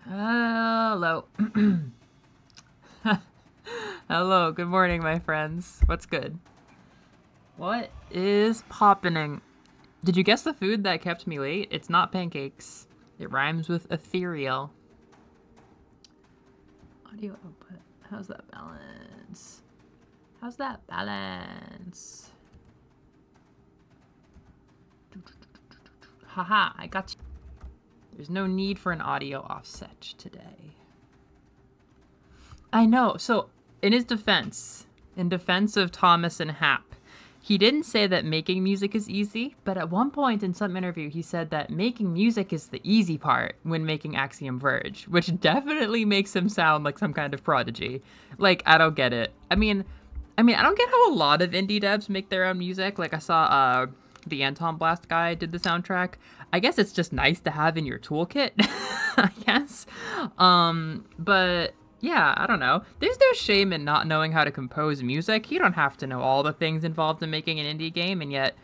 Hello. Hello, good morning, my friends. What's good? What is poppening? Did you guess the food that kept me late? It's not pancakes. It rhymes with ethereal. Audio output. How's that balance? How's that balance? Haha, I got you. There's no need for an audio offset today. I know. So, in defense of Thomas and Hap, he didn't say that making music is easy, but at one point in some interview, he said that making music is the easy part when making Axiom Verge, which definitely makes him sound like some kind of prodigy. Like, I don't get it. I don't get how a lot of indie devs make their own music. Like, I saw the Anton Blast guy did the soundtrack. I guess it's just nice to have in your toolkit, I guess. But yeah, I don't know. There's no shame in not knowing how to compose music. You don't have to know all the things involved in making an indie game, and yet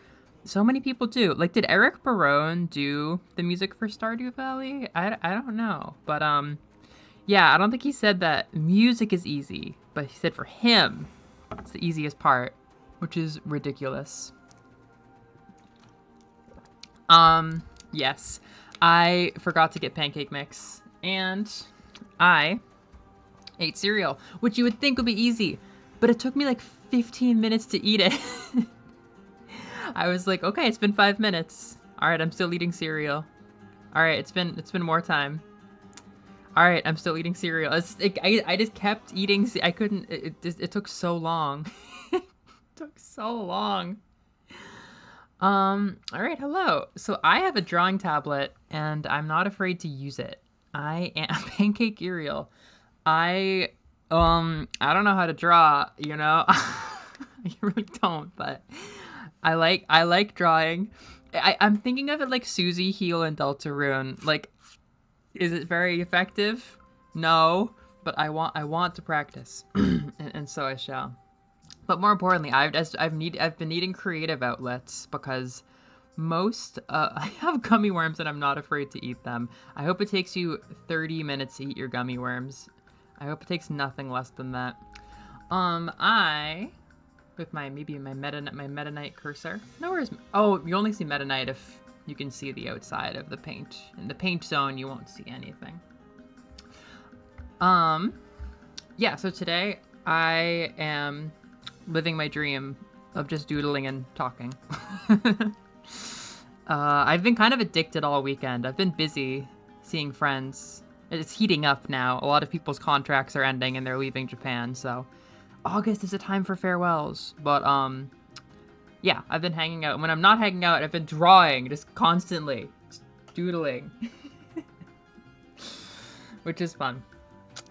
so many people do. Like, did Eric Barone do the music for Stardew Valley? I don't know. But yeah, I don't think he said that music is easy, but he said for him, it's the easiest part, which is ridiculous. Yes, I forgot to get pancake mix, and I ate cereal, which you would think would be easy, but it took me like 15 minutes to eat it. I was like, okay, it's been 5 minutes. All right, I'm still eating cereal. All right, it's been more time. All right, I'm still eating cereal. I just kept eating. I couldn't. It took so long. It took so long. All right, hello. So I have a drawing tablet and I'm not afraid to use it. I am Pancake Uriel. I I don't know how to draw, you know. I really don't, but I like drawing. I'm thinking of it like Susie, Heel, and Deltarune. Like, is it very effective? No, but I want to practice, and so I shall. But more importantly, I've been needing creative outlets because most I have gummy worms and I'm not afraid to eat them. I hope it takes you 30 minutes to eat your gummy worms. I hope it takes nothing less than that. I with my Meta Knight cursor. No, where's oh, you only see Meta Knight if you can see the outside of the paint. In the paint zone, you won't see anything. Yeah. So today I am living my dream of just doodling and talking. I've been kind of addicted all weekend. I've been busy seeing friends. It's heating up now. A lot of people's contracts are ending and they're leaving Japan, so August is a time for farewells. But yeah, I've been hanging out. When I'm not hanging out, I've been drawing just constantly, just doodling, which is fun.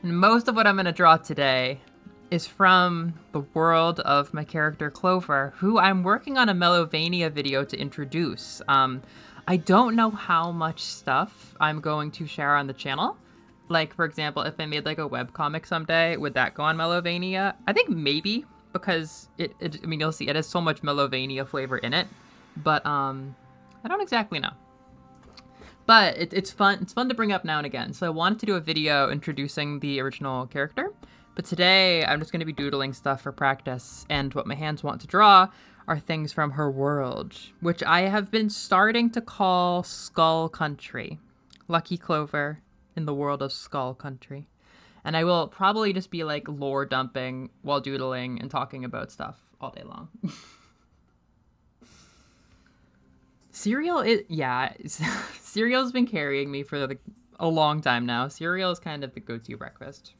And most of what I'm gonna draw today is from the world of my character Clover, who I'm working on a Melovania video to introduce. I don't know how much stuff I'm going to share on the channel. Like, for example, if I made like a webcomic someday, would that go on Melovania? I think maybe, because I mean, you'll see it has so much Melovania flavor in it, but I don't exactly know. But it's fun. It's fun to bring up now and again. So I wanted to do a video introducing the original character. But today, I'm just going to be doodling stuff for practice, and what my hands want to draw are things from her world, which I have been starting to call Skull Country. Lucky Clover in the world of Skull Country. And I will probably just be like lore dumping while doodling and talking about stuff all day long. Cereal cereal's been carrying me for a long time now. Cereal is kind of the go-to breakfast.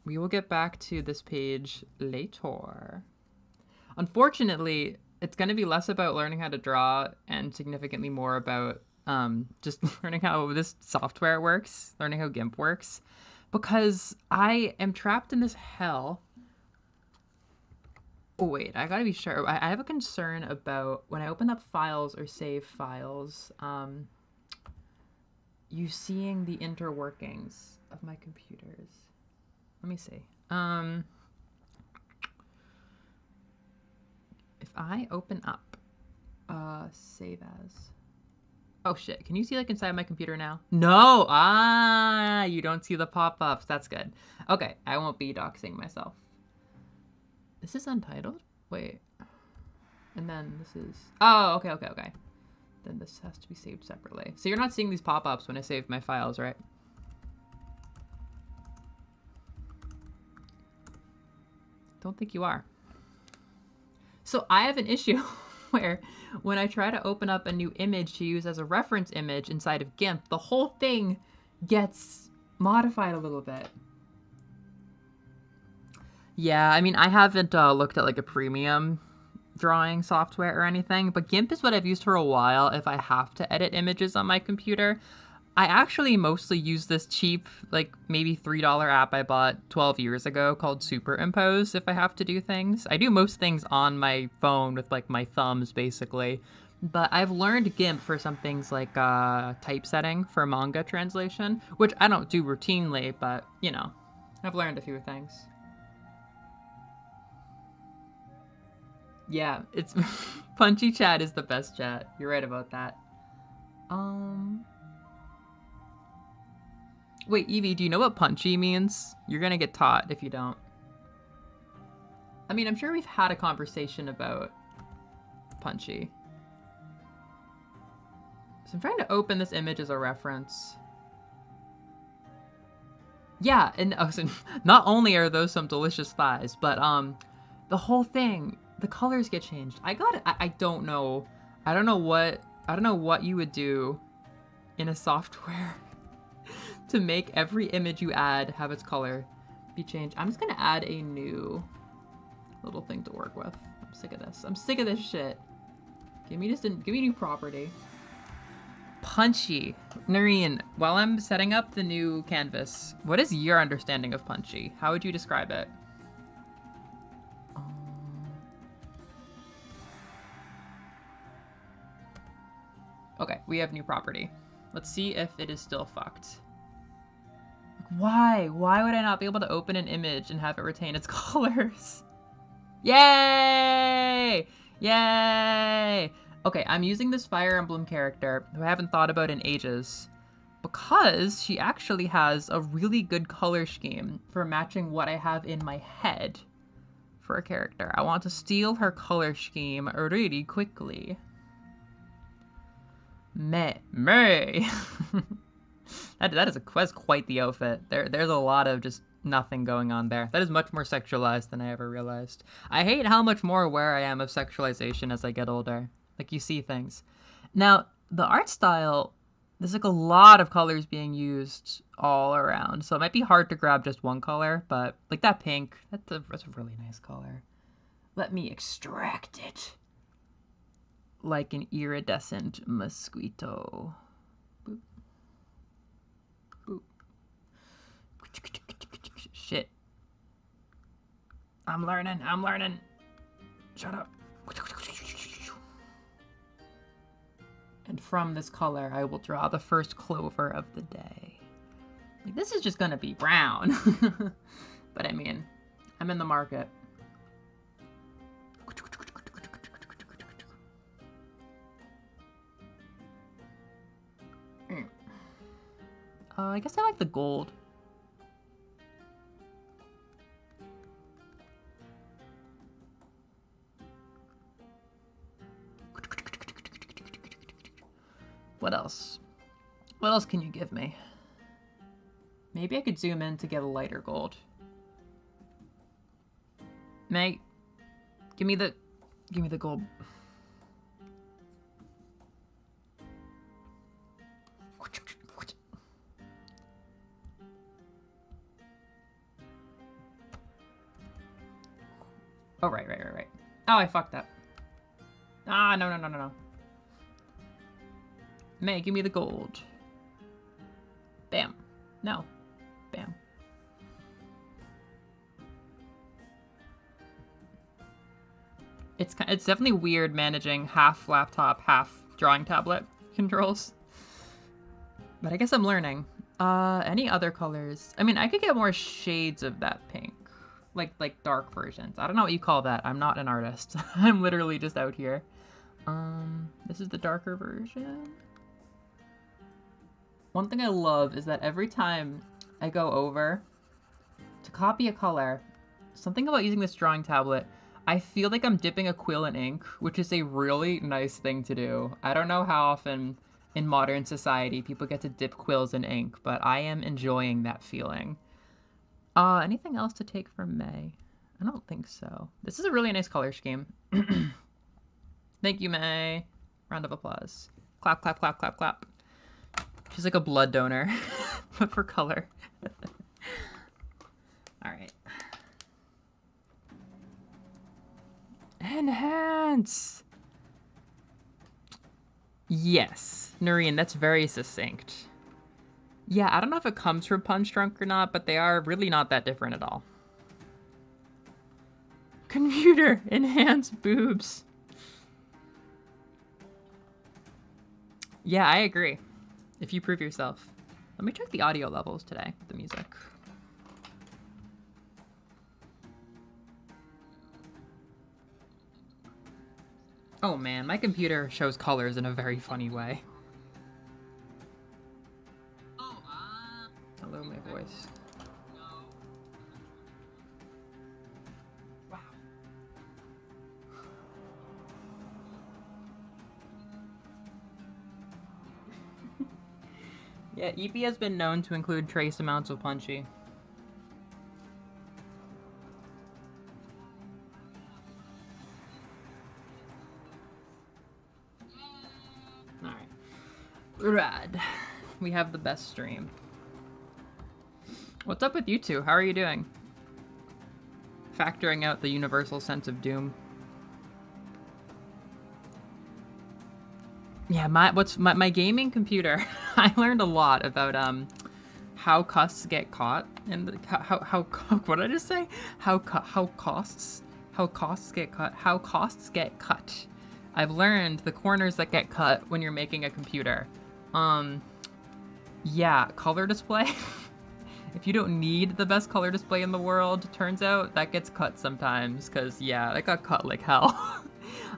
We will get back to this page later. Unfortunately, it's going to be less about learning how to draw and significantly more about just learning how this software works, learning how GIMP works, because I am trapped in this hell. Oh, wait, I gotta be sure. I have a concern about when I open up files or save files, you seeing the interworkings of my computers. Let me see. If I open up save as, Oh shit, can you see like inside my computer now? No! Ah, you don't see the pop-ups. That's good. Okay, I won't be doxing myself. This is untitled? Wait. And then this is... Oh, okay. Then this has to be saved separately. So you're not seeing these pop-ups when I save my files, right? Don't think you are. So I have an issue where when I try to open up a new image to use as a reference image inside of GIMP, the whole thing gets modified a little bit. Yeah, I mean, I haven't looked at like a premium drawing software or anything, but GIMP is what I've used for a while if I have to edit images on my computer. I actually mostly use this cheap, like maybe $3 app I bought 12 years ago called Superimpose if I have to do things. I do most things on my phone with like my thumbs basically, but I've learned GIMP for some things like typesetting for manga translation, which I don't do routinely, but you know, I've learned a few things. Yeah, it's Punchy chat is the best chat. You're right about that. Wait, Evie, do you know what punchy means? You're gonna get taught if you don't. I mean, I'm sure we've had a conversation about punchy. So I'm trying to open this image as a reference. Yeah, and oh, so not only are those some delicious thighs, but the whole thing, the colors get changed. I don't know. I don't know what you would do in a software to make every image you add have its color be changed. I'm just gonna add a new little thing to work with. I'm sick of this. I'm sick of this shit. Give me a new property. Punchy. Noreen, while I'm setting up the new canvas, what is your understanding of punchy? How would you describe it? Okay, we have new property. Let's see if it is still fucked. Why? Why would I not be able to open an image and have it retain its colors? Yay! Yay! Okay, I'm using this Fire Emblem character who I haven't thought about in ages because she actually has a really good color scheme for matching what I have in my head for a character. I want to steal her color scheme really quickly. May. That's quite the outfit. There's a lot of just nothing going on there. That is much more sexualized than I ever realized. I hate how much more aware I am of sexualization as I get older. Like, you see things. Now, the art style, there's like a lot of colors being used all around, so it might be hard to grab just one color, but like that pink, that's a really nice color. Let me extract it. Like an iridescent mosquito. Boop. Boop. Shit. I'm learning. Shut up. And from this color, I will draw the first clover of the day. Like, this is just gonna be brown. But I mean, I'm in the market. I guess I like the gold. What else? What else can you give me? Maybe I could zoom in to get a lighter gold. Mate, give me the gold. Oh, right. Oh, I fucked up. Ah, no. May, give me the gold. Bam. No. Bam. It's definitely weird managing half laptop, half drawing tablet controls. But I guess I'm learning. Any other colors? I mean, I could get more shades of that pink. Like dark versions. I don't know what you call that. I'm not an artist. I'm literally just out here. This is the darker version. One thing I love is that every time I go over to copy a color, something about using this drawing tablet, I feel like I'm dipping a quill in ink, which is a really nice thing to do. I don't know how often in modern society people get to dip quills in ink, but I am enjoying that feeling. Anything else to take from May? I don't think so. This is a really nice color scheme. Thank you, May. Round of applause. Clap, clap, clap, clap, clap. She's like a blood donor, but for color. All right. Enhance! Yes, Noreen, that's very succinct. Yeah, I don't know if it comes from Punch Drunk or not, but they are really not that different at all. Computer, enhance boobs. Yeah, I agree. If you prove yourself. Let me check the audio levels today with the music. Oh man, my computer shows colors in a very funny way. Hello, my voice. Wow. Yeah, Eevee has been known to include trace amounts of punchy. Alright. Rad. We have the best stream. What's up with you two? How are you doing? Factoring out the universal sense of doom. Yeah, my gaming computer. I learned a lot about how costs get caught and how what did I just say? How costs get cut. How costs get cut. I've learned the corners that get cut when you're making a computer. Yeah, color display. If you don't need the best color display in the world, turns out that gets cut sometimes, because yeah, that got cut like hell.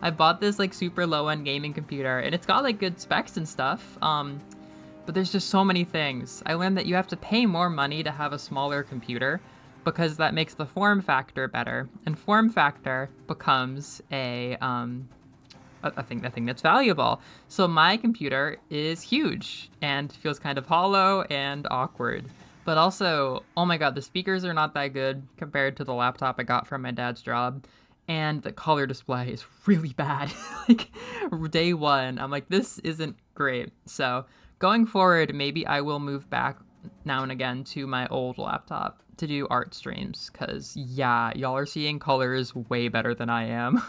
I bought this like super low-end gaming computer, and it's got like good specs and stuff, but there's just so many things. I learned that you have to pay more money to have a smaller computer, because that makes the form factor better, and form factor becomes a thing that's valuable. So my computer is huge, and feels kind of hollow and awkward. But also, oh my god, the speakers are not that good compared to the laptop I got from my dad's job. And the color display is really bad. Like, day one, I'm like, this isn't great. So, going forward, maybe I will move back now and again to my old laptop to do art streams. Because, yeah, y'all are seeing colors way better than I am.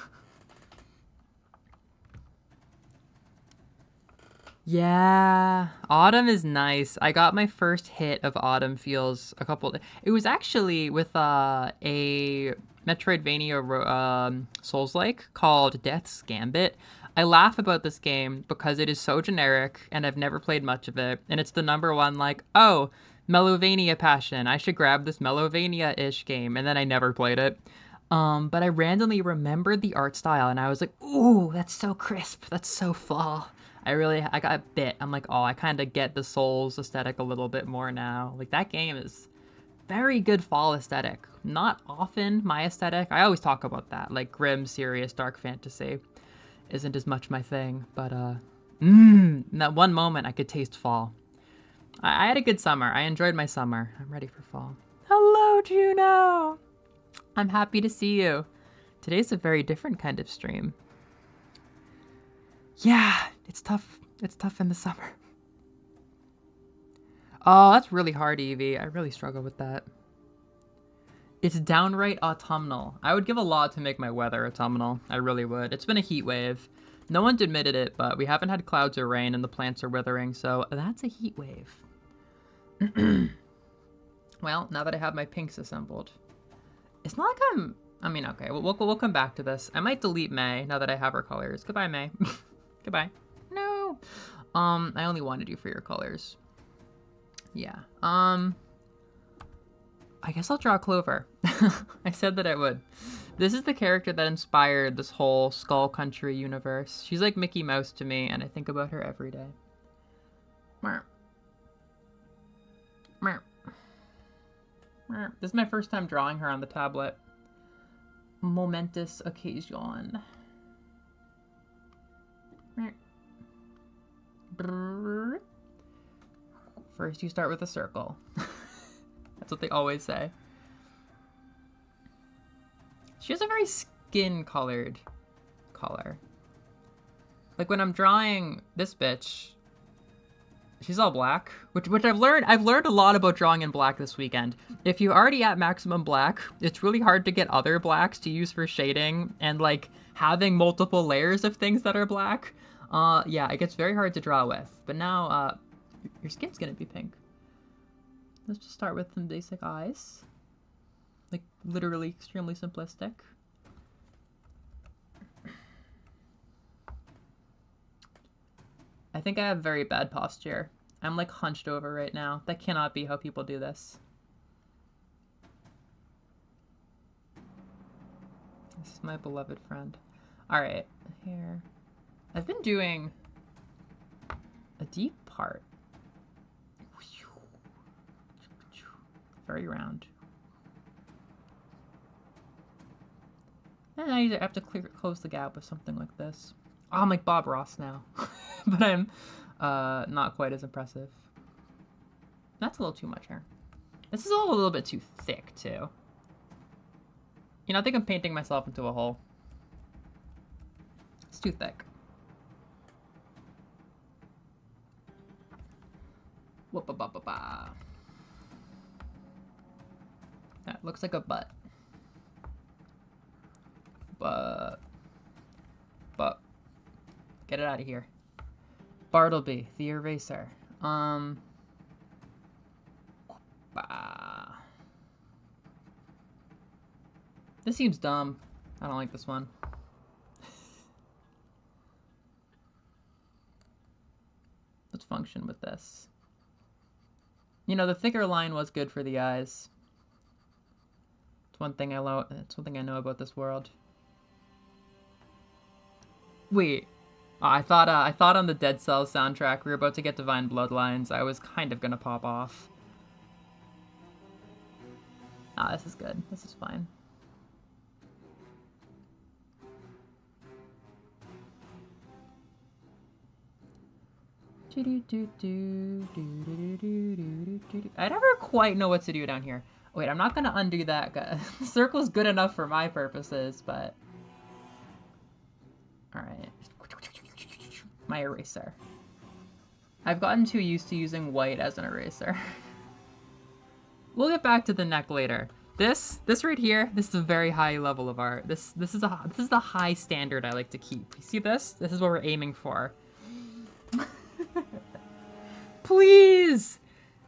Yeah, autumn is nice. I got my first hit of autumn feels a couple. It was actually with a Metroidvania Souls-like called Death's Gambit. I laugh about this game because it is so generic and I've never played much of it. And it's the number one like, oh, Melovania passion. I should grab this Melovania-ish game. And then I never played it. But I randomly remembered the art style and I was like, ooh, that's so crisp. That's so fall. I got a bit. I'm like, oh, I kind of get the Souls aesthetic a little bit more now. Like, that game is very good fall aesthetic. Not often my aesthetic. I always talk about that. Like, grim, serious, dark fantasy isn't as much my thing. But, in that one moment, I could taste fall. I had a good summer. I enjoyed my summer. I'm ready for fall. Hello, Juno! I'm happy to see you. Today's a very different kind of stream. Yeah, it's tough. It's tough in the summer. Oh, that's really hard, Evie. I really struggle with that. It's downright autumnal. I would give a lot to make my weather autumnal. I really would. It's been a heat wave. No one's admitted it, but we haven't had clouds or rain and the plants are withering, so that's a heat wave. Well, now that I have my pinks assembled. It's not like I mean, okay, we'll come back to this. I might delete May now that I have her colors. Goodbye, May. Goodbye. No. I only wanted you for your colors. Yeah. I guess I'll draw Clover. I said that I would. This is the character that inspired this whole Skull Country universe. She's like Mickey Mouse to me, and I think about her every day. This is my first time drawing her on the tablet. Momentous occasion. First you start with a circle. That's what they always say. She has a very skin-colored color. Like when I'm drawing this bitch, she's all black, which I've learned a lot about drawing in black this weekend. If you're already at maximum black, it's really hard to get other blacks to use for shading, and like having multiple layers of things that are black. Yeah, it gets very hard to draw with. But now, your skin's gonna be pink. Let's just start with some basic eyes. Like, literally extremely simplistic. I think I have very bad posture. I'm like hunched over right now. That cannot be how people do this. This is my beloved friend. Alright, here. I've been doing a deep part. Very round. And I have to close the gap with something like this. Oh, I'm like Bob Ross now. But I'm not quite as impressive. That's a little too much hair. This is all a little bit too thick, too. You know, I think I'm painting myself into a hole. It's too thick. Whoop-a-ba-ba-ba. That looks like a butt. But get it out of here. Bartleby, the eraser. This seems dumb. I don't like this one. Let's function with this. You know, the thicker line was good for the eyes. It's one thing I know about this world. Wait. Oh, I thought on the Dead Cells soundtrack we were about to get Divine Bloodlines. I was kind of gonna pop off. Ah, this is good. This is fine. I never quite know what to do down here. Wait, I'm not gonna undo that. The circle's good enough for my purposes, but... Alright. My eraser. I've gotten too used to using white as an eraser. We'll get back to the neck later. This right here, this is a very high level of art. This is the high standard I like to keep. You see this? This is what we're aiming for. Please!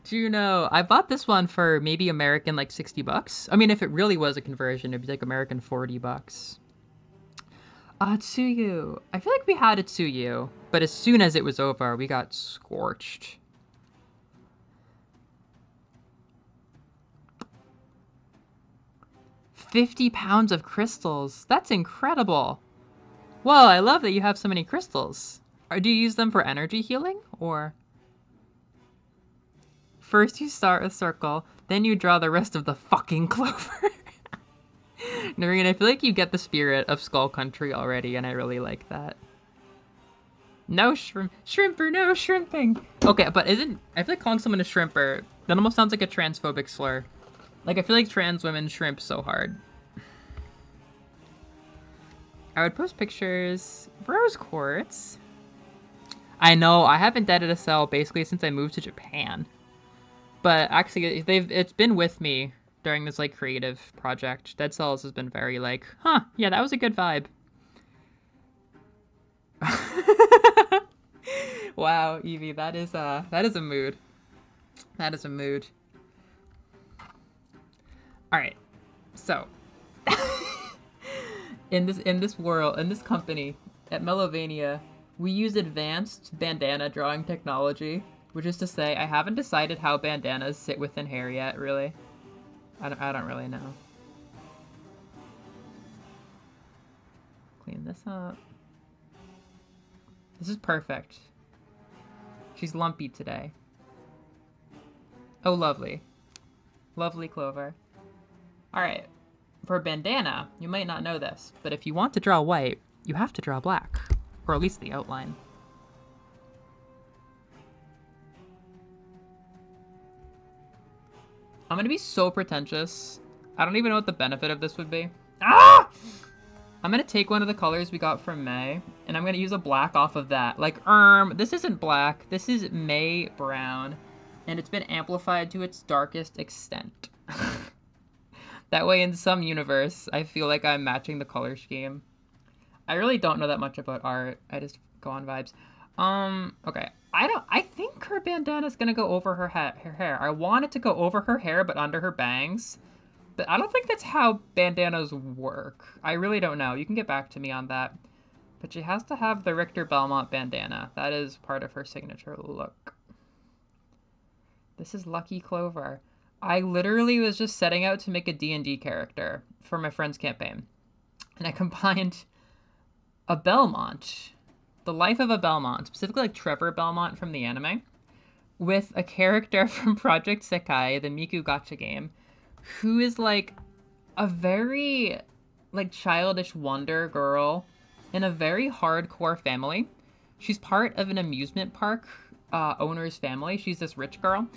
Juno. I bought this one for maybe American like 60 bucks. I mean, if it really was a conversion, it'd be like American 40 bucks. Tsuyu. I feel like we had a Tsuyu, but as soon as it was over, we got scorched. £50 of crystals. That's incredible. Whoa, I love that you have so many crystals. Do you use them for energy healing, or? First you start a circle, then you draw the rest of the fucking clover. Noreen, I feel like you get the spirit of Skull Country already, and I really like that. No shrimper, no shrimping. Okay, but I feel like calling someone a shrimper, that almost sounds like a transphobic slur. Like, I feel like trans women shrimp so hard. I would post pictures. Rose quartz. I know, I haven't deaded a cell basically since I moved to Japan. But actually, it's been with me during this, like, creative project. Dead Cells has been very, like, huh, yeah, that was a good vibe. Wow, Evie, that is a mood. That is a mood. Alright, so. in this world, in this company, at Melovania, we use advanced bandana drawing technology. Which is to say, I haven't decided how bandanas sit within hair yet, really. I don't really know. Clean this up. This is perfect. She's lumpy today. Oh, lovely. Lovely Clover. All right. For a bandana, you might not know this, but if you want to draw white, you have to draw black, or at least the outline. I'm gonna be so pretentious. I don't even know what the benefit of this would be. Ah! I'm gonna take one of the colors we got from May, and I'm gonna use a black off of that. Like, this isn't black, this is May brown, and it's been amplified to its darkest extent. That way, in some universe, I feel like I'm matching the color scheme. I really don't know that much about art. I just go on vibes. Okay. I think her bandana's gonna go over her hair. I want it to go over her hair, but under her bangs. But I don't think that's how bandanas work. I really don't know. You can get back to me on that. But she has to have the Richter Belmont bandana. That is part of her signature look. This is Lucky Clover. I literally was just setting out to make a D&D character for my friend's campaign. And I combined a Belmont, the life of a Belmont, specifically like Trevor Belmont from the anime, with a character from Project Sekai, the Miku gacha game, who is like a very like childish wonder girl in a very hardcore family. She's part of an amusement park owner's family. She's this rich girl.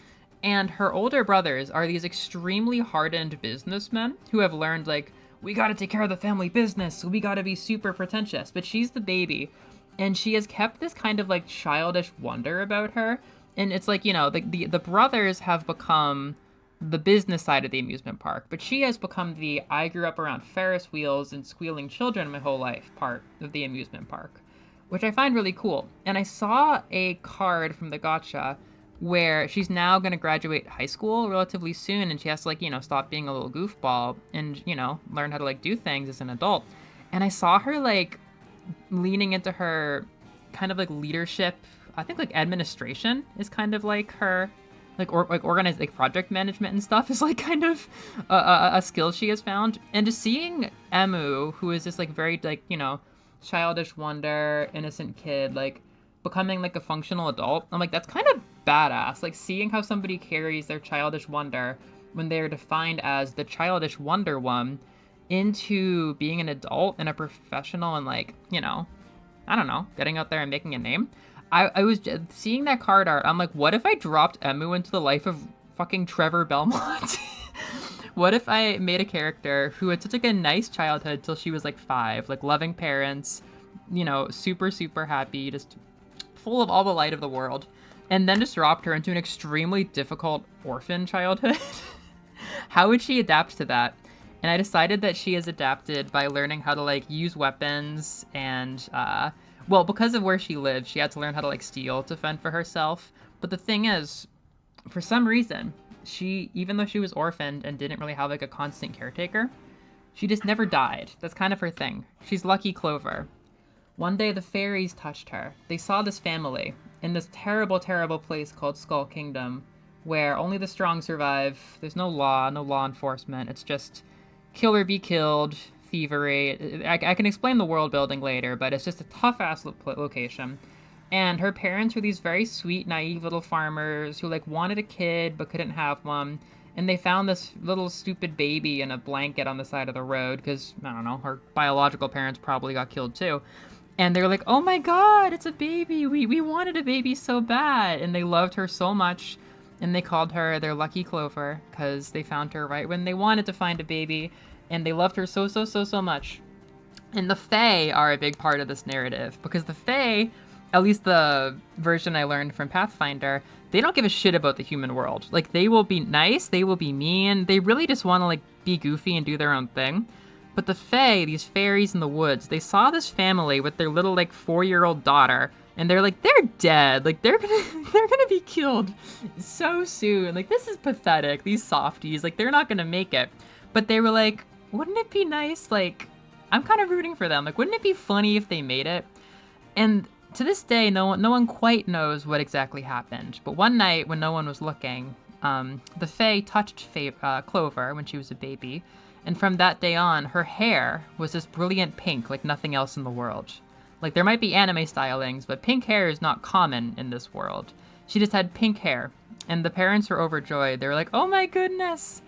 And her older brothers are these extremely hardened businessmen who have learned, like, we gotta take care of the family business, so we gotta be super pretentious. But she's the baby, and she has kept this kind of, like, childish wonder about her. And it's like, you know, the brothers have become the business side of the amusement park, but she has become the I grew up around Ferris wheels and squealing children my whole life part of the amusement park, which I find really cool. And I saw a card from the gacha where she's now going to graduate high school relatively soon, and she has to, like, you know, stop being a little goofball and, you know, learn how to, like, do things as an adult. And I saw her, like, leaning into her kind of, like, leadership. I think, like, administration is kind of, like, her, like, organized, like, project management and stuff is, like, kind of a skill she has found. And just seeing Emu, who is this, like, very, like, you know, childish wonder, innocent kid, like, becoming, like, a functional adult, I'm like, that's kind of badass. Like, seeing how somebody carries their childish wonder when they're defined as the childish wonder one into being an adult and a professional and, like, you know, I don't know, getting out there and making a name. I was seeing that card art. I'm like, what if I dropped Emu into the life of fucking Trevor Belmont? What if I made a character who had such, like, a nice childhood till she was, like, 5, like, loving parents, you know, super, super happy, just full of all the light of the world, and then just dropped her into an extremely difficult orphan childhood? How would she adapt to that? And I decided that she has adapted by learning how to, like, use weapons and, well, because of where she lived, she had to learn how to, like, steal to fend for herself. But the thing is, for some reason, she, even though she was orphaned and didn't really have, like, a constant caretaker, she just never died. That's kind of her thing. She's Lucky Clover. One day the fairies touched her. They saw this family in this terrible, terrible place called Skull Kingdom, where only the strong survive. There's no law enforcement. It's just kill or be killed, thievery. I can explain the world building later, but it's just a tough-ass location. And her parents were these very sweet, naive little farmers who, like, wanted a kid but couldn't have one. And they found this little stupid baby in a blanket on the side of the road because, I don't know, her biological parents probably got killed too. And they were like, oh my god, it's a baby. We wanted a baby so bad. And they loved her so much. And they called her their Lucky Clover because they found her right when they wanted to find a baby. And they loved her so, so, so, so much. And the Fae are a big part of this narrative because the Fae, at least the version I learned from Pathfinder, they don't give a shit about the human world. Like, they will be nice, they will be mean, they really just want to, like, be goofy and do their own thing. But the Fae, these fairies in the woods, they saw this family with their little, like, 4-year-old daughter, and they're like, they're dead. Like, they're gonna be killed so soon. Like, this is pathetic. These softies, like, they're not gonna make it. But they were like, wouldn't it be nice? Like, I'm kind of rooting for them. Like, wouldn't it be funny if they made it? And to this day, no one quite knows what exactly happened. But one night, when no one was looking, the Fae touched Clover when she was a baby. And from that day on, her hair was this brilliant pink like nothing else in the world. Like, there might be anime stylings, but pink hair is not common in this world. She just had pink hair. And the parents were overjoyed. They were like, oh my goodness!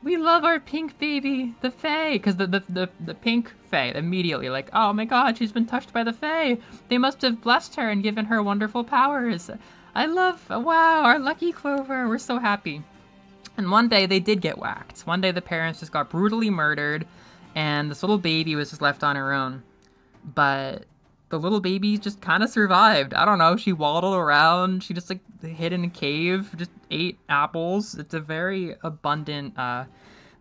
We love our pink baby, the Fae, because the pink Fae immediately like, oh my god, she's been touched by the Fae. They must have blessed her and given her wonderful powers. I love, wow, our lucky Clover. We're so happy. And one day they did get whacked. One day the parents just got brutally murdered, and this little baby was just left on her own. But the little baby just kind of survived. I don't know. She waddled around. She just like hid in a cave, just ate apples. It's a very abundant.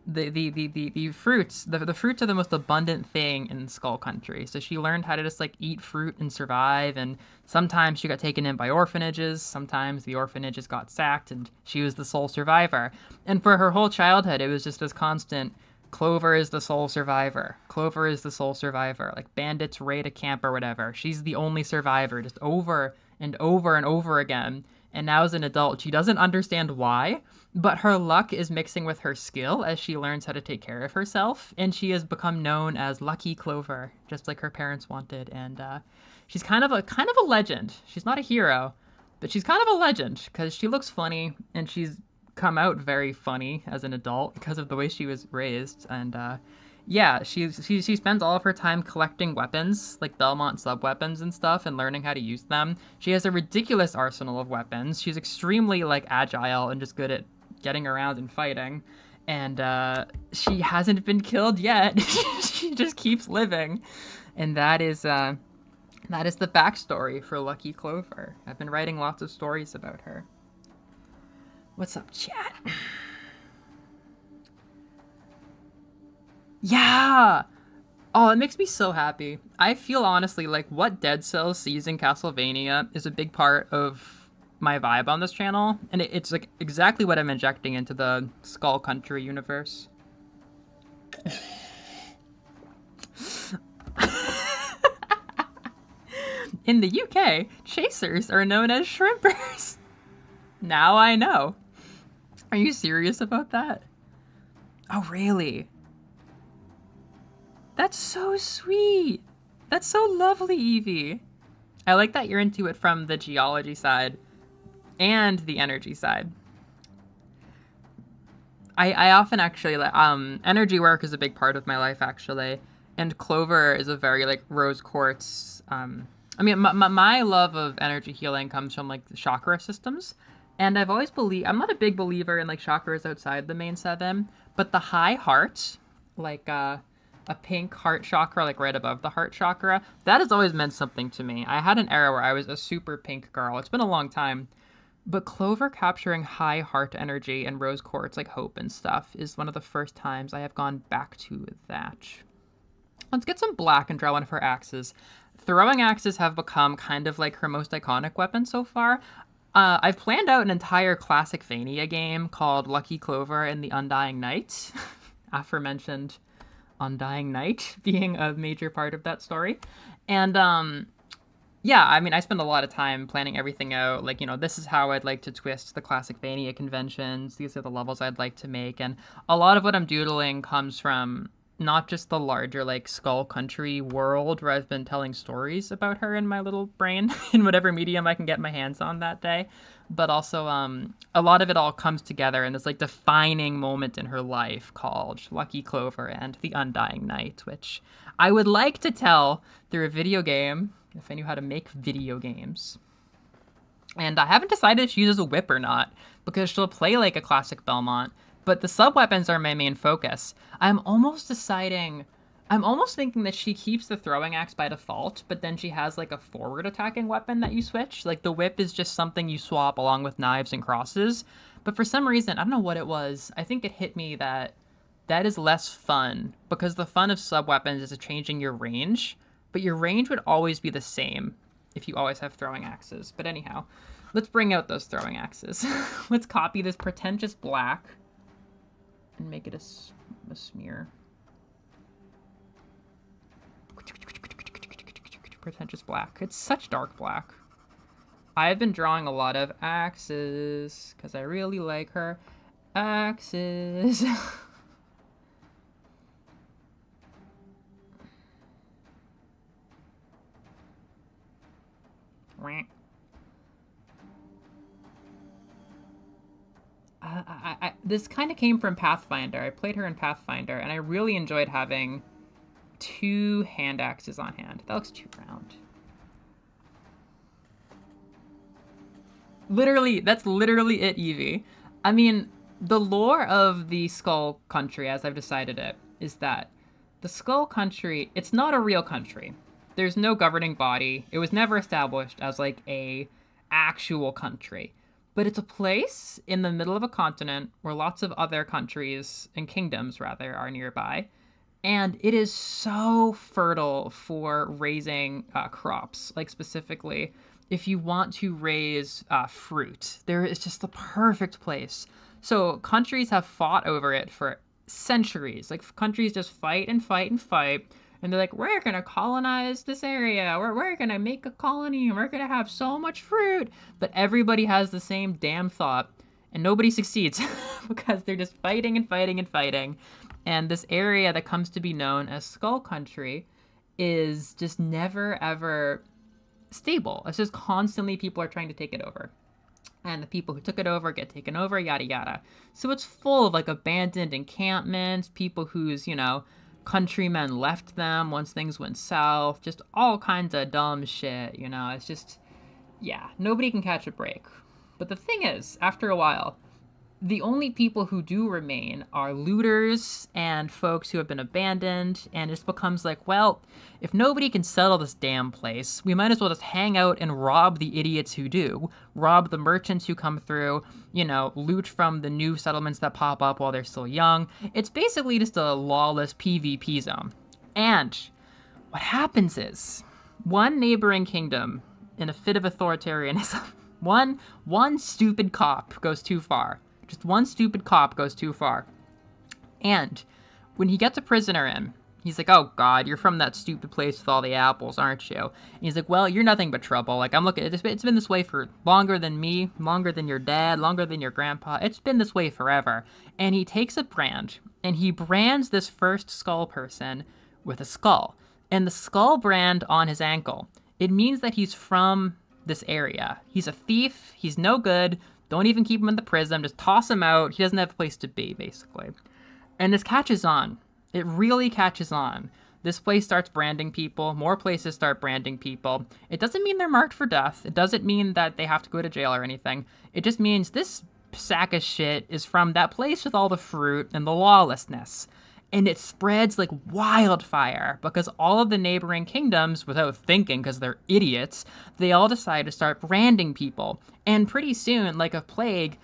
The fruits. The fruits are the most abundant thing in Skull Country. So she learned how to just like eat fruit and survive. And sometimes she got taken in by orphanages. Sometimes the orphanages got sacked, and she was the sole survivor. And for her whole childhood, it was just this constant. Clover is the sole survivor. Clover is the sole survivor. Like bandits raid a camp or whatever. She's the only survivor, just over and over and over again. And now as an adult, she doesn't understand why, but her luck is mixing with her skill as she learns how to take care of herself. And she has become known as Lucky Clover, just like her parents wanted. And she's kind of a legend. She's not a hero, but she's kind of a legend because she looks funny and she's come out very funny as an adult because of the way she was raised. And yeah, she spends all of her time collecting weapons, like Belmont sub-weapons and stuff, and learning how to use them. She has a ridiculous arsenal of weapons. She's extremely like agile and just good at getting around and fighting. And she hasn't been killed yet. She just keeps living. And that is the backstory for Lucky Clover. I've been writing lots of stories about her. What's up, chat? Yeah! Oh, it makes me so happy. I feel honestly like what Dead Cells sees in Castlevania is a big part of my vibe on this channel, and it's like exactly what I'm injecting into the Skull Country universe. In the UK, chasers are known as shrimpers. Now I know. Are you serious about that? Oh, really? That's so sweet. That's so lovely, Evie. I like that you're into it from the geology side and the energy side. I often actually, energy work is a big part of my life, actually. And Clover is a very, like, rose quartz. I mean, my love of energy healing comes from, like, the chakra systems. And I've always believed, I'm not a big believer in like chakras outside the main 7, but the high heart, like a pink heart chakra, like right above the heart chakra, that has always meant something to me. I had an era where I was a super pink girl. It's been a long time. But Clover capturing high heart energy and rose quartz, like hope and stuff, is one of the first times I have gone back to that. Let's get some black and draw one of her axes. Throwing axes have become kind of like her most iconic weapon so far. I've planned out an entire classic Vania game called Lucky Clover and the Undying Night. Aforementioned Undying Night being a major part of that story. And yeah, I mean, I spend a lot of time planning everything out. Like, you know, this is how I'd like to twist the classic Vania conventions. These are the levels I'd like to make. And a lot of what I'm doodling comes from not just the larger, like, Skull Country world where I've been telling stories about her in my little brain in whatever medium I can get my hands on that day, but also a lot of it all comes together in this, like, defining moment in her life called Lucky Clover and the Undying Night, which I would like to tell through a video game if I knew how to make video games. And I haven't decided if she uses a whip or not, because she'll play like a classic Belmont, but the sub-weapons are my main focus. I'm almost thinking that she keeps the throwing axe by default, but then she has like a forward attacking weapon that you switch. Like the whip is just something you swap along with knives and crosses. But for some reason, I don't know what it was, I think it hit me that is less fun, because the fun of sub-weapons is changing your range, but your range would always be the same if you always have throwing axes. But anyhow, let's bring out those throwing axes. Let's copy this pretentious black and make it a smear. Pretentious black. It's such dark black. I've been drawing a lot of axes because I really like her axes. This kind of came from Pathfinder. I played her in Pathfinder, and I really enjoyed having 2 hand axes on hand. That looks too round. Literally, that's literally it, Evie. I mean, the lore of the Skull Country, as I've decided it, is that the Skull Country, it's not a real country. There's no governing body. It was never established as like a actual country. But it's a place in the middle of a continent where lots of other countries and kingdoms rather are nearby. And it is so fertile for raising crops, like specifically if you want to raise fruit. There is just the perfect place. So countries have fought over it for centuries. Like countries just fight and fight and fight. And they're like, we're going to colonize this area. We're going to make a colony and we're going to have so much fruit. But everybody has the same damn thought. And nobody succeeds because they're just fighting and fighting and fighting. And this area that comes to be known as Skull Country is just never, ever stable. It's just constantly people are trying to take it over. And the people who took it over get taken over, yada, yada. So it's full of like abandoned encampments, people whose, countrymen left them once things went south, just all kinds of dumb shit, It's just, yeah, nobody can catch a break. But the thing is, after a while, the only people who do remain are looters and folks who have been abandoned, and it just becomes like, well, if nobody can settle this damn place, we might as well just hang out and rob the idiots who do, rob the merchants who come through, loot from the new settlements that pop up while they're still young. It's basically just a lawless PvP zone. And what happens is, one neighboring kingdom, in a fit of authoritarianism, one stupid cop goes too far. Just one stupid cop goes too far. And when he gets a prisoner in, he's like, oh God, you're from that stupid place with all the apples, aren't you? And he's like, well, you're nothing but trouble. Like, I'm looking, it's been this way for longer than me, longer than your dad, longer than your grandpa. It's been this way forever. And he takes a brand, and he brands this first skull person with a skull. And the skull brand on his ankle, it means that he's from this area. He's a thief, he's no good. Don't even keep him in the prison. Just toss him out. He doesn't have a place to be, basically. And this catches on. It really catches on. This place starts branding people. More places start branding people. It doesn't mean they're marked for death. It doesn't mean that they have to go to jail or anything. It just means this sack of shit is from that place with all the fruit and the lawlessness. And it spreads like wildfire because all of the neighboring kingdoms, without thinking because they're idiots, they all decide to start branding people. And pretty soon, like a plague,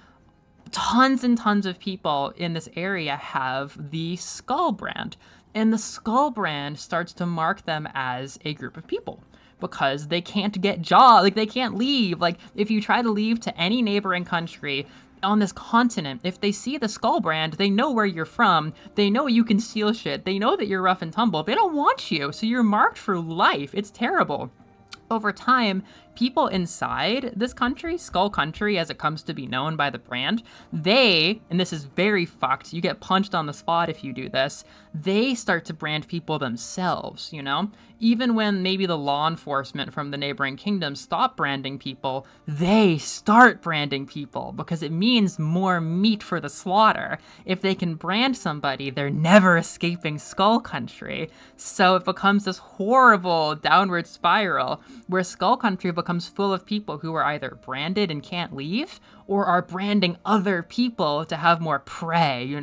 tons and tons of people in this area have the skull brand. And the skull brand starts to mark them as a group of people because they can't get jobs, like they can't leave. Like if you try to leave to any neighboring country on this continent, if they see the skull brand, they know where you're from, they know you can steal shit, they know that you're rough and tumble, they don't want you, so you're marked for life. It's terrible. Over time, people inside this country, Skull Country as it comes to be known by the brand, they, and this is very fucked, you get punched on the spot if you do this, they start to brand people themselves, Even when maybe the law enforcement from the neighboring kingdoms stop branding people, they start branding people because it means more meat for the slaughter. If they can brand somebody, they're never escaping Skull Country. So it becomes this horrible downward spiral where Skull Country becomes full of people who are either branded and can't leave or are branding other people to have more prey,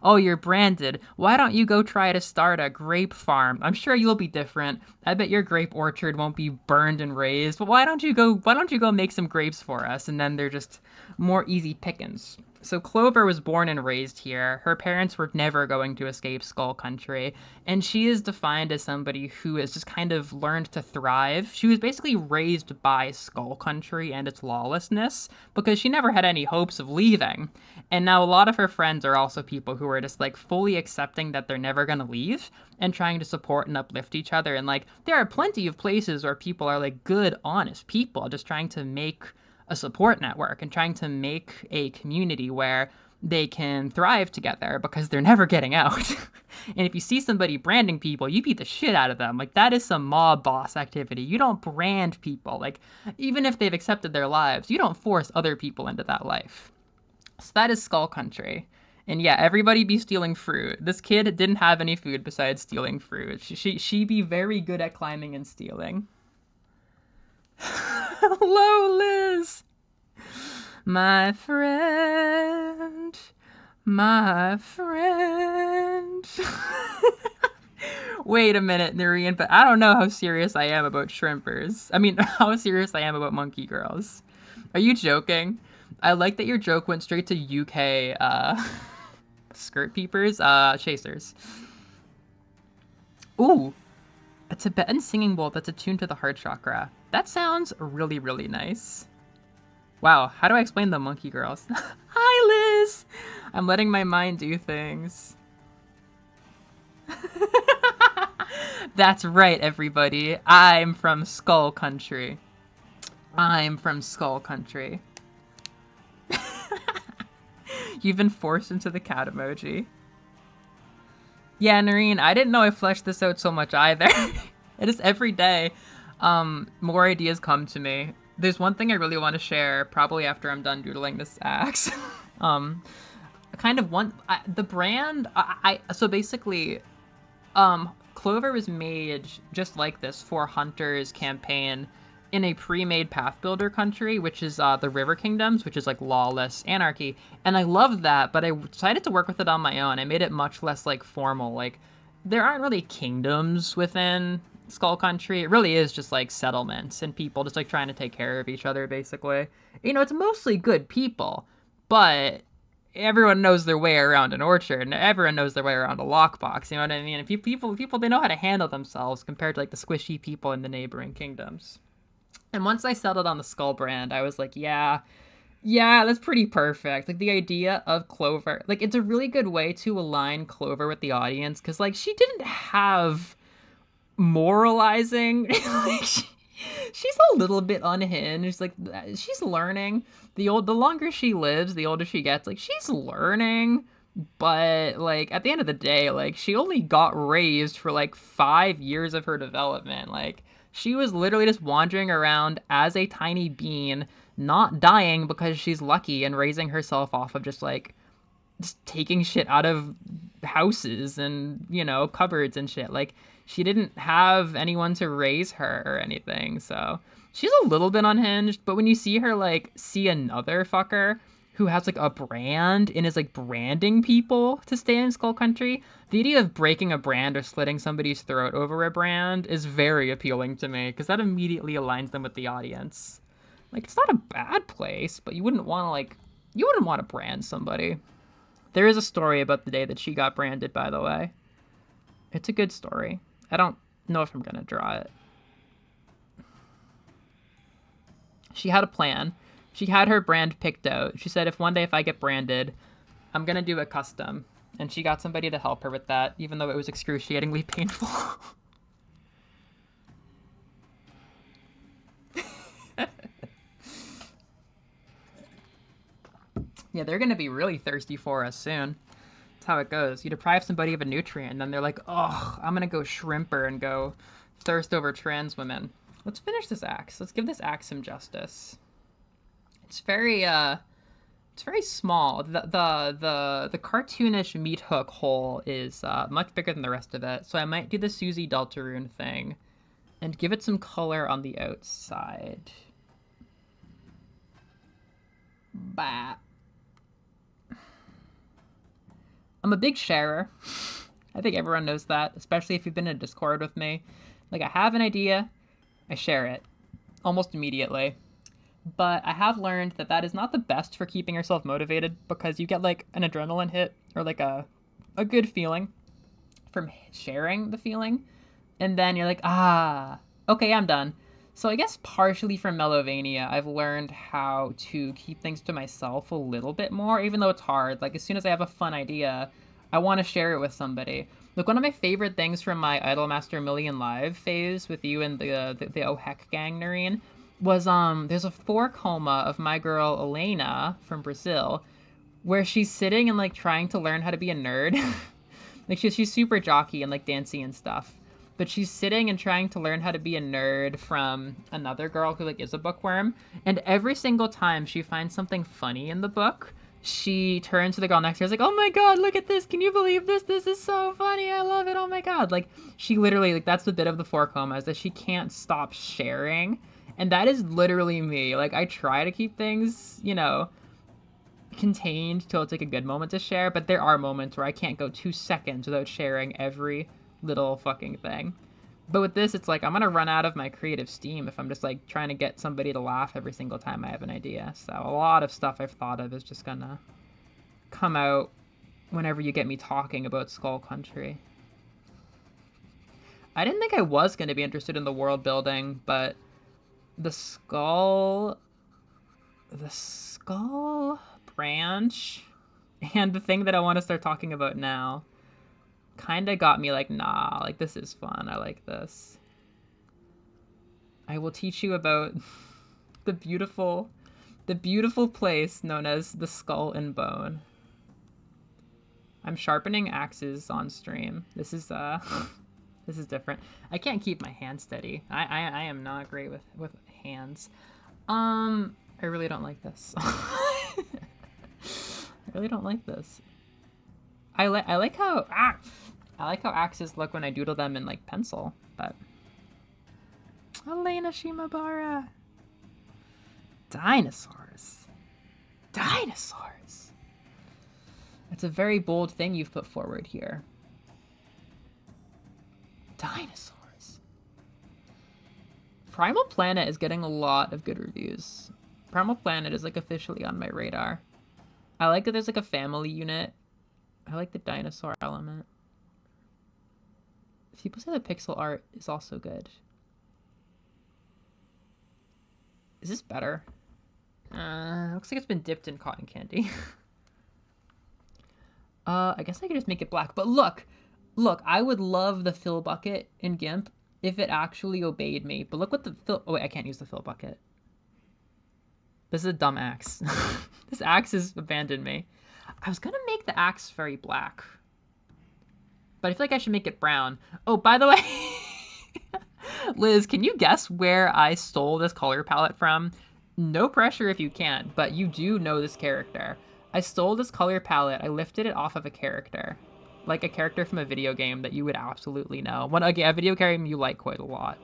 Oh, you're branded. Why don't you go try to start a grape farm? I'm sure you'll be different. I bet your grape orchard won't be burned and razed, but why don't you go make some grapes for us? And then they're just more easy pickings. So Clover was born and raised here. Her parents were never going to escape Skull Country, and she is defined as somebody who has just kind of learned to thrive. She was basically raised by Skull Country and its lawlessness because she never had any hopes of leaving. And now a lot of her friends are also people who are just like fully accepting that they're never going to leave and trying to support and uplift each other. And like there are plenty of places where people are like good, honest people just trying to make a support network and trying to make a community where they can thrive together because they're never getting out. And if you see somebody branding people, you beat the shit out of them. Like that is some mob boss activity. You don't brand people. Like even if they've accepted their lives, you don't force other people into that life. So that is Skull Country. And yeah, everybody be stealing fruit. This kid didn't have any food besides stealing fruit. She be very good at climbing and stealing. Hello, Liz. My friend. My friend. Wait a minute, Noreen, but I don't know how serious I am about shrimpers. I mean, how serious I am about monkey girls. Are you joking? I like that your joke went straight to UK skirt peepers, chasers. Ooh, a Tibetan singing bowl that's attuned to the heart chakra. That sounds really, really nice. Wow, how do I explain the monkey girls? Hi, Liz! I'm letting my mind do things. That's right, everybody. I'm from Skull Country. I'm from Skull Country. You've been forced into the cat emoji. Yeah, Noreen, I didn't know I fleshed this out so much either. It is every day. More ideas come to me. There's one thing I really want to share, probably after I'm done doodling this axe. The brand, so basically, Clover was made just like this for Hunter's campaign in a pre-made path builder country, which is the River Kingdoms, which is like lawless anarchy. And I love that, but I decided to work with it on my own. I made it much less like formal. Like there aren't really kingdoms within Skull Country. It really is just like settlements and people just like trying to take care of each other, basically. You know, it's mostly good people, but everyone knows their way around an orchard and everyone knows their way around a lockbox. You know what I mean? And people, they know how to handle themselves compared to like the squishy people in the neighboring kingdoms. And once I settled on the Skull brand, I was like, yeah, that's pretty perfect. Like the idea of Clover, like it's a really good way to align Clover with the audience because like she didn't have moralizing. Like she's a little bit unhinged. Like she's learning. The longer she lives, the older she gets. Like she's learning, but like at the end of the day, like she only got raised for like 5 years of her development. Like she was literally just wandering around as a tiny bean, not dying because she's lucky and raising herself off of just taking shit out of houses and, you know, cupboards and shit. Like she didn't have anyone to raise her or anything, so she's a little bit unhinged. But when you see her like see another fucker who has like a brand and is like branding people to stay in Skull Country, the idea of breaking a brand or slitting somebody's throat over a brand is very appealing to me because that immediately aligns them with the audience. Like it's not a bad place, but you wouldn't want to brand somebody. There is a story about the day that she got branded, by the way. It's a good story. I don't know if I'm gonna draw it. She had a plan. She had her brand picked out. She said, if one day if I get branded, I'm going to do a custom. And she got somebody to help her with that, even though it was excruciatingly painful. Yeah, they're going to be really thirsty for us soon. That's how it goes. You deprive somebody of a nutrient, and then they're like, oh, I'm going to go shrimper and go thirst over trans women. Let's finish this axe. Let's give this axe some justice. It's very small. The cartoonish meat hook hole is much bigger than the rest of it, so I might do the Susie Deltarune thing and give it some color on the outside. Bah. I'm a big sharer. I think everyone knows that, especially if you've been in a Discord with me. Like, I have an idea, I share it almost immediately. But I have learned that that is not the best for keeping yourself motivated because you get like an adrenaline hit or like a good feeling from sharing the feeling. And then you're like, okay, I'm done. So I guess partially from Melovania, I've learned how to keep things to myself a little bit more, even though it's hard. Like as soon as I have a fun idea, I want to share it with somebody. Like one of my favorite things from my Idolmaster Million Live phase with you and the Oh Heck gang, Noreen, was there's a 4-coma of my girl Elena from Brazil where she's sitting and like trying to learn how to be a nerd. Like she's super jockey and like dancing and stuff, but she's sitting and trying to learn how to be a nerd from another girl who like is a bookworm, and every single time she finds something funny in the book, she turned to the girl next to her, was like, oh my god, look at this, can you believe this? This is so funny, I love it, oh my god. Like, she literally, like, that's the bit of the 4 comas, that she can't stop sharing. And that is literally me. Like, I try to keep things, you know, contained till it's like a good moment to share, but there are moments where I can't go 2 seconds without sharing every little fucking thing. But with this, it's like I'm gonna run out of my creative steam if I'm just like trying to get somebody to laugh every single time I have an idea. So a lot of stuff I've thought of is just gonna come out whenever you get me talking about Skull Country. I didn't think I was gonna be interested in the world building, but the skull branch and the thing that I want to start talking about now kind of got me like, nah, like this is fun. I like this. I will teach you about the beautiful place known as the Skull and Bone. I'm sharpening axes on stream. This is this is different. I can't keep my hand steady. I am not great with hands. I really don't like this. I really don't like this. I like how axes look when I doodle them in like pencil, but Elena Shimabara. Dinosaurs. Dinosaurs. That's a very bold thing you've put forward here. Dinosaurs. Primal Planet is getting a lot of good reviews. Primal Planet is like officially on my radar. I like that there's like a family unit. I like the dinosaur element. People say the pixel art is also good. Is this better? Looks like it's been dipped in cotton candy. I guess I could just make it black. But look, I would love the fill bucket in GIMP if it actually obeyed me. But look what the fill... Oh, wait, I can't use the fill bucket. This is a dumb axe. This axe has abandoned me. I was gonna make the axe very black. But I feel like I should make it brown. Oh, by the way... Liz, can you guess where I stole this color palette from? No pressure if you can't, but you do know this character. I stole this color palette. I lifted it off of a character. Like a character from a video game that you would absolutely know. A video game you like quite a lot.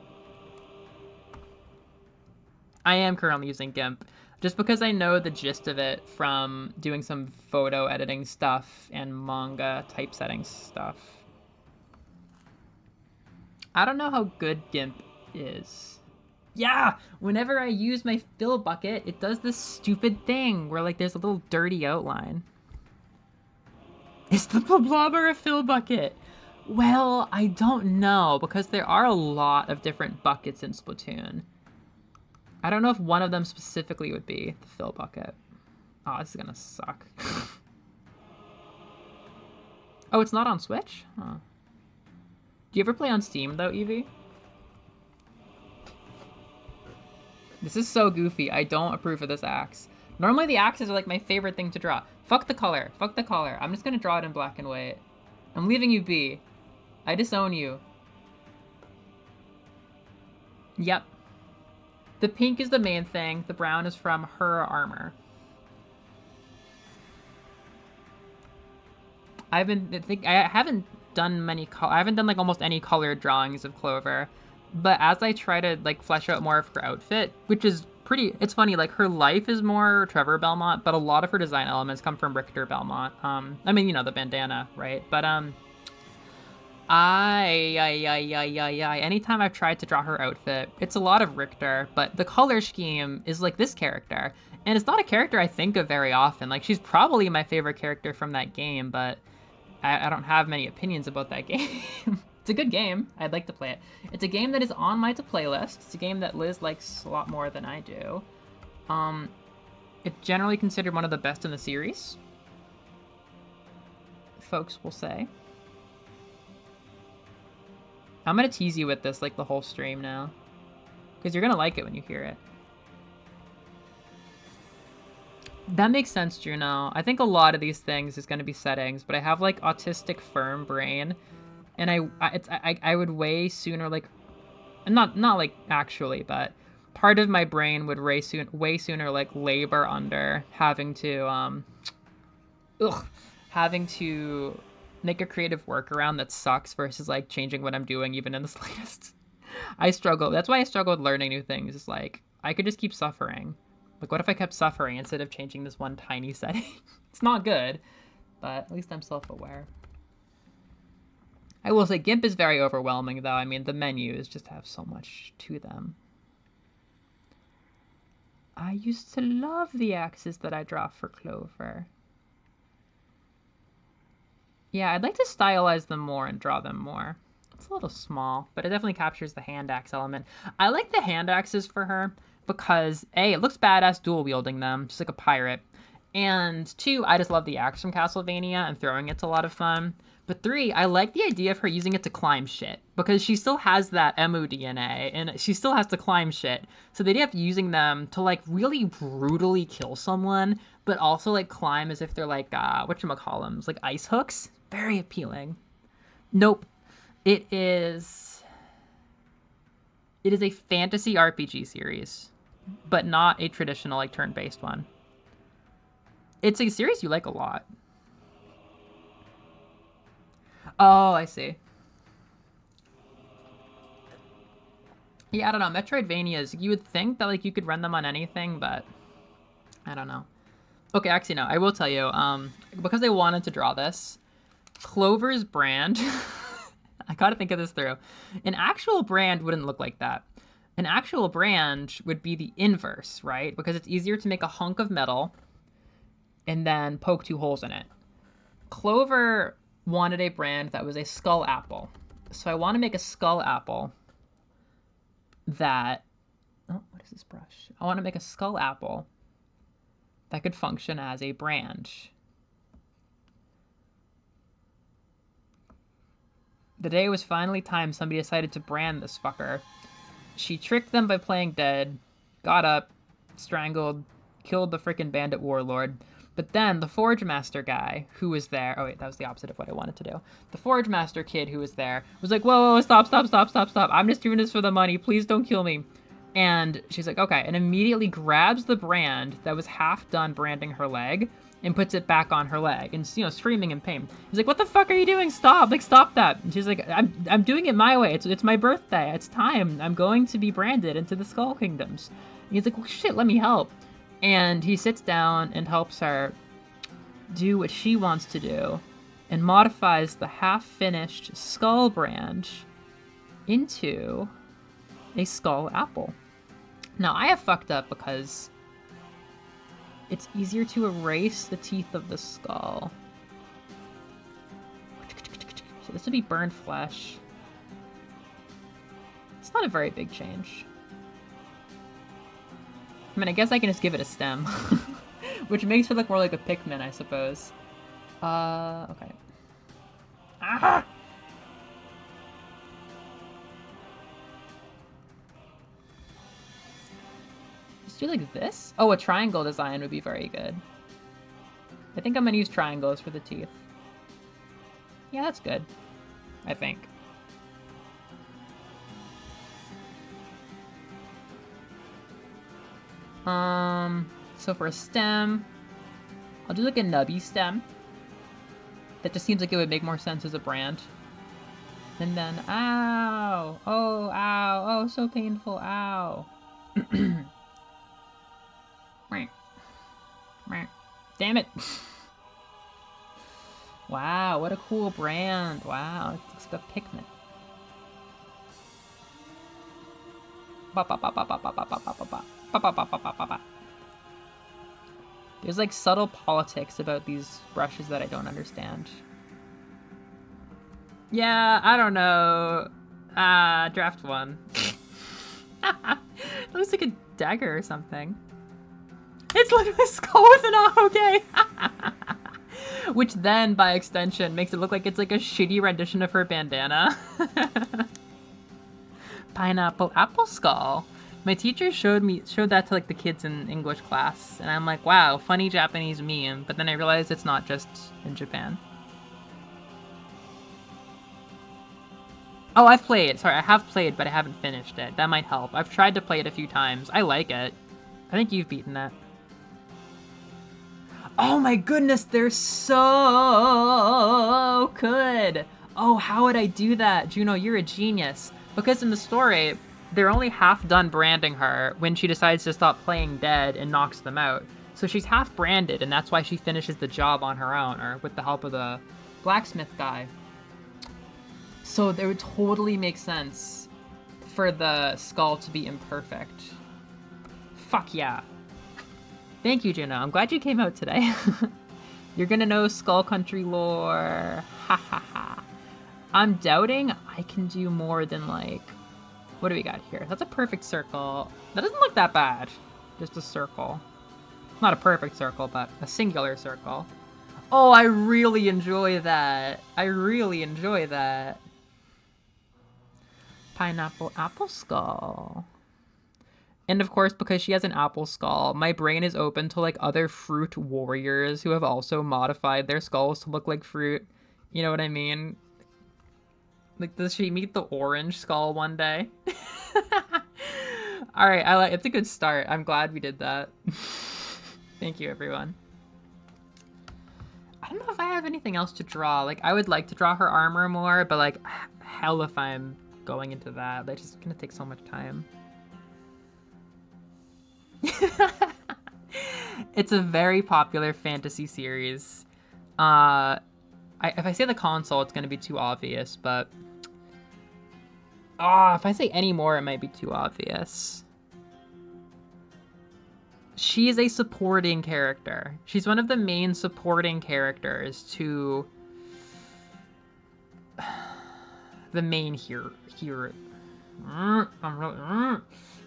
I am currently using GIMP, just because I know the gist of it from doing some photo editing stuff and manga typesetting stuff. I don't know how good GIMP is. Yeah, whenever I use my fill bucket, it does this stupid thing where like there's a little dirty outline. Is the blobber a fill bucket? Well, I don't know, because there are a lot of different buckets in Splatoon. I don't know if one of them specifically would be the fill bucket. Oh, this is gonna suck. Oh, it's not on Switch? Huh. Do you ever play on Steam, though, Evie? This is so goofy. I don't approve of this axe. Normally, the axes are, like, my favorite thing to draw. Fuck the color. Fuck the color. I'm just gonna draw it in black and white. I'm leaving you be. I disown you. Yep. The pink is the main thing. The brown is from her armor. I haven't done like almost any colored drawings of Clover, but as I try to like flesh out more of her outfit, which is it's funny, like her life is more Trevor Belmont, but a lot of her design elements come from Richter Belmont. I mean, you know, the bandana, right? But anytime I've tried to draw her outfit, it's a lot of Richter, but the color scheme is like this character, and it's not a character I think of very often. Like, she's probably my favorite character from that game, but I don't have many opinions about that game. It's a good game. I'd like to play it. It's a game that is on my to-play list. It's a game that Liz likes a lot more than I do. It's generally considered one of the best in the series, folks will say. I'm gonna tease you with this like the whole stream now, because you're gonna like it when you hear it. That makes sense, Juno. I think a lot of these things is gonna be settings, but I have like autistic firm brain, and I would way sooner like, not like actually, but part of my brain would way sooner like labor under having to ugh, having to make a creative workaround that sucks versus like changing what I'm doing even in the slightest. I struggle. That's why I struggle with learning new things. It's like I could just keep suffering. Like what if I kept suffering instead of changing this one tiny setting? It's not good, but at least I'm self-aware. I will say GIMP is very overwhelming though. I mean, the menus just have so much to them. I used to love the axes that I draw for Clover. Yeah, I'd like to stylize them more and draw them more. It's a little small, but it definitely captures the hand axe element. I like the hand axes for her because A, it looks badass dual wielding them, just like a pirate. And 2, I just love the axe from Castlevania and throwing it's a lot of fun. But 3, I like the idea of her using it to climb shit because she still has that Emu DNA and she still has to climb shit. So the idea of using them to like really brutally kill someone, but also like climb as if they're like whatchamacallums, like ice hooks, very appealing. Nope. It is a fantasy RPG series, but not a traditional like turn-based one. It's a series you like a lot. Oh, I see. Yeah, I don't know. Metroidvanias, you would think that like you could run them on anything, but I don't know. Okay, actually no, I will tell you, because I wanted to draw this, Clover's brand, I gotta think of this through. An actual brand wouldn't look like that. An actual brand would be the inverse, right? Because it's easier to make a hunk of metal and then poke 2 holes in it. Clover wanted a brand that was a skull apple. So I want to make a skull apple that... Oh, what is this brush? I want to make a skull apple that could function as a brand. The day was finally time somebody decided to brand this fucker. She tricked them by playing dead, got up, strangled, killed the frickin' bandit warlord. But then the Forge Master guy who was there... Oh, wait, that was the opposite of what I wanted to do. The Forge Master kid who was there was like, whoa, whoa, stop, stop, stop, stop, stop. I'm just doing this for the money. Please don't kill me. And she's like, okay, and immediately grabs the brand that was half done branding her leg and puts it back on her leg and, you know, screaming in pain. He's like, what the fuck are you doing? Stop, like, stop that. And she's like, I'm doing it my way. It's my birthday. It's time. I'm going to be branded into the Skull Kingdoms. And he's like, well, shit, let me help. And he sits down and helps her do what she wants to do and modifies the half-finished skull brand into a skull apple. Now, I have fucked up because it's easier to erase the teeth of the skull. So this would be burned flesh. It's not a very big change. I mean, I guess I can just give it a stem. Which makes her look more like a Pikmin, I suppose. Okay. Ah! Just do like this? Oh, a triangle design would be very good. I think I'm gonna use triangles for the teeth. Yeah, that's good. I think. So for a stem, I'll do like a nubby stem. That just seems like it would make more sense as a brand. And then, ow! Oh, ow! Oh, so painful, ow! Damn it! Wow, what a cool brand! Wow, it's like a Pikmin. There's like subtle politics about these brushes that I don't understand. Yeah, I don't know. Draft 1. It looks like a dagger or something. It's literally a skull with an okay. Which then, by extension, makes it look like it's like a shitty rendition of her bandana. Pineapple apple skull. My teacher showed that to like the kids in English class, and I'm like, wow, funny Japanese meme. But then I realized it's not just in Japan. Oh, I've played. Sorry, I have played, but I haven't finished it. That might help. I've tried to play it a few times. I like it. I think you've beaten it. Oh my goodness, they're so good. Oh, how would I do that? Juno, you're a genius. Because in the story, they're only half done branding her when she decides to stop playing dead and knocks them out. So she's half branded, and that's why she finishes the job on her own, or with the help of the blacksmith guy. So it would totally make sense for the skull to be imperfect. Fuck yeah. Thank you, Juno. I'm glad you came out today. You're gonna know Skull Country lore. Ha ha ha. I'm doubting I can do more than, like... What do we got here? That's a perfect circle. That doesn't look that bad. Just a circle. Not a perfect circle, but a singular circle. Oh, I really enjoy that. I really enjoy that. Pineapple apple skull. And of course, because she has an apple skull, my brain is open to like other fruit warriors who have also modified their skulls to look like fruit. You know what I mean? Like, does she meet the orange skull one day? All right, it's a good start. I'm glad we did that. Thank you, everyone. I don't know if I have anything else to draw. Like, I would like to draw her armor more, but like, hell if I'm going into that. That's just gonna take so much time. It's a very popular fantasy series. If I say the console, it's gonna be too obvious, but if I say any more, it might be too obvious. She is a supporting character. She's one of the main supporting characters to the main hero.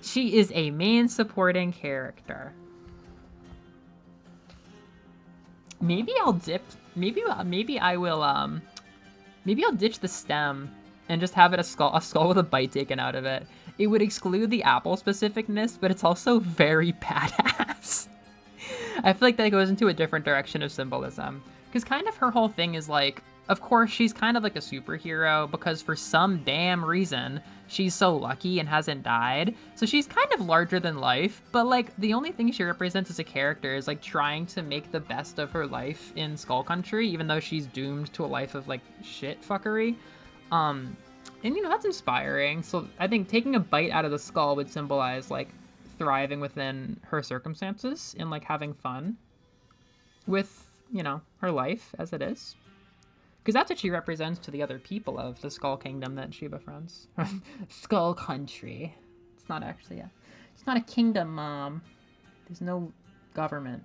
She is a main supporting character. Maybe I'll dip. Maybe I will. Maybe I'll ditch the stem and just have it a skull with a bite taken out of it. It would exclude the apple specificness, but it's also very badass. I feel like that goes into a different direction of symbolism. Because kind of her whole thing is like, of course, she's kind of like a superhero because for some damn reason, she's so lucky and hasn't died. So she's kind of larger than life, but like the only thing she represents as a character is like trying to make the best of her life in Skull Country, even though she's doomed to a life of like shit fuckery. And you know, that's inspiring. So I think taking a bite out of the skull would symbolize like thriving within her circumstances and like having fun with, you know, her life as it is. Because that's what she represents to the other people of the Skull Kingdom that she befriends. Skull Country. It's not actually it's not a kingdom, Mom. There's no government.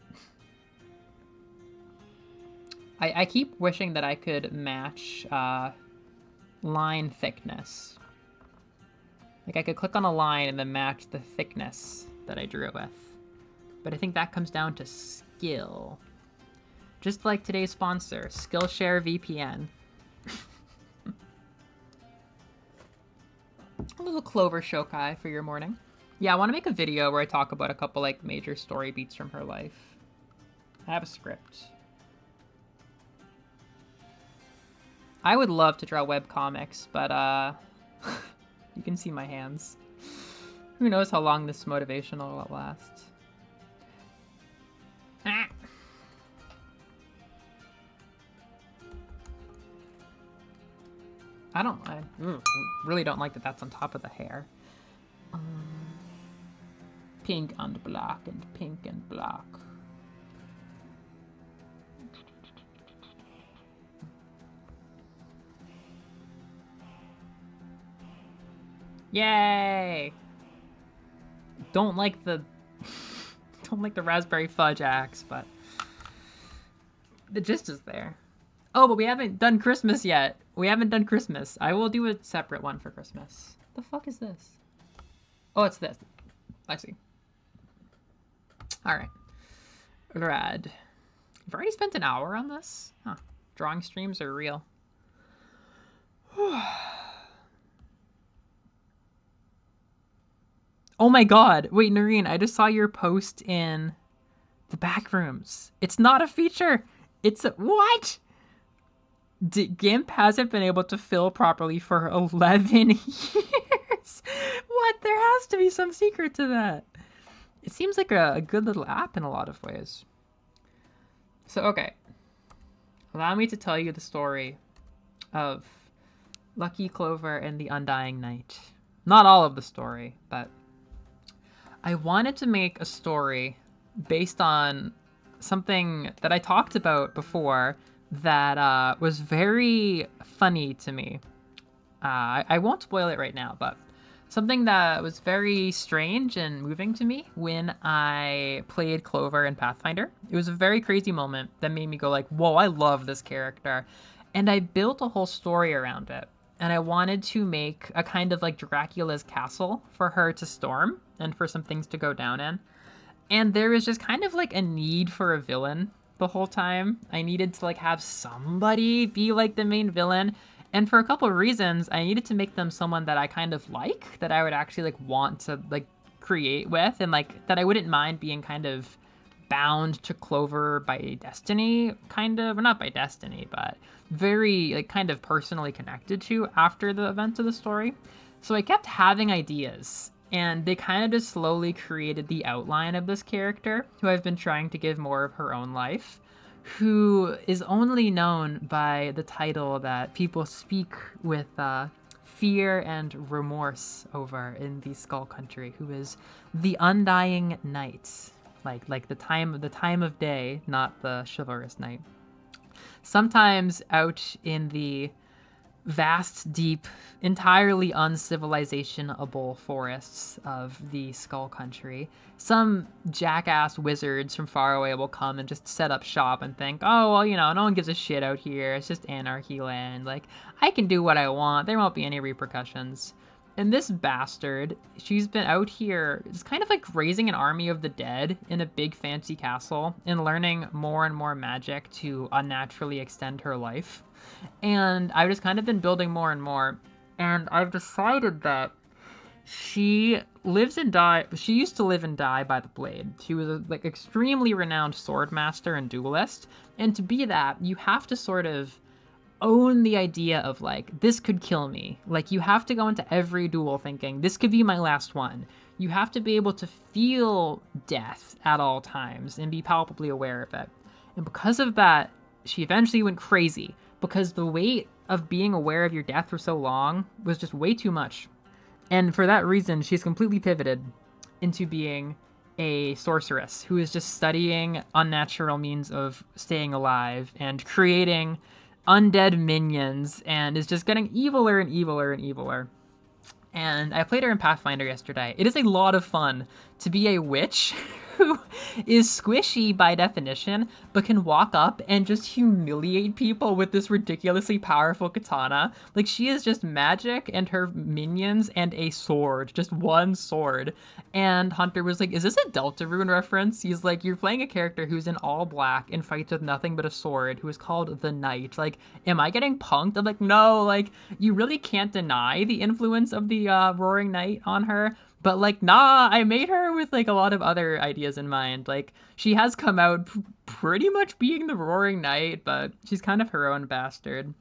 I keep wishing that I could match line thickness. Like I could click on a line and then match the thickness that I drew it with. But I think that comes down to skill. Just like today's sponsor, Skillshare VPN. A little Clover Shokai for your morning. Yeah, I want to make a video where I talk about a couple like major story beats from her life. I have a script. I would love to draw webcomics, but you can see my hands. Who knows how long this motivation will last. Ah. I really don't like that that's on top of the hair. Pink and black and pink and black. Yay! Don't like the raspberry fudge axe, but the gist is there. Oh, but we haven't done Christmas yet. We haven't done Christmas. I will do a separate one for Christmas. The fuck is this? Oh, it's this. I see. All right. Rad. I've already spent an hour on this? Huh. Drawing streams are real. Oh my god. Wait, Noreen, I just saw your post in the Backrooms. It's not a feature. It's a... What? GIMP hasn't been able to fill properly for 11 years. What? There has to be some secret to that. It seems like a good little app in a lot of ways. So, okay, allow me to tell you the story of Lucky Clover and the Undying Night. Not all of the story, but I wanted to make a story based on something that I talked about before that was very funny to me. I won't spoil it right now, but something that was very strange and moving to me when I played Clover in Pathfinder. It was a very crazy moment that made me go like, whoa, I love this character. And I built a whole story around it. And I wanted to make a kind of like Dracula's castle for her to storm and for some things to go down in. And there was just kind of like a need for a villain the whole time. I needed to like have somebody be like the main villain. And for a couple of reasons, I needed to make them someone that I kind of like, that I would actually like want to like create with, and like that I wouldn't mind being kind of bound to Clover by destiny, kind of, or not by destiny, but very like kind of personally connected to after the events of the story. So I kept having ideas, and they kind of just slowly created the outline of this character, who I've been trying to give more of her own life, who is only known by the title that people speak with fear and remorse over in the Skull Country, who is the Undying Night, like the time of day, not the chivalrous night. Sometimes out in the vast, deep, entirely uncivilizationable forests of the Skull Country, some jackass wizards from far away will come and just set up shop and think, oh, well, you know, no one gives a shit out here. It's just anarchy land. Like, I can do what I want. There won't be any repercussions. And this bastard, she's been out here, just kind of like raising an army of the dead in a big fancy castle and learning more and more magic to unnaturally extend her life. And I've just kind of been building more and more. And I've decided that she lives and die. She used to live and die by the blade. She was a like extremely renowned sword master and duelist. And to be that, you have to sort of own the idea of like, this could kill me. Like, you have to go into every duel thinking, this could be my last one. You have to be able to feel death at all times and be palpably aware of it. And because of that, she eventually went crazy, because the weight of being aware of your death for so long was just way too much. And for that reason, she's completely pivoted into being a sorceress who is just studying unnatural means of staying alive and creating undead minions, and is just getting eviler and eviler and eviler. And I played her in Pathfinder yesterday. It is a lot of fun to be a witch who is squishy by definition, but can walk up and just humiliate people with this ridiculously powerful katana. Like, she is just magic and her minions and a sword, just one sword. And Hunter was like, is this a Deltarune reference? He's like, you're playing a character who's in all black and fights with nothing but a sword, who is called the Knight. Like, am I getting punked? I'm like, no, like, you really can't deny the influence of the Roaring Knight on her. But, like, nah, I made her with, like, a lot of other ideas in mind. Like, she has come out pretty much being the Roaring Knight, but she's kind of her own bastard.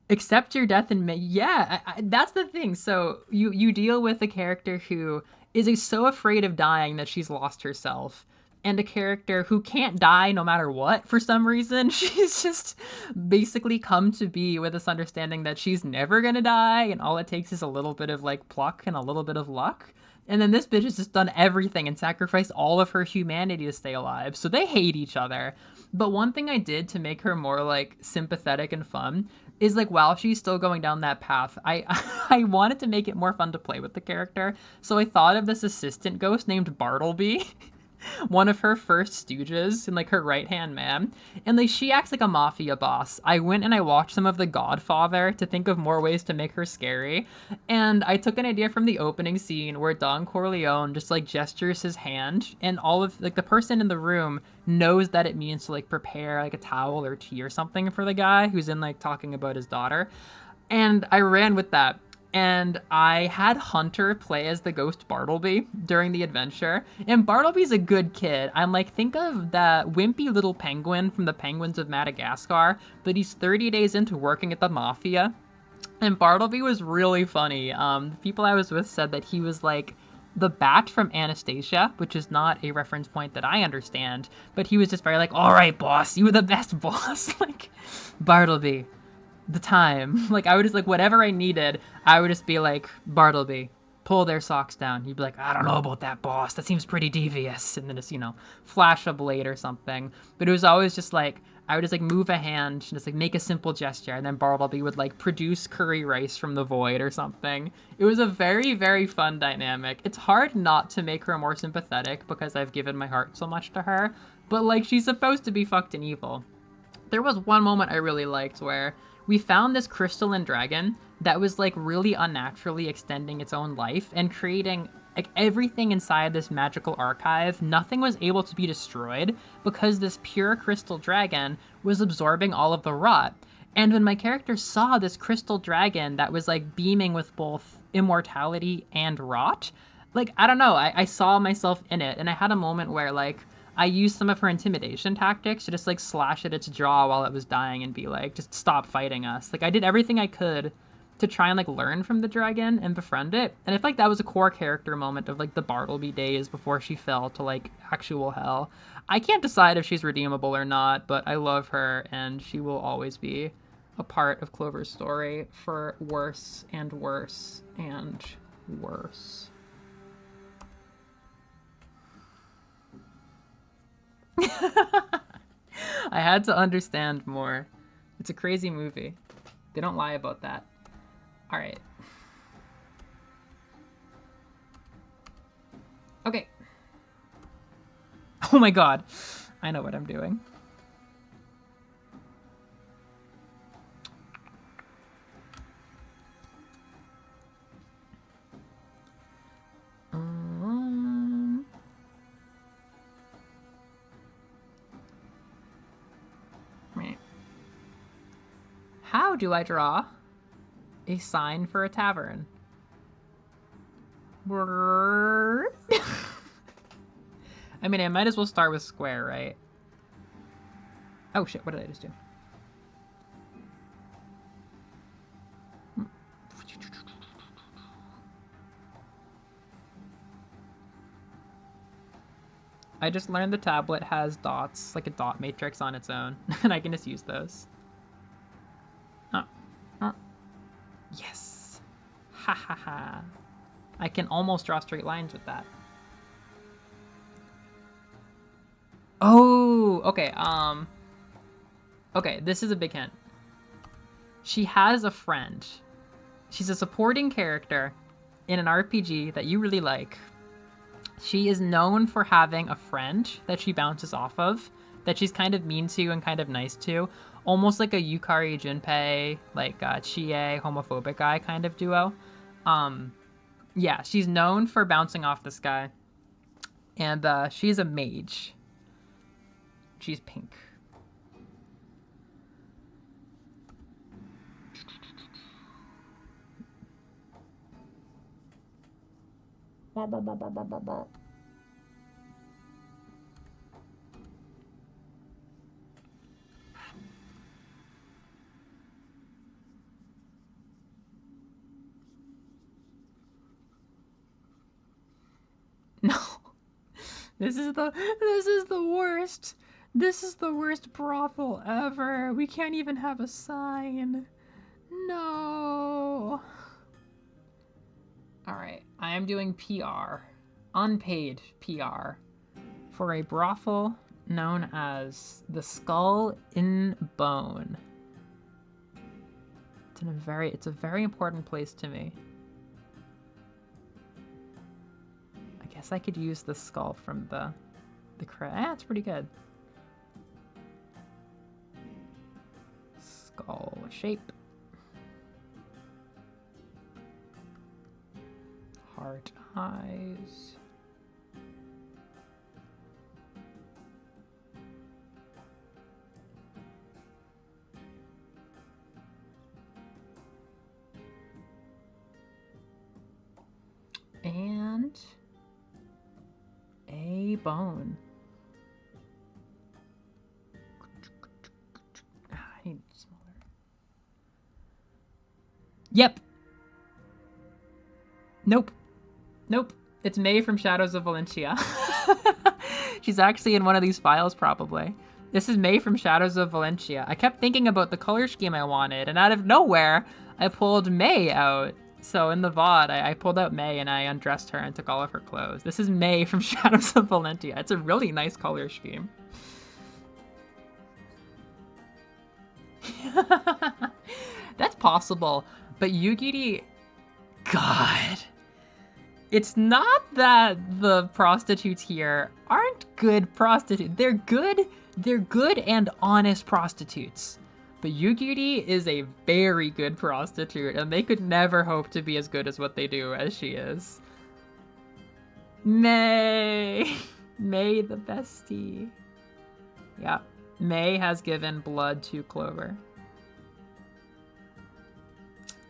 Accept your death and yeah, that's the thing. So you deal with a character who is so afraid of dying that she's lost herself, and a character who can't die no matter what for some reason. She's just basically come to be with this understanding that she's never gonna die, and all it takes is a little bit of like pluck and a little bit of luck. And then this bitch has just done everything and sacrificed all of her humanity to stay alive. So they hate each other. But one thing I did to make her more like sympathetic and fun is like, while she's still going down that path, I I wanted to make it more fun to play with the character. So I thought of this assistant ghost named Bartleby. One of her first stooges and like her right-hand man, and like she acts like a mafia boss. I went and I watched some of The Godfather to think of more ways to make her scary, and I took an idea from the opening scene where Don Corleone just like gestures his hand, and all of like the person in the room knows that it means to like prepare like a towel or tea or something for the guy who's in like talking about his daughter. And I ran with that. And I had Hunter play as the ghost Bartleby during the adventure. And Bartleby's a good kid. I'm like, think of that wimpy little penguin from the Penguins of Madagascar, but he's 30 days into working at the mafia. And Bartleby was really funny. The people I was with said that he was like the bat from Anastasia, which is not a reference point that I understand, but he was just very like, all right, boss, you were the best boss. Like, Bartleby, the time. Like, I would just, like, whatever I needed, I would just be like, Bartleby, pull their socks down. He'd be like, I don't know about that, boss. That seems pretty devious. And then just, flash a blade or something. But it was always just like, I would just like move a hand, just like make a simple gesture, and then Bartleby would like produce curry rice from the void or something. It was a very, very fun dynamic. It's hard not to make her more sympathetic because I've given my heart so much to her, but like she's supposed to be fucked and evil. There was one moment I really liked where we found this crystalline dragon that was like really unnaturally extending its own life and creating like everything inside this magical archive. Nothing was able to be destroyed because this pure crystal dragon was absorbing all of the rot. And when my character saw this crystal dragon that was like beaming with both immortality and rot, like, I don't know, I saw myself in it, and I had a moment where like I used some of her intimidation tactics to just like slash at its jaw while it was dying and be like, just stop fighting us. Like, I did everything I could to try and like learn from the dragon and befriend it. And I feel like that was a core character moment of like the Bartleby days before she fell to like actual hell. I can't decide if she's redeemable or not, but I love her and she will always be a part of Clover's story for worse and worse and worse. I had to understand more. It's a crazy movie. They don't lie about that. All right. Okay. Oh my god. I know what I'm doing. How do I draw a sign for a tavern? I mean, I might as well start with square, right? Oh shit, what did I just do? I just learned the tablet has dots, like a dot matrix on its own, and I can just use those. Yes! Ha ha ha. I can almost draw straight lines with that. Oh, okay, okay, this is a big hint. She has a friend. She's a supporting character in an RPG that you really like. She is known for having a friend that she bounces off of, that she's kind of mean to and kind of nice to. Almost like a Yukari Junpei, like Chie, homophobic guy kind of duo. Yeah, she's known for bouncing off this guy. And she's a mage. She's pink. No. This is the worst. This is the worst brothel ever. We can't even have a sign. No. Alright, I am doing PR. Unpaid PR. For a brothel known as the Skull in Bone. It's a very important place to me. I guess I could use the skull from the it's pretty good. Skull shape. Heart eyes. And a bone. I need smaller. Yep. Nope. Nope. It's May from Shadows of Valencia. She's actually in one of these files, probably. This is May from Shadows of Valencia. I kept thinking about the color scheme I wanted, and out of nowhere, I pulled May out. So in the VOD, I pulled out May and I undressed her and took all of her clothes. This is May from Shadows of Valencia. It's a really nice color scheme. That's possible, but Yugiri... God... It's not that the prostitutes here aren't good prostitutes. They're good and honest prostitutes. But Yugiri is a very good prostitute, and they could never hope to be as good as what they do as she is. May! May the bestie. Yeah, May has given blood to Clover.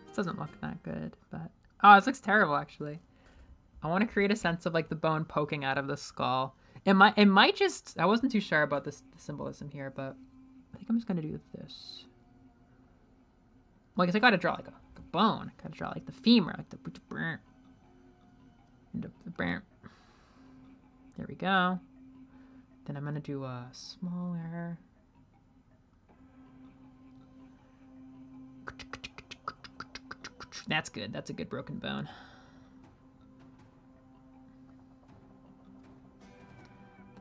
This doesn't look that good, but... Oh, this looks terrible, actually. I want to create a sense of like the bone poking out of the skull. It might just, I wasn't too sure about this the symbolism here, but I think I'm just gonna do this. Well, I guess I gotta draw like a bone. I gotta draw like the femur, like the there we go. Then I'm gonna do a smaller. That's good. That's a good broken bone.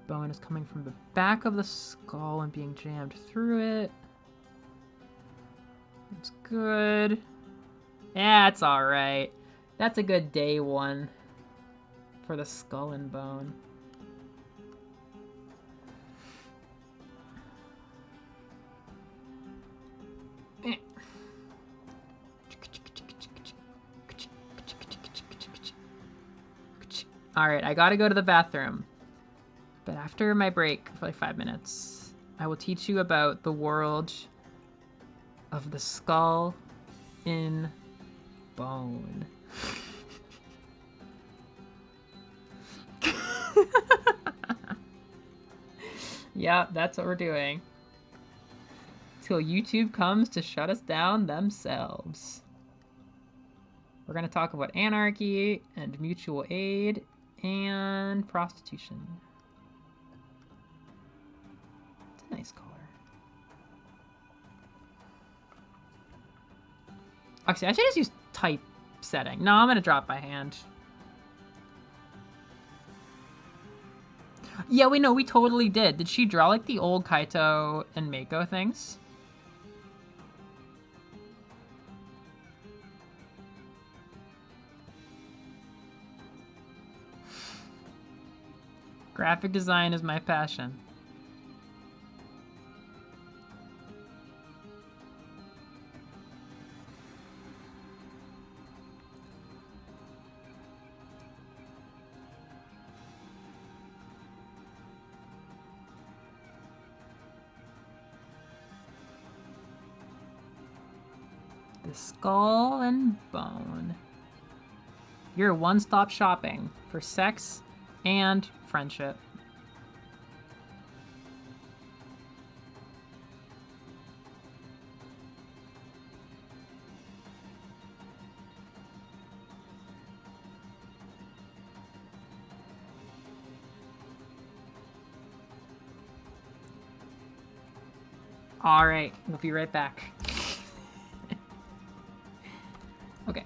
Bone is coming from the back of the skull and being jammed through it. It's good. Yeah, it's alright. That's a good day one for the skull and bone. Alright, I gotta go to the bathroom. But after my break for like 5 minutes, I will teach you about the world of the skull in bone. Yeah, that's what we're doing. Till YouTube comes to shut us down themselves. We're gonna talk about anarchy and mutual aid and prostitution. Nice color. Actually, I should just use typesetting. No, I'm gonna draw it by hand. Yeah, we totally did. Did she draw like the old Kaito and Mako things? Graphic design is my passion. The skull and bone. You're one-stop shopping for sex and friendship. All right, we'll be right back. Okay.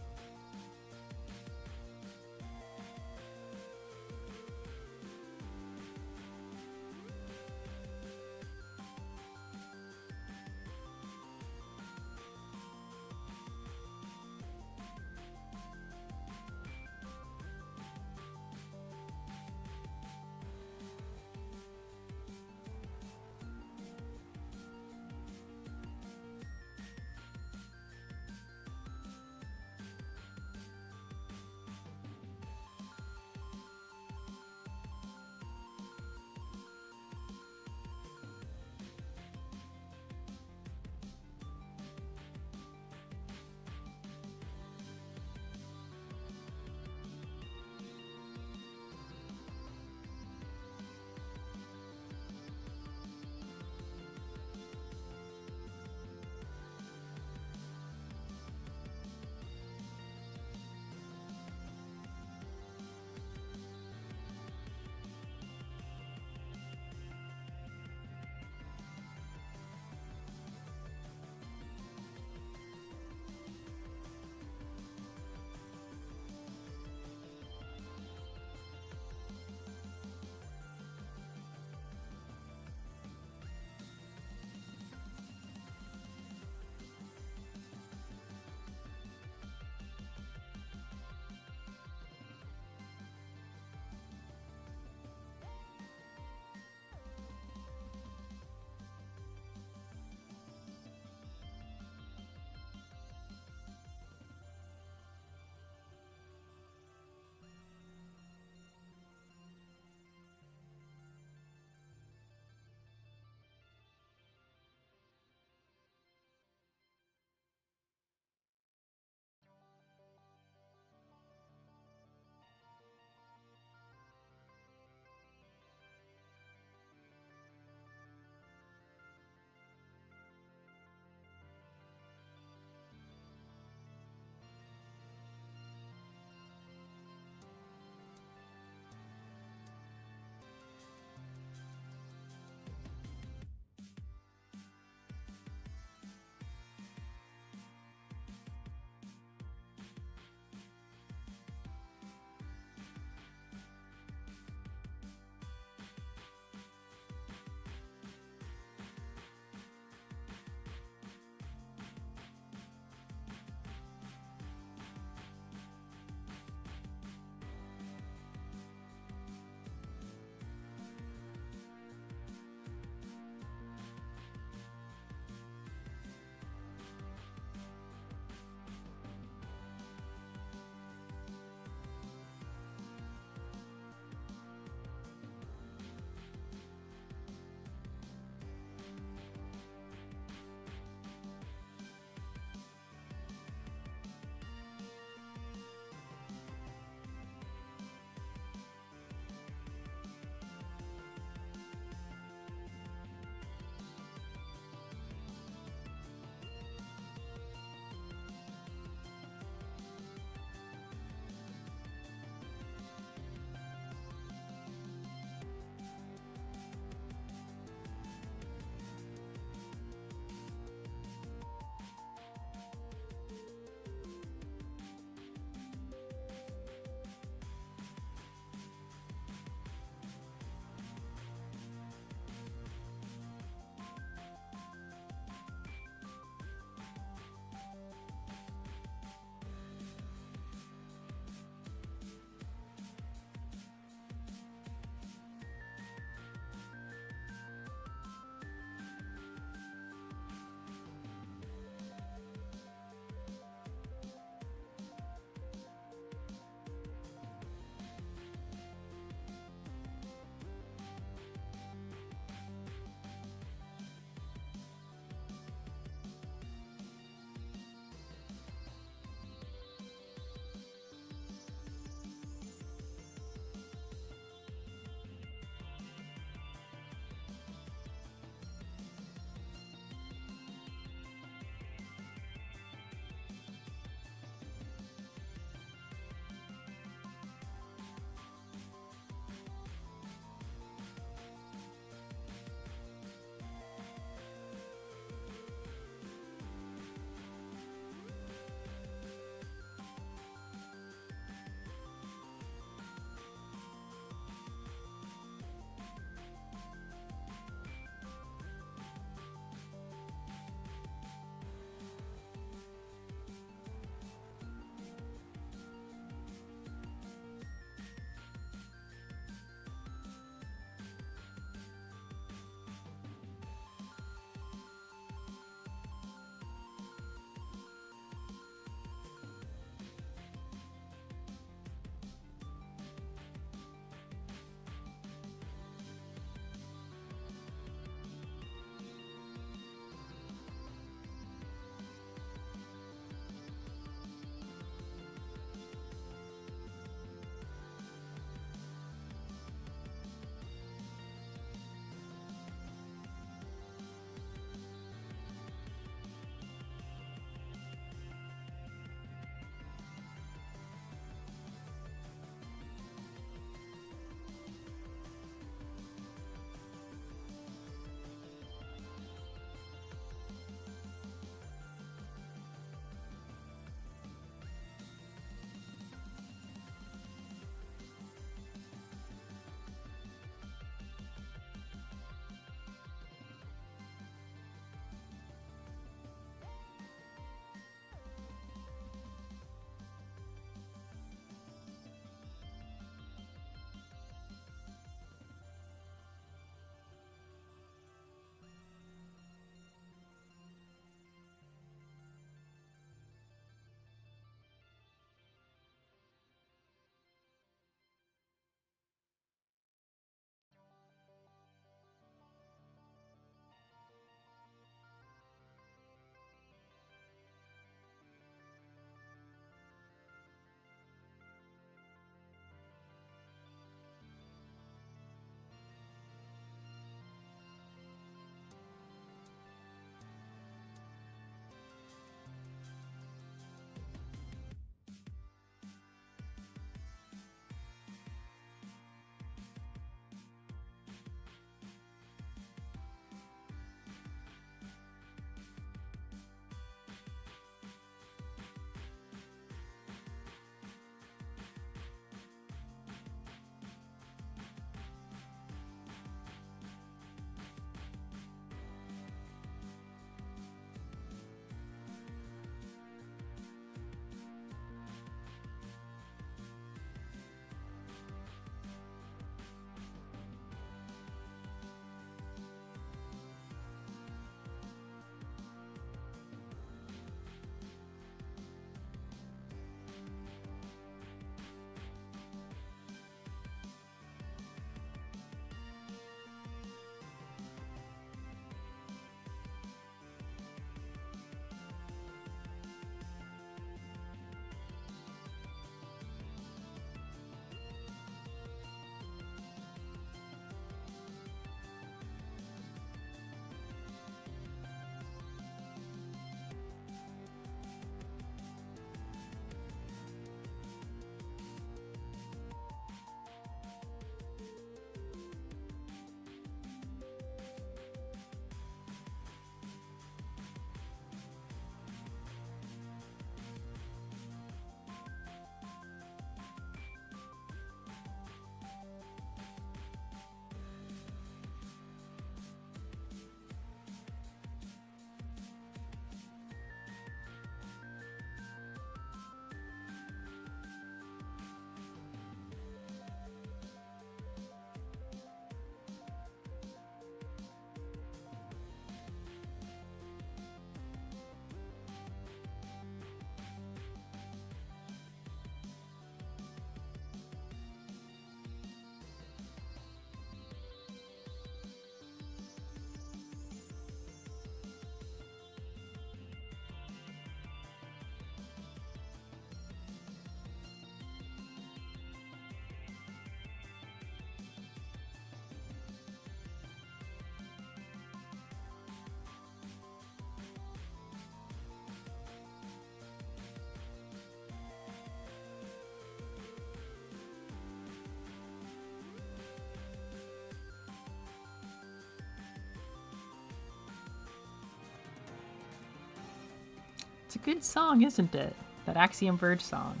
It's a good song, isn't it? That Axiom Verge song.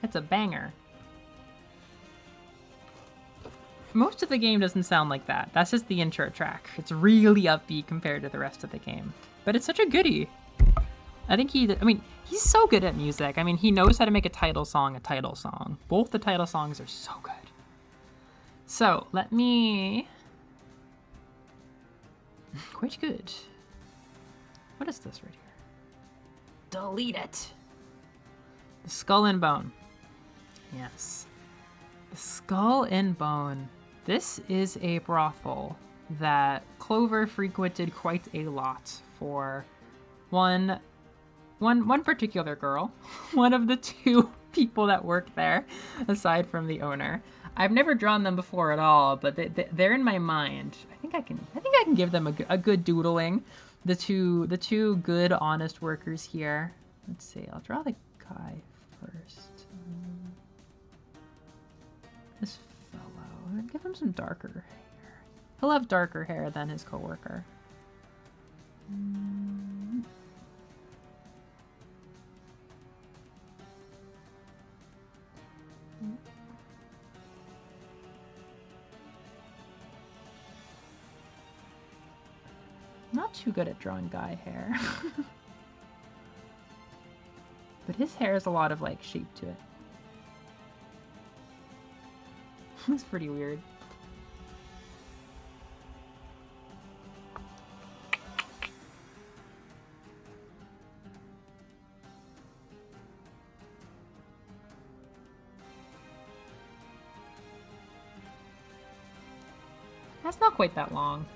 It's a banger. Most of the game doesn't sound like that. That's just the intro track. It's really upbeat compared to the rest of the game. But it's such a goodie. I think he's so good at music. I mean, he knows how to make a title song a title song. Both the title songs are so good. So, let me... Quite good. What is this right here? Delete it! The Skull and Bone. Yes. The Skull and Bone. This is a brothel that Clover frequented quite a lot for one particular girl, one of the two people that work there, aside from the owner. I've never drawn them before at all, but they're in my mind. I think I can give them a good doodling. The two good, honest workers here. Let's see. I'll draw the guy first. This fellow. Give him some darker hair. He'll have darker hair than his coworker. Not too good at drawing guy hair. But his hair has a lot of, like, shape to it. It's pretty weird. That's not quite that long.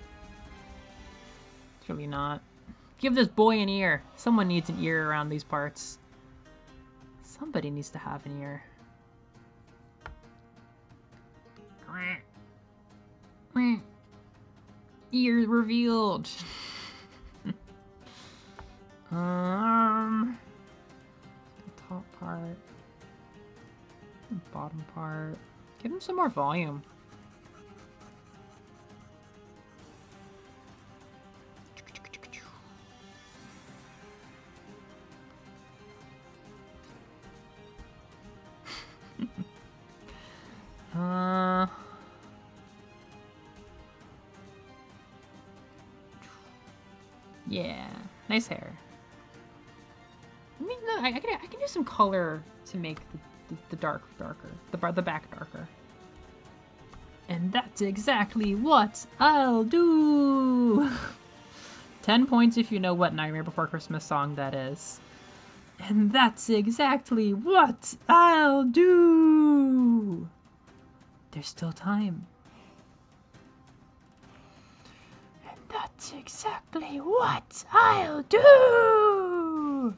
It's really not. Give this boy an ear. Someone needs an ear around these parts. Somebody needs to have an ear. Ear revealed. The top part. The bottom part. Give him some more volume. Yeah, nice hair. I mean, no, I can do some color to make the dark darker, the back darker. And that's exactly what I'll do. 10 points if you know what Nightmare Before Christmas song that is. And that's exactly what I'll do. There's still time. And that's exactly what I'll do.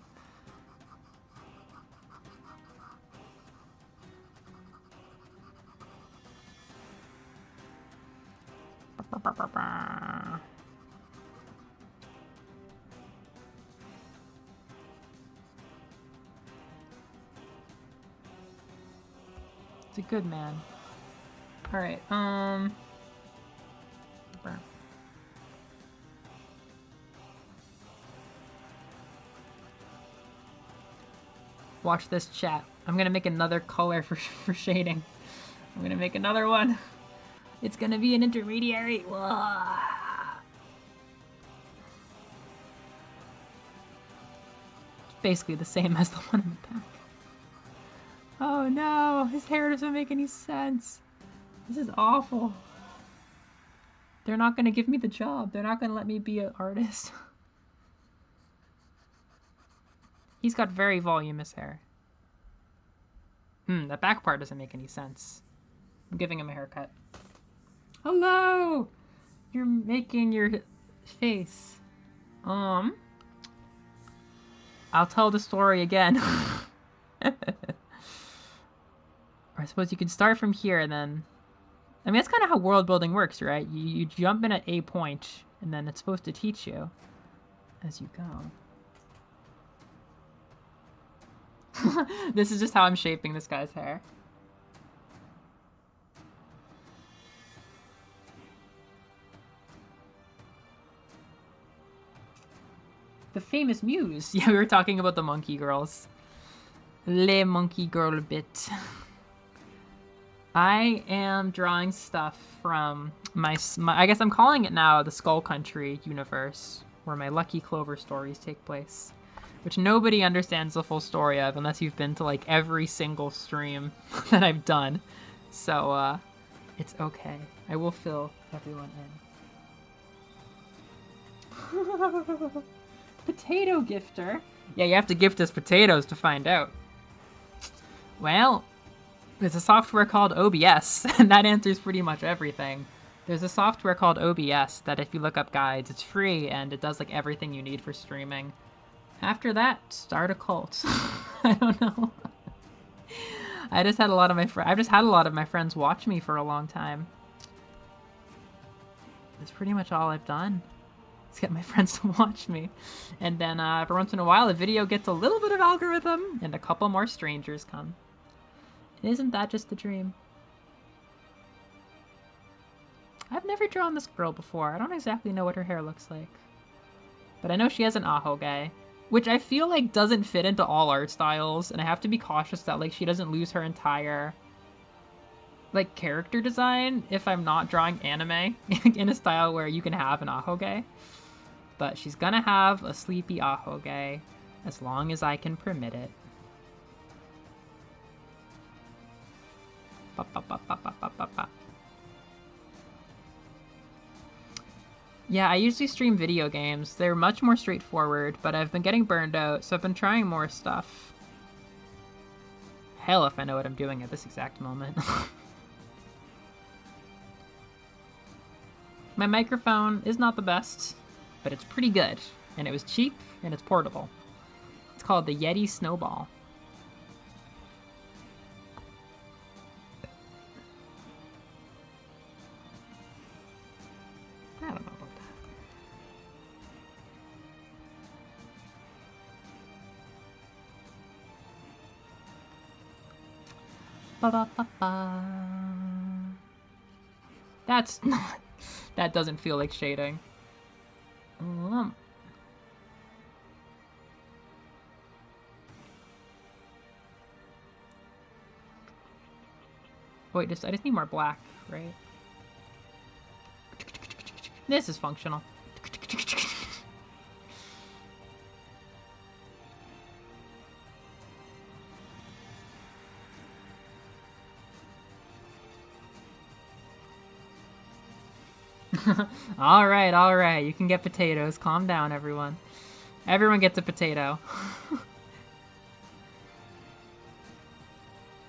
It's a good man. All right. Watch this, chat. I'm gonna make another color for shading. I'm gonna make another one. It's gonna be an intermediary. Whoa. It's basically the same as the one in the back. Oh no, his hair doesn't make any sense. This is awful. They're not gonna give me the job. They're not gonna let me be an artist. He's got very voluminous hair. That back part doesn't make any sense. I'm giving him a haircut. Hello! You're making your face. I'll tell the story again. Or I suppose you could start from here and then... I mean, that's kind of how world building works, right? You jump in at a point, and then it's supposed to teach you as you go. This is just how I'm shaping this guy's hair. The famous muse. Yeah, we were talking about the monkey girls. Les monkey girl bit. I am drawing stuff from my I guess I'm calling it now the Skull Country universe, where my Lucky Clover stories take place, which nobody understands the full story of unless you've been to like every single stream that I've done. So it's okay. I will fill everyone in. Potato gifter? Yeah, you have to gift us potatoes to find out. Well, there's a software called OBS, and that answers pretty much everything. There's a software called OBS that if you look up guides, it's free, and it does like everything you need for streaming. After that, start a cult. I don't know. I've just had a lot of my friends watch me for a long time. That's pretty much all I've done. Is get my friends to watch me. And then every once in a while, a video gets a little bit of algorithm, and a couple more strangers come. Isn't that just the dream? I've never drawn this girl before. I don't exactly know what her hair looks like. But I know she has an aho guy, which I feel like doesn't fit into all art styles, and I have to be cautious that like she doesn't lose her entire like character design if I'm not drawing anime in a style where you can have an aho guy. But she's gonna have a sleepy aho guy as long as I can permit it. Yeah, I usually stream video games. They're much more straightforward, but I've been getting burned out, so I've been trying more stuff. Hell if I know what I'm doing at this exact moment. My microphone is not the best, but it's pretty good, and it was cheap, and it's portable. It's called the Yeti Snowball. I don't know about that. Ba-ba-ba-ba. That's not... That doesn't feel like shading. Wait, I just need more black, right? This is functional. All right. You can get potatoes. Calm down, everyone. Everyone gets a potato.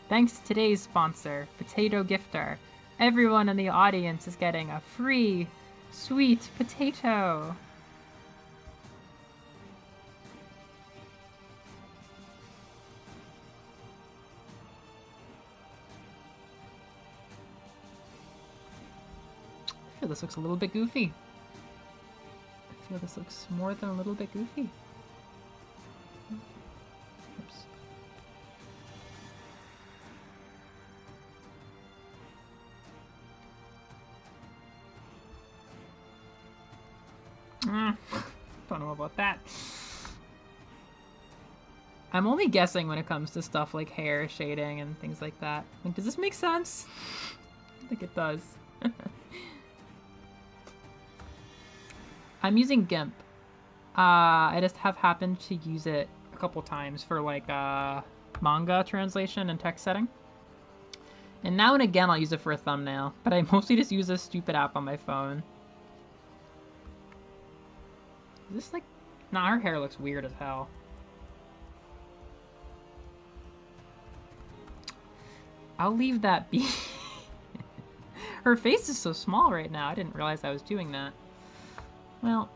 Thanks to today's sponsor, Potato Gifter. Everyone in the audience is getting a free, sweet potato. I feel this looks a little bit goofy. I feel this looks more than a little bit goofy. Don't know about that. I'm only guessing when it comes to stuff like hair shading and things like that. Like, does this make sense? I think it does. I'm using GIMP. I just have happened to use it a couple times for like manga translation and text setting. And now and again I'll use it for a thumbnail, but I mostly just use this stupid app on my phone. Is this like... Nah, her hair looks weird as hell. I'll leave that be. Her face is so small right now. I didn't realize I was doing that. Well...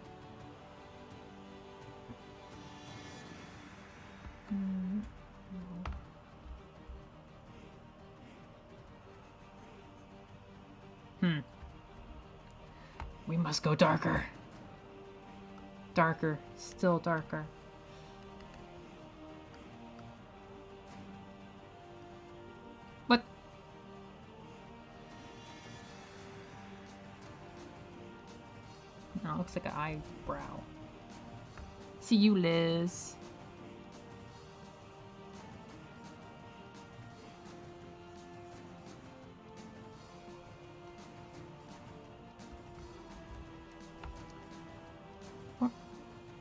We must go darker. Darker. Still darker. What? No, it looks like an eyebrow. to you, Liz.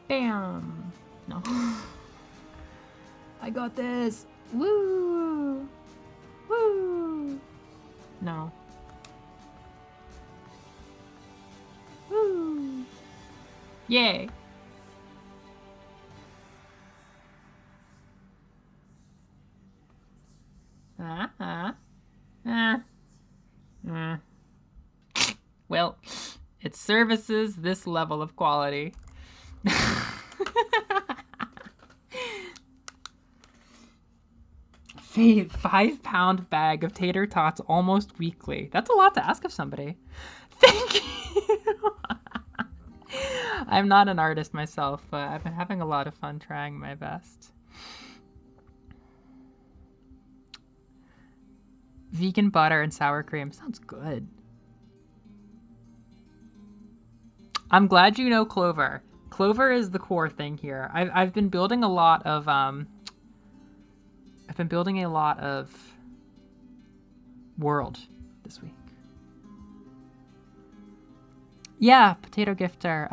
Bam! No. I got this! Woo! Woo! No. Woo! Yay! Well, it services this level of quality. 5-pound bag of tater tots almost weekly. That's a lot to ask of somebody. Thank you. I'm not an artist myself, but I've been having a lot of fun trying my best. Vegan butter and sour cream. Sounds good. I'm glad you know Clover. Clover is the core thing here. I've been building a lot of world this week. Yeah, potato gifter.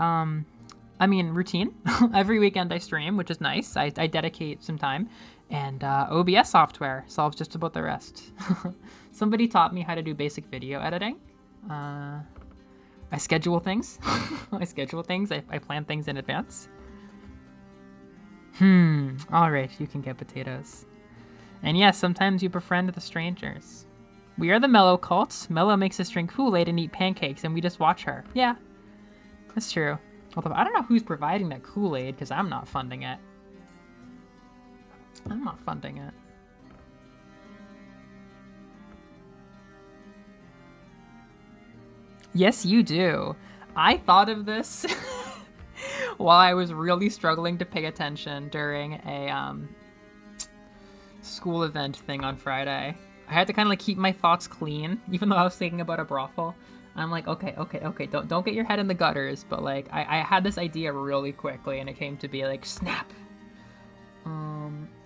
I mean, routine. Every weekend I stream, which is nice. I dedicate some time. And OBS software solves just about the rest. Somebody taught me how to do basic video editing. I schedule things. I plan things in advance. All right, you can get potatoes. And yes, sometimes you befriend the strangers. We are the Mellow cult. Mellow makes us drink Kool-Aid and eat pancakes, and we just watch her. Yeah, that's true. Although I don't know who's providing that Kool-Aid, because I'm not funding it. I'm not funding it. Yes, you do. I thought of this while I was really struggling to pay attention during a school event thing on Friday. I had to kind of like keep my thoughts clean, even though I was thinking about a brothel. I'm like, okay, don't get your head in the gutters, but like I had this idea really quickly, and it came to be like, snap.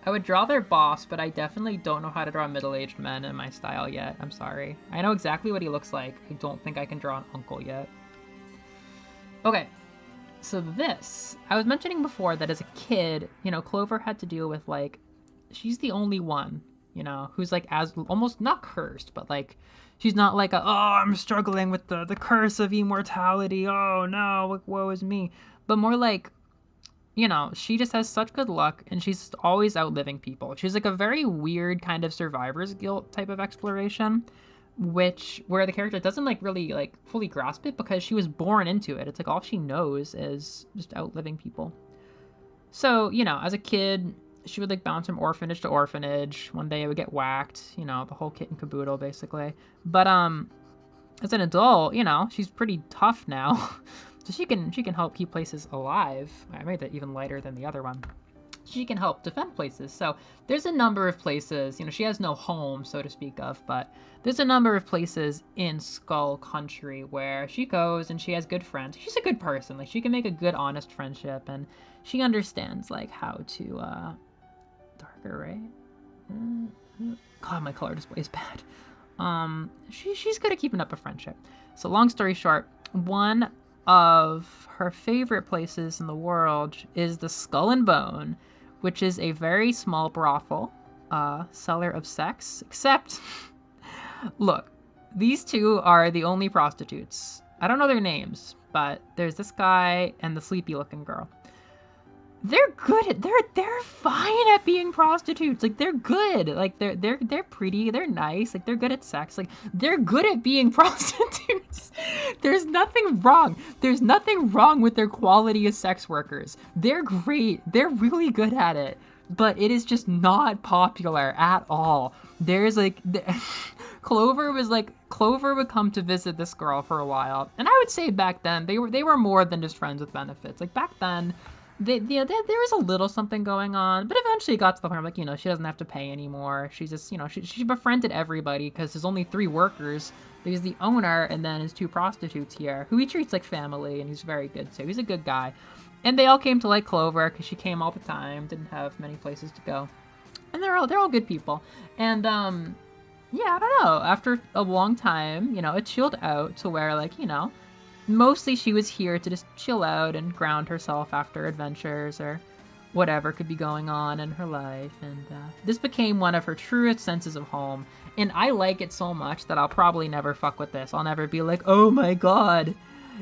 I would draw their boss, but I definitely don't know how to draw middle-aged men in my style yet. I'm sorry. I know exactly what he looks like. I don't think I can draw an uncle yet. Okay, so this, I was mentioning before that as a kid, you know, Clover had to deal with like, she's the only one, you know, who's like as almost not cursed, but like, she's not like oh, I'm struggling with the curse of immortality. Oh no, woe is me. But more like, you know, she just has such good luck, and she's always outliving people. She's like a very weird kind of survivor's guilt type of exploration, where the character doesn't like really like fully grasp it because she was born into it. It's like all she knows is just outliving people. So, you know, as a kid, she would like bounce from orphanage to orphanage. One day it would get whacked, you know, the whole kit and caboodle basically. But as an adult, you know, she's pretty tough now. So she can help keep places alive. I made that even lighter than the other one. She can help defend places. So there's a number of places, you know, she has no home, so to speak of, but there's a number of places in Skull Country where she goes and she has good friends. She's a good person. Like, she can make a good, honest friendship, and she understands, like, how to, darker, right? God, my color display is bad. She's good at keeping up a friendship. So long story short, one of her favorite places in the world is the Skull and Bone, which is a very small brothel, seller of sex, except, look, these two are the only prostitutes. I don't know their names, but there's this guy and the sleepy looking girl. They're good at, they're fine at being prostitutes. Like, they're good. Like, they're pretty, they're nice, like, they're good at sex. Like, they're good at being prostitutes. There's nothing wrong. There's nothing wrong with their quality as sex workers. They're great. They're really good at it. But it is just not popular at all. There's like, Clover would come to visit this girl for a while. And I would say back then, they were more than just friends with benefits. Like, back then, there was a little something going on, but eventually it got to the point where, like, you know, she doesn't have to pay anymore. She's just, you know, she befriended everybody because there's only 3 workers. There's the owner and then his 2 prostitutes here, who he treats like family, and he's very good too. He's a good guy. And they all came to like Clover because she came all the time, didn't have many places to go. And they're all good people. And yeah, I don't know. After a long time, you know, it chilled out to where, like, you know, mostly she was here to just chill out and ground herself after adventures or whatever could be going on in her life. And this became one of her truest senses of home. And I like it so much that I'll probably never fuck with this. I'll never be like, oh my god,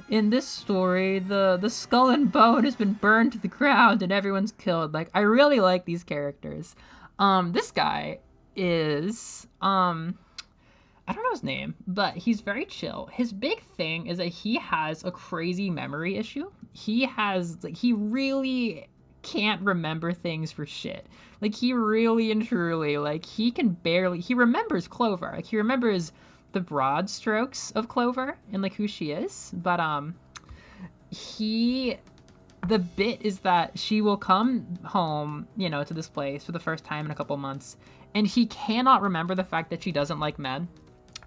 in this story, the skull and bone has been burned to the ground and everyone's killed. Like, I really like these characters. This guy is, I don't know his name, but he's very chill. His big thing is that he has a crazy memory issue. He has, like, he really can't remember things for shit. Like, he really and truly, like, he remembers Clover. Like, he remembers the broad strokes of Clover and, like, who she is. But, the bit is that she will come home, you know, to this place for the first time in a couple months, and he cannot remember the fact that she doesn't like men.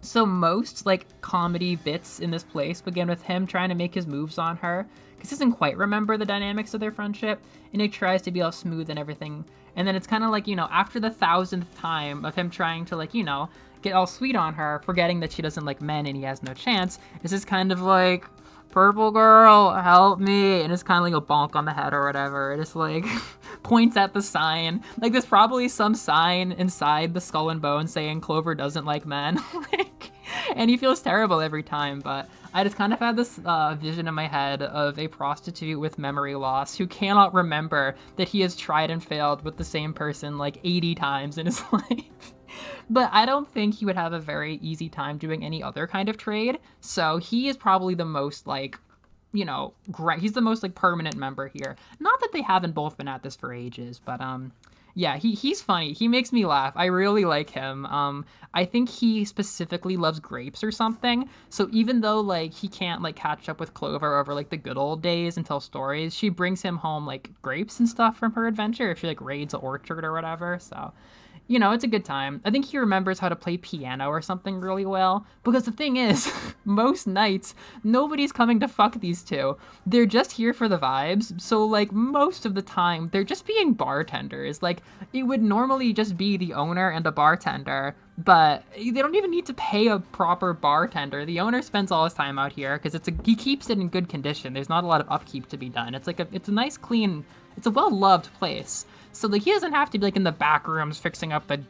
So most, like, comedy bits in this place begin with him trying to make his moves on her, because he doesn't quite remember the dynamics of their friendship, and he tries to be all smooth and everything. And then it's kind of like, you know, after the 1000th time of him trying to, like, you know, get all sweet on her, forgetting that she doesn't like men and he has no chance, it's just kind of like, purple girl, help me, and it's kind of like a bonk on the head or whatever. It just, like, points at the sign. Like, there's probably some sign inside the skull and bone saying Clover doesn't like men. Like, and he feels terrible every time, but I just kind of had this vision in my head of a prostitute with memory loss who cannot remember that he has tried and failed with the same person like 80 times in his life. But I don't think he would have a very easy time doing any other kind of trade. So he is probably the most, like, you know, he's the most, like, permanent member here. Not that they haven't both been at this for ages, but yeah, he's funny. He makes me laugh. I really like him. I think he specifically loves grapes or something. So even though, like, he can't, like, catch up with Clover over, like, the good old days and tell stories, she brings him home, like, grapes and stuff from her adventure if she, like, raids an orchard or whatever. So, you know, it's a good time. I think he remembers how to play piano or something really well. Because the thing is, most nights, nobody's coming to fuck these two. They're just here for the vibes. So, like, most of the time, they're just being bartenders. Like, it would normally just be the owner and a bartender. But they don't even need to pay a proper bartender. The owner spends all his time out here because he keeps it in good condition. There's not a lot of upkeep to be done. It's a nice, clean, it's a well-loved place. So, like, he doesn't have to be, like, in the back rooms fixing up the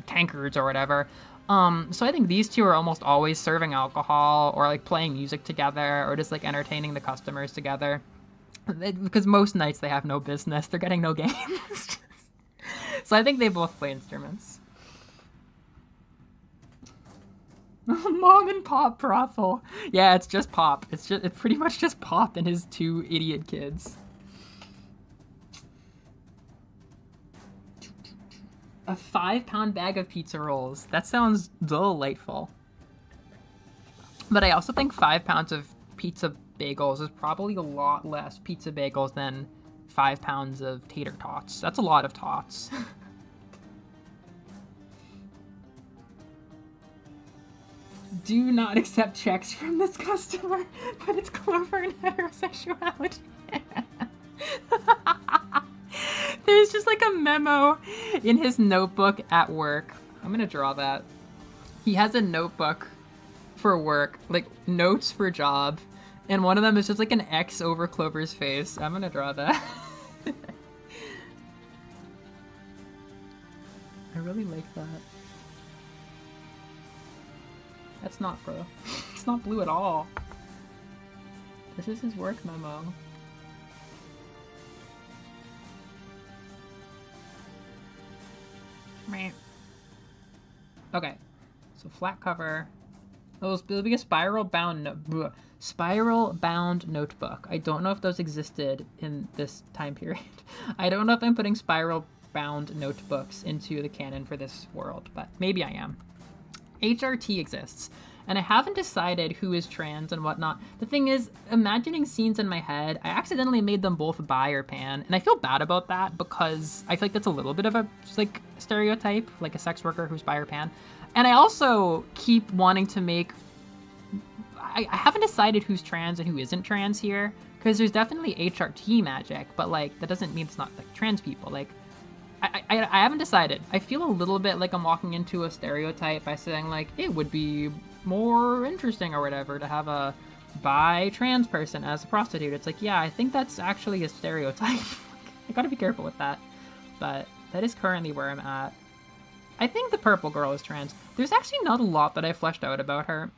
tankards or whatever. So I think these two are almost always serving alcohol or, like, playing music together or just, like, entertaining the customers together. Because most nights they have no business. They're getting no games. So I think they both play instruments. Mom and Pop brothel. Yeah, it's just Pop. It's pretty much just Pop and his two idiot kids. A 5-pound bag of pizza rolls. That sounds delightful. But I also think 5 pounds of pizza bagels is probably a lot less pizza bagels than 5 pounds of tater tots. That's a lot of tots. Do not accept checks from this customer, but it's Clover and heterosexuality. There's just, like, a memo in his notebook at work. I'm gonna draw that. He has a notebook for work, like, notes for job, and one of them is just, like, an X over Clover's face. I'm gonna draw that. I really like that. That's not blue. It's not blue at all. This is his work memo. Okay, so flat cover. It'll be a spiral-bound notebook. I don't know if those existed in this time period. I don't know if I'm putting spiral-bound notebooks into the canon for this world, but maybe I am. HRT exists, and I haven't decided who is trans and whatnot. The thing is, imagining scenes in my head, I accidentally made them both bi or pan, and I feel bad about that because I feel like that's a little bit of a, like, stereotype, like a sex worker who's bi or pan. And I also keep wanting to make... I haven't decided who's trans and who isn't trans here, Because there's definitely HRT magic, but like that doesn't mean it's not like trans people. Like I haven't decided. I feel a little bit like I'm walking into a stereotype by saying like it would be more interesting or whatever to have a bi trans person as a prostitute. It's like, yeah, I think that's actually a stereotype. I gotta be careful with that. But that is currently where I'm at. I think the purple girl is trans. There's actually not a lot that I fleshed out about her.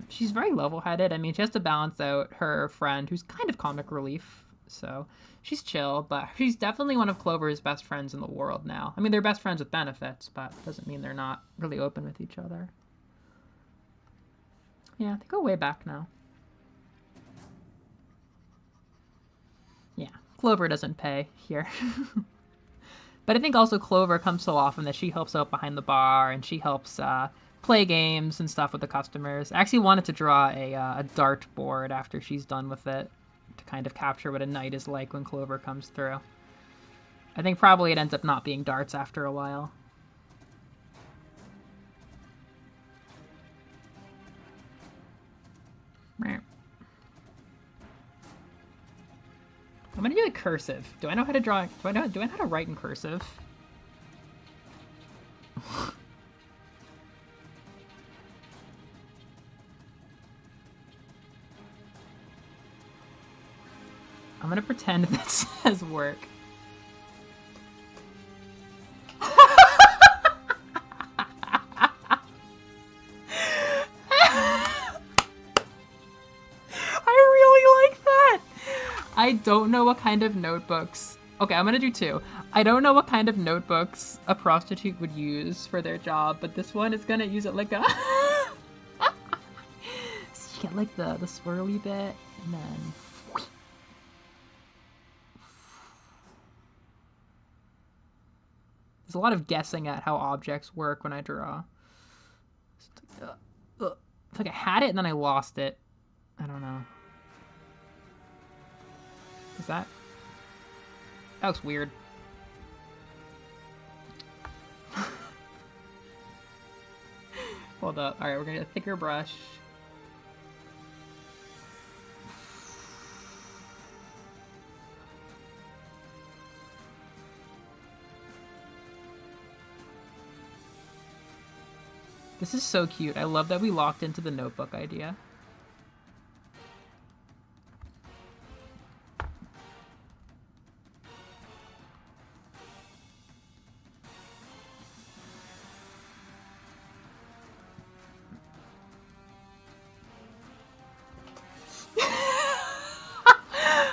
She's very level-headed. I mean, she has to balance out her friend, who's kind of comic relief. So she's chill, but she's definitely one of Clover's best friends in the world now. I mean, they're best friends with benefits, but doesn't mean they're not really open with each other. Yeah, they go way back now. Yeah, Clover doesn't pay here. But I think also Clover comes so often that she helps out behind the bar and she helps play games and stuff with the customers. I actually wanted to draw a dart board after she's done with it to kind of capture what a night is like when Clover comes through. I think probably it ends up not being darts after a while. I'm gonna do a cursive. Do I know how to draw? Do I know how to write in cursive? I'm gonna pretend that says work. I don't know what kind of notebooks... Okay, I'm gonna do two. I don't know what kind of notebooks a prostitute would use for their job, but this one is gonna use it like a... So you get like the swirly bit, and then... There's a lot of guessing at how objects work when I draw. It's like I had it and then I lost it. I don't know. Is that? That looks weird. Hold up. Alright, we're gonna get a thicker brush. This is so cute. I love that we locked into the notebook idea.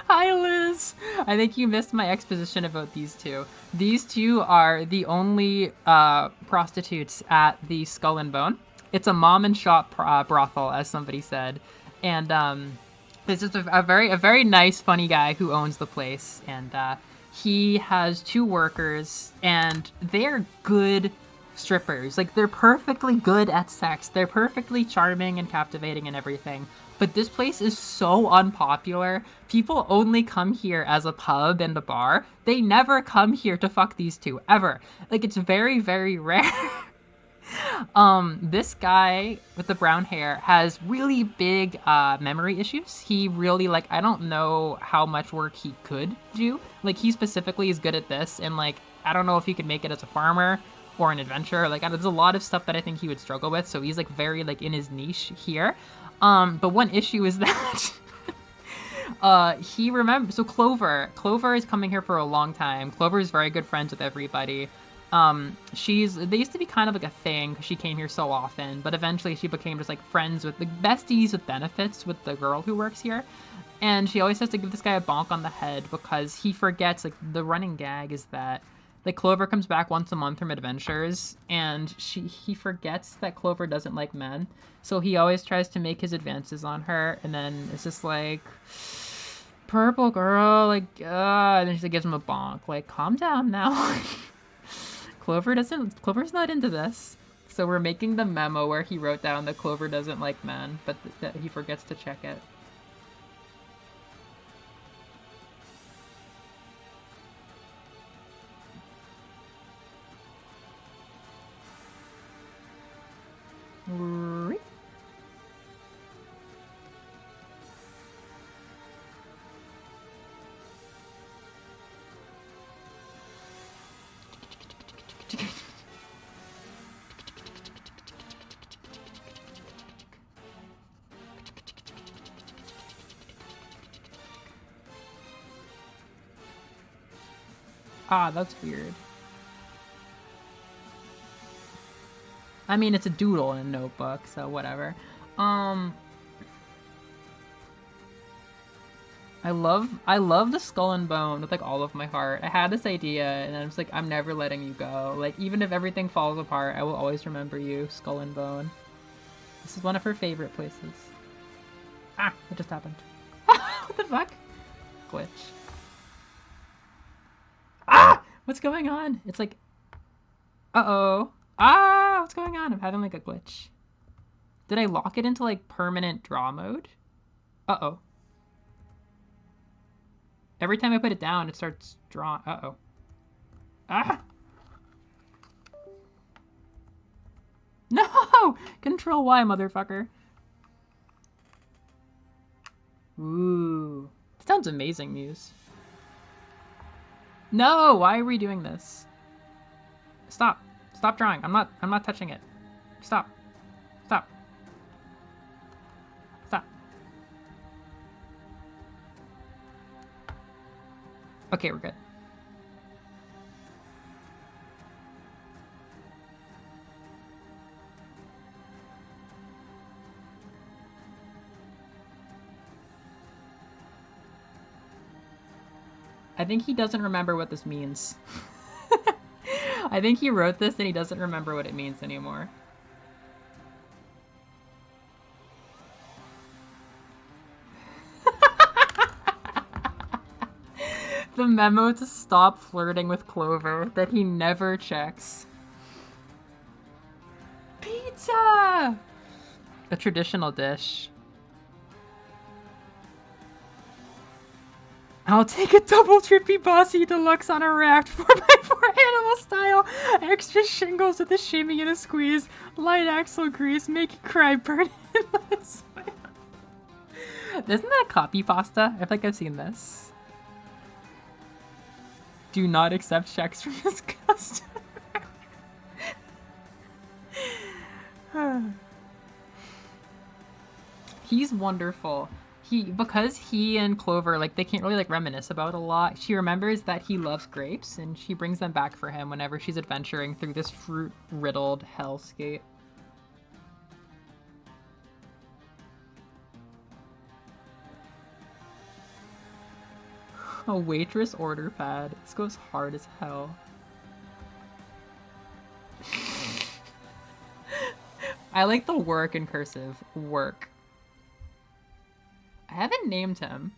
Hi, Liz! I think you missed my exposition about these two. These two are the only prostitutes at the Skull and Bone. It's a mom and shop brothel, as somebody said. And it's just a very nice, funny guy who owns the place. And he has two workers, and they're good strippers. Like, they're perfectly good at sex. They're perfectly charming and captivating and everything. But this place is so unpopular. People only come here as a pub and a bar. They never come here to fuck these two, ever. Like, it's very, very rare. This guy with the brown hair has really big memory issues. He really, like, I don't know how much work he could do. Like, he specifically is good at this, and, like, I don't know if he could make it as a farmer or an adventurer. Like, there's a lot of stuff that I think he would struggle with, so he's, like, very, like, in his niche here. But one issue is that he remembers. So Clover is coming here for a long time. Clover is very good friends with everybody. They used to be kind of like a thing because she came here so often, but eventually she became just like friends with the besties with benefits with the girl who works here. And she always has to give this guy a bonk on the head because he forgets, like, the running gag is that, like, Clover comes back once a month from adventures, and he forgets that Clover doesn't like men. So he always tries to make his advances on her, and then it's just like, purple girl, like, and then she gives him a bonk. Like, calm down now. Clover's not into this. So we're making the memo where he wrote down that Clover doesn't like men, but that he forgets to check it. Ah, that's weird. I mean, it's a doodle in a notebook, so whatever. I love the skull and bone with like all of my heart. I had this idea and I was like, I'm never letting you go. Like, even if everything falls apart, I will always remember you, skull and bone. This is one of her favorite places. Ah, it just happened. What the fuck? Glitch. Ah! What's going on? It's like, uh-oh. Ah, what's going on? I'm having like a glitch. Did I lock it into like permanent draw mode? Uh-oh. Every time I put it down, it starts drawing. Uh-oh. Ah! No! Control Y, motherfucker. Ooh. Sounds amazing, Muse. No! Why are we doing this? Stop. Stop drawing. I'm not touching it. Stop. Stop. Stop. Okay, we're good. I think he doesn't remember what this means. I think he wrote this and he doesn't remember what it means anymore. The memo to stop flirting with Clover that he never checks. Pizza! A traditional dish. I'll take a double trippy bossy deluxe on a raft 4x4 animal style. Extra shingles with a shimmy and a squeeze. Light axle grease, make you cry, burn in my soil. Isn't that copy pasta? I feel like I've seen this. Do not accept checks from this customer. He's wonderful. Because he and Clover, like, they can't really like reminisce about a lot. She remembers that he loves grapes and she brings them back for him whenever she's adventuring through this fruit-riddled hellscape. A waitress order pad. This goes hard as hell. I like the work in cursive. Work. I haven't named him.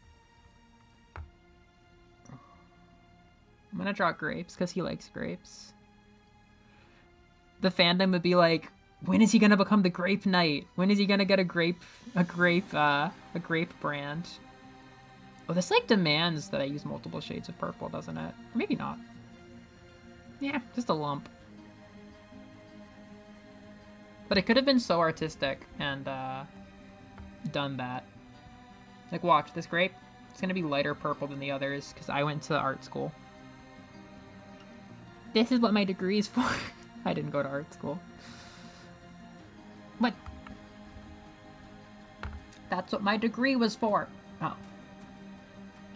I'm gonna draw grapes because he likes grapes. The fandom would be like, when is he gonna become the Grape Knight? When is he gonna get a grape brand? Oh, this like demands that I use multiple shades of purple, doesn't it? Or maybe not. Yeah, just a lump. But it could have been so artistic and done that. Like, watch, this grape, it's gonna be lighter purple than the others because I went to art school. This is what my degree is for. I didn't go to art school. What? That's what my degree was for. Oh.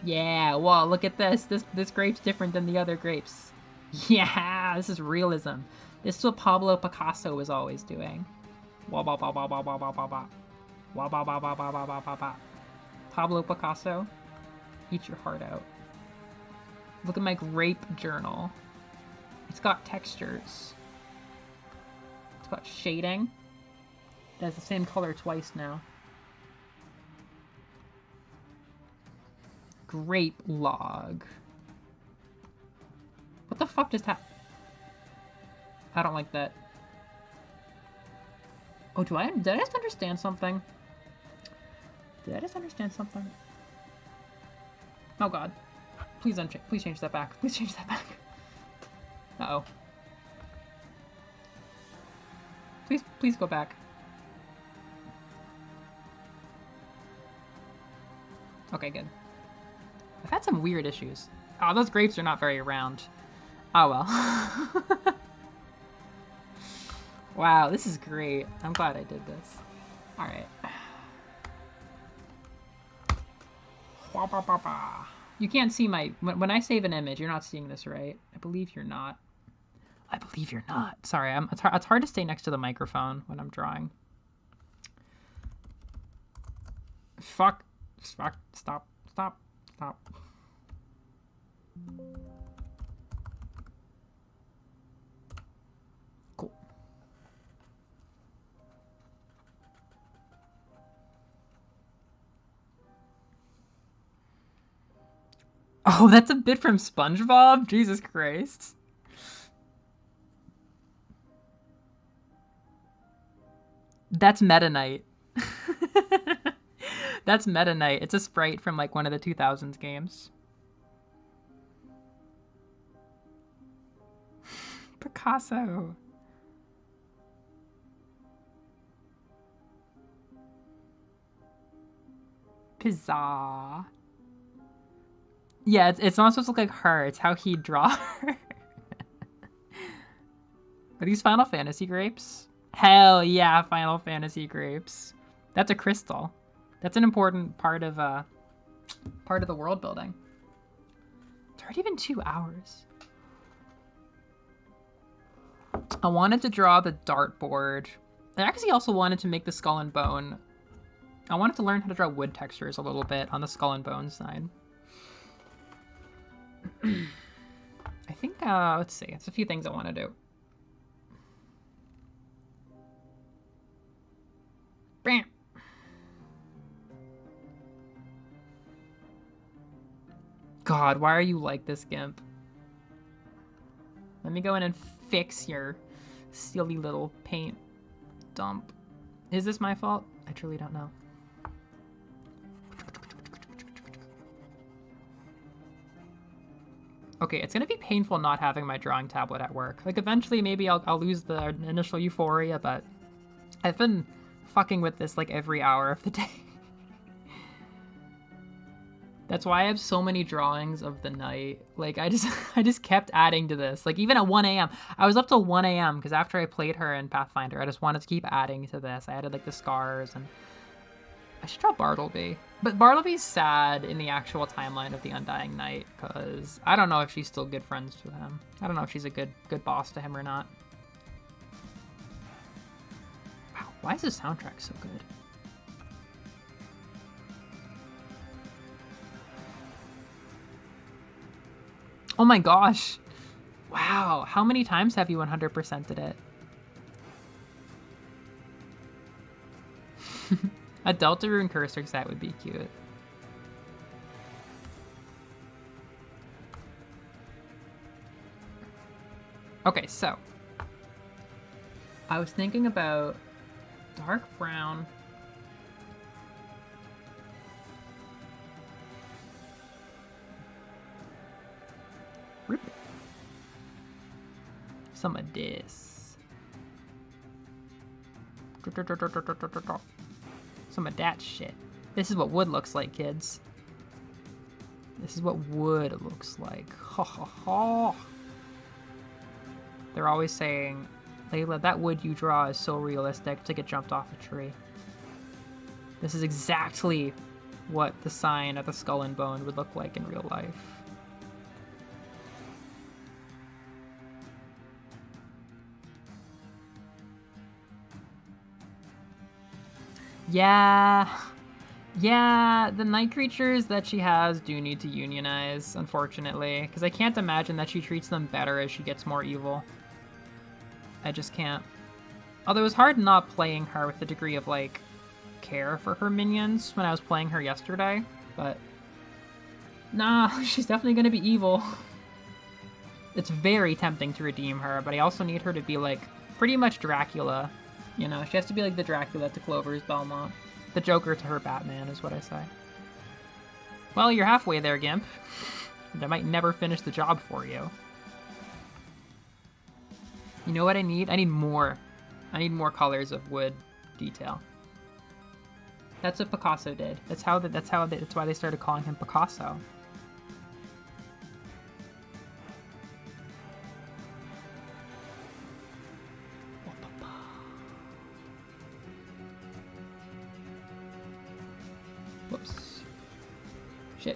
Yeah, well, look at this. This grape's different than the other grapes. Yeah, this is realism. This is what Pablo Picasso was always doing. Wah ba ba ba ba ba ba ba ba. Wah ba ba ba ba ba ba ba ba. Pablo Picasso, eat your heart out. Look at my grape journal. It's got textures. It's got shading. It has the same color twice now. Grape log. What the fuck just happened? I don't like that. Oh, did I just understand something? Did I just understand something? Oh god. Please change that back. Please change that back. Uh-oh. Please go back. Okay, good. I've had some weird issues. Oh, those grapes are not very round. Oh well. Wow, this is great. I'm glad I did this. Alright. You can't see my... When I save an image, you're not seeing this, right? I believe you're not. I believe you're not. Sorry, it's hard to stay next to the microphone when I'm drawing. Fuck. Fuck. Stop. Stop. Stop. Cool. Oh, that's a bit from SpongeBob? Jesus Christ. That's Meta Knight. That's Meta Knight. It's a sprite from like one of the 2000s games. Picasso. Pizza. Yeah, it's not supposed to look like her. It's how he draw her. Are these Final Fantasy grapes? Hell yeah, Final Fantasy grapes. That's a crystal. That's an important part of the world building. It's already been 2 hours. I wanted to draw the dartboard. I actually also wanted to make the skull and bone. I wanted to learn how to draw wood textures a little bit on the skull and bone side. I think, let's see. It's a few things I want to do. Bam. God, why are you like this, Gimp? Let me go in and fix your silly little paint dump. Is this my fault? I truly don't know. Okay, it's gonna be painful not having my drawing tablet at work. Like, eventually maybe I'll lose the initial euphoria, but I've been fucking with this like every hour of the day. That's why I have so many drawings of the night. Like, I just kept adding to this. Like, even at 1 a.m. I was up till 1 a.m. because after I played her in Pathfinder, I just wanted to keep adding to this. I added, like, the scars, and I should draw Bartleby. But Bartleby's sad in the actual timeline of the Undying Night, because I don't know if she's still good friends to him. I don't know if she's a good boss to him or not. Wow, why is this soundtrack so good? Oh my gosh. Wow, how many times have you 100%'d it? A Deltarune cursor set would be cute. Okay, so I was thinking about dark brown. Rip it. Some of this. Some of that shit. This is what wood looks like, kids. This is what wood looks like. Ha ha ha. They're always saying, Layla, that wood you draw is so realistic to get jumped off a tree. This is exactly what the sign of the skull and bone would look like in real life. Yeah, the night creatures that she has do need to unionize, unfortunately, because I can't imagine that she treats them better as she gets more evil. I just can't. Although it was hard not playing her with a degree of, like, care for her minions when I was playing her yesterday, but nah, she's definitely gonna be evil. It's very tempting to redeem her, but I also need her to be, like, pretty much Dracula. You know, she has to be like the Dracula to Clover's Belmont. The Joker to her Batman is what I say. Well, you're halfway there, Gimp. I might never finish the job for you. You know what I need? I need more. I need more colors of wood detail. That's what Picasso did. That's why they started calling him Picasso. Whoops. Shit.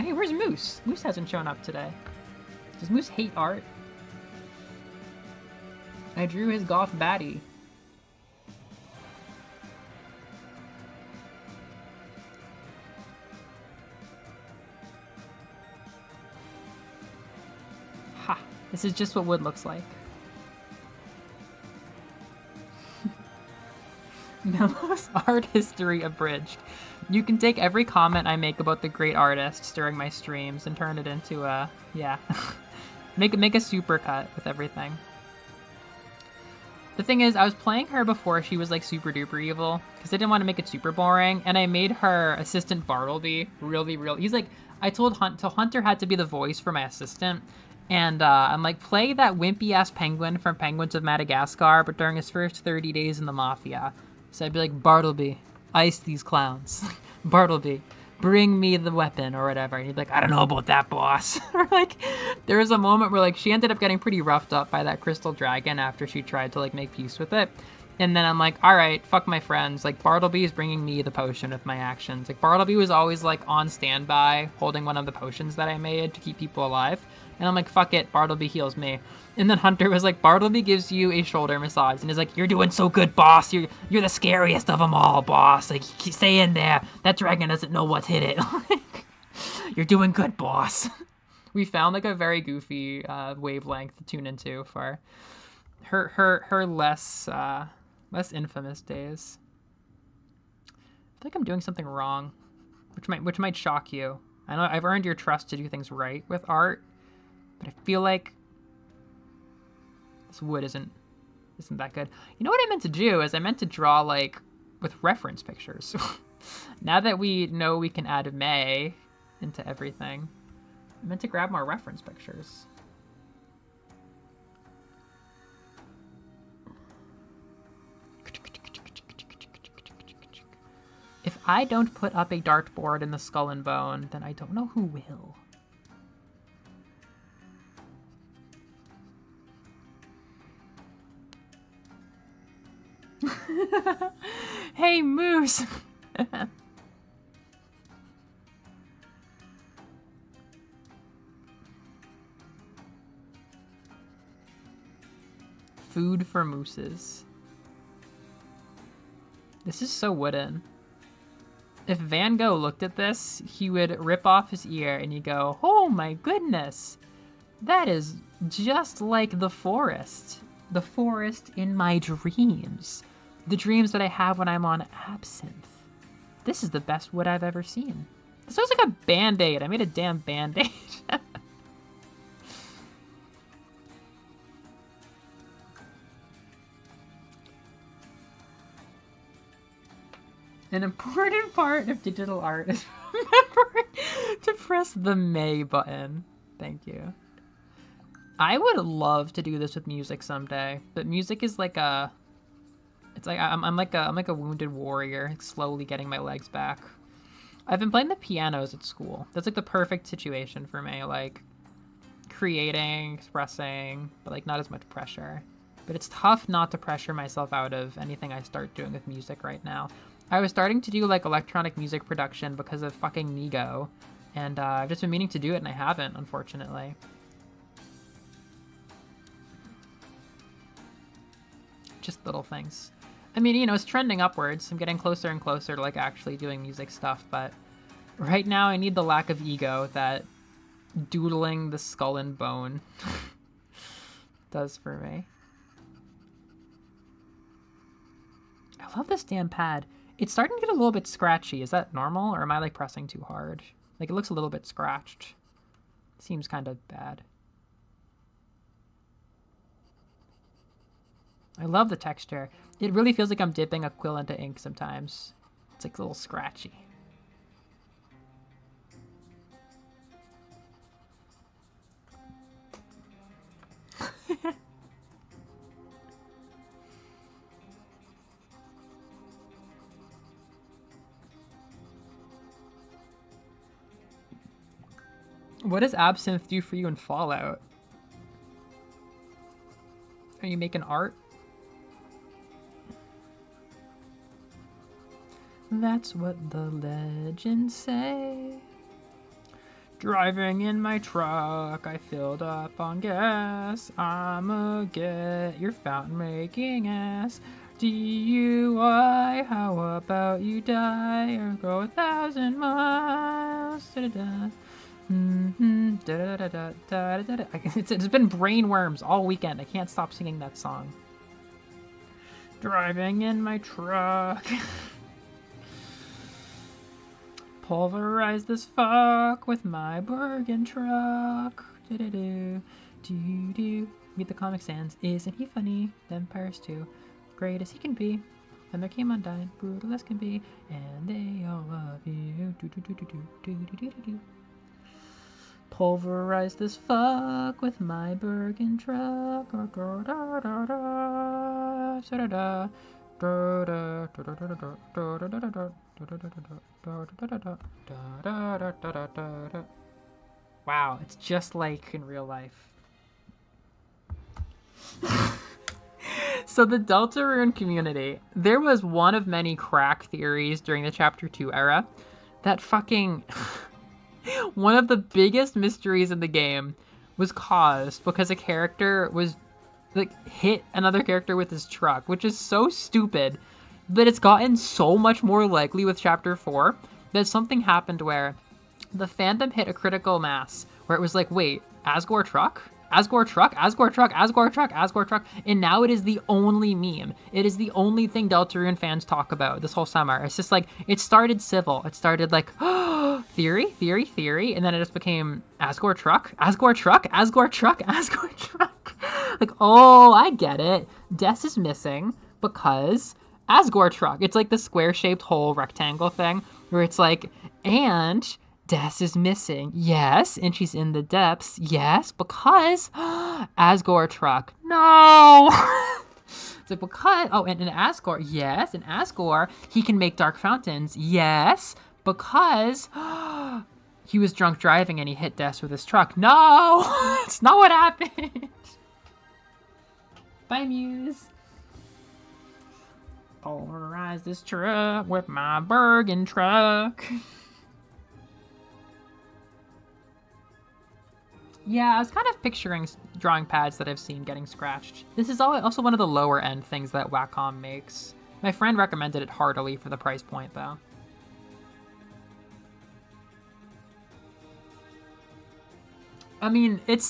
Hey, where's Moose? Moose hasn't shown up today. Does Moose hate art? I drew his golf baddie. Ha! This is just what wood looks like. Mello's art history abridged. You can take every comment I make about the great artists during my streams and turn it into a, yeah. make a supercut with everything. The thing is, I was playing her before she was like super duper evil because I didn't want to make it super boring, and I made her assistant Bartleby really. He's like, I told Hunter had to be the voice for my assistant, and I'm like, play that wimpy ass penguin from Penguins of Madagascar, but during his first 30 days in the Mafia. So I'd be like, Bartleby, ice these clowns. Bartleby, bring me the weapon or whatever. And he'd be like, I don't know about that, boss. Or like, there was a moment where like she ended up getting pretty roughed up by that crystal dragon after she tried to like make peace with it. And then I'm like, all right, fuck my friends. Like, Bartleby is bringing me the potion with my actions. Like, Bartleby was always like on standby holding one of the potions that I made to keep people alive. And I'm like, fuck it, Bartleby heals me. And then Hunter was like, Bartleby gives you a shoulder massage. And he's like, you're doing so good, boss. You're the scariest of them all, boss. Like, stay in there. That dragon doesn't know what's hit it. You're doing good, boss. We found like a very goofy wavelength to tune into for her less infamous days. I feel like I'm doing something wrong, which might shock you. I know I've earned your trust to do things right with art, but I feel like this wood isn't that good. You know what I meant to do is I meant to draw like with reference pictures. Now that we know we can add May into everything, I meant to grab more reference pictures. If I don't put up a dartboard in the Skull and Bone, then I don't know who will. Hey, Moose! Food for mooses. This is so wooden. If Van Gogh looked at this, he would rip off his ear and you go, oh my goodness, that is just like the forest. The forest in my dreams. The dreams that I have when I'm on absinthe. This is the best wood I've ever seen. This looks like a Band-Aid. I made a damn Band-Aid. An important part of digital art is remembering to press the May button. Thank you. I would love to do this with music someday, but music is like a... It's like I'm like a wounded warrior, slowly getting my legs back. I've been playing the pianos at school. That's like the perfect situation for me, like creating, expressing, but like not as much pressure. But it's tough not to pressure myself out of anything I start doing with music right now. I was starting to do like electronic music production because of fucking Migo, and I've just been meaning to do it and I haven't, unfortunately. Just little things. I mean, you know, it's trending upwards. I'm getting closer and closer to like actually doing music stuff, but right now I need the lack of ego that doodling the Skull and Bone does for me. I love this damn pad. It's starting to get a little bit scratchy. Is that normal, or am I like pressing too hard? Like, it looks a little bit scratched. Seems kind of bad. I love the texture. It really feels like I'm dipping a quill into ink sometimes. It's like a little scratchy. What does absinthe do for you in Fallout? Are you making art? That's what the legends say. Driving in my truck, I filled up on gas. I'ma get your fountain making ass. DUI, how about you die or go 1,000 miles? Da-da-da. Da-da-da-da-da-da-da. It's been brainworms all weekend. I can't stop singing that song. Driving in my truck. Pulverize this fuck with my Bergen truck. Do-do-do. Do-do. Meet the Comic Sans. Isn't he funny? Vampires too. Great as he can be. Then there came Undyne. Brutal as can be. And they all love you. Do-do-do-do-do. Do-do-do-do-do. Pulverize this fuck with my Bergen truck. Wow, it's just like in real life. So the Deltarune community, there was one of many crack theories during the Chapter 2 era that fucking... one of the biggest mysteries in the game was caused because a character was like hit another character with his truck, which is so stupid, but it's gotten so much more likely with Chapter 4 that something happened where the fandom hit a critical mass where it was like, wait, Asgore truck? Asgore truck, Asgore truck, Asgore truck, Asgore truck, and now it is the only meme. It is the only thing Deltarune fans talk about this whole summer. It's just like, it started civil. It started like, theory, theory, theory, and then it just became Asgore truck, Asgore truck, Asgore truck, Asgore truck. Like, oh, I get it. Des is missing because Asgore truck. It's like the square-shaped whole rectangle thing where it's like, and... Des is missing. Yes, and she's in the depths. Yes, because Asgore truck. No! It's like, because... Oh, and Asgore. Yes, and Asgore, he can make dark fountains. Yes, because he was drunk driving and he hit Des with his truck. No! It's not what happened. Bye, Muse. Pulverize this truck with my Bergen truck. Yeah, I was kind of picturing drawing pads that I've seen getting scratched. This is also one of the lower end things that Wacom makes. My friend recommended it heartily for the price point, though. I mean, it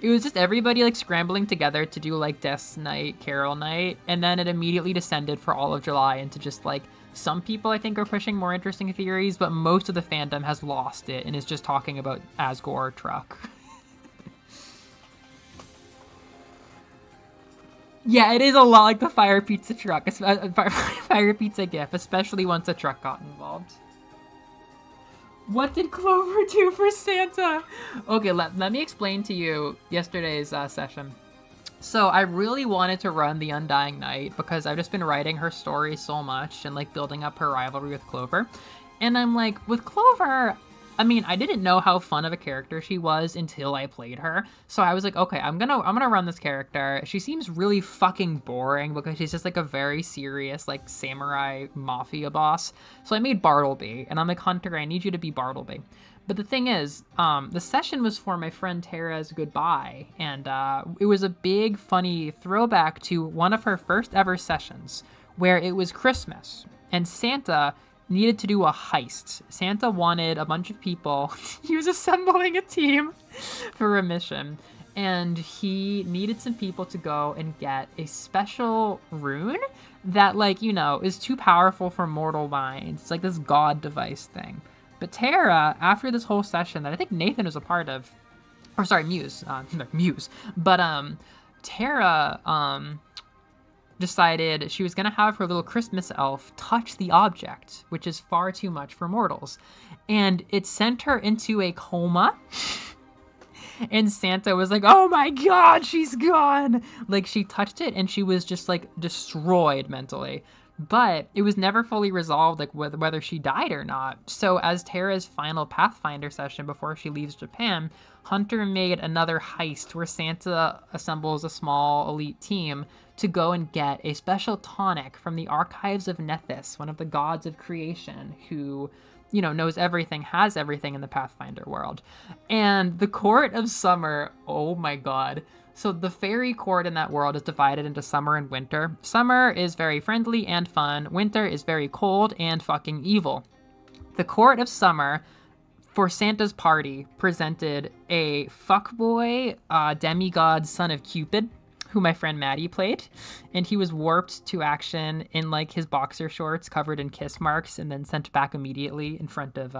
was just everybody like scrambling together to do like Death Night, Carol Night, and then it immediately descended for all of July into just like, some people I think are pushing more interesting theories, but most of the fandom has lost it and is just talking about Asgore truck. Yeah, it is a lot like the Fire Pizza truck, Fire Pizza GIF, especially once a truck got involved. What did Clover do for Santa? Okay, let me explain to you yesterday's session. So I really wanted to run the Undying Night because I've just been writing her story so much and like building up her rivalry with Clover. And I'm like, with Clover, I mean, I didn't know how fun of a character she was until I played her. So I was like, okay, I'm gonna run this character. She seems really fucking boring because she's just like a very serious like samurai mafia boss. So I made Bartleby, and I'm like, Hunter, I need you to be Bartleby. But the thing is, the session was for my friend Tara's goodbye, and it was a big, funny throwback to one of her first ever sessions, where it was Christmas, and Santa needed to do a heist. Santa wanted a bunch of people. He was assembling a team for a mission, and he needed some people to go and get a special rune that, like, you know, is too powerful for mortal minds. It's like this god device thing. But Tara, after this whole session that I think Nathan was a part of, or sorry, Muse, Muse, but Tara decided she was gonna have her little Christmas elf touch the object, which is far too much for mortals, and it sent her into a coma. And Santa was like, oh my god, she's gone! Like, she touched it and she was just like destroyed mentally. But it was never fully resolved, like whether she died or not. So as Tara's final Pathfinder session before she leaves Japan, Hunter made another heist where Santa assembles a small elite team to go and get a special tonic from the archives of Nethys, one of the gods of creation, who you know, knows everything, has everything in the Pathfinder world. And the court of summer, oh my god. So the fairy court in that world is divided into summer and winter. Summer is very friendly and fun. Winter is very cold and fucking evil. The court of summer, for Santa's party, presented a fuckboy demigod son of Cupid, who my friend Maddie played, and he was warped to action in like his boxer shorts covered in kiss marks and then sent back immediately in front of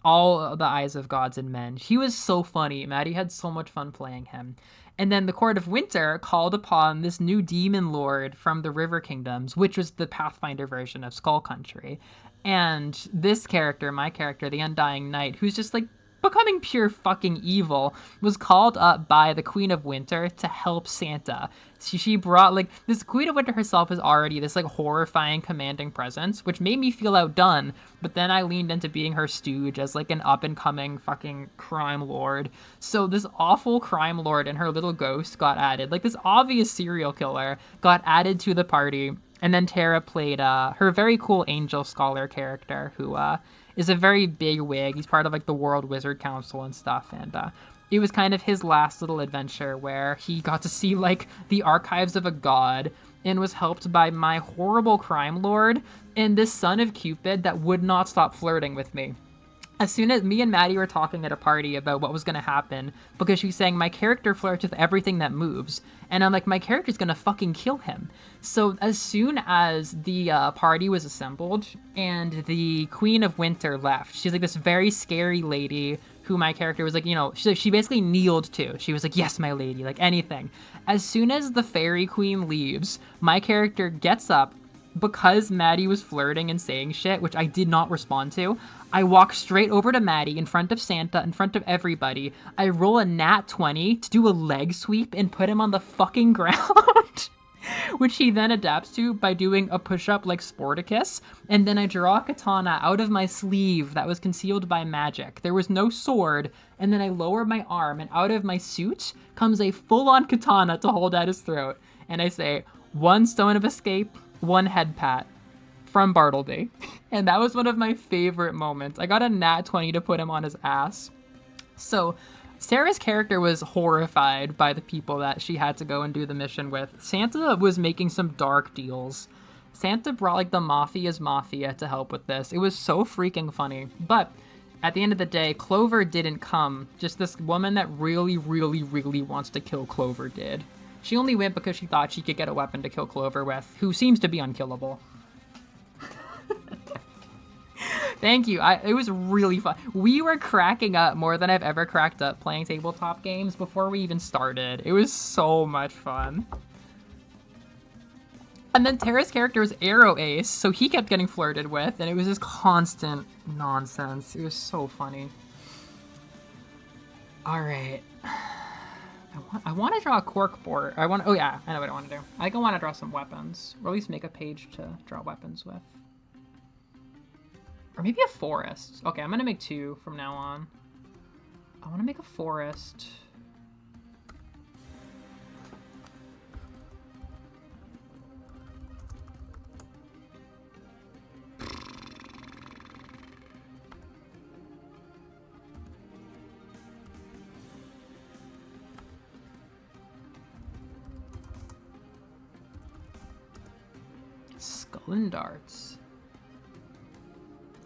all the eyes of gods and men. He was so funny. Maddie had so much fun playing him. And then the Court of Winter called upon this new demon lord from the River Kingdoms, which was the Pathfinder version of Skull Country. And this character, my character, the Undying Knight, who's just like becoming pure fucking evil, was called up by the Queen of Winter to help Santa. She brought, like, this Queen of Winter herself is already this, like, horrifying, commanding presence, which made me feel outdone, but then I leaned into being her stooge as, like, an up-and-coming fucking crime lord. So this awful crime lord and her little ghost got added. Like, this obvious serial killer got added to the party, and then Tara played her very cool angel scholar character, who is a very big wig. He's part of like the World Wizard Council and stuff, and it was kind of his last little adventure where he got to see like the archives of a god and was helped by my horrible crime lord and this son of Cupid that would not stop flirting with me. As soon as me and Maddie were talking at a party about what was going to happen, because she was saying, my character flirts with everything that moves. And I'm like, my character's going to fucking kill him. So as soon as the party was assembled and the Queen of Winter left, she's like this very scary lady who my character was like, you know, she basically kneeled to. She was like, yes, my lady, like anything. As soon as the fairy queen leaves, my character gets up. Because Maddie was flirting and saying shit, which I did not respond to, I walk straight over to Maddie in front of Santa, in front of everybody. I roll a nat 20 to do a leg sweep and put him on the fucking ground, which he then adapts to by doing a push-up like Sporticus. And then I draw a katana out of my sleeve that was concealed by magic. There was no sword. And then I lower my arm, and out of my suit comes a full-on katana to hold at his throat. And I say, one stone of escape, one head pat from Bartleby. And that was one of my favorite moments. I got a nat 20 to put him on his ass. So Sarah's character was horrified by the people that she had to go and do the mission with. Santa was making some dark deals. Santa brought like the mafia's mafia to help with this. It was so freaking funny. But at the end of the day, Clover didn't come. Just this woman that really, really, really wants to kill Clover did. She only went because she thought she could get a weapon to kill Clover with, who seems to be unkillable. Thank you. It was really fun. We were cracking up more than I've ever cracked up playing tabletop games before we even started. It was so much fun. And then Tara's character was Arrow Ace, so he kept getting flirted with, and it was just constant nonsense. It was so funny. All right. I want to draw a cork board. Oh yeah, I know what I want to do. I think I want to draw some weapons, or at least make a page to draw weapons with. Or maybe a forest. Okay, I'm going to make two from now on. I want to make a forest. Skull and darts.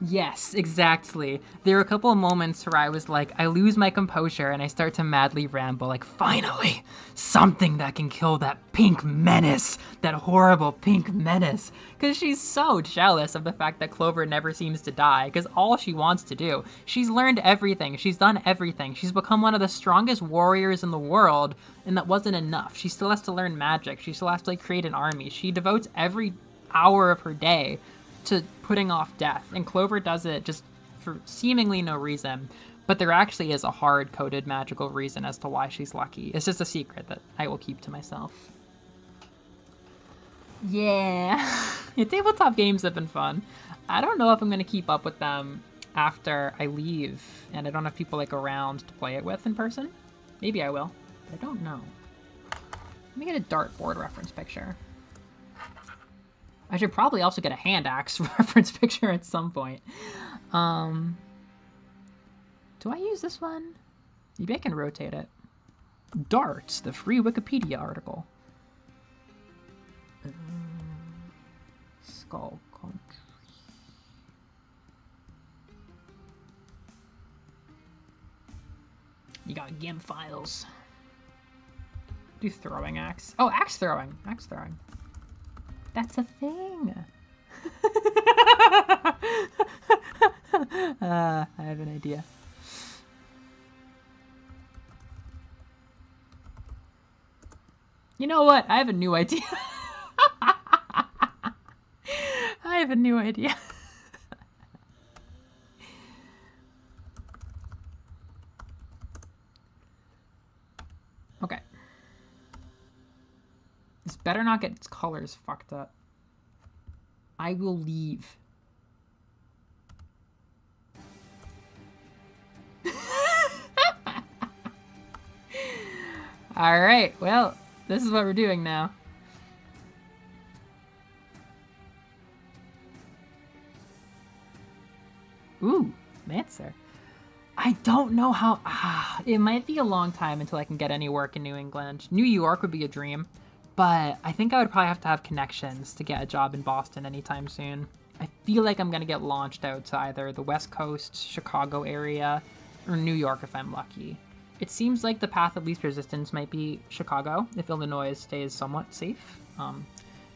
Yes, exactly. There were a couple of moments where I was like, I lose my composure and I start to madly ramble, like, finally, something that can kill that pink menace, that horrible pink menace. Because she's so jealous of the fact that Clover never seems to die, because all she wants to do, she's learned everything, she's done everything, she's become one of the strongest warriors in the world, and that wasn't enough. She still has to learn magic, she still has to like create an army. She devotes every hour of her day to putting off death, and Clover does it just for seemingly no reason, but there actually is a hard-coded magical reason as to why she's lucky. It's just a secret that I will keep to myself. Yeah. Tabletop games have been fun. I don't know if I'm going to keep up with them after I leave and I don't have people like around to play it with in person. Maybe I will, but I don't know. Let me get a dartboard reference picture. I should probably also get a hand axe reference picture at some point. Do I use this one? Maybe I can rotate it. Darts, the free Wikipedia article. Skull Country. You got GIMP files. Do throwing axe. Oh, axe throwing. Axe throwing. That's a thing. I have an idea. You know what? I have a new idea. I have a new idea. Okay. This better not get its colors fucked up. I will leave. All right, well, this is what we're doing now. Ooh, Manser. I don't know how... it might be a long time until I can get any work in New England. New York would be a dream, but I think I would probably have to have connections to get a job in Boston anytime soon. I feel like I'm going to get launched out to either the West Coast, Chicago area, or New York if I'm lucky. It seems like the path of least resistance might be Chicago, if Illinois stays somewhat safe.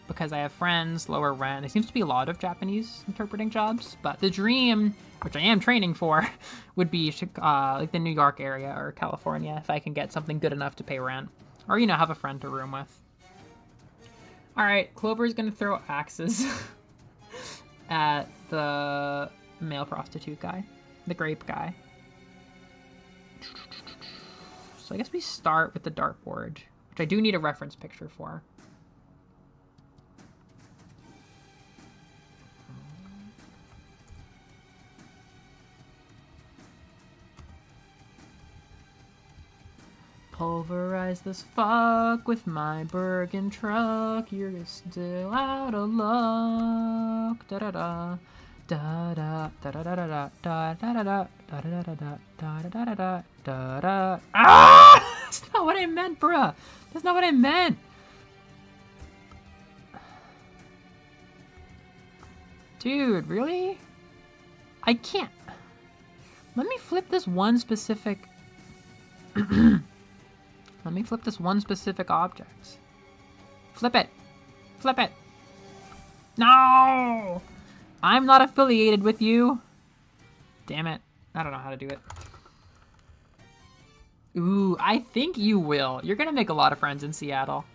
Because I have friends, lower rent. There seems to be a lot of Japanese interpreting jobs, but the dream, which I am training for, would be like the New York area or California if I can get something good enough to pay rent. Or, you know, have a friend to room with. Alright, Clover's gonna throw axes at the male prostitute guy. The grape guy. So I guess we start with the dartboard, which I do need a reference picture for. Pulverize this fuck with my Bergen truck. You're still out of luck. Da da da. Da da da da da da da da da da da da da da da da da da da. Ah! That's not what I meant, bruh. That's not what I meant. Dude, really? I can't. Let me flip this one specific. Let me flip this one specific object. Flip it. Flip it. No! I'm not affiliated with you. Damn it. I don't know how to do it. Ooh, I think you will. You're gonna make a lot of friends in Seattle.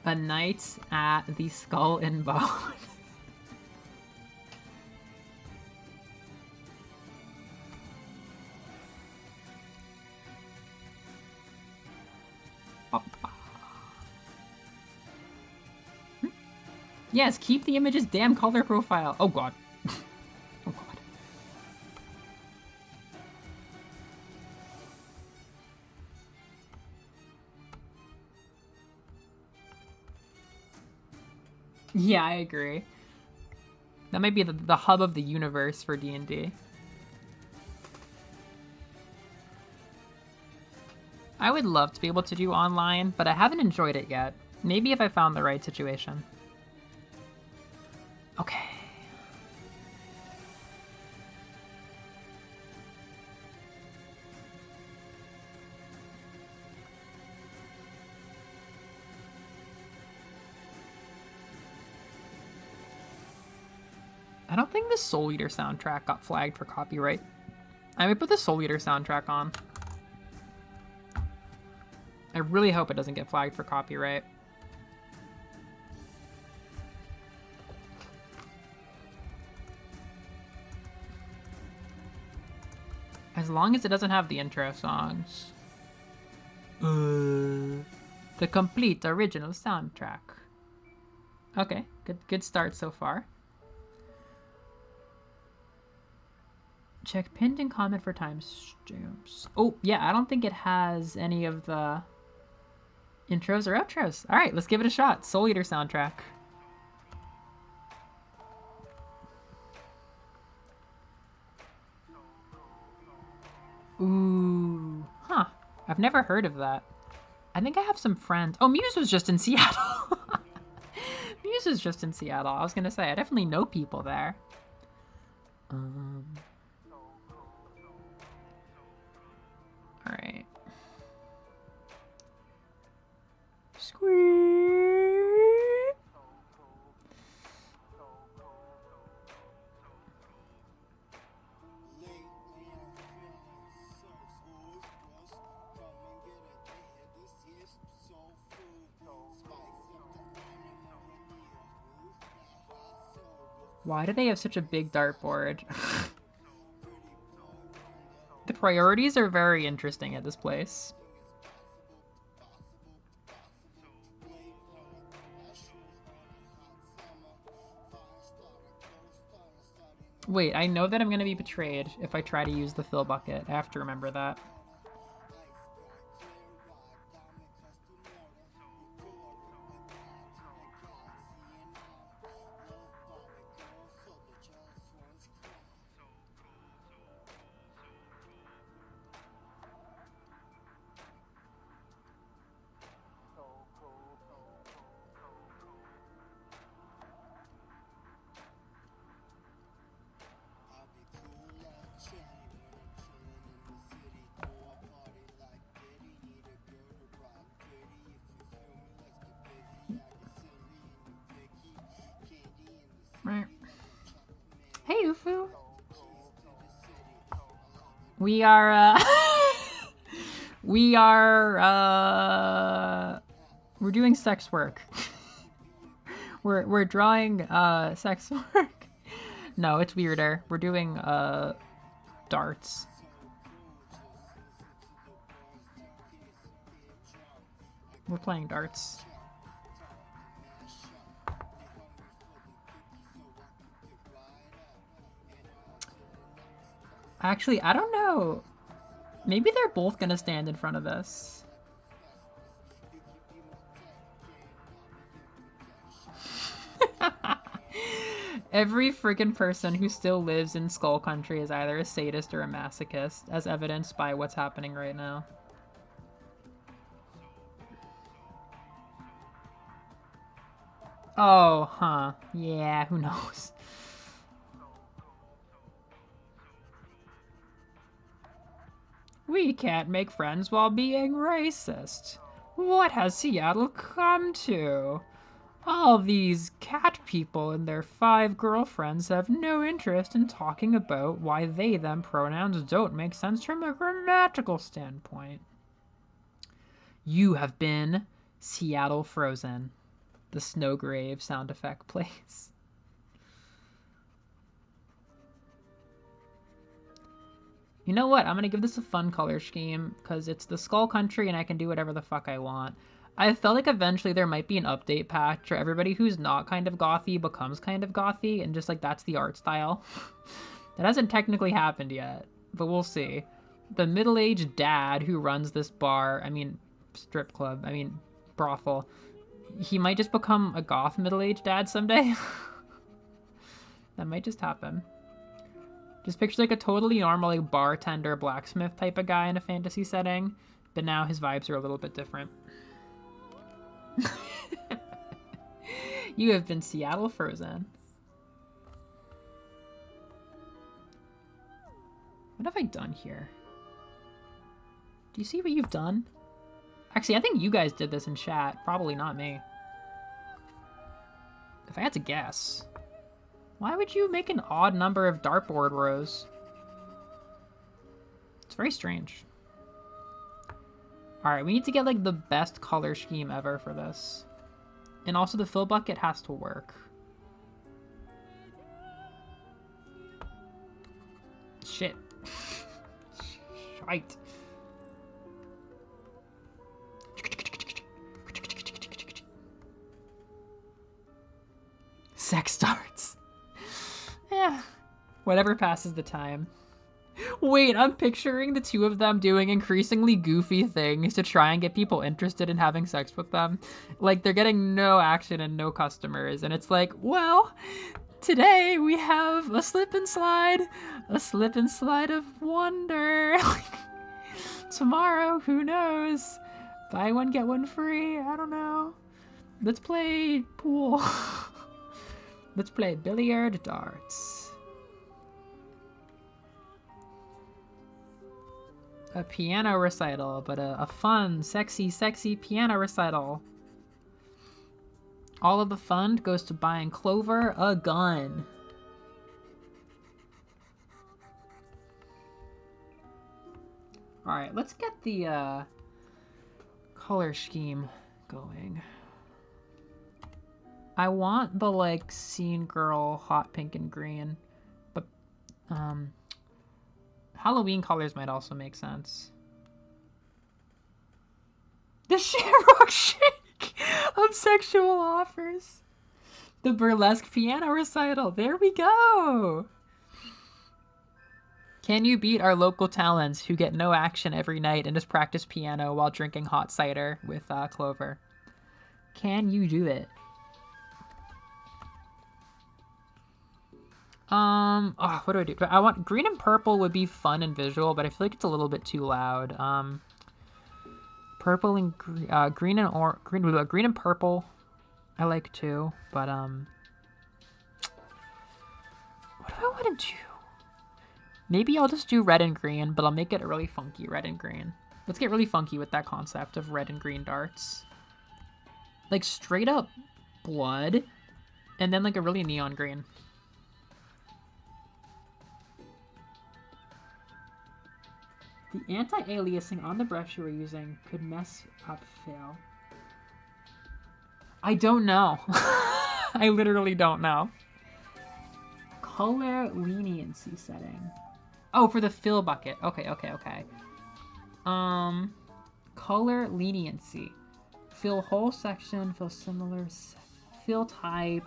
A night at the Skull and Bone. Yes, keep the image's damn color profile. Oh god. Oh god. Yeah, I agree. That might be the hub of the universe for D&D. I would love to be able to do online, but I haven't enjoyed it yet. Maybe if I found the right situation. Okay. I don't think the Soul Eater soundtrack got flagged for copyright. I would put the Soul Eater soundtrack on. I really hope it doesn't get flagged for copyright. As long as it doesn't have the intro songs. The complete original soundtrack. Okay, good start so far. Check pinned and comment for timestamps. Oh, yeah, I don't think it has any of the Intros or outros? All right, let's give it a shot. Soul Eater soundtrack. Ooh, huh. I've never heard of that. I think I have some friends. Oh, Muse was just in Seattle. Muse was just in Seattle. I was gonna say, I definitely know people there. All right. Squeak. Why do they have such a big dartboard? The priorities are very interesting at this place. Wait, I know that I'm going to be betrayed if I try to use the fill bucket. I have to remember that. Hey, Ufu. We are, we're doing sex work. we're drawing, sex work. No, it's weirder. We're doing, darts. We're playing darts. Actually, I don't know. Maybe they're both gonna stand in front of this. Every freaking person who still lives in Skull Country is either a sadist or a masochist, as evidenced by what's happening right now. Oh, huh. Yeah, who knows? We can't make friends while being racist. What has Seattle come to? All these cat people and their 5 girlfriends have no interest in talking about why they them pronouns don't make sense from a grammatical standpoint. You have been Seattle frozen. The snow grave sound effect plays. You know what? I'm gonna give this a fun color scheme because it's the Skull Country and I can do whatever the fuck I want. I felt like eventually there might be an update patch where everybody who's not kind of gothy becomes kind of gothy and just like that's the art style. That hasn't technically happened yet, but we'll see. The middle-aged dad who runs this bar, I mean strip club, I mean brothel, he might just become a goth middle-aged dad someday. That might just happen. Just picture like a totally normal like bartender blacksmith type of guy in a fantasy setting, but now his vibes are a little bit different. You have been Seattle frozen. What have I done here? Do you see what you've done? Actually, I think you guys did this in chat. Probably not me. If I had to guess. Why would you make an odd number of dartboard rows? It's very strange. Alright, we need to get like the best color scheme ever for this. And also the fill bucket has to work. Shit. Shite. Sex darts. Yeah. Whatever passes the time. Wait, I'm picturing the two of them doing increasingly goofy things to try and get people interested in having sex with them. Like, they're getting no action and no customers, and it's like, well, today we have a slip and slide of wonder. Tomorrow, who knows? Buy one, get one free, I don't know. Let's play pool. Let's play billiard darts. A piano recital, but a fun, sexy piano recital. All of the fund goes to buying Clover a gun. Alright, let's get the color scheme going. I want the, like, scene girl hot pink and green, but Halloween colors might also make sense. The Shamrock Shake of sexual offers. The burlesque piano recital. There we go. Can you beat our local talents who get no action every night and just practice piano while drinking hot cider with Clover? Can you do it? Oh, what do I do? I want green and purple would be fun and visual, but I feel like it's a little bit too loud. Purple and green and purple, I like too. But what do I want to do? Maybe I'll just do red and green, but I'll make it really funky red and green. Let's get really funky with that concept of red and green darts. Like straight up blood, and then like a really neon green. The anti-aliasing on the brush you were using could mess up Phil. I don't know. I literally don't know. Color leniency setting. Oh, for the fill bucket. Okay. Color leniency. Fill whole section, fill similar, fill type,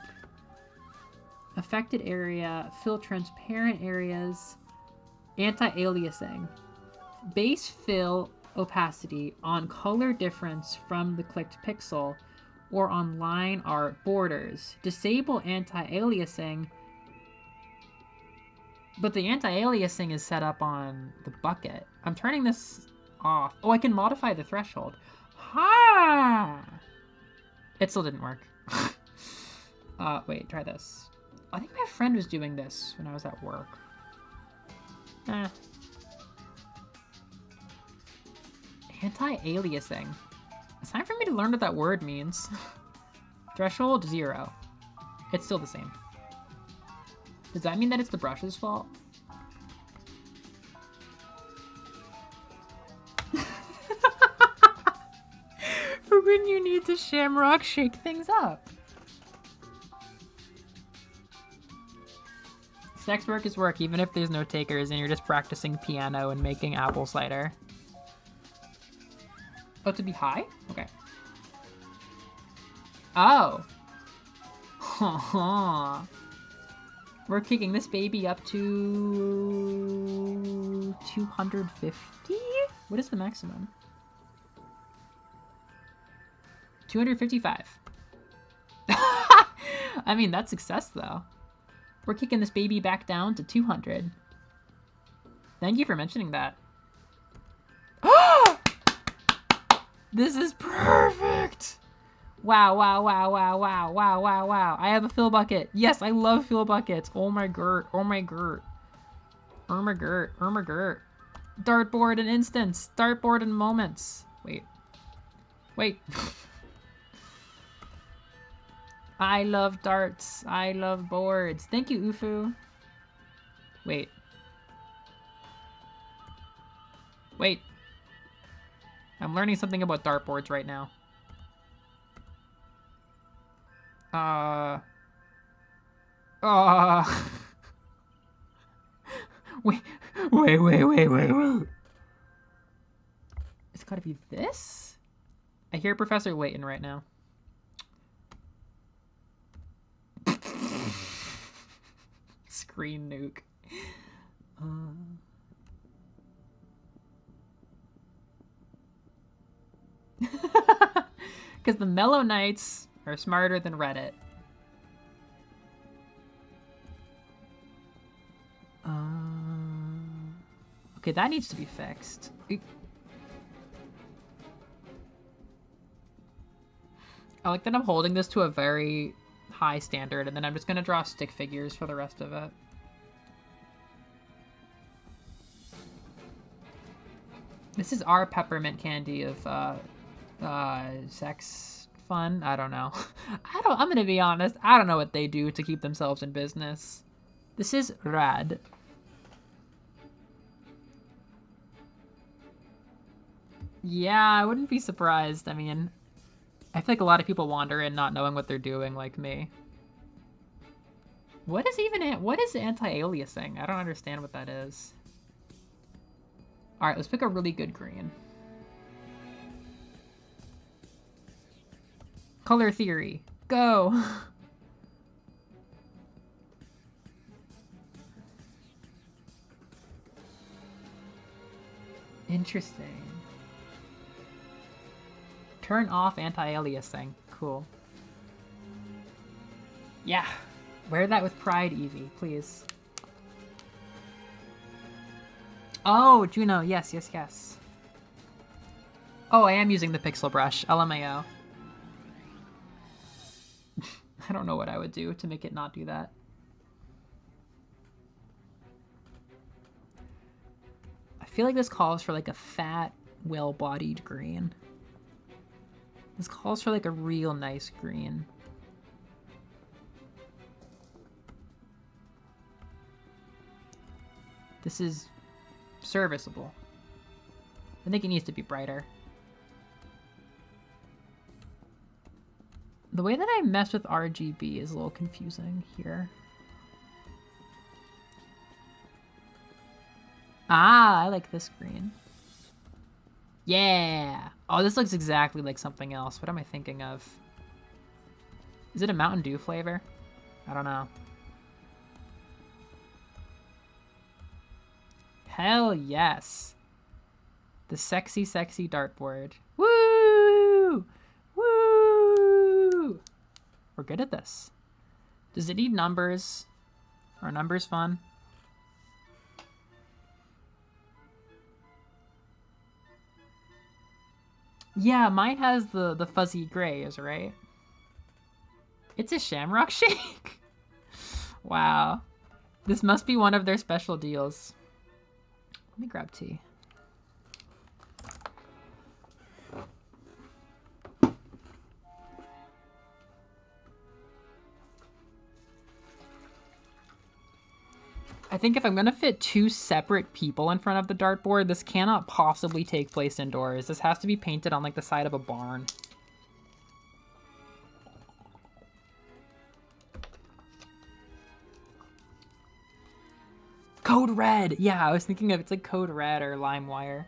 affected area, fill transparent areas, anti-aliasing. Base fill opacity on color difference from the clicked pixel or on line art borders. Disable anti-aliasing, but the anti-aliasing is set up on the bucket. I'm turning this off. Oh, I can modify the threshold. Ha! It still didn't work. Wait, try this. I think my friend was doing this when I was at work. Anti-aliasing. It's time for me to learn what that word means. Threshold 0. It's still the same. Does that mean that it's the brush's fault? For when you need to Shamrock shake things up. Sex work is work, even if there's no takers and you're just practicing piano and making apple cider. Oh, to be high? Okay. Oh. We're kicking this baby up to 250? What is the maximum? 255. I mean, that's success though. We're kicking this baby back down to 200. Thank you for mentioning that. This is perfect! Wow. I have a fill bucket. Yes, I love fill buckets. Oh my girt. Dartboard in instants. Dartboard in moments. Wait. I love darts. I love boards. Thank you, Ufu. Wait. I'm learning something about dartboards right now. Wait. It's gotta be this? I hear Professor Layton right now. Screen nuke. Because the Mellow Knights are smarter than Reddit. Okay, that needs to be fixed. I like that I'm holding this to a very high standard, and then I'm just gonna draw stick figures for the rest of it. This is our peppermint candy of sex fun. I don't know. I'm gonna be honest. I don't know what they do to keep themselves in business. This is rad. Yeah, I wouldn't be surprised. I mean, I feel like a lot of people wander in not knowing what they're doing, like me. What is anti-aliasing? I don't understand what that is. All right, let's pick a really good green. Color theory, go. Interesting. Turn off anti-aliasing. Cool. Yeah. Wear that with pride, Evie, please. Oh, Juno, yes, yes, yes. Oh, I am using the pixel brush, LMAO. I don't know what I would do to make it not do that. I feel like this calls for like a fat, well-bodied green. This calls for like a real nice green. This is serviceable. I think it needs to be brighter. The way that I mess with RGB is a little confusing here. Ah, I like this green. Yeah! Oh, this looks exactly like something else. What am I thinking of? Is it a Mountain Dew flavor? I don't know. Hell yes! The sexy, sexy dartboard. Woo! Woo! We're good at this. Does it need numbers? Are numbers fun? Yeah, mine has the fuzzy grays, right? It's a shamrock shake? Wow. This must be one of their special deals. Let me grab tea. I think if I'm gonna fit two separate people in front of the dartboard, this cannot possibly take place indoors. This has to be painted on like the side of a barn. Code Red! Yeah, I was thinking of it's like Code Red or LimeWire.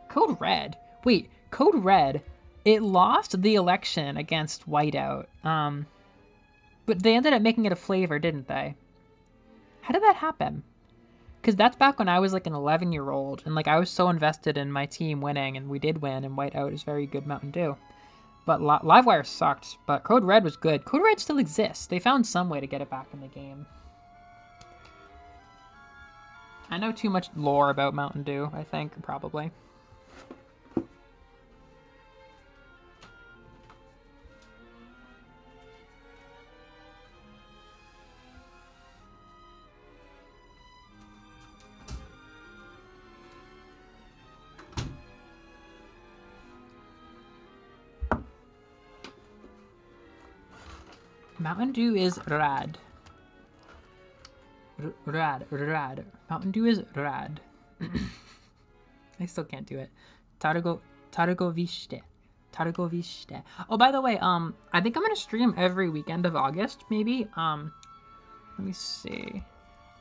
Code Red? Wait, Code Red, it lost the election against Whiteout. But they ended up making it a flavor, didn't they? How did that happen? Because that's back when I was like an 11-year-old, and like I was so invested in my team winning, and we did win, and Whiteout is very good Mountain Dew. But Livewire sucked, but Code Red was good. Code Red still exists. They found some way to get it back in the game. I know too much lore about Mountain Dew, I think, probably. Mountain Dew is rad. Rad. Mountain Dew is rad. I still can't do it. Targoviste. Oh, by the way, I think I'm gonna stream every weekend of August, maybe. Let me see.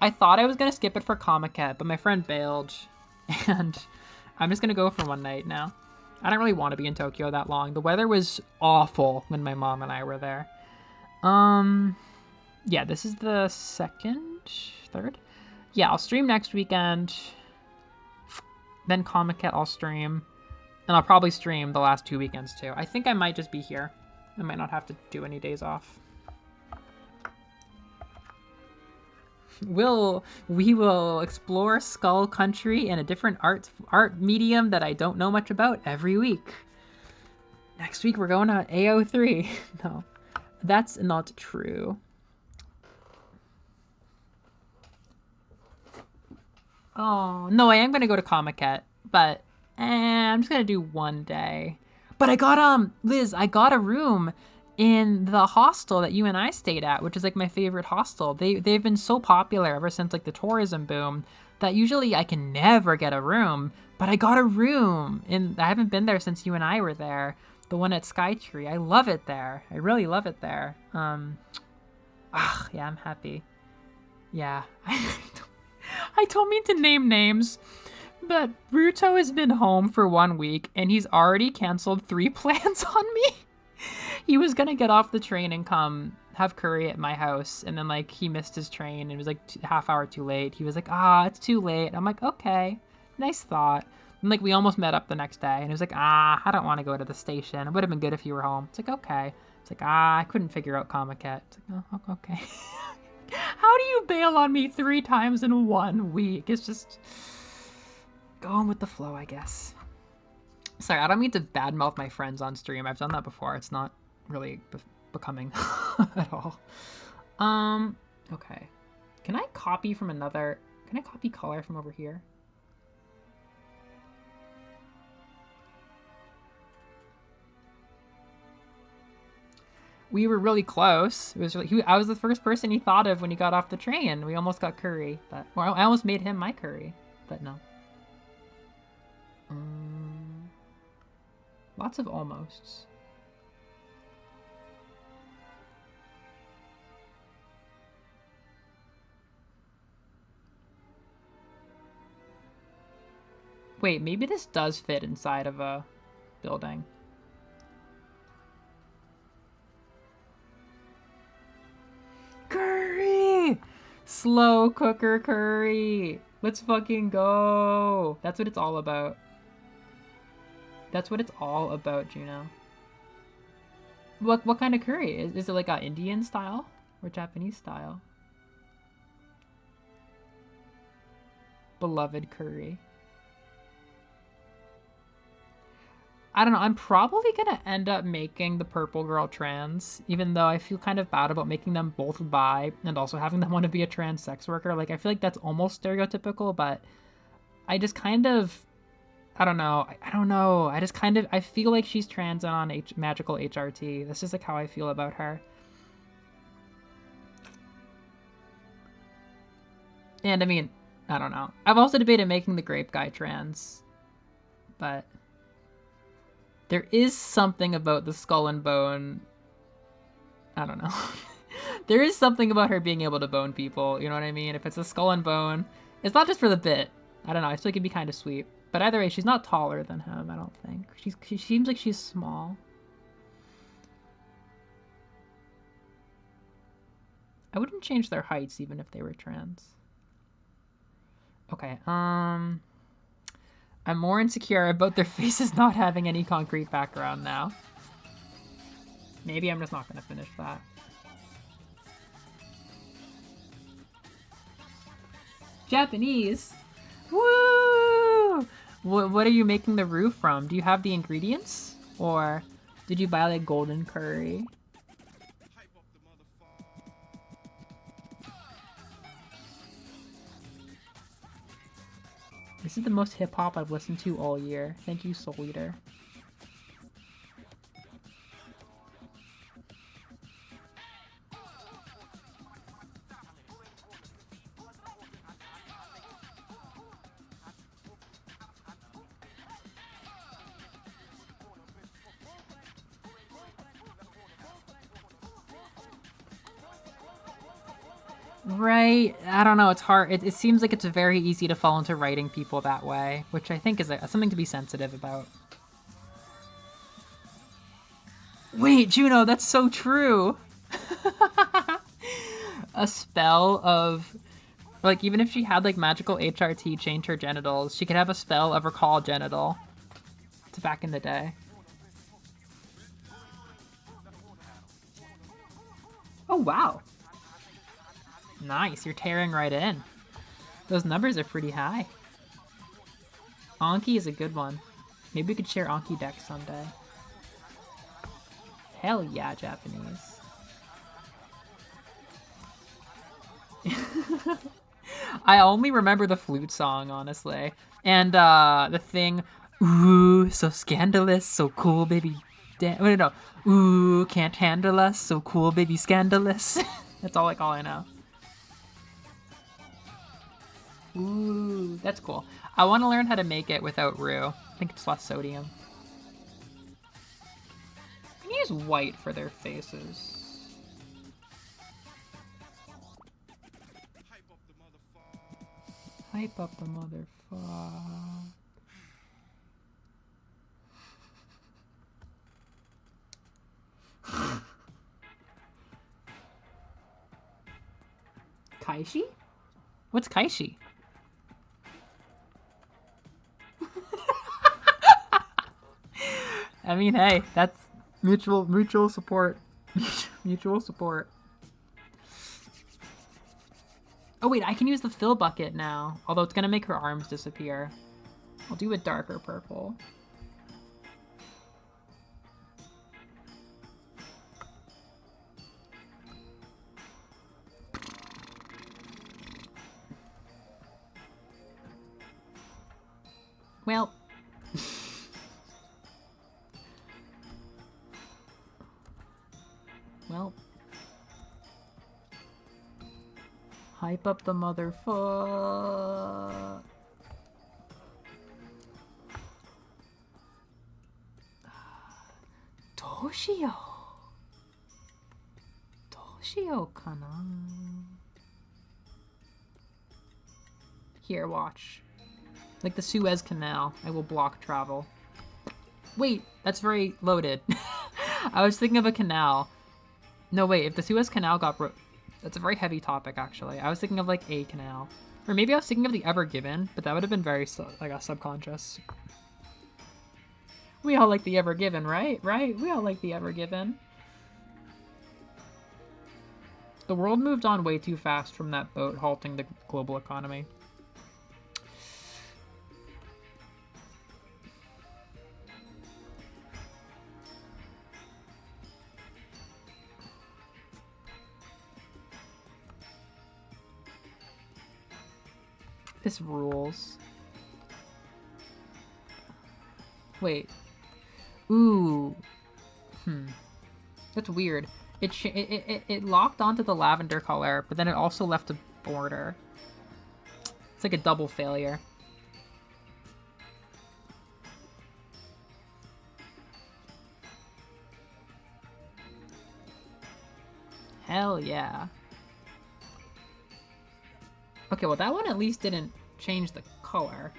I thought I was gonna skip it for Comic-Con, but my friend bailed, and I'm just gonna go for one night now. I don't really want to be in Tokyo that long. The weather was awful when my mom and I were there. Yeah, this is the third? Yeah, I'll stream next weekend. Then Comic-Con I'll stream. And I'll probably stream the last 2 weekends too. I think I might just be here. I might not have to do any days off. We will explore Skull Country in a different art medium that I don't know much about every week. Next week we're going to AO3. No, that's not true. Oh, no, I am going to go to Comiket, but I'm just going to do one day. But I got, Liz, I got a room in the hostel that you and I stayed at, which is like my favorite hostel. They've been so popular ever since like the tourism boom that usually I can never get a room, but I got a room and I haven't been there since you and I were there. The one at Skytree. I love it there. I really love it there. Yeah, I'm happy. Yeah. I don't mean to name names, but Ruto has been home for 1 week and he's already canceled 3 plans on me. He was gonna get off the train and come have curry at my house, and then like he missed his train and it was like half hour too late. He was like, it's too late. I'm like, okay, nice thought. And like we almost met up the next day and he was like, I don't want to go to the station. It would have been good if you were home. It's like, okay. It's like, I couldn't figure out Comiket. It's like, oh, okay. How do you bail on me 3 times in 1 week? It's just going with the flow, I guess. Sorry, I don't mean to badmouth my friends on stream. I've done that before. It's not really becoming at all. Okay. Can I copy color from over here? We were really close. It was really, I was the first person he thought of when he got off the train. We almost got curry, but I almost made him my curry, but no. Lots of almosts. Wait, maybe this does fit inside of a building. Curry! Slow cooker curry! Let's fucking go! That's what it's all about. That's what it's all about, Juno. What kind of curry? Is it like a Indian style or Japanese style? Beloved curry. I don't know. I'm probably gonna end up making the purple girl trans, even though I feel kind of bad about making them both bi and also having them want to be a trans sex worker. Like, I feel like that's almost stereotypical, but I just kind of, I don't know. I don't know. I just kind of, I feel like she's trans and on magical HRT. That's just like how I feel about her. And I mean, I don't know. I've also debated making the grape guy trans, but there is something about the skull and bone. I don't know. There is something about her being able to bone people. You know what I mean? If it's a skull and bone, it's not just for the bit. I don't know. I feel like it'd be kind of sweet. But either way, she's not taller than him, I don't think. She seems like she's small. I wouldn't change their heights even if they were trans. Okay, I'm more insecure about their faces not having any concrete background now. Maybe I'm just not gonna finish that. Japanese? Woo! What are you making the roux from? Do you have the ingredients? Or did you buy like golden curry? This is the most hip-hop I've listened to all year. Thank you, Soul Eater. Right. I don't know. It's hard. It seems like it's very easy to fall into writing people that way, which I think is something to be sensitive about. Wait, Juno, that's so true. A spell of, like, even if she had like magical HRT change her genitals, she could have a spell of recall genital. to back in the day. Oh, wow. Nice, you're tearing right in. Those numbers are pretty high. Anki is a good one. Maybe we could share Anki decks someday. Hell yeah, Japanese. I only remember the flute song, honestly. And the thing, ooh, so scandalous, so cool, baby. Wait, no. Ooh, can't handle us, so cool, baby, scandalous. That's all I know. Ooh, that's cool. I want to learn how to make it without roux. I think it's less sodium. I can use white for their faces. Hype up the motherfucker. Kaishi? What's Kaishi? I mean, hey, that's mutual support. Mutual support. Oh wait, I can use the fill bucket now. Although it's gonna make her arms disappear. I'll do a darker purple. Well. Well. Hype up the motherfucker. Toshio. Toshio kana. Here, watch. Like the Suez Canal, I will block travel. Wait, that's very loaded. I was thinking of a canal. No, wait, if the Suez Canal got broke... That's a very heavy topic, actually. I was thinking of, like, a canal. Or maybe I was thinking of the Ever Given, but that would have been very, like, a subconscious. We all like the Ever Given, right? Right? We all like the Ever Given. The world moved on way too fast from that boat halting the global economy. This rules. Wait. Ooh. That's weird. It locked onto the lavender color, but then it also left a border. It's like a double failure. Hell yeah. Okay, well that one at least didn't change the color.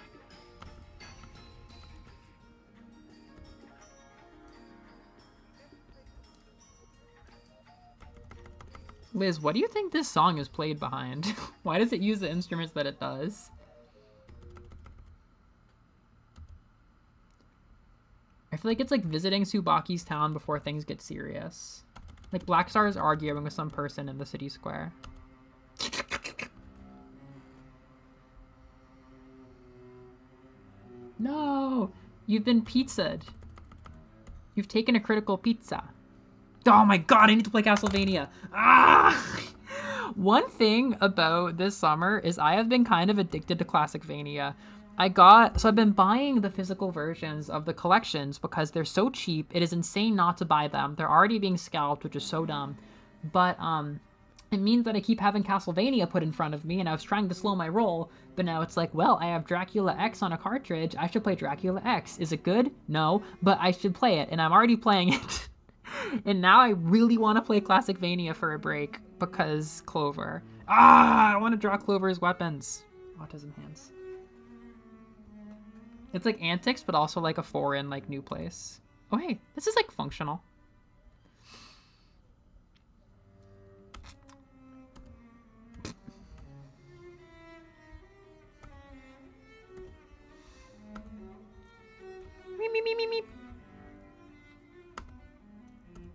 Liz, what do you think this song is played behind? Why does it use the instruments that it does? I feel like it's like visiting Tsubaki's town before things get serious. Like Black Star is arguing with some person in the city square. No! You've been pizzaed. You've taken a critical pizza. Oh my god, I need to play Castlevania. Ah! One thing about this summer is I have been kind of addicted to Classicvania. I've been buying the physical versions of the collections because they're so cheap. It is insane not to buy them. They're already being scalped, which is so dumb. But, it means that I keep having Castlevania put in front of me, and I was trying to slow my roll, but now it's like, well, I have Dracula X on a cartridge. I should play Dracula X. Is it good? No, but I should play it, and I'm already playing it. And now I really want to play Classicvania for a break because Clover. Ah, I want to draw Clover's weapons. Autism hands. It's like antics, but also like a foreign, like new place. Oh, hey, this is like functional. Me.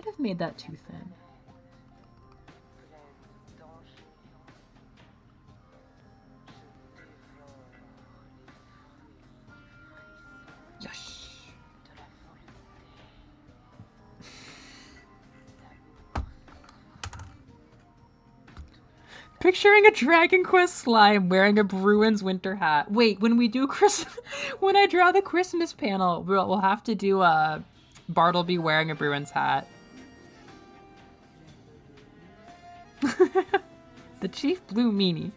Might have made that too thin. Yes. Picturing a Dragon Quest slime wearing a Bruins winter hat. Wait, when we do when I draw the Christmas panel, we'll have to do Bartleby wearing a Bruins hat. The Chief Blue Meanie.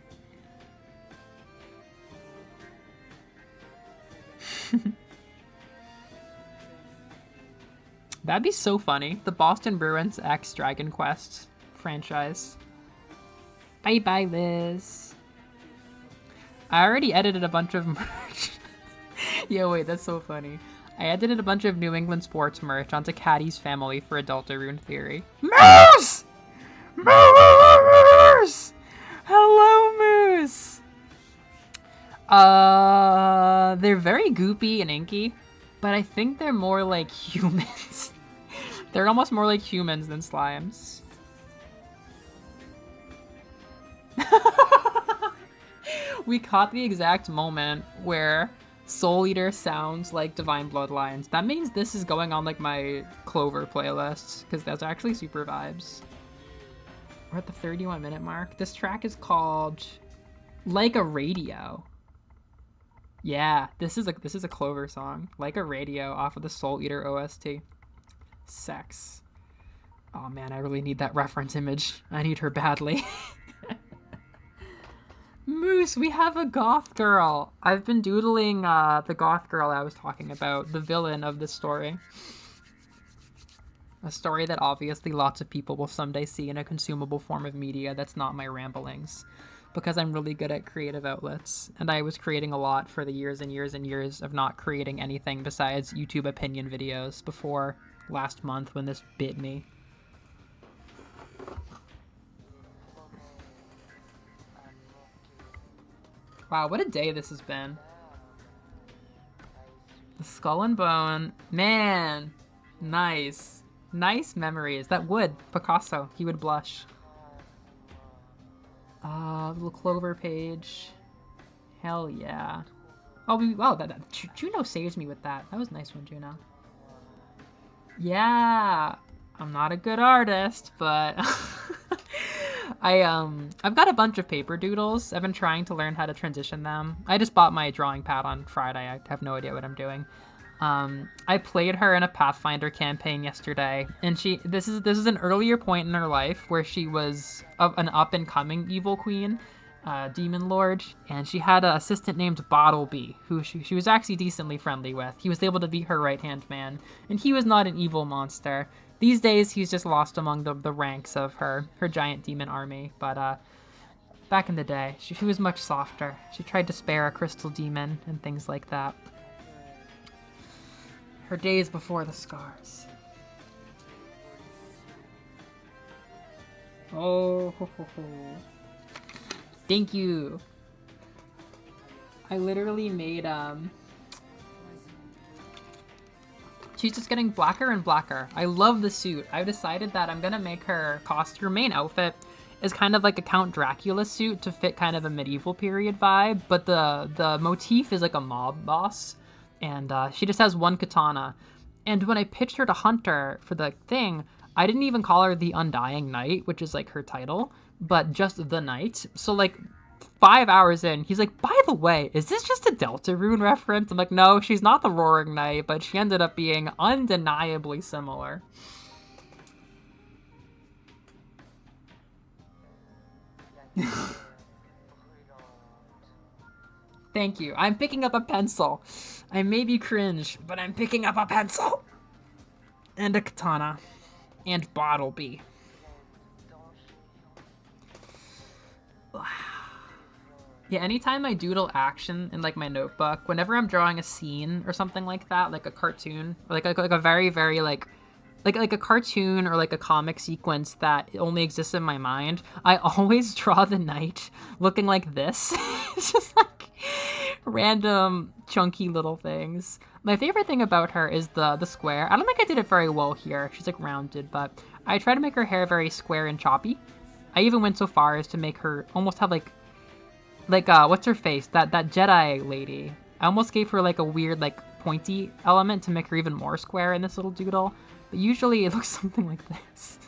That'd be so funny. The Boston Bruins X Dragon Quest franchise. Bye-bye, Liz. I already edited a bunch of merch. Yo, wait, that's so funny. I edited a bunch of New England sports merch onto Caddy's family for a Deltarune theory. Moose! Moose! Hello, Moose! They're very goopy and inky, but I think they're more like humans. They're almost more like humans than slimes. We caught the exact moment where Soul Eater sounds like Divine Bloodlines. That means this is going on like my Clover playlist, because that's actually super vibes. We're at the 31-minute mark. This track is called Like a Radio. Yeah, this is a Clover song. Like a Radio off of the Soul Eater OST. Sex. Oh man, I really need that reference image. I need her badly. Moose, we have a goth girl. I've been doodling the goth girl I was talking about, the villain of this story. A story that obviously lots of people will someday see in a consumable form of media that's not my ramblings. Because I'm really good at creative outlets, and I was creating a lot for the years and years and years of not creating anything besides YouTube opinion videos before last month when this bit me. Wow, what a day this has been. The Skull and Bone. Man, nice. Nice memories. That would. Picasso. He would blush. Little Clover page. Hell yeah. Oh, wow, Juno saves me with that. That was a nice one, Juno. Yeah. I'm not a good artist, but... I've got a bunch of paper doodles. I've been trying to learn how to transition them. I just bought my drawing pad on Friday. I have no idea what I'm doing. I played her in a Pathfinder campaign yesterday, and this is an earlier point in her life where she was an up-and-coming evil queen, demon lord, and she had an assistant named Bottleby, who she was actually decently friendly with. He was able to be her right-hand man, and he was not an evil monster. These days, he's just lost among the ranks of her giant demon army, but back in the day, she was much softer. She tried to spare a crystal demon and things like that. Her days before the scars. Oh, ho, ho, ho. Thank you. I literally made, she's just getting blacker and blacker. I love the suit. I've decided that I'm gonna make her her main outfit is kind of like a Count Dracula suit to fit kind of a medieval period vibe, but the motif is like a mob boss, and she just has one katana. And when I pitched her to Hunter for the thing, I didn't even call her the Undying Knight, which is like her title, but just the Knight. So like 5 hours in, he's like, by the way, is this just a Deltarune reference? I'm like, no, she's not the Roaring Knight, but she ended up being undeniably similar. Thank you. I'm picking up a pencil. I may be cringe, but I'm picking up a pencil. And a katana. And Bottleby. Yeah, anytime I doodle action in like my notebook, whenever I'm drawing a scene or something like that, like a cartoon, or like a very, very like a cartoon or like a comic sequence that only exists in my mind, I always draw the knight looking like this. It's just like Random chunky little things. My favorite thing about her is the square. I don't think I did it very well here. She's like rounded, but I try to make her hair very square and choppy. I even went so far as to make her almost have like what's her face? That Jedi lady. I almost gave her like a weird like pointy element to make her even more square in this little doodle. But usually it looks something like this.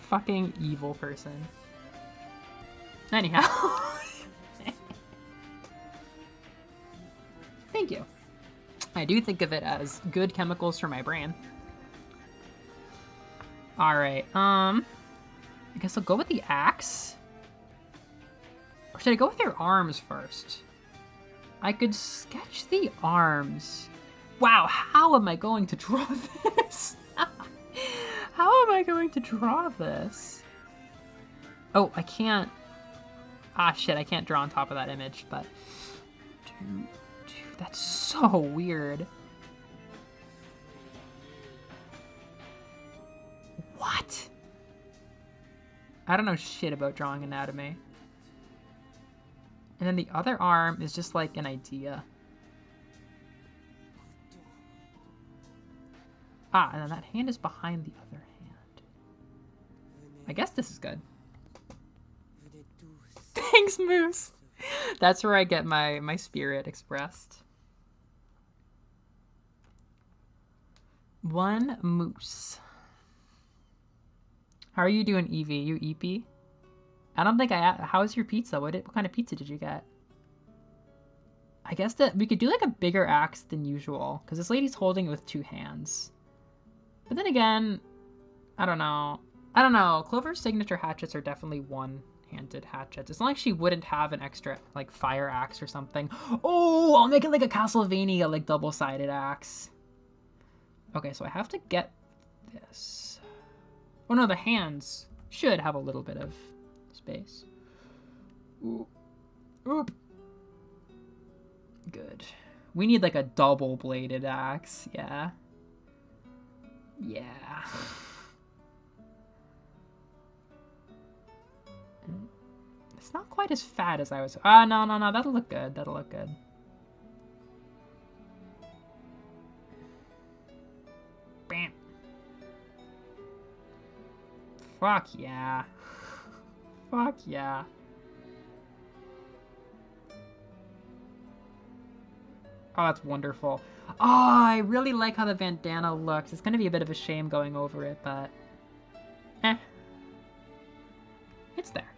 Fucking evil person. Anyhow. Thank you. I do think of it as good chemicals for my brain. Alright, I guess I'll go with the axe. Or should I go with your arms first? I could sketch the arms. Wow, how am I going to draw this? How am I going to draw this? Oh, I can't. Ah, shit, I can't draw on top of that image, but... Dude, that's so weird. What? I don't know shit about drawing anatomy. And then the other arm is just like an idea. Ah, and then that hand is behind the other hand. I guess this is good. Thanks, Moose! That's where I get my spirit expressed. One moose. How are you doing, Evie? You EP? I don't think how's your pizza? What kind of pizza did you get? I guess that we could do like a bigger axe than usual, because this lady's holding it with two hands. But then again, I don't know. I don't know. Clover's signature hatchets are definitely one-handed hatchets. It's not like she wouldn't have an extra like fire axe or something. Oh, I'll make it like a Castlevania like double-sided axe. Okay, so I have to get this. Oh no, the hands should have a little bit of space. Ooh. Oop. Good. We need like a double-bladed axe. Yeah. Yeah. It's not quite as fat as I was. Ah, no. That'll look good. That'll look good. Bam. Fuck yeah. Fuck yeah. Oh, that's wonderful. Oh, I really like how the bandana looks. It's gonna be a bit of a shame going over it, but... It's there.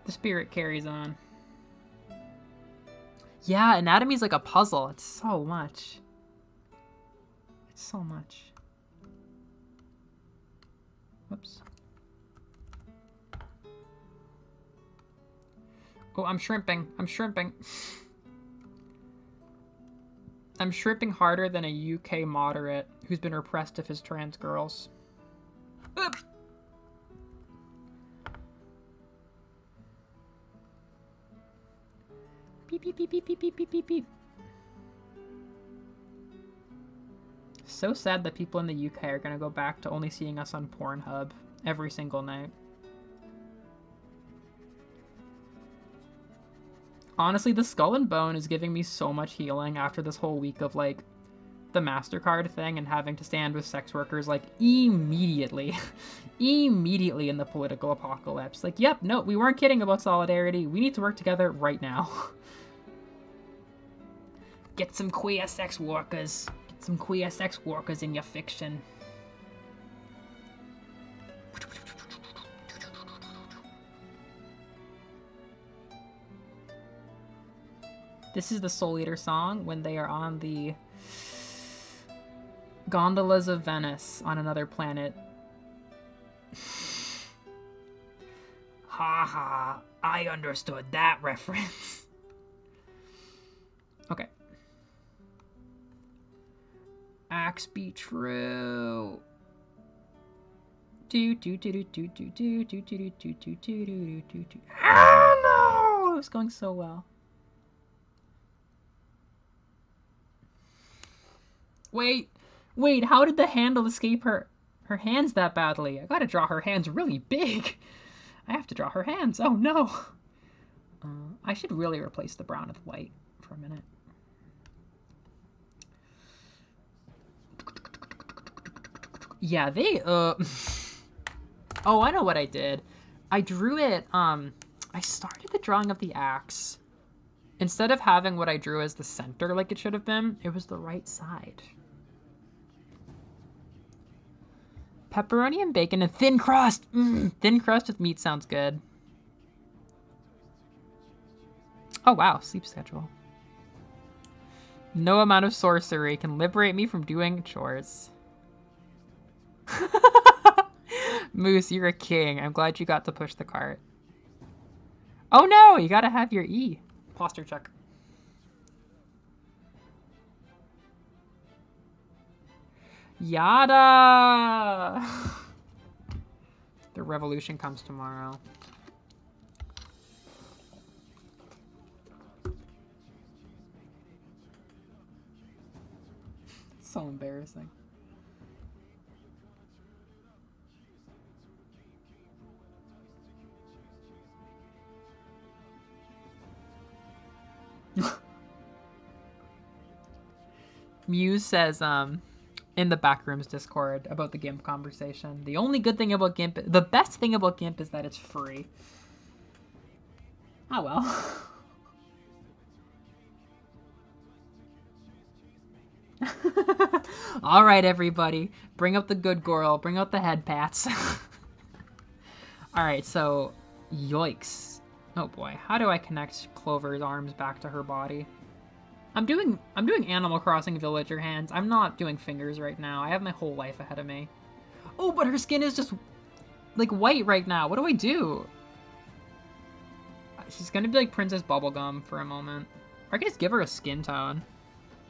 The spirit carries on. Yeah, anatomy's like a puzzle. It's so much. It's so much. Whoops. Oh, I'm shrimping. I'm shrimping. I'm shrimping harder than a UK moderate who's been repressed of his trans girls. Oop. Beep, beep, beep, beep, beep, beep, beep, beep, beep. So sad that people in the UK are gonna go back to only seeing us on Pornhub every single night. Honestly, the Skull and Bone is giving me so much healing after this whole week of, like, the MasterCard thing and having to stand with sex workers, like, immediately. Immediately in the political apocalypse. Like, yep, no, we weren't kidding about solidarity. We need to work together right now. Get some queer sex workers. Get some queer sex workers in your fiction. This is the Soul Eater song when they are on the gondolas of Venice on another planet. Ha ha, I understood that reference. Okay. Axe be true. Ah no! It was going so well. Wait, how did the handle escape her hands that badly? I gotta draw her hands really big. I have to draw her hands. Oh no. I should really replace the brown with white for a minute. Yeah, they, oh, I know what I did. I drew it, I started the drawing of the axe. Instead of having what I drew as the center like it should have been, it was the right side. Pepperoni and bacon and thin crust. Thin crust with meat sounds good. Oh wow, sleep schedule. No amount of sorcery can liberate me from doing chores. Moose, you're a king. I'm glad you got to push the cart. Oh no, you gotta have your E. Posture check. Yada! The revolution comes tomorrow. So embarrassing. Muse says, in the Backrooms Discord about the GIMP conversation, the only good thing about GIMP, the best thing about GIMP is that it's free. Oh well. All right, everybody, bring up the good girl, bring out the head pats. All right, so, yikes. Oh boy, how do I connect Clover's arms back to her body? I'm doing Animal Crossing villager hands. I'm not doing fingers right now. I have my whole life ahead of me. Oh, but her skin is just, like, white right now. What do I do? She's gonna be like Princess Bubblegum for a moment. Or I can just give her a skin tone.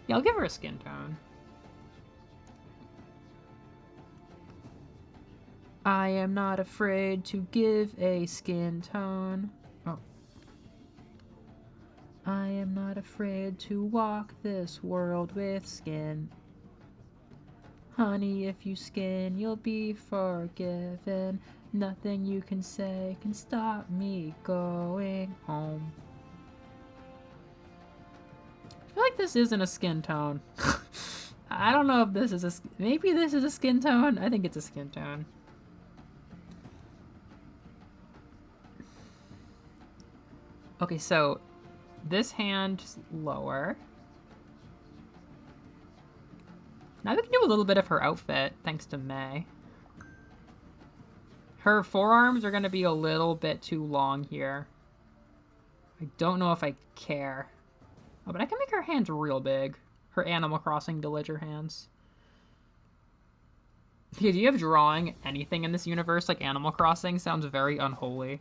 Yeah, I'll give her a skin tone. I am not afraid to give a skin tone. Oh. I am not afraid to walk this world with skin. Honey, if you skin, you'll be forgiven. Nothing you can say can stop me going home. I feel like this isn't a skin tone. I don't know if this is a... Maybe this is a skin tone? I think it's a skin tone. Okay, so this hand is lower. Now we can do a little bit of her outfit, thanks to May. Her forearms are going to be a little bit too long here. I don't know if I care. Oh, but I can make her hands real big. Her Animal Crossing villager hands. The idea of drawing anything in this universe like Animal Crossing sounds very unholy.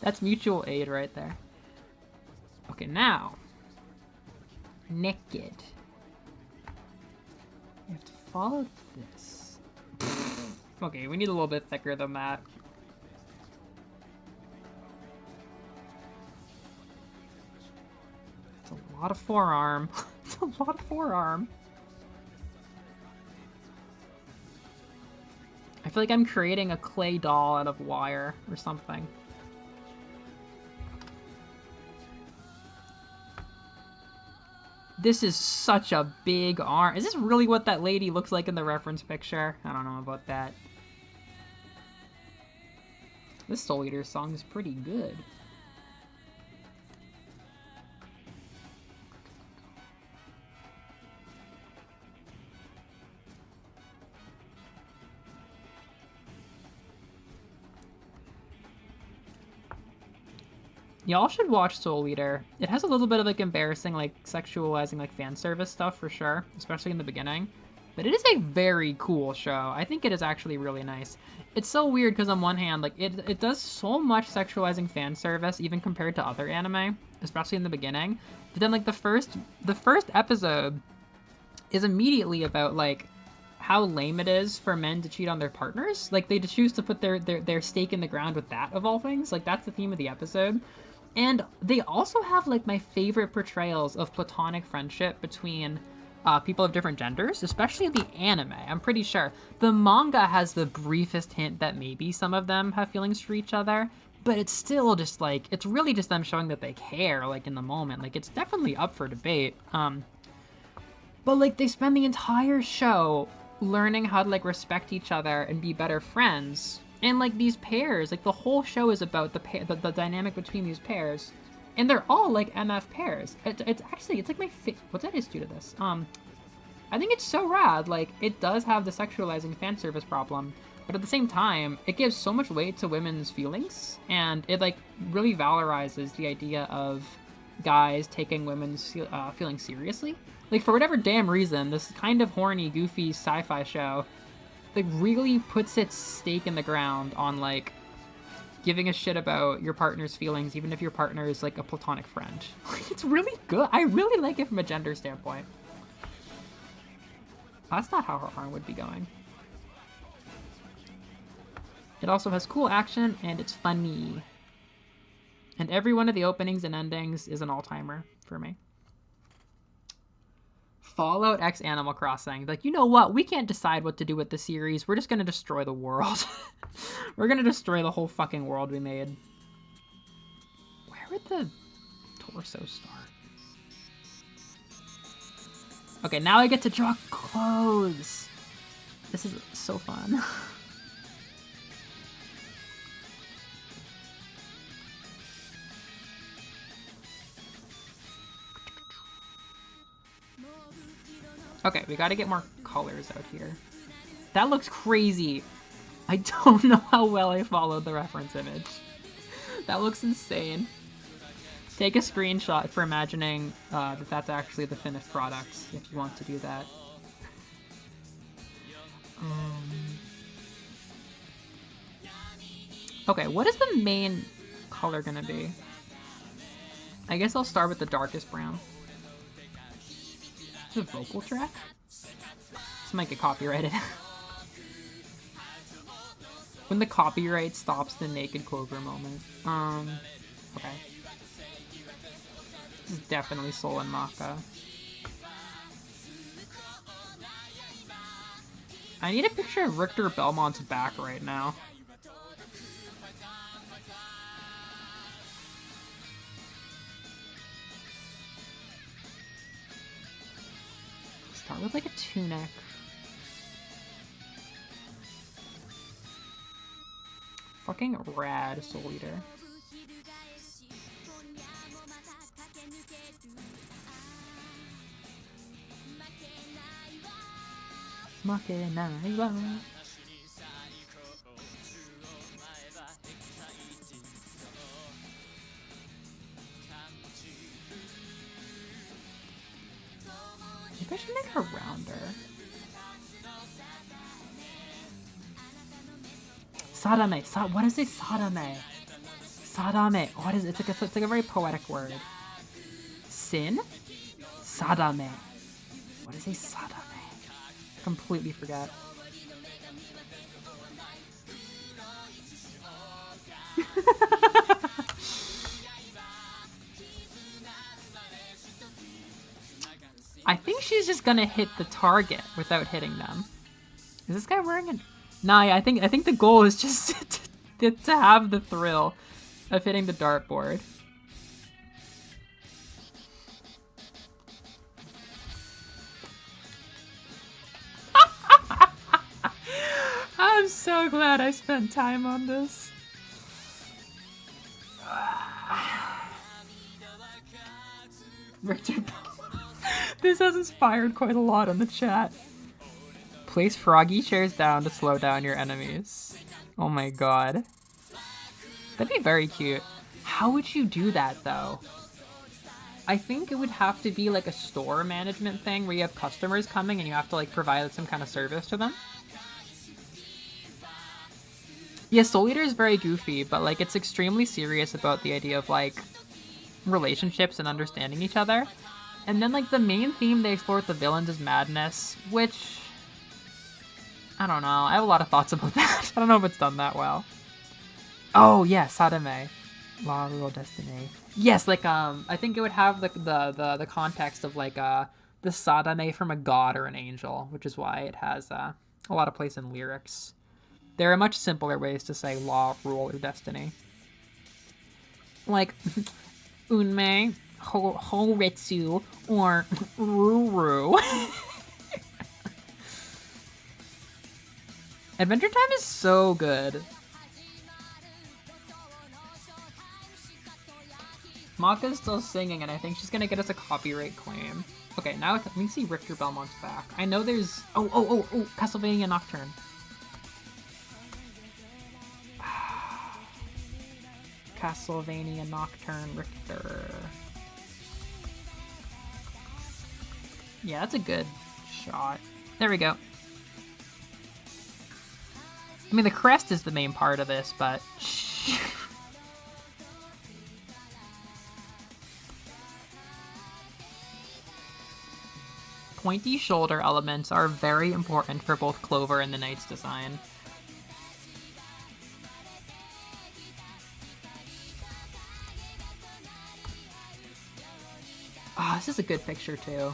That's mutual aid right there. Okay, now. Naked. You have to follow this. Okay, we need a little bit thicker than that. It's a lot of forearm. It's a lot of forearm. I feel like I'm creating a clay doll out of wire or something. This is such a big arm. Is this really what that lady looks like in the reference picture? I don't know about that. This Soul Eater song is pretty good. Y'all should watch Soul Eater. It has a little bit of like embarrassing, like sexualizing, like fan service stuff for sure, especially in the beginning. But it is a very cool show. I think it is actually really nice. It's so weird because on one hand, like it does so much sexualizing fan service, even compared to other anime, especially in the beginning. But then like the first episode is immediately about like how lame it is for men to cheat on their partners. Like they choose to put their stake in the ground with that of all things. Like that's the theme of the episode. And they also have like my favorite portrayals of platonic friendship between people of different genders, especially the anime. I'm pretty sure the manga has the briefest hint that maybe some of them have feelings for each other, but it's still just like, it's really just them showing that they care, like in the moment. Like it's definitely up for debate. But like they spend the entire show learning how to like respect each other and be better friends. And like these pairs, like the whole show is about the dynamic between these pairs, and they're all like MF pairs. It's actually, it's like my what's that is due to this? I think it's so rad. Like it does have the sexualizing fan service problem, but at the same time, it gives so much weight to women's feelings, and it like really valorizes the idea of guys taking women's feelings seriously. Like for whatever damn reason, this kind of horny, goofy sci-fi show like really puts its stake in the ground on like giving a shit about your partner's feelings, even if your partner is like a platonic friend. It's really good. I really like it from a gender standpoint. That's not how her arm would be going. It also has cool action and it's funny. And every one of the openings and endings is an all-timer for me. Fallout X Animal Crossing. Like, you know what? We can't decide what to do with the series. We're just gonna destroy the world. We're gonna destroy the whole fucking world we made. Where would the torso start? Okay, now I get to draw clothes. This is so fun. Okay, we gotta get more colors out here. That looks crazy. I don't know how well I followed the reference image. That looks insane. Take a screenshot for imagining that that's actually the finished product, if you want to do that. Okay, what is the main color gonna be? I guess I'll start with the darkest brown. A vocal track? This might get copyrighted. When the copyright stops the naked Clover moment. Okay. This is definitely Soul and Maka. I need a picture of Richter Belmont's back right now. Start with like a tunic. Fucking rad, Soul Eater. Makenai wa. Maybe I should make her rounder. Sadame. What is it? Sadame. Sadame. What is it? It's like a very poetic word. Sin? Sadame. What is a sadame? Completely forgot. I think she's just gonna hit the target without hitting them. Is this guy wearing it? Nah, yeah, I think the goal is just to have the thrill of hitting the dartboard. I'm so glad I spent time on this. Richard, this has inspired quite a lot in the chat. Place froggy chairs down to slow down your enemies. Oh my god. That'd be very cute. How would you do that though? I think it would have to be like a store management thing where you have customers coming and you have to like provide some kind of service to them. Yeah, Soul Eater is very goofy, but like it's extremely serious about the idea of like relationships and understanding each other. And then like the main theme they explore with the villains is madness, which I don't know. I have a lot of thoughts about that. I don't know if it's done that well. Oh yeah, Sadame. Law, Rule, Destiny. Yes, like I think it would have the context of like the Sadame from a god or an angel, which is why it has a lot of place in lyrics. There are much simpler ways to say law, rule, or destiny. Like Unmei, Horitsu, or Ruru. Adventure Time is so good. Maka's still singing, and I think she's gonna get us a copyright claim. Okay, now let me see Richter Belmont's back. I know there's... Oh, Castlevania Nocturne. Castlevania Nocturne Richter. Yeah, that's a good shot. There we go. I mean, the crest is the main part of this, but... Pointy shoulder elements are very important for both Clover and the Knight's design. Ah, this is a good picture too.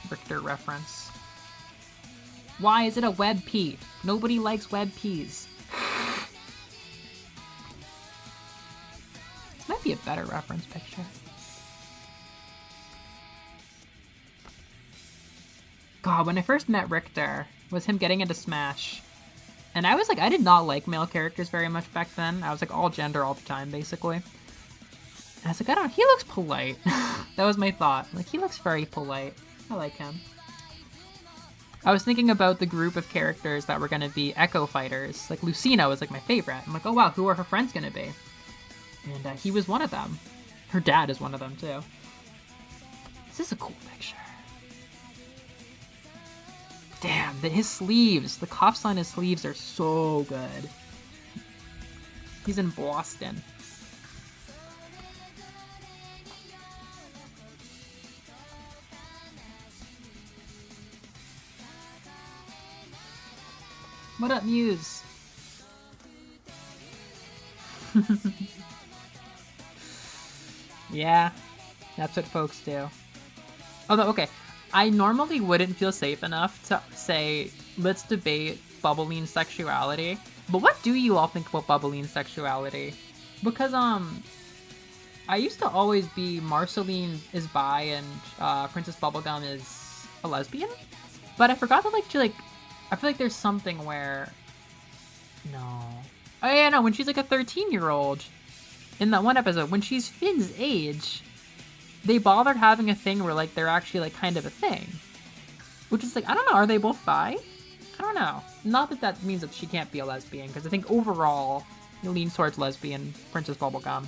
Richter reference. Why is it a web pea? Nobody likes web peas. This might be a better reference picture. God, when I first met Richter, was him getting into Smash. And I was like, I did not like male characters very much back then. I was like all gender all the time, basically. And I was like, I don't know, he looks polite. That was my thought. Like, he looks very polite. I like him. I was thinking about the group of characters that were going to be Echo Fighters. Like, Lucina was like my favorite. I'm like, oh wow, who are her friends going to be? And he was one of them. Her dad is one of them, too. This is a cool picture. Damn, his sleeves, the cuffs on his sleeves are so good. He's in Boston. What up, Muse? Yeah, that's what folks do. Although, okay, I normally wouldn't feel safe enough to say, let's debate Bubbleine sexuality. But what do you all think about Bubbleine sexuality? Because, I used to always be Marceline is bi and Princess Bubblegum is a lesbian. But I forgot that, I feel like there's something where... No. Oh yeah, no, when she's like a 13-year-old, in that one episode, when she's Finn's age... They bothered having a thing where, like, they're actually, like, kind of a thing. Which is, like, I don't know, are they both bi? I don't know. Not that that means that she can't be a lesbian, because I think overall, it leans towards lesbian, Princess Bubblegum.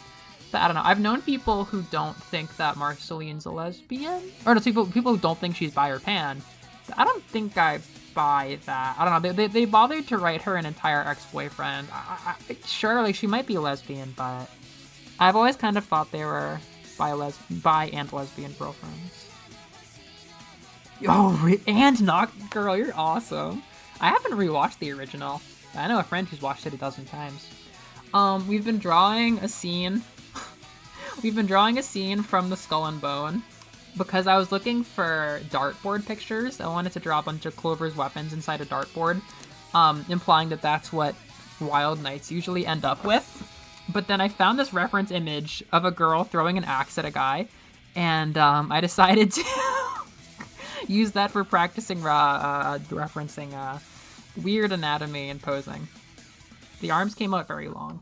But I don't know, I've known people who don't think that Marceline's a lesbian. Or no, people who don't think she's bi or pan. But I don't think I buy that. I don't know, they bothered to write her an entire ex-boyfriend. Sure, like, she might be a lesbian, but I've always kind of thought they were... bi and lesbian girlfriends. Oh, and Knock Girl, you're awesome. I haven't rewatched the original. I know a friend who's watched it a dozen times. We've been drawing a scene. We've been drawing a scene from the Skull and Bone because I was looking for dartboard pictures. I wanted to draw a bunch of Clover's weapons inside a dartboard, implying that that's what Wild Knights usually end up with. But then I found this reference image of a girl throwing an axe at a guy, and I decided to use that for practicing referencing weird anatomy and posing. The arms came out very long.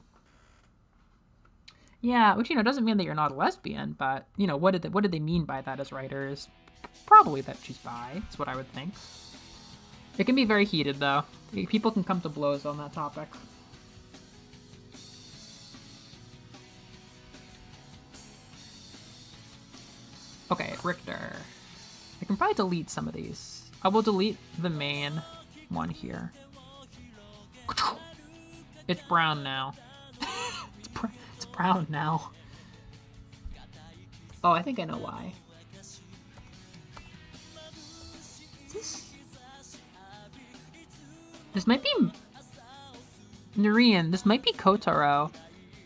Yeah, which, you know, doesn't mean that you're not a lesbian, but, you know, what did they mean by that as writers? Probably that she's bi, that's what I would think. It can be very heated, though. People can come to blows on that topic. Okay, Richter. I can probably delete some of these. I will delete the main one here. It's brown now. It's brown now. Oh, I think I know why. This might be... Narian, this might be Kotaro.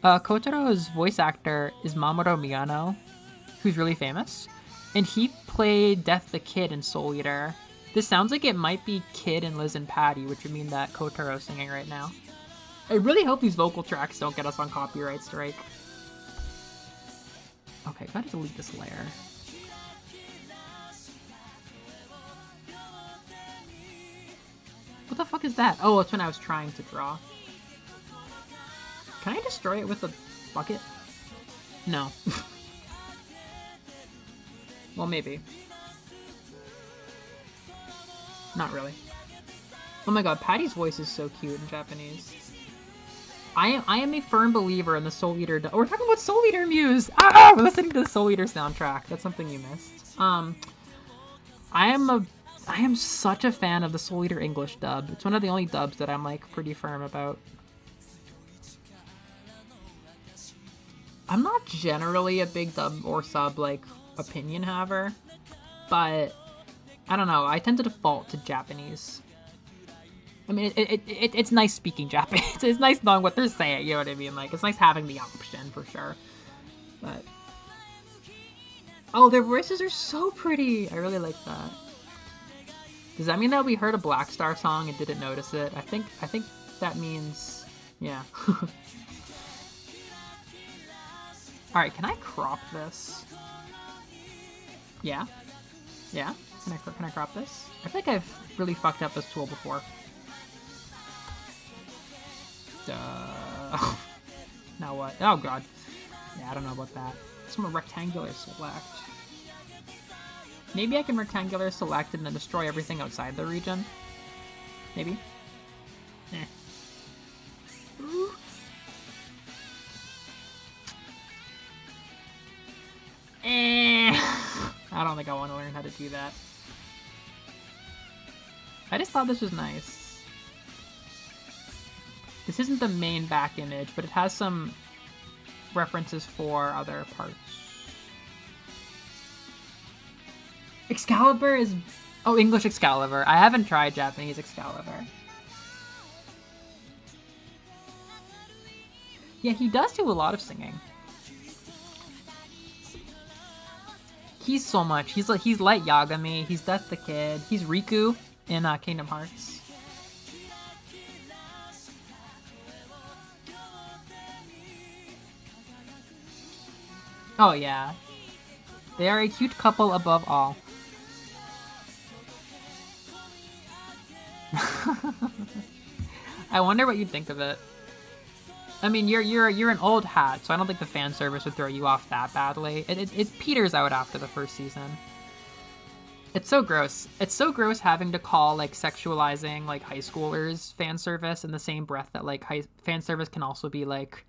Kotaro's voice actor is Mamoru Miyano, who's really famous, and he played Death the Kid in Soul Eater. This sounds like it might be Kid and Liz and Patty, which would mean that Kotaro's singing right now. I really hope these vocal tracks don't get us on copyright strike. Okay, gotta delete this layer. What the fuck is that? Oh, it's when I was trying to draw. Can I destroy it with a bucket? No. Well, maybe. Not really. Oh my god, Patty's voice is so cute in Japanese. I am a firm believer in the Soul Eater. We're talking about Soul Eater Muse! Ah! We're listening to the Soul Eater soundtrack. That's something you missed. I am such a fan of the Soul Eater English dub. It's one of the only dubs that I'm like pretty firm about. I'm not generally a big dub or sub like opinion haver, but I don't know. I tend to default to Japanese. I mean, it's nice speaking Japanese. It's nice knowing what they're saying, you know what I mean? Like, it's nice having the option, for sure. But... oh, their voices are so pretty! I really like that. Does that mean that we heard a Black Star song and didn't notice it? I think that means... yeah. Alright, can I crop this? Yeah? Yeah? Can I crop this? I feel like I've really fucked up this tool before. Now what? Oh god. Yeah, I don't know about that. It's from a rectangular select. Maybe I can rectangular select and then destroy everything outside the region? Maybe? Eh. I don't think I want to learn how to do that. I just thought this was nice. This isn't the main back image, but it has some references for other parts. Excalibur is... oh, English Excalibur. I haven't tried Japanese Excalibur. Yeah, he does do a lot of singing. He's so much. He's Light Yagami. He's Death the Kid. He's Riku in Kingdom Hearts. Oh yeah. They are a cute couple above all. I wonder what you'd think of it. I mean, you're an old hat, so I don't think the fan service would throw you off that badly. It peters out after the first season. It's so gross. It's so gross having to call like sexualizing like high schoolers fan service in the same breath that like fan service can also be like,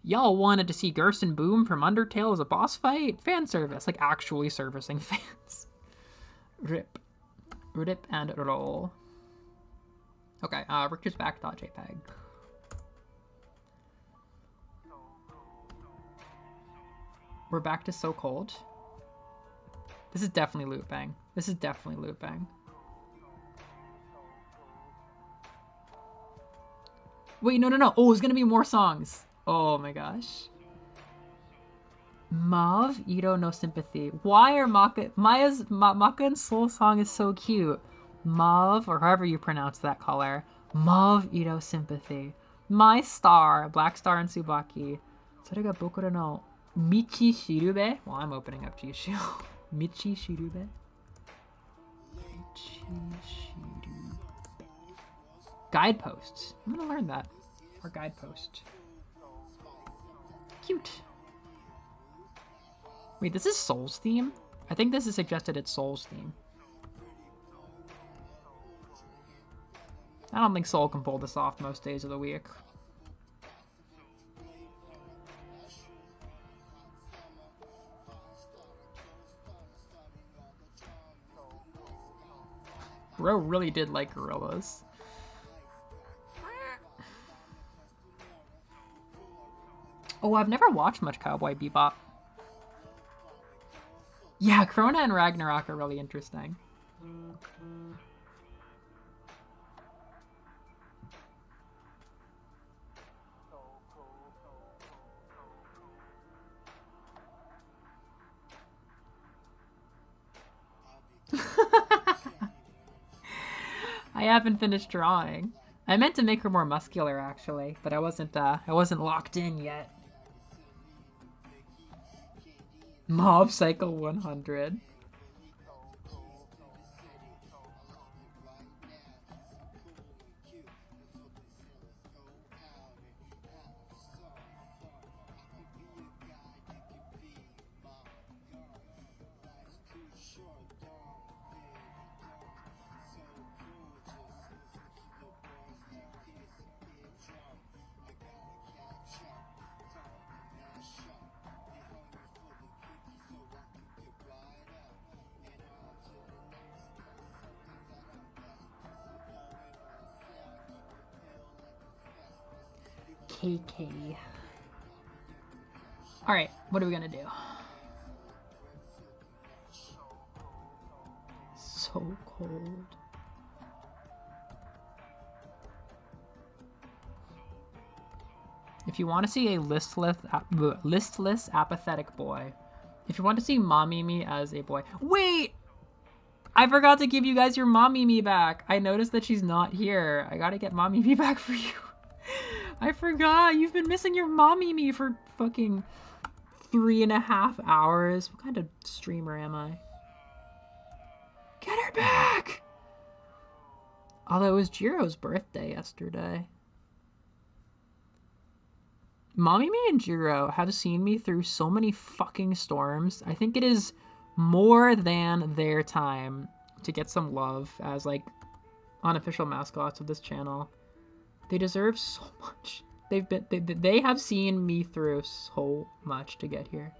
y'all wanted to see Gerson Boom from Undertale as a boss fight? Fan service, like actually servicing fans. Rip and roll. Okay, Richter's back.jpg. We're back to So Cold. This is definitely looping. This is definitely looping. Wait, no. Oh, there's gonna be more songs. Oh my gosh. Mauve, Ito, No Sympathy. Why are Maka and Soul song is so cute. Mauve, or however you pronounce that color. Mauve, Ito, Sympathy. My Star, Black Star and Tsubaki. それが僕らの Michi Shirube? Well, I'm opening up Jishu. Michi Shirube? Michi Shirube. Guideposts. I'm gonna learn that. Or guidepost. Cute. Wait, this is Soul's theme? I think this is suggested it's Soul's theme. I don't think Soul can pull this off most days of the week. Bro really did like gorillas. Oh, I've never watched much Cowboy Bebop. Yeah, Krona and Ragnarok are really interesting. I haven't finished drawing. I meant to make her more muscular actually, but I wasn't locked in yet. Mob Cycle 100. KK. Alright, what are we gonna do? So cold. If you want to see a listless, apathetic boy, if you want to see Mom Mimi as a boy, wait! I forgot to give you guys your Mom Mimi back. I noticed that she's not here. I gotta get Mom Mimi back for you. I forgot. You've been missing your Mom Mimi for fucking 3.5 hours. What kind of streamer am I? Get her back! Although it was Jiro's birthday yesterday. Mami and Jiro have seen me through so many fucking storms. I think it is more than their time to get some love as like unofficial mascots of this channel. They deserve so much. They have seen me through so much to get here.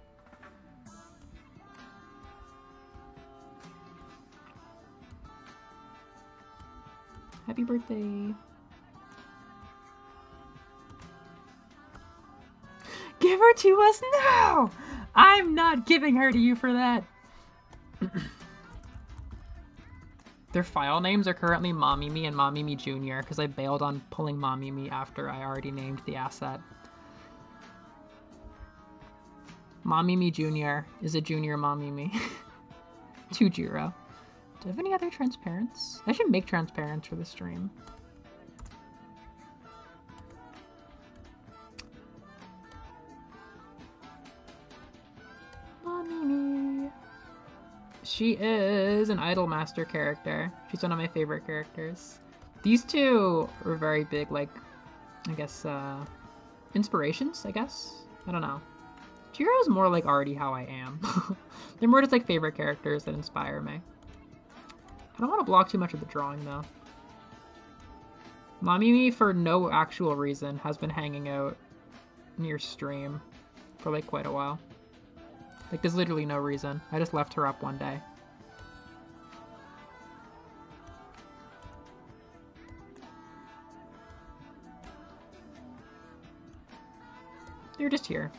Happy birthday. Give her to us now! I'm not giving her to you for that. Their file names are currently Mommy and Mommy Jr. because I bailed on pulling Mommy after I already named the asset. Mommy Jr. is a junior Mommy. 2-0. Do I have any other transparents? I should make transparents for the stream. Mommy. She is an Idolmaster character. She's one of my favorite characters. These two are very big, like, I guess, inspirations, I guess? I don't know. Jiro's more like already how I am. They're more just like favorite characters that inspire me. I don't want to block too much of the drawing, though. Mommy, for no actual reason, has been hanging out near stream for, like, quite a while. Like, there's literally no reason. I just left her up one day. They're just here.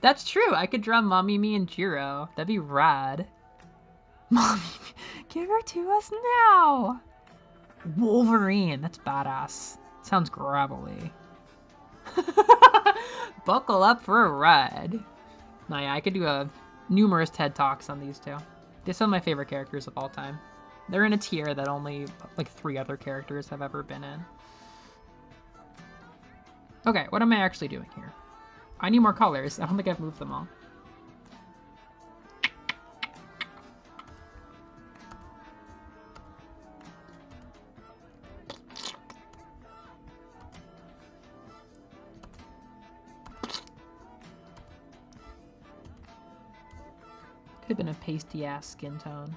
That's true. I could draw Mommy, me, and Jiro. That'd be rad. Mommy, give her to us now. Wolverine. That's badass. Sounds gravelly. Buckle up for a ride. Nah, yeah, I could do numerous TED Talks on these two. They're some of my favorite characters of all time. They're in a tier that only like 3 other characters have ever been in. Okay, what am I actually doing here? I need more colors. I don't think I've moved them all. Could have been a pasty ass skin tone.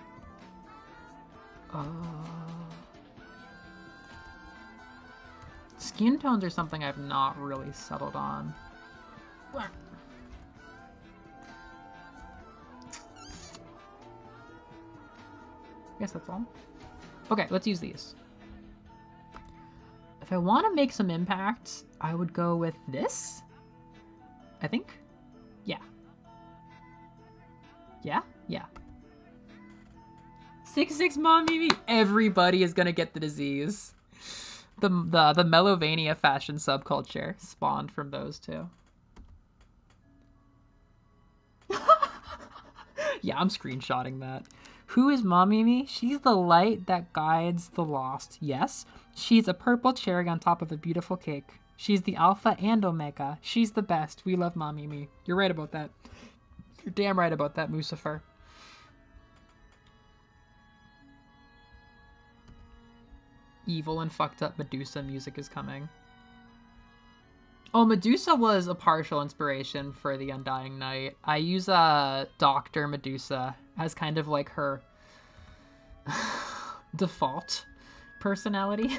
Skin tones are something I've not really settled on. I guess that's all. Okay, let's use these. If I want to make some impact, I would go with this. I think. Yeah. Yeah? Yeah. 6'6" Mommy. Everybody is gonna get the disease. The Melovania fashion subculture spawned from those two. Yeah, I'm screenshotting that. Who is Mommy Me? She's the light that guides the lost. Yes, she's a purple cherry on top of a beautiful cake. She's the alpha and omega. She's the best. We love Mommy Me. You're right about that. You're damn right about that, Mucifer. Evil and fucked up Medusa music is coming. Oh, Medusa was a partial inspiration for the Undying Night. I use Dr. Medusa as kind of like her default personality.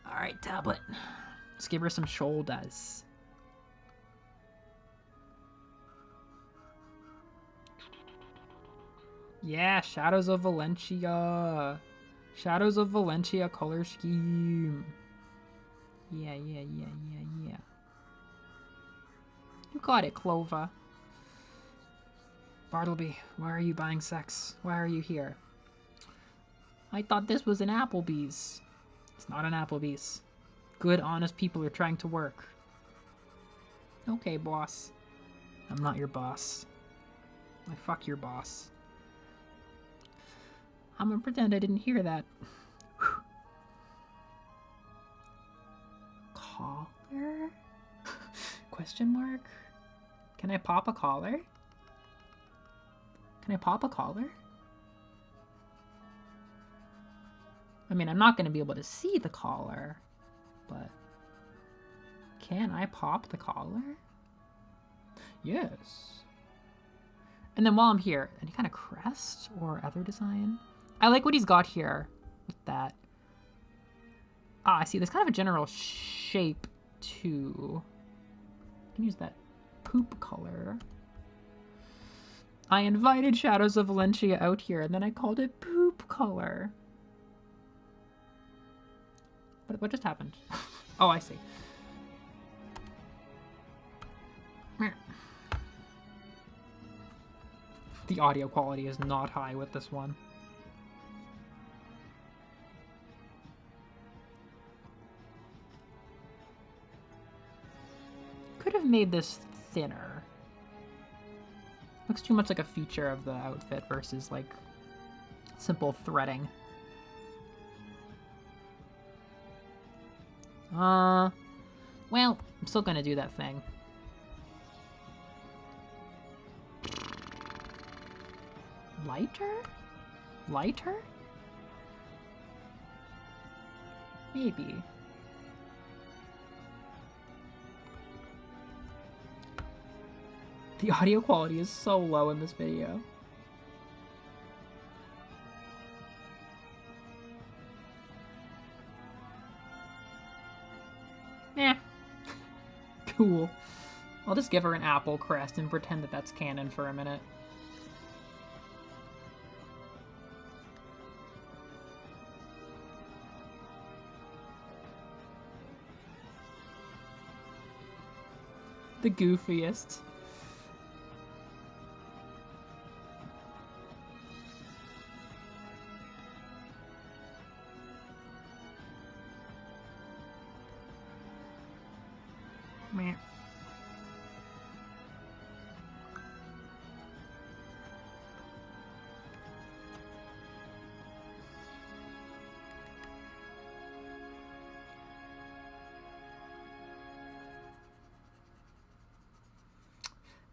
Alright, tablet. Let's give her some shoulders. Yeah, Shadows of Valencia. Shadows of Valencia color scheme. Yeah. You got it, Clover. Bartleby, why are you buying sex? Why are you here? I thought this was an Applebee's. It's not an Applebee's. Good, honest people are trying to work. Okay, boss. I'm not your boss. I fuck your boss. I'm gonna pretend I didn't hear that. Collar? Question mark? Can I pop a collar? Can I pop a collar? I mean, I'm not going to be able to see the collar, but can I pop the collar? Yes. And then while I'm here, any kind of crest or other design? I like what he's got here with that. Ah, I see. There's kind of a general shape too. I can use that poop color. I invited Shadows of Valencia out here, and then I called it poop color. What just happened? Oh, I see. The audio quality is not high with this one. Could have made this thinner. Looks too much like a feature of the outfit versus like simple threading. Well, I'm still gonna do that thing. Lighter? Lighter? Maybe. The audio quality is so low in this video. Eh. Cool. I'll just give her an apple crest and pretend that that's canon for a minute. The goofiest. Meh.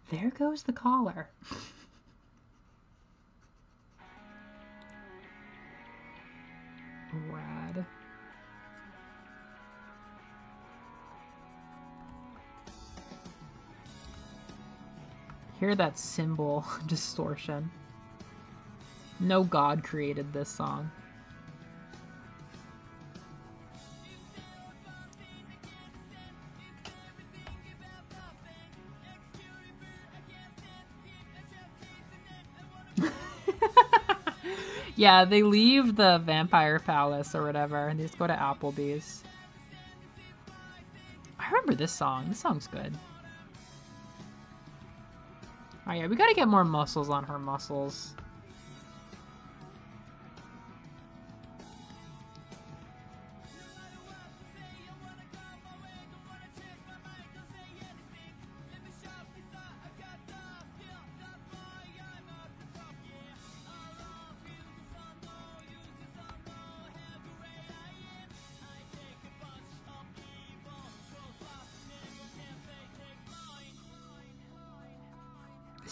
There goes the collar. Rad. Hear that cymbal distortion. No god created this song. Yeah, they leave the vampire palace or whatever, and they just go to Applebee's. I remember this song. This song's good. Oh yeah, we gotta get more muscles on her muscles.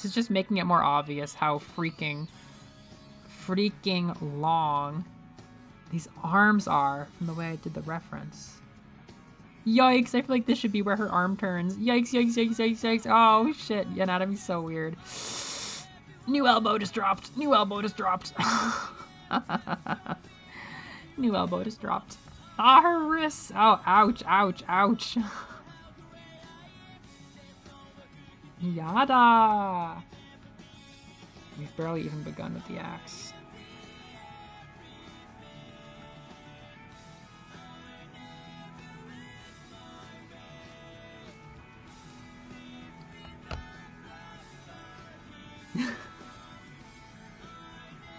This is just making it more obvious how freaking long these arms are from the way I did the reference. Yikes, I feel like this should be where her arm turns. Yikes, yikes, yikes, yikes, yikes. Oh, shit. Anatomy's so weird. New elbow just dropped. New elbow just dropped. New elbow just dropped. Ah, her wrists. Oh, ouch, ouch, ouch. Yada. We've barely even begun with the axe.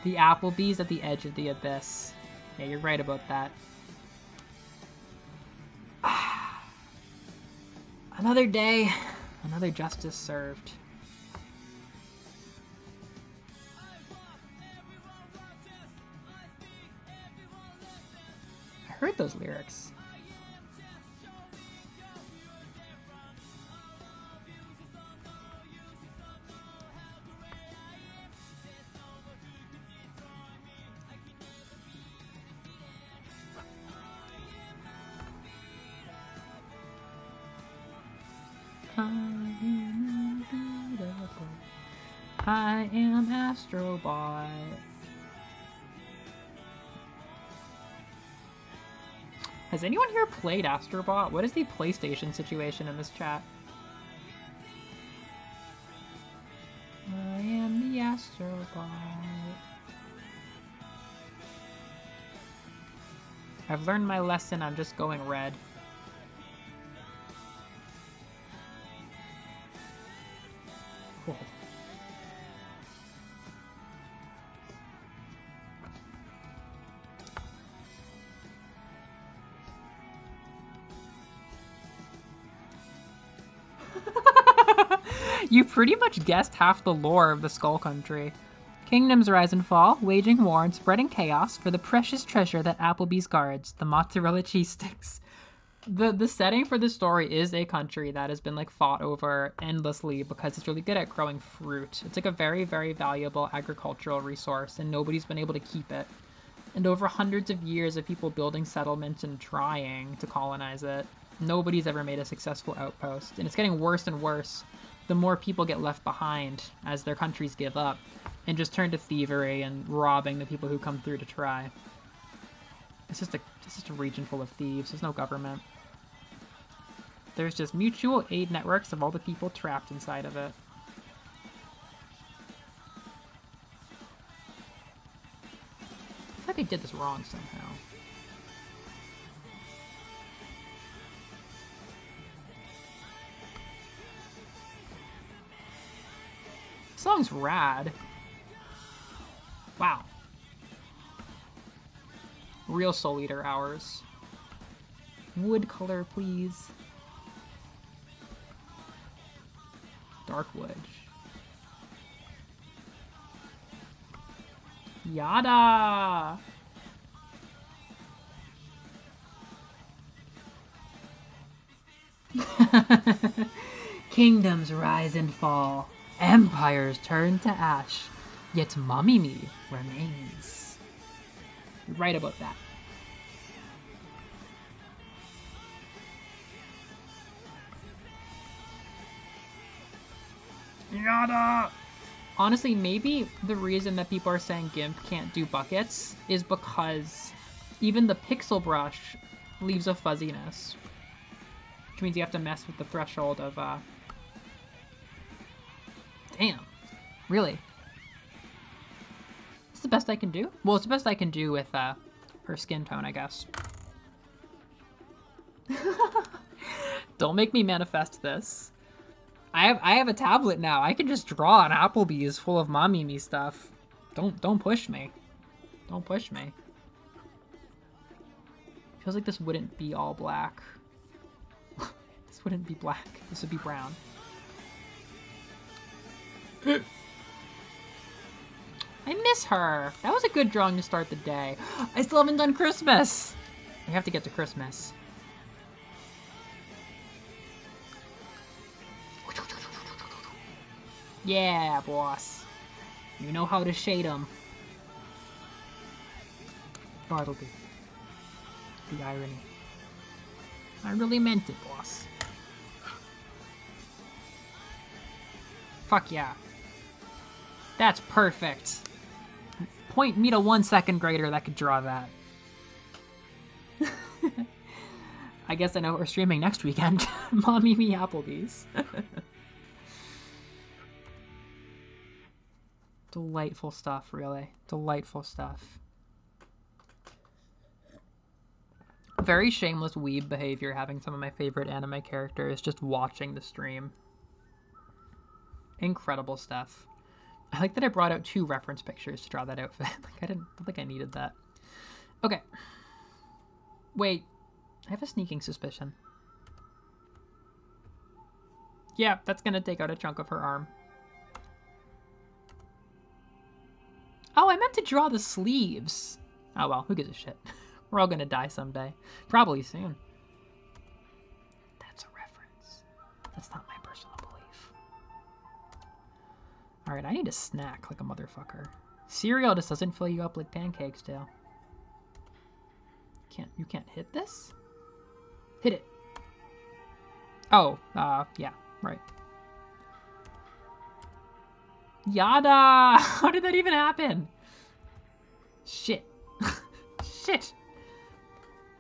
The Applebee's at the edge of the abyss. Yeah, you're right about that. Another day, another justice served. I heard those lyrics. I am Astrobot. Has anyone here played Astrobot? What is the PlayStation situation in this chat? I am the Astrobot. I've learned my lesson, I'm just going red. Cool. You pretty much guessed half the lore of the Skull Country. Kingdoms rise and fall, waging war and spreading chaos for the precious treasure that Applebee's guards, the mozzarella cheese sticks. The setting for the story is a country that has been like fought over endlessly because it's really good at growing fruit. It's like a very, very valuable agricultural resource and nobody's been able to keep it. And over hundreds of years of people building settlements and trying to colonize it, nobody's ever made a successful outpost. And it's getting worse and worse the more people get left behind as their countries give up and just turn to thievery and robbing the people who come through to try. It's just a region full of thieves. There's no government. There's just mutual aid networks of all the people trapped inside of it. I feel like I did this wrong somehow. This song's rad. Wow. Real Soul Eater hours. Wood color, please. Dark wood. Yada! Kingdoms rise and fall. Empires turn to ash. Yet Mamimi remains. You're right about that. Yada! Honestly, maybe the reason that people are saying GIMP can't do buckets is because even the pixel brush leaves a fuzziness. Which means you have to mess with the threshold of, Damn. Really? It's the best I can do? Well, it's the best I can do with, her skin tone, I guess. Don't make me manifest this. I have a tablet now. I can just draw on Applebee's full of Mamimi stuff. Don't push me. Don't push me. Feels like this wouldn't be all black. This wouldn't be black. This would be brown. I miss her. That was a good drawing to start the day. I still haven't done Christmas. We have to get to Christmas. Yeah, boss. You know how to shade them. Bartleby. The irony. I really meant it, boss. Fuck yeah. That's perfect. Point me to 1 second grader that could draw that. I guess I know what we're streaming next weekend. Mommy Me Applebee's. Delightful stuff, really. Delightful stuff. Very shameless weeb behavior having some of my favorite anime characters just watching the stream. Incredible stuff. I like that I brought out 2 reference pictures to draw that outfit. Like, I don't think I needed that. Okay. Wait. I have a sneaking suspicion. Yeah, that's gonna take out a chunk of her arm. Oh, I meant to draw the sleeves. Oh well, who gives a shit? We're all gonna die someday. Probably soon. That's a reference. That's not my personal belief. Alright, I need a snack like a motherfucker. Cereal just doesn't fill you up like pancakes do. You can't hit this? Hit it. Oh, yeah, right. Yada! How did that even happen? Shit. Shit.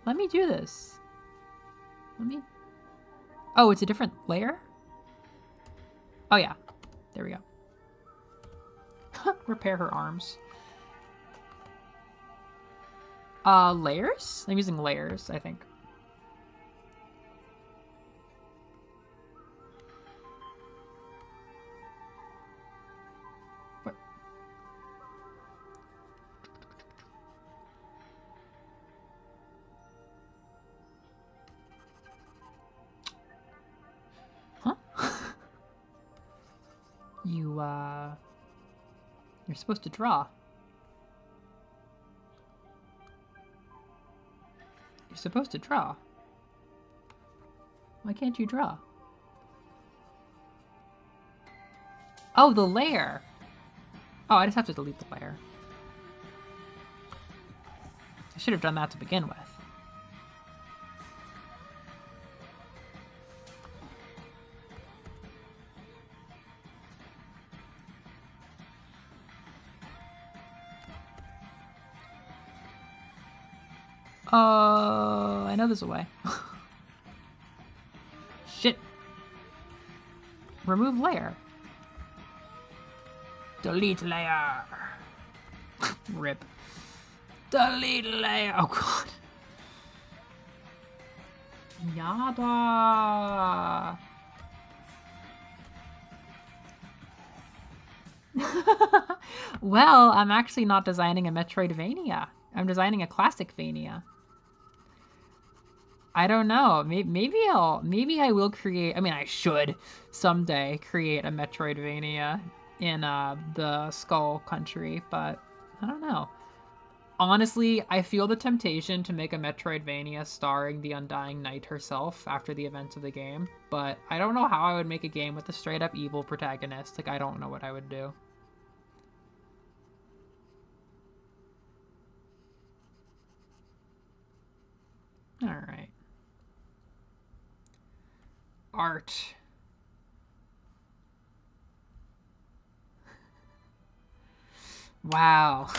Let me do this. Let me... Oh, it's a different layer? Oh, yeah. There we go. Repair her arms. Layers? I'm using layers, I think. What? Huh? You're supposed to draw. You're supposed to draw. Why can't you draw? Oh, the layer. Oh, I just have to delete the layer. I should have done that to begin with. I know there's a way. Shit. Remove layer. Delete layer. Rip. Delete layer. Oh god. Yada. Well, I'm actually not designing a Metroidvania. I'm designing a Classicvania. I don't know. Maybe I will create. I mean, I should someday create a Metroidvania in the Skull Country, but I don't know. Honestly, I feel the temptation to make a Metroidvania starring the Undying Knight herself after the events of the game, but I don't know how I would make a game with a straight up evil protagonist. Like, I don't know what I would do. All right. Art. Wow.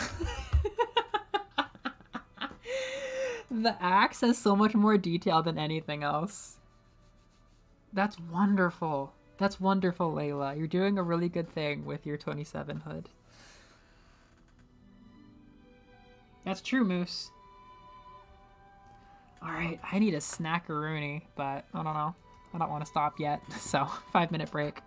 The axe has so much more detail than anything else. That's wonderful. That's wonderful, Layla. You're doing a really good thing with your 27 hood. That's true, Moose. Alright, I need a snackaroonie, but I don't know. I don't want to stop yet, so 5-minute break.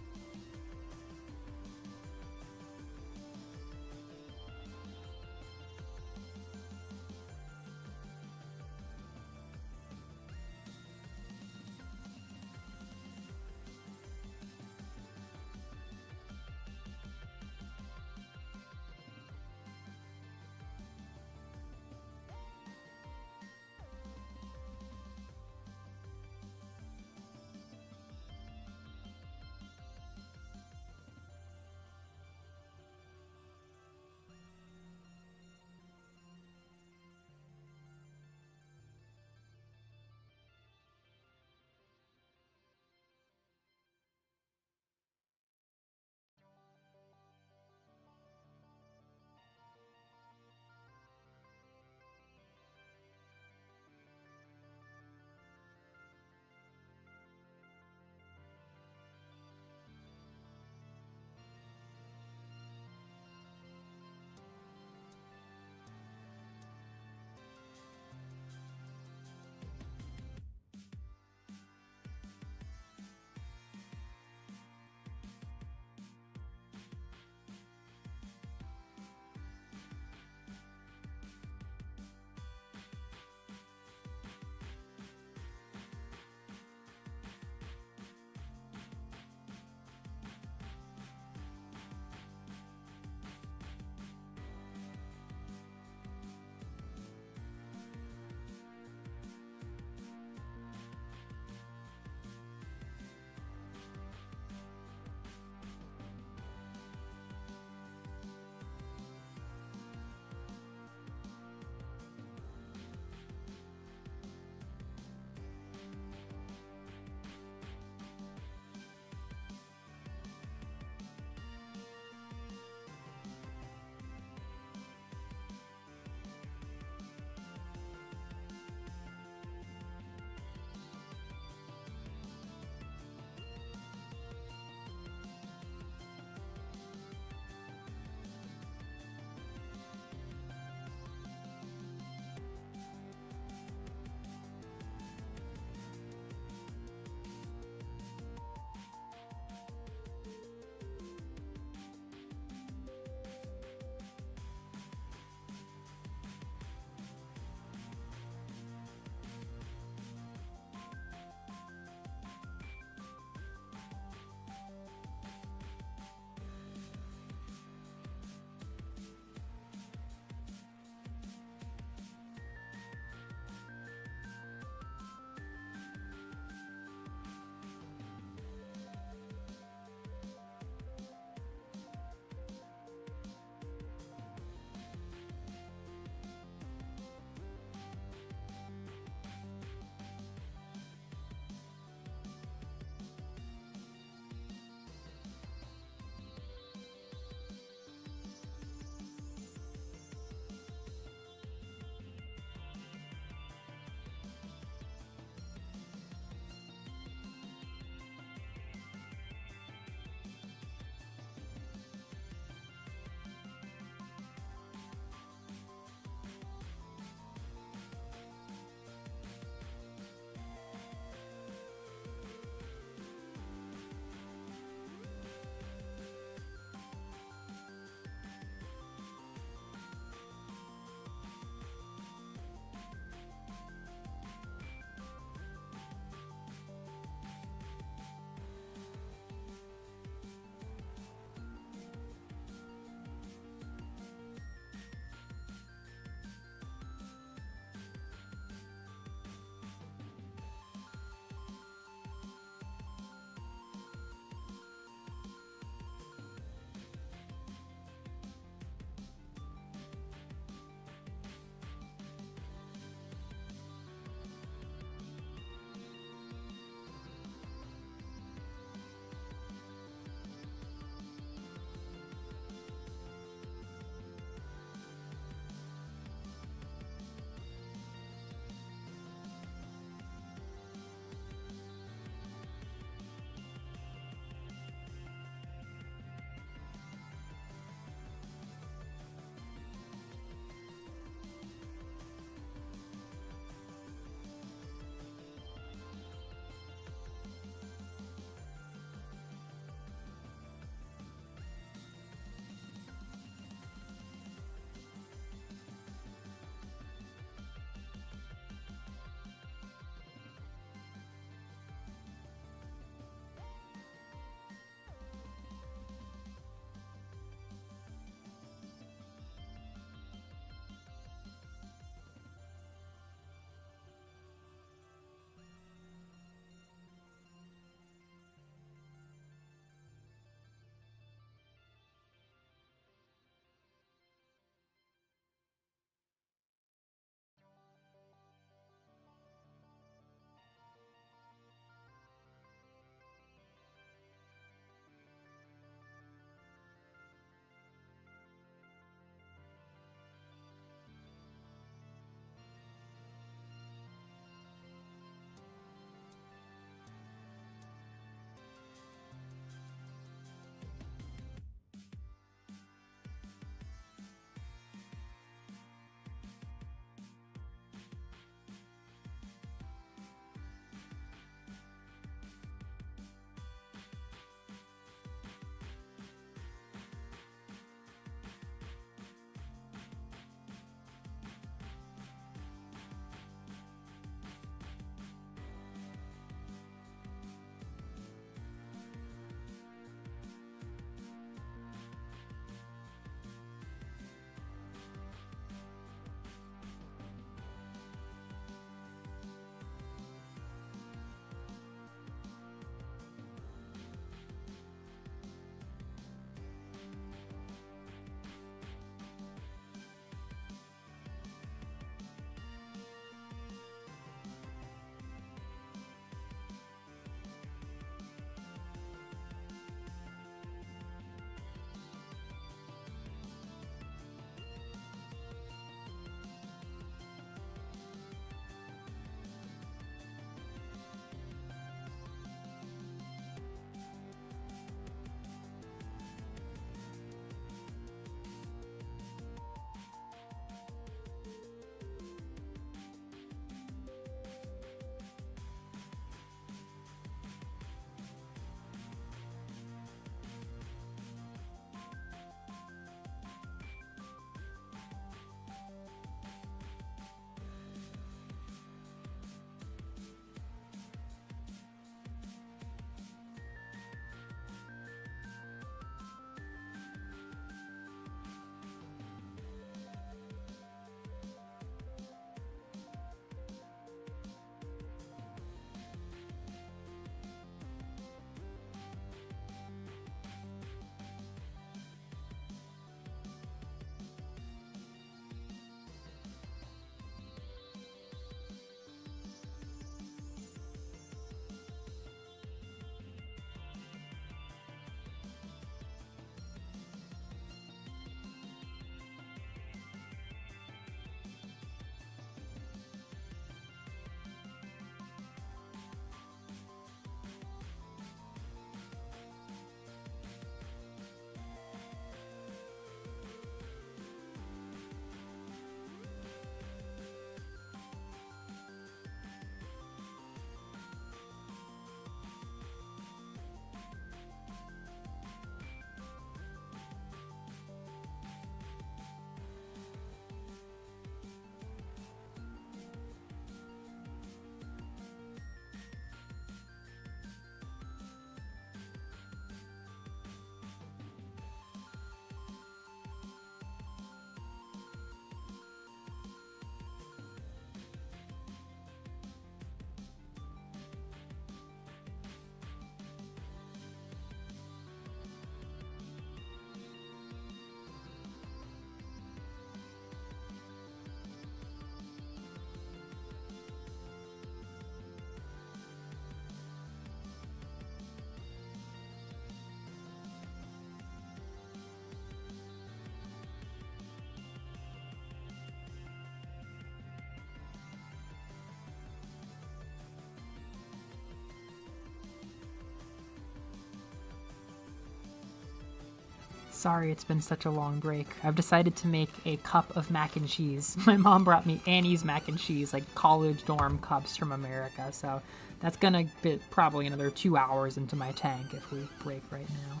Sorry it's been such a long break. I've decided to make a cup of mac and cheese. My mom brought me Annie's mac and cheese, like college dorm cups from America, so that's gonna fit probably another 2 hours into my tank if we break right now.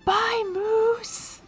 Bye, Moose!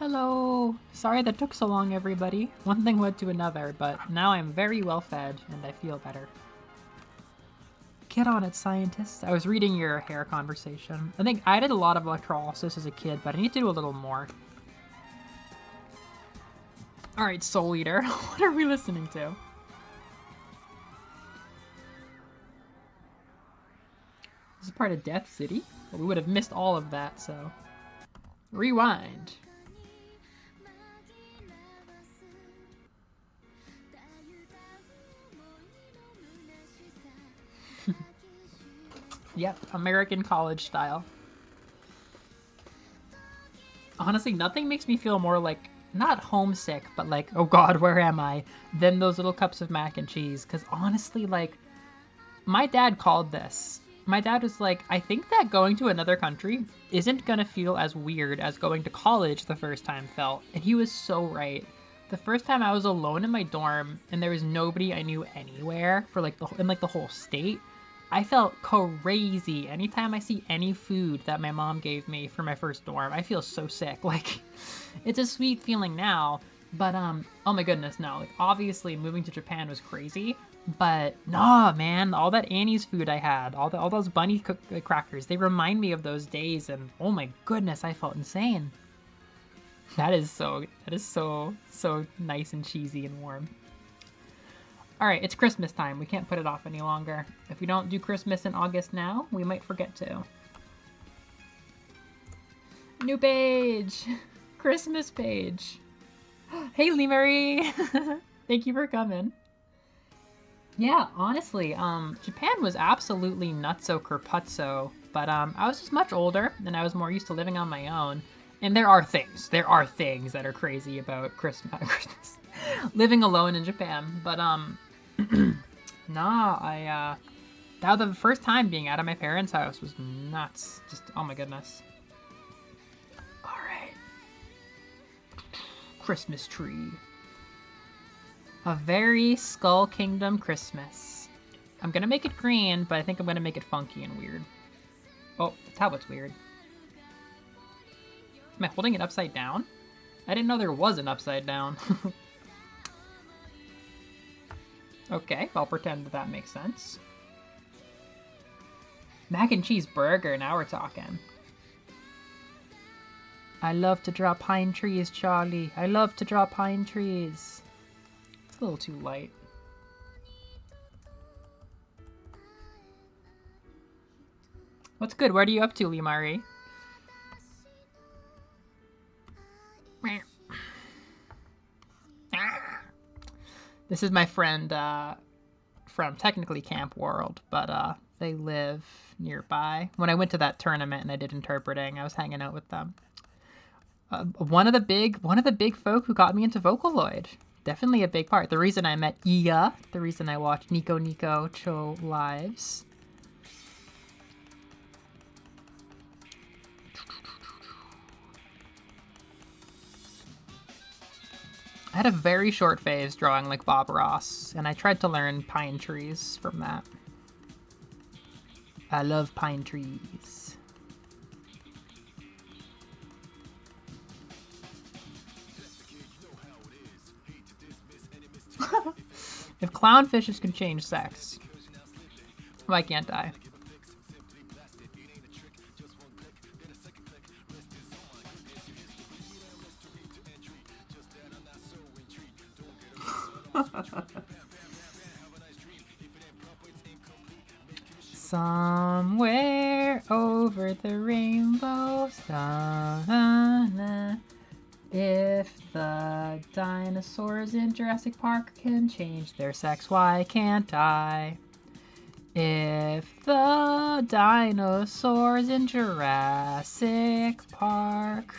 Hello! Sorry that took so long, everybody. One thing led to another, but now I'm very well fed and I feel better. Get on it, scientists. I was reading your hair conversation. I think I did a lot of electrolysis as a kid, but I need to do a little more. Alright, Soul Eater. What are we listening to? This is part of Death City? Well, we would have missed all of that, so... Rewind. Yep, American college style. Honestly, nothing makes me feel more like, not homesick, but like, oh god, where am I? Than those little cups of mac and cheese. Because honestly, like, my dad called this. My dad was like, I think that going to another country isn't gonna feel as weird as going to college the first time felt. And he was so right. The first time I was alone in my dorm and there was nobody I knew anywhere for like the whole state, I felt crazy. Anytime I see any food that my mom gave me for my first dorm, I feel so sick. Like, it's a sweet feeling now, but oh my goodness, no. Like, obviously moving to Japan was crazy, but nah, man, all that Annie's food I had, all those bunny crackers, they remind me of those days, and oh my goodness, I felt insane. That is so nice and cheesy and warm. Alright, it's Christmas time. We can't put it off any longer. If we don't do Christmas in August now, we might forget to. New page! Christmas page! Hey, Lee Marie! Thank you for coming. Yeah, honestly, Japan was absolutely nutso kerputso, but I was just much older, and I was more used to living on my own. And there are things that are crazy about Christmas. Living alone in Japan, but nah, that was the first time being out of my parents' house was nuts. Just, oh my goodness. All right. Christmas tree. A very Skull Kingdom Christmas. I'm gonna make it green, but I think I'm gonna make it funky and weird. Oh, the tablet's weird. Am I holding it upside down? I didn't know there was an upside down. Okay, I'll pretend that makes sense. Mac and cheese burger, now we're talking. I love to draw pine trees, Charlie. I love to draw pine trees. It's a little too light. What's good? What are you up to, Limari? This is my friend from technically Camp World, but they live nearby. When I went to that tournament and I did interpreting, I was hanging out with them. One of the big folk who got me into Vocaloid. Definitely a big part. The reason I met Iya, the reason I watched Nico Nico Cho lives. I had a very short phase drawing like Bob Ross, and I tried to learn pine trees from that. I love pine trees. If clownfishes can change sex, why can't I? Somewhere over the rainbow, if the dinosaurs in Jurassic Park can change their sex, why can't I? If the dinosaurs in Jurassic Park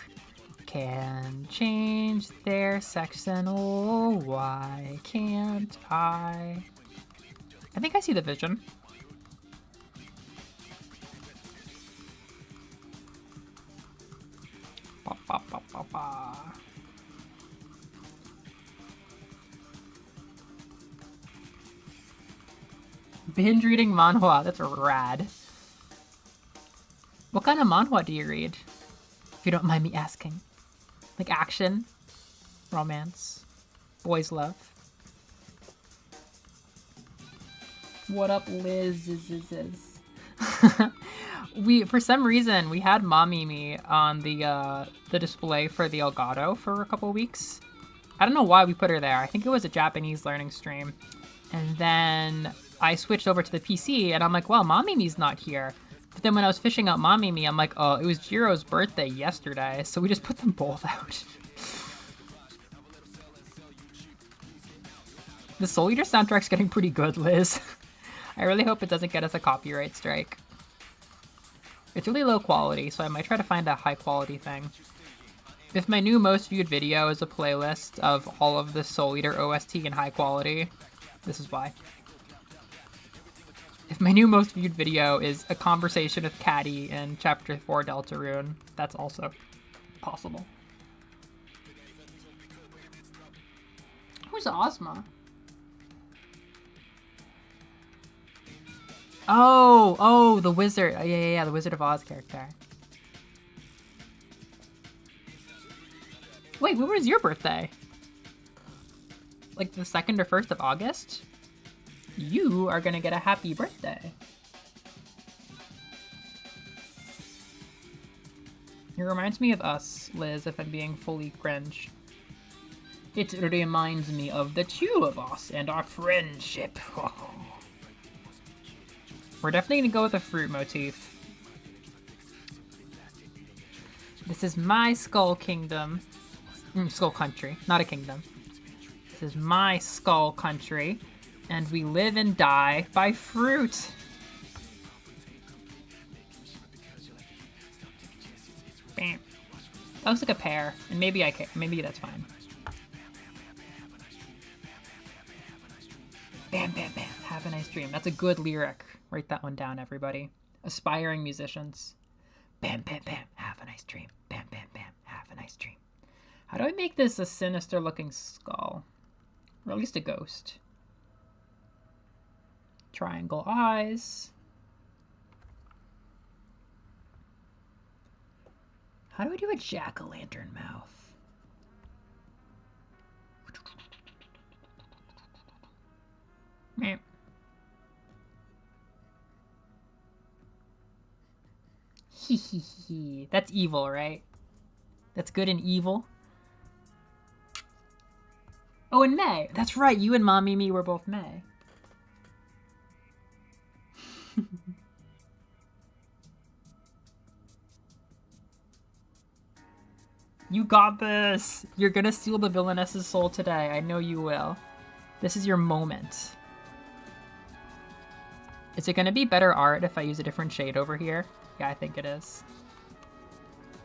can change their sex, then oh, why can't I? I think I see the vision. Ba, ba, ba, ba, ba. Binge reading manhwa, that's rad. What kind of manhwa do you read? If you don't mind me asking. Like action, romance, boys love. What up, Liz? We, for some reason, we had Mommy on the display for the Elgato for a couple weeks. I don't know why we put her there. I think it was a Japanese learning stream. And then I switched over to the PC, and I'm like, well, Mommy not here. But then when I was fishing out Mommy, I'm like, oh, it was Jiro's birthday yesterday, so we just put them both out. The Soul Eater soundtrack's getting pretty good, Liz. I really hope it doesn't get us a copyright strike. It's really low quality, so I might try to find a high quality thing. If my new most viewed video is a playlist of all of the Soul Eater OST in high quality, this is why. If my new most viewed video is a conversation with Caddy in Chapter 4 Deltarune, that's also possible. Who's Ozma? Oh, the wizard. Oh, yeah, the Wizard of Oz character. Wait, when was your birthday? Like the 2nd or 1st of August? You are gonna get a happy birthday. It reminds me of us, Liz, if I'm being fully cringe. It reminds me of the two of us and our friendship. We're definitely gonna go with a fruit motif. This is my Skull Kingdom. Skull Country, not a kingdom. This is my Skull Country, and we live and die by fruit. Bam. That looks like a pear, and maybe maybe that's fine. Bam, bam, bam. Have a nice dream. That's a good lyric. Write that one down, everybody. Aspiring musicians. Bam, bam, bam. Have a nice dream. Bam, bam, bam. Have a nice dream. How do I make this a sinister looking skull? Or at least a ghost. Triangle eyes. How do I do a jack-o'-lantern mouth? Meh. Hee. That's evil, right? That's good and evil. Oh, and May. That's right. You and Mommy were both May. You got this. You're gonna steal the villainess's soul today. I know you will. This is your moment. Is it gonna be better art if I use a different shade over here? Yeah, I think it is.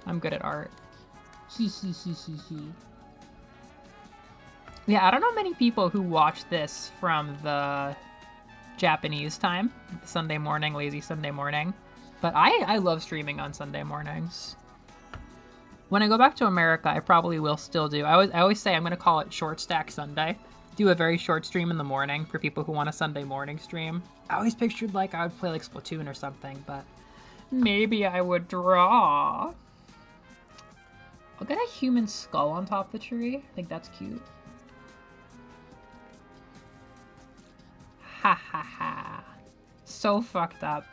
I'm good at art. Hee. Yeah, I don't know many people who watch this from the Japanese time, Sunday morning, lazy Sunday morning, but I love streaming on Sunday mornings. When I go back to America, I probably will still do. I always say I'm going to call it Short Stack Sunday. Do a very short stream in the morning for people who want a Sunday morning stream. I always pictured like I would play like Splatoon or something, but maybe I would draw. I'll get a human skull on top of the tree. I think that's cute. Ha. So fucked up.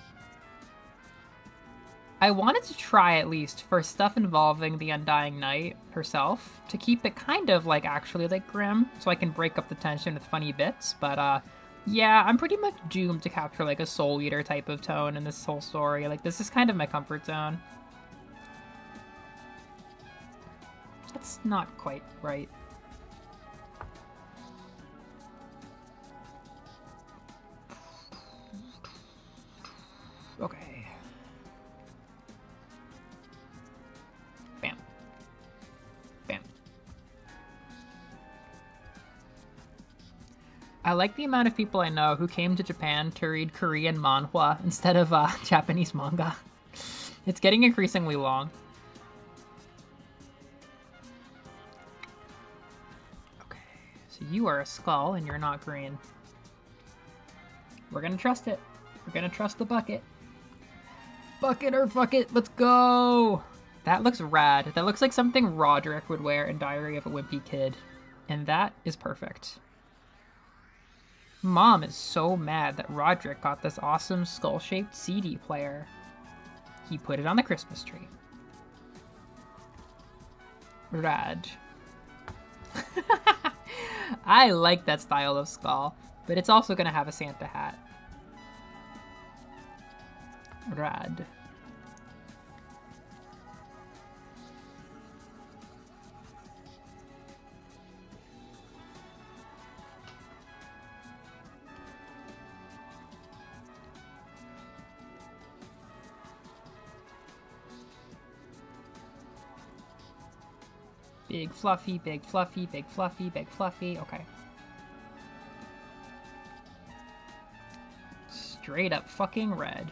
I wanted to try at least for stuff involving the Undying Knight herself to keep it kind of like actually like grim so I can break up the tension with funny bits, but yeah, I'm pretty much doomed to capture like a Soul Eater type of tone in this whole story. Like this is kind of my comfort zone. That's not quite right. Okay. Bam. Bam. I like the amount of people I know who came to Japan to read Korean manhwa instead of Japanese manga. It's getting increasingly long. Okay, so you are a skull and you're not green. We're gonna trust it. We're gonna trust the bucket. Bucket or fuck it, let's go! That looks rad. That looks like something Roderick would wear in Diary of a Wimpy Kid. And that is perfect. Mom is so mad that Roderick got this awesome skull-shaped CD player. He put it on the Christmas tree. Rad. I like that style of skull, but it's also gonna have a Santa hat. Rad. Big fluffy, big fluffy, big fluffy, big fluffy. Okay. Straight up fucking red.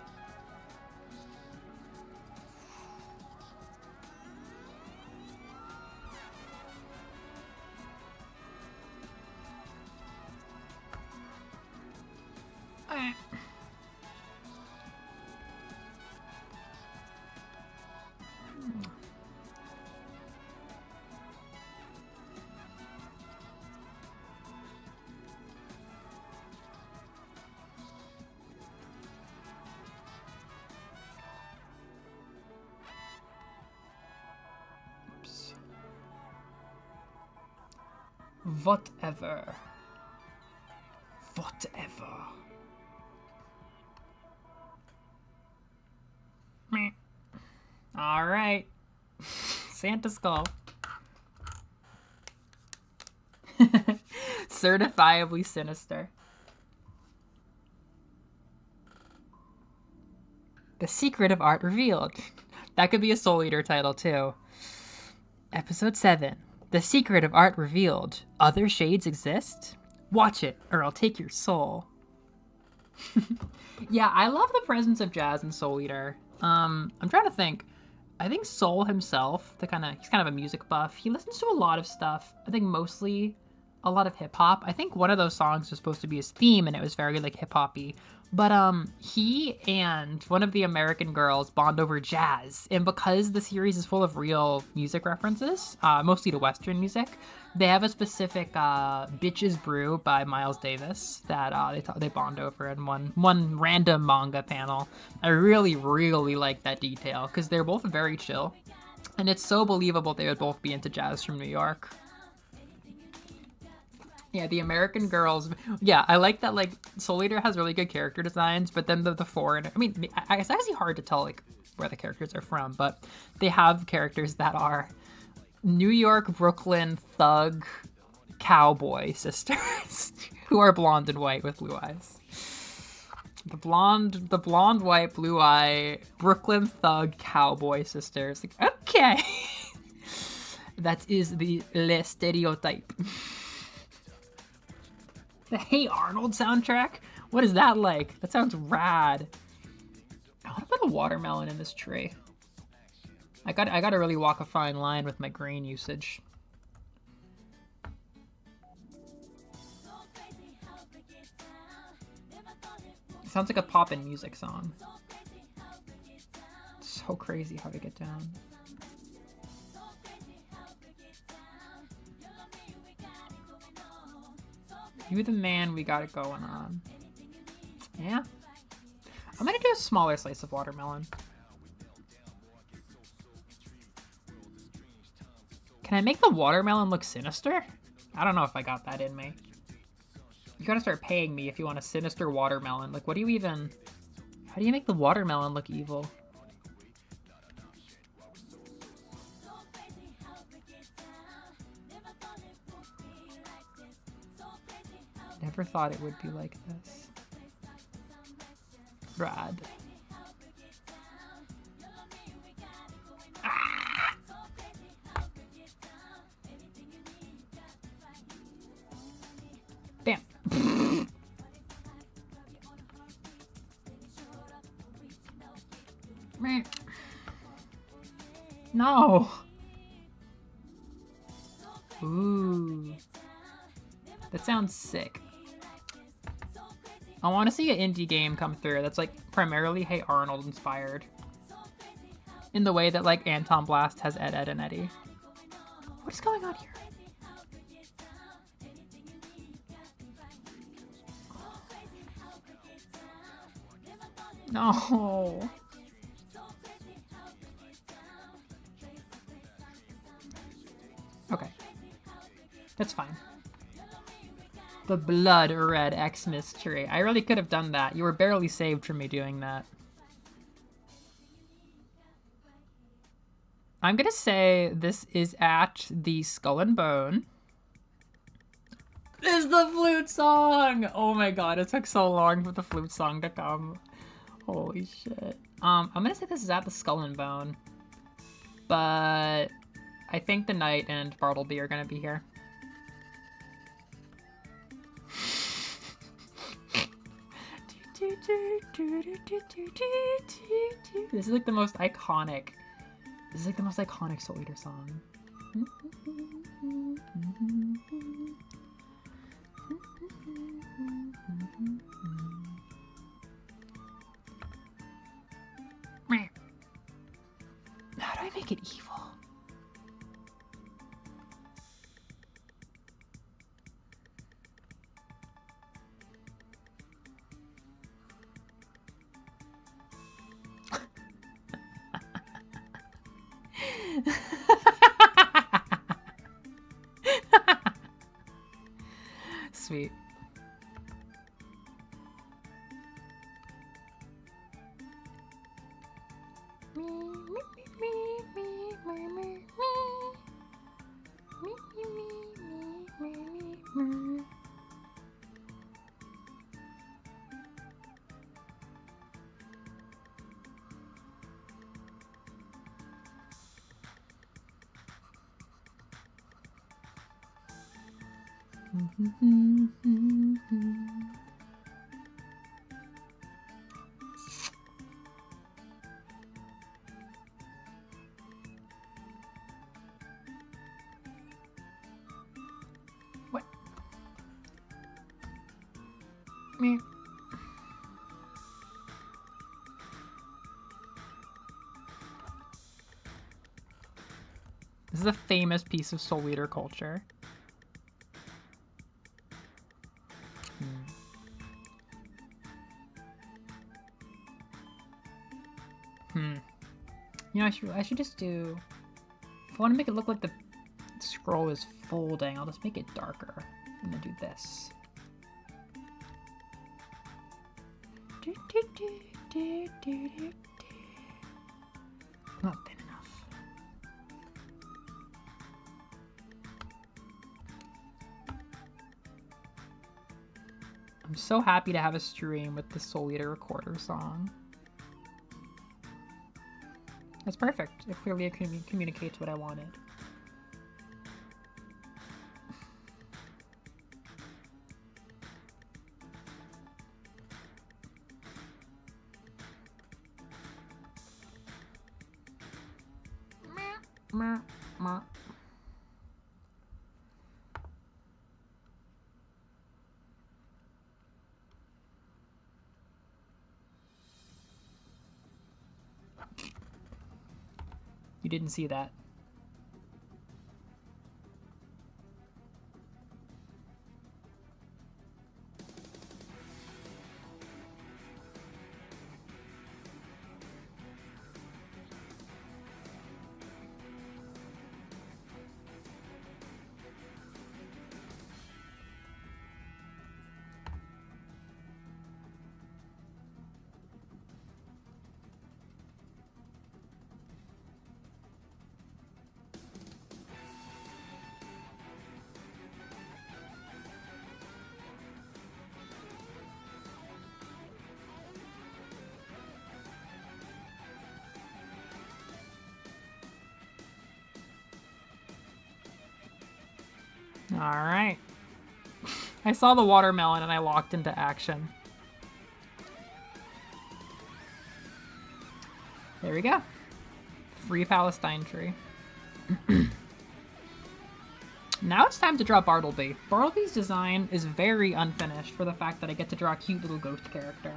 Whatever. Whatever. Meh. All right. Santa skull. Certifiably sinister. The Secret of Art Revealed. That could be a Soul Eater title too. Episode 7. The Secret of Art Revealed. Other shades exist? Watch it, or I'll take your soul. Yeah, I love the presence of jazz in Soul Eater. I'm trying to think. I think Soul himself, he's kind of a music buff. He listens to a lot of stuff. I think mostly a lot of hip hop. I think one of those songs was supposed to be his theme, and it was very like hip hoppy. But he and one of the American girls bond over jazz, and because the series is full of real music references, mostly to Western music, they have a specific "Bitches Brew" by Miles Davis that they bond over in one random manga panel. I really like that detail because they're both very chill, and it's so believable they would both be into jazz from New York. Yeah, the American girls. Yeah, I like that, like, Soul Eater has really good character designs, but then the foreign... I mean, it's actually hard to tell, like, where the characters are from, but they have characters that are New York, Brooklyn, thug, cowboy sisters who are blonde and white with blue eyes. The blonde, white, blue eye, Brooklyn thug, cowboy sisters. Like, okay. That is the le stereotype. The Hey Arnold soundtrack? What is that like? That sounds rad. I want to put a watermelon in this tree. I gotta really walk a fine line with my grain usage. It sounds like a poppin' music song. It's so crazy how to get down. You the man, we got it going on. Yeah. I'm gonna do a smaller slice of watermelon. Can I make the watermelon look sinister? I don't know if I got that in me. You gotta start paying me if you want a sinister watermelon. Like, what do you even... How do you make the watermelon look evil? Never thought it would be like this. Rad. Ah! Bam. No. Ooh. That sounds sick. I want to see an indie game come through that's like primarily Hey Arnold inspired. in the way that like Anton Blast has Ed, Ed, and Eddie. What is going on here? No. Okay. That's fine. The blood red X mystery. I really could have done that. You were barely saved from me doing that. I'm gonna say this is at the Skull and Bone. This is the flute song! Oh my god, it took so long for the flute song to come. Holy shit. I'm gonna say this is at the Skull and Bone. But I think the Knight and Bartleby are gonna be here. This is like the most iconic. This is like the most iconic Soul Eater song. How do I make it evil? Sweet. What? Me. This is a famous piece of Soul Eater culture. You know, I should just do... If I want to make it look like the scroll is folding, I'll just make it darker. I'm gonna do this. Not thin enough. I'm so happy to have a stream with the Soul Eater Recorder song. That's perfect. It clearly communicates what I wanted. You didn't see that. Alright. I saw the watermelon and I locked into action. There we go. Free Palestine tree. Now it's time to draw Bartleby. Bartleby's design is very unfinished for the fact that I get to draw a cute little ghost character.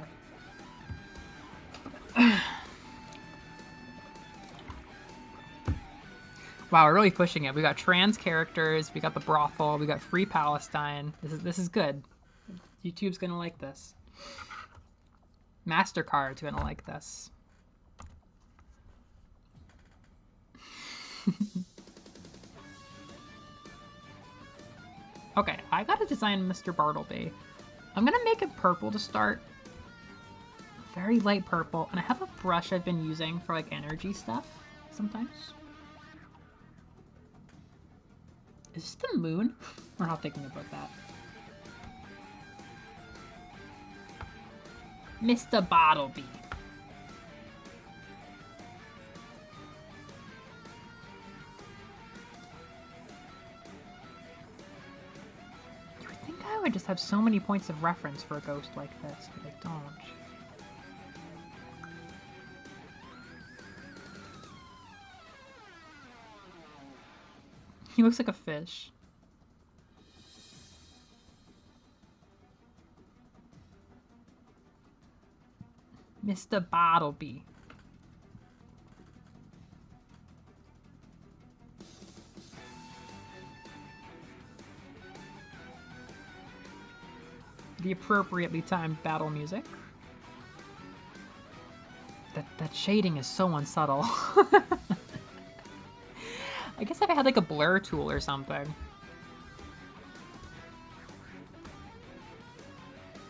Wow, we're really pushing it. We got trans characters, we got the brothel, we got free Palestine. This is good. YouTube's gonna like this. MasterCard's gonna like this. Okay, I gotta design Mr. Bartleby. I'm gonna make it purple to start. Very light purple, and I have a brush I've been using for like energy stuff sometimes. Is this the moon? We're not thinking about that. Mr. Bartleby. You would think I would just have so many points of reference for a ghost like this, but I don't. He looks like a fish. Mr. Bartleby. The appropriately timed battle music. That shading is so unsubtle. I guess if I had like a blur tool or something.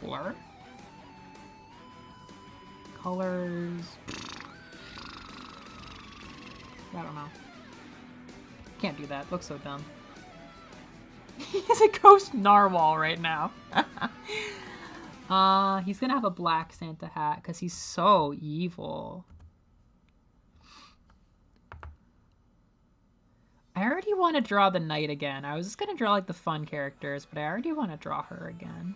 Blur? Colors. I don't know. Can't do that. Looks so dumb. He's a ghost narwhal right now. He's gonna have a black Santa hat because he's so evil. I already want to draw the knight again. I was just gonna draw like the fun characters, but I already want to draw her again.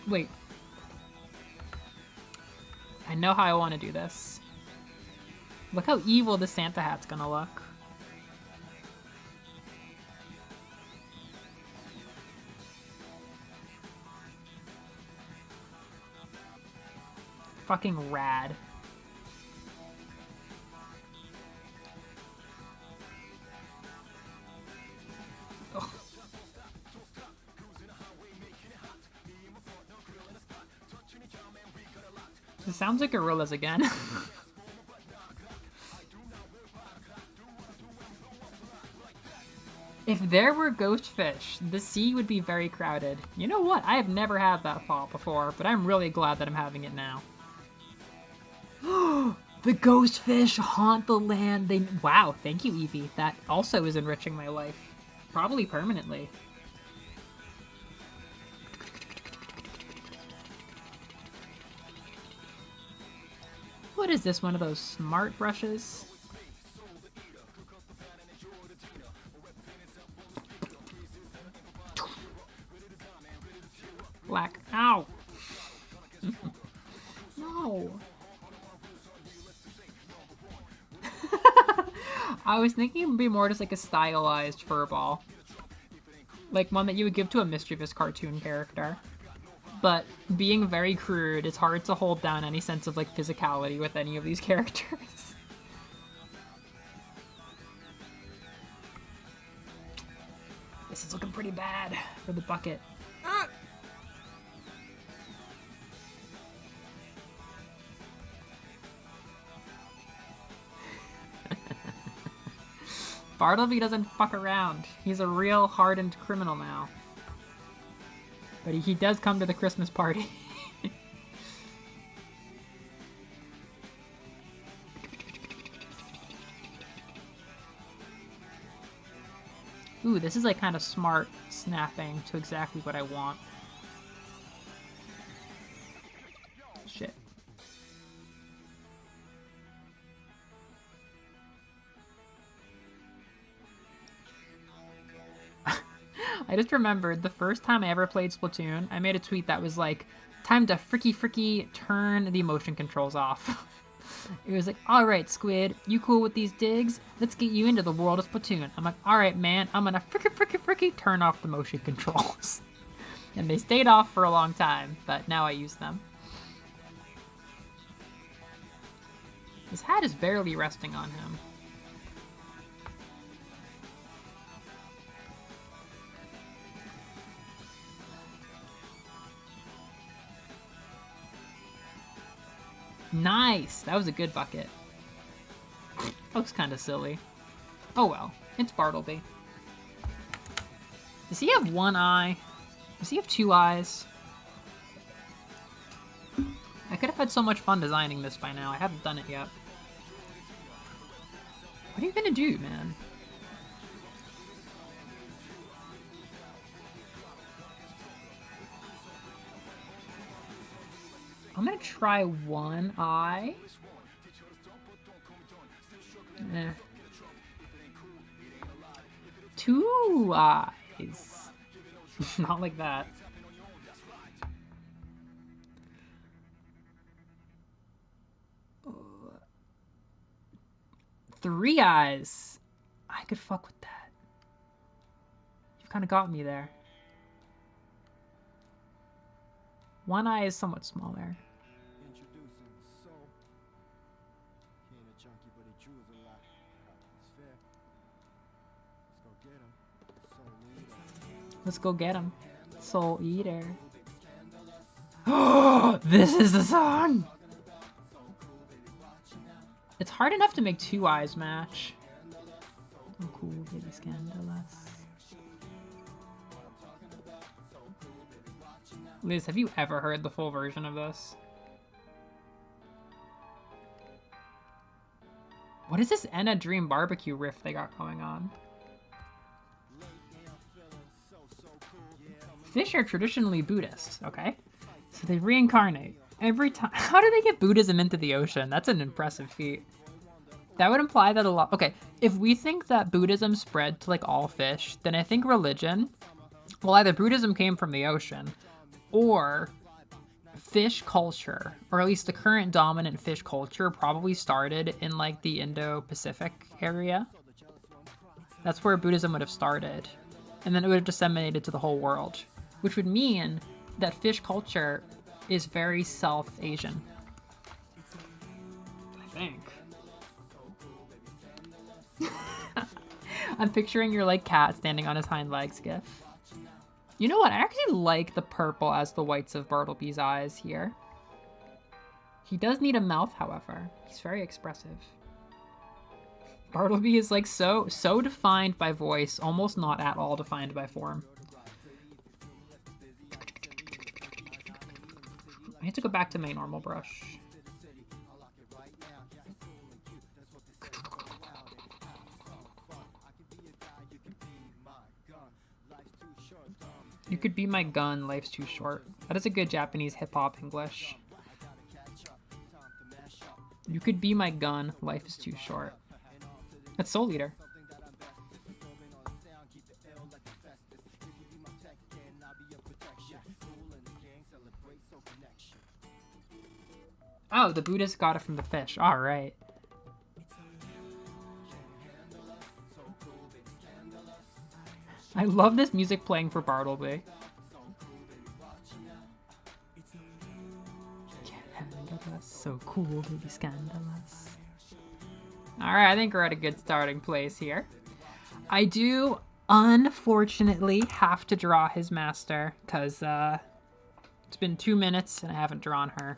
Wait. I know how I want to do this. Look how evil the Santa hat's gonna look. Fucking rad. Ugh. It sounds like gorillas again. If there were ghost fish, the sea would be very crowded. You know what? I have never had that thought before, but I'm really glad that I'm having it now. The ghost fish haunt the land. Wow, thank you, Evie. That also is enriching my life. Probably permanently. What is this, one of those smart brushes? Black. Ow! No! I was thinking it would be more just like a stylized furball. Like one that you would give to a mischievous cartoon character. But being very crude, it's hard to hold down any sense of like physicality with any of these characters. This is looking pretty bad for the bucket. Ah! Bartleby doesn't fuck around. He's a real hardened criminal now. But he does come to the Christmas party. Ooh, this is like kind of smart snapping to exactly what I want. Shit. I just remembered the first time I ever played Splatoon, I made a tweet that was like, time to fricky turn the motion controls off. It was like, alright Squid, you cool with these digs? Let's get you into the world of Splatoon. I'm like, alright man, I'm gonna fricky turn off the motion controls. And they stayed off for a long time, but now I use them. His hat is barely resting on him. Nice! That was a good bucket. Looks kind of silly. Oh well, it's Bartleby. Does he have one eye? Does he have two eyes? I could have had so much fun designing this by now. I haven't done it yet. What are you gonna do, man? I'm gonna try one eye. Eh. Two eyes. Not like that. Three eyes. I could fuck with that. You've kind of got me there. One eye is somewhat smaller. Let's go get him. Soul Eater. Oh, this is the song! It's hard enough to make two eyes match. So cool, really scandalous. Liz, have you ever heard the full version of this? What is this Enna Dream barbecue riff they got going on? Fish are traditionally Buddhist, okay? So they reincarnate every time. How do they get Buddhism into the ocean? That's an impressive feat. That would imply that a lot... Okay, if we think that Buddhism spread to, like, all fish, then I think religion... Well, either Buddhism came from the ocean, or fish culture, or at least the current dominant fish culture, probably started in, like, the Indo-Pacific area. That's where Buddhism would have started. And then it would have disseminated to the whole world. Which would mean that fish culture is very South Asian. I think. I'm picturing your, like, cat standing on his hind legs gif. You know what? I actually like the purple as the whites of Bartleby's eyes here. He does need a mouth, however. He's very expressive. Bartleby is, like, so defined by voice, almost not at all defined by form. I have to go back to my normal brush. You could be my gun, life's too short. That is a good Japanese hip-hop English. You could be my gun, life is too short. That's Soul Eater. Oh, the Buddhist got it from the fish. All right. I love this music playing for Bartleby. So cool, really scandalous. All right, I think we're at a good starting place here. I do, unfortunately, have to draw his master because it's been 2 minutes and I haven't drawn her.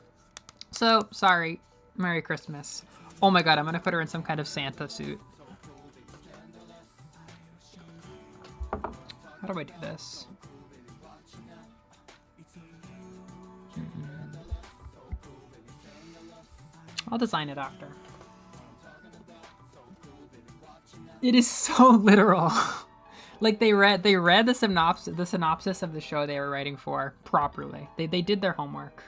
So, sorry. Merry Christmas. Oh my god, I'm gonna put her in some kind of Santa suit. How do I do this? I'll design it after. It is so literal. Like they read the synopsis of the show they were writing for properly. They did their homework.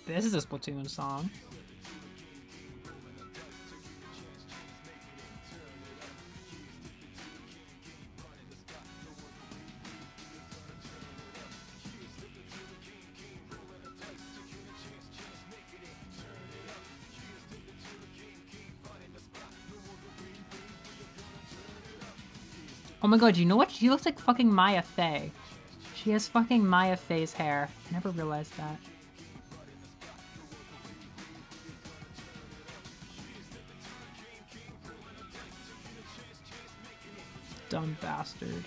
This is a Splatoon song. Oh my god, you know what? She looks like fucking Maya Fey. She has fucking Maya Fey's hair. I never realized that. Dumb bastard.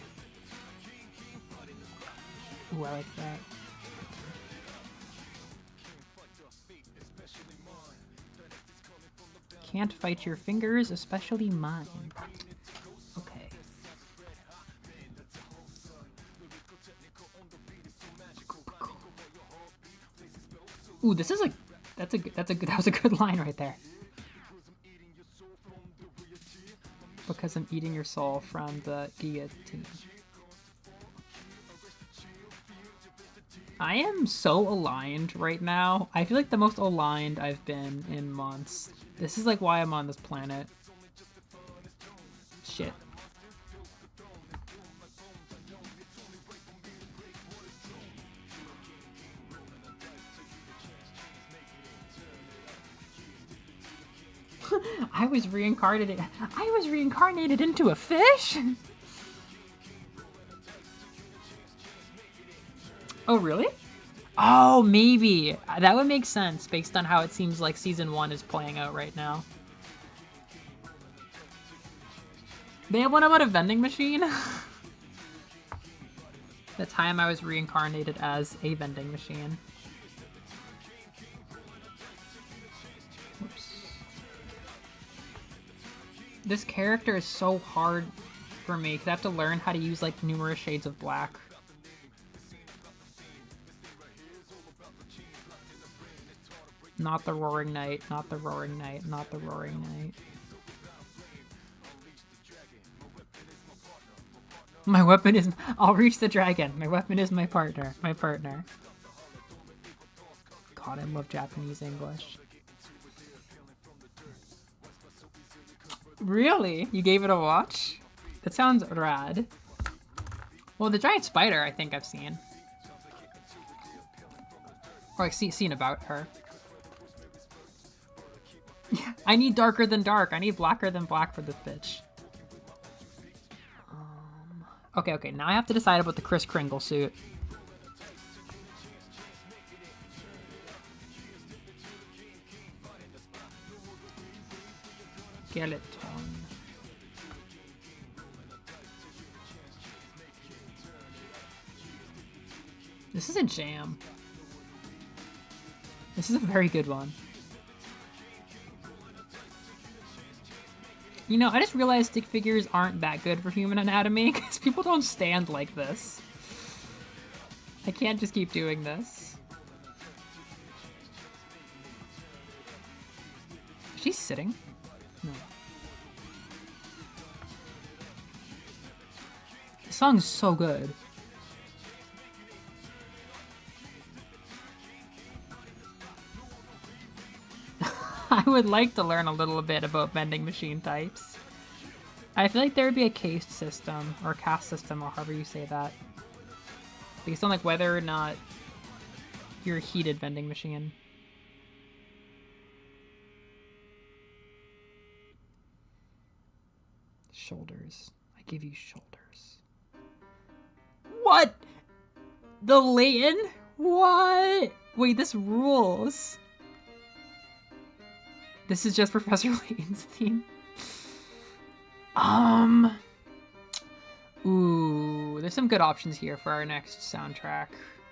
Ooh, I like that. Can't fight your fingers, especially mine. Okay. Ooh, this is like that was a good line right there. Because I'm eating your soul from the guillotine. I am so aligned right now. I feel like the most aligned I've been in months. This is like why I'm on this planet. Shit. I was reincarnated into a fish? Oh, really? Oh, maybe. That would make sense based on how it seems like Season 1 is playing out right now. They have one about a vending machine? The time I was reincarnated as a vending machine. Whoops. This character is so hard for me because I have to learn how to use like numerous shades of black. Not the roaring night, not the roaring night, not the roaring night. My weapon is... I'll reach the dragon. My weapon is my partner. My partner. God, I love Japanese English. Really? You gave it a watch? That sounds rad. Well, the giant spider I think I've seen. Or like seen about her. Yeah, I need darker than dark. I need blacker than black for this bitch. Okay, now I have to decide about the Kris Kringle suit. Skeleton. This is a jam. This is a very good one. You know, I just realized stick figures aren't that good for human anatomy because people don't stand like this. I can't just keep doing this. She's sitting? No. This song's so good. I would like to learn a little bit about vending machine types. I feel like there would be a caste system, or caste system, or however you say that. Based on like whether or not you're a heated vending machine. Shoulders. I give you shoulders. What? The Layton? What? Wait, this rules. This is just Professor Layton's theme. Ooh, there's some good options here for our next soundtrack.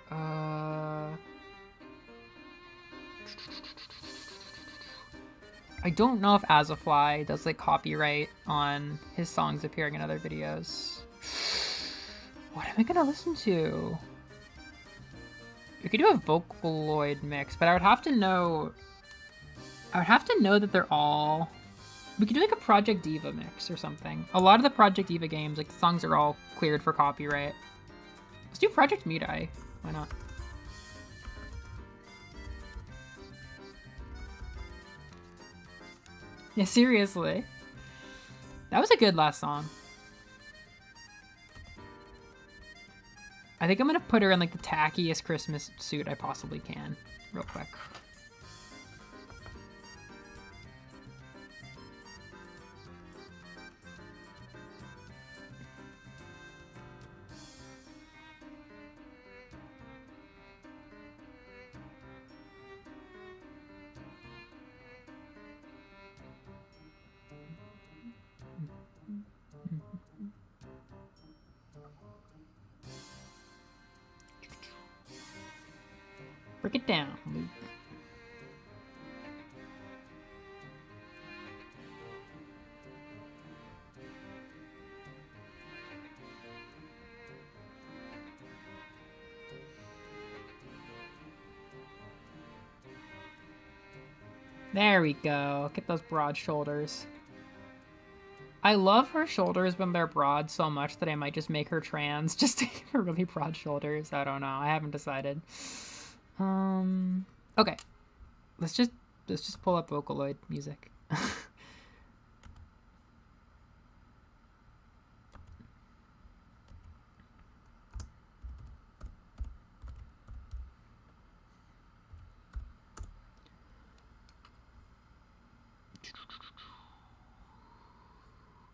I don't know if Azafly does like copyright on his songs appearing in other videos. What am I gonna listen to? We could do a Vocaloid mix, but I would have to know that they're all... We could do like a Project Diva mix or something. A lot of the Project Diva games, like the songs are all cleared for copyright. Let's do Project Midai. Why not? Yeah, seriously. That was a good last song. I think I'm gonna put her in like the tackiest Christmas suit I possibly can, real quick. Break it down, Luke. There we go. Get those broad shoulders. I love her shoulders when they're broad so much that I might just make her trans just to give her really broad shoulders. I don't know. I haven't decided. Okay. Let's just pull up Vocaloid music.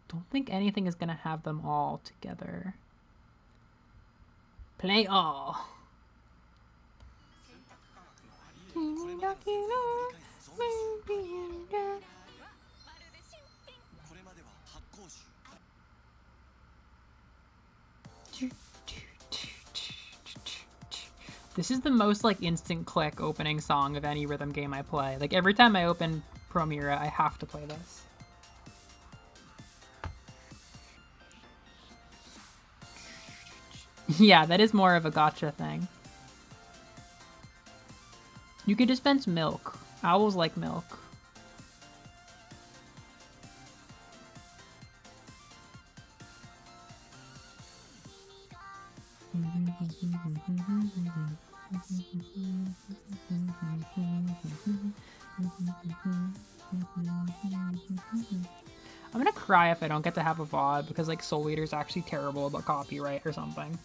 Don't think anything is gonna have them all together. Play all. This is the most like instant click opening song of any rhythm game I play. Like every time I open Promira, I have to play this. Yeah, that is more of a gotcha thing. You could dispense milk. Owls like milk. I'm gonna cry if I don't get to have a VOD because like Soul Eater's actually terrible about copyright or something.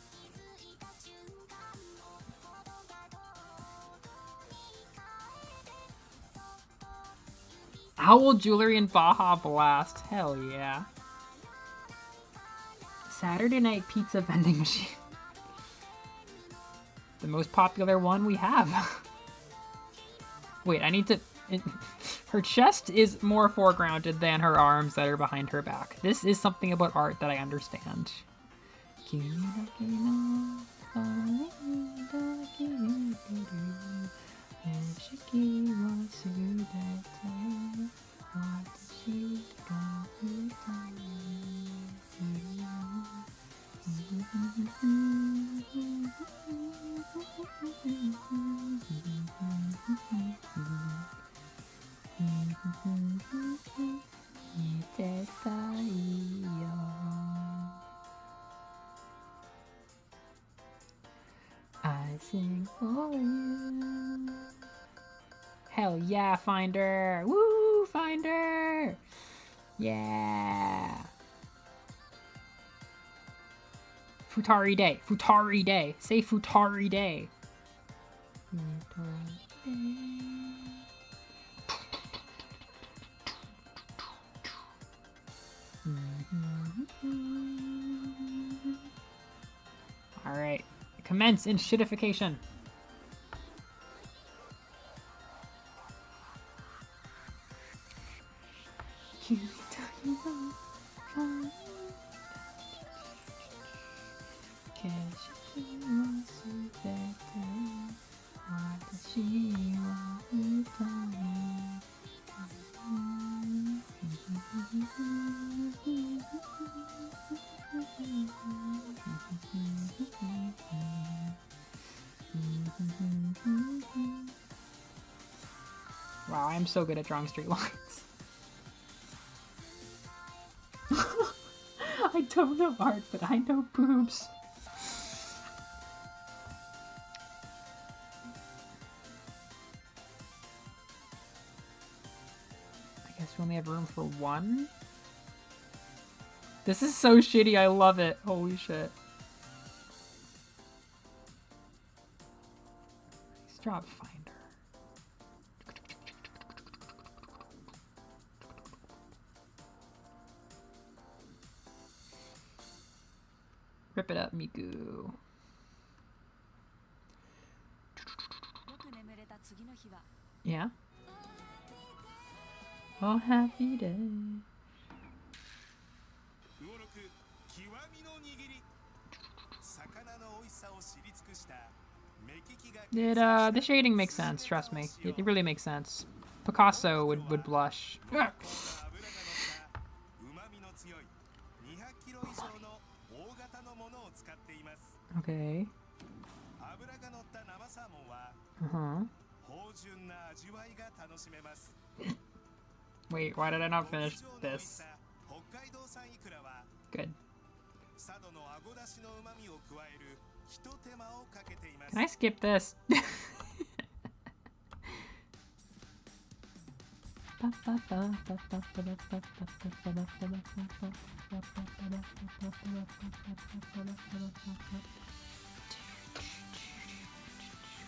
Owl Jewelry and Baja Blast. Hell yeah. Saturday night pizza vending machine. The most popular one we have. Wait, I need to... Her chest is more foregrounded than her arms that are behind her back. This is something about art that I understand. I sing for you. Hell yeah, Finder! Woo, Finder! Yeah! Futari Day. Futari Day. Say Futari Day. Futari Day. Alright. Commence in shitification. Wow, I'm so good at drawing straight lines. I don't know art, but I know boobs. I guess we only have room for one? This is so shitty, I love it. Holy shit. Nice job, Finder. Rip it up, Miku. Yeah? Oh, happy day. The shading makes sense, trust me. It really makes sense. Picasso would blush. Okay. Uh-huh. Wait, why did I not finish this? Good. Can I skip this?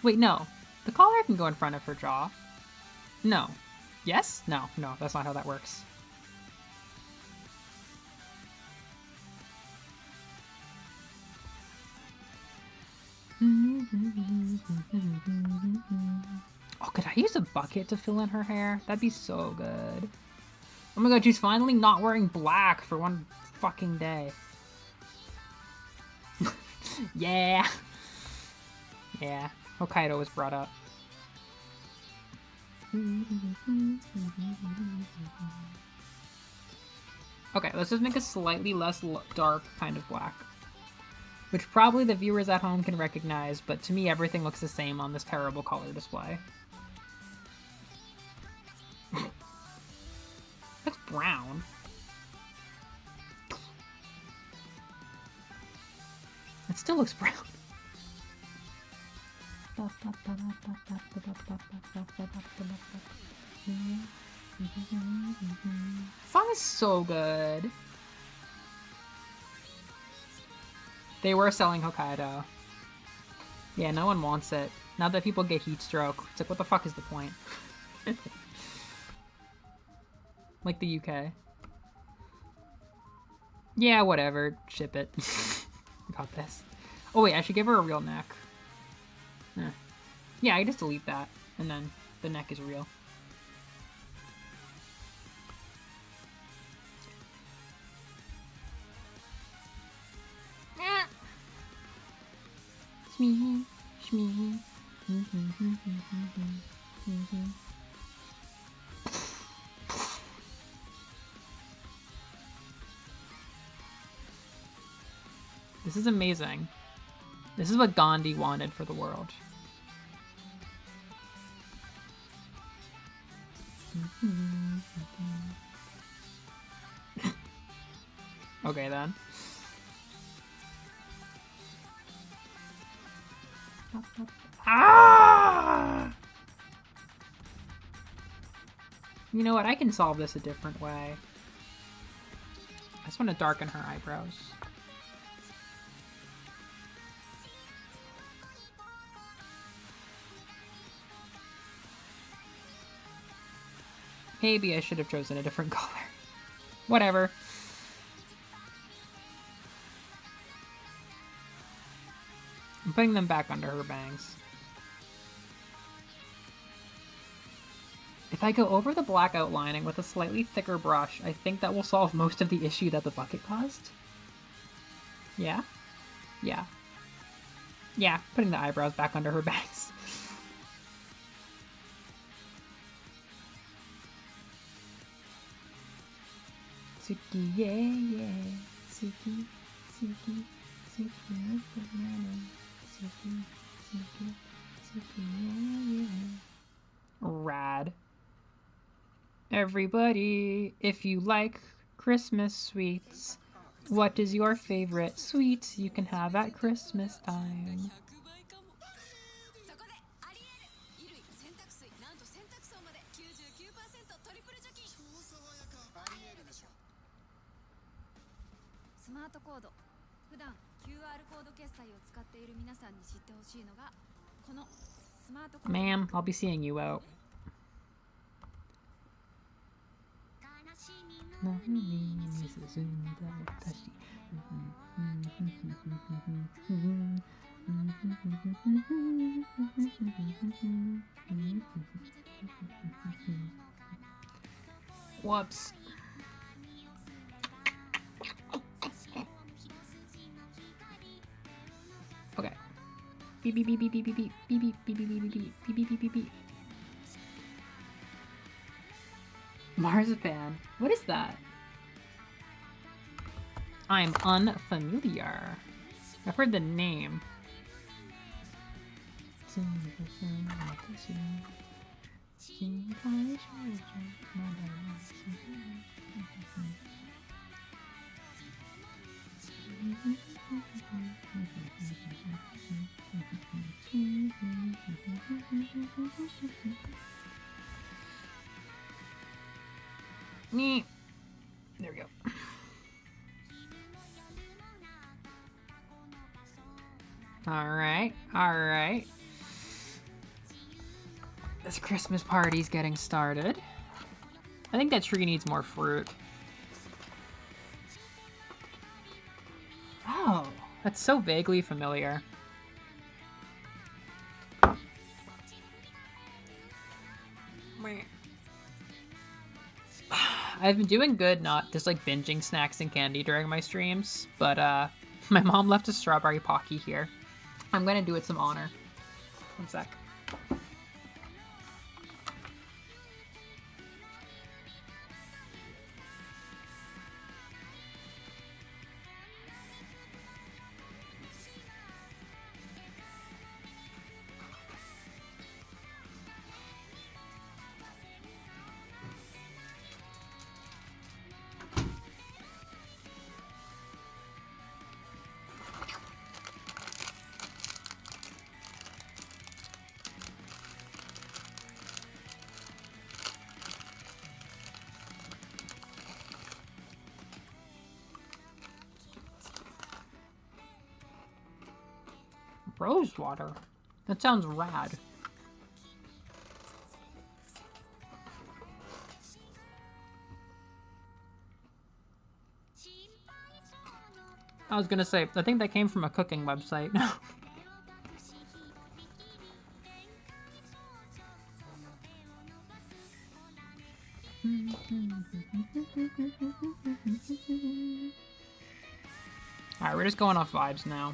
Wait, no. The collar can go in front of her jaw. No. Yes? No, no, that's not how that works. Oh, could I use a bucket to fill in her hair? That'd be so good. Oh my god, she's finally not wearing black for one fucking day. Yeah. Yeah. Hokkaido was brought up. Okay, let's just make a slightly less dark kind of black. Which probably the viewers at home can recognize, but to me everything looks the same on this terrible color display. That's brown. It still looks brown. Song is so good. They were selling Hokkaido. Yeah, no one wants it. Now that people get heat stroke, it's like, what the fuck is the point? Like the UK. Yeah, whatever. Ship it. Got this. Oh wait, I should give her a real neck. Yeah, I just delete that, and then the neck is real. Shmee, shmee. This is amazing. This is what Gandhi wanted for the world. Okay then. Ah! You know what? I can solve this a different way. I just want to darken her eyebrows. Maybe I should have chosen a different color. Whatever. I'm putting them back under her bangs. If I go over the black outlining with a slightly thicker brush, I think that will solve most of the issue that the bucket caused. Yeah? Yeah. Yeah, putting the eyebrows back under her bangs. Suki, yeah, yeah. Suki, Suki, Suki, Suki, Suki, Suki, yeah, yeah. Rad. Everybody, if you like Christmas sweets, what is your favorite sweet you can have at Christmas time? Ma'am, I'll be seeing you out. Whoops. Okay. beep beep beep beep beep beep beep beep beep beep beep beep beep beep beep beep beep. Marzipan. What is that? I'm unfamiliar. I've heard the name. Me. There we go. Alright, alright. This Christmas party's getting started. I think that tree needs more fruit. Oh, that's so vaguely familiar. I've been doing good not just like binging snacks and candy during my streams, but my mom left a strawberry Pocky here. I'm gonna do it some honor. One sec. Rose water? That sounds rad. I was gonna say, I think that came from a cooking website. Alright, we're just going off vibes now.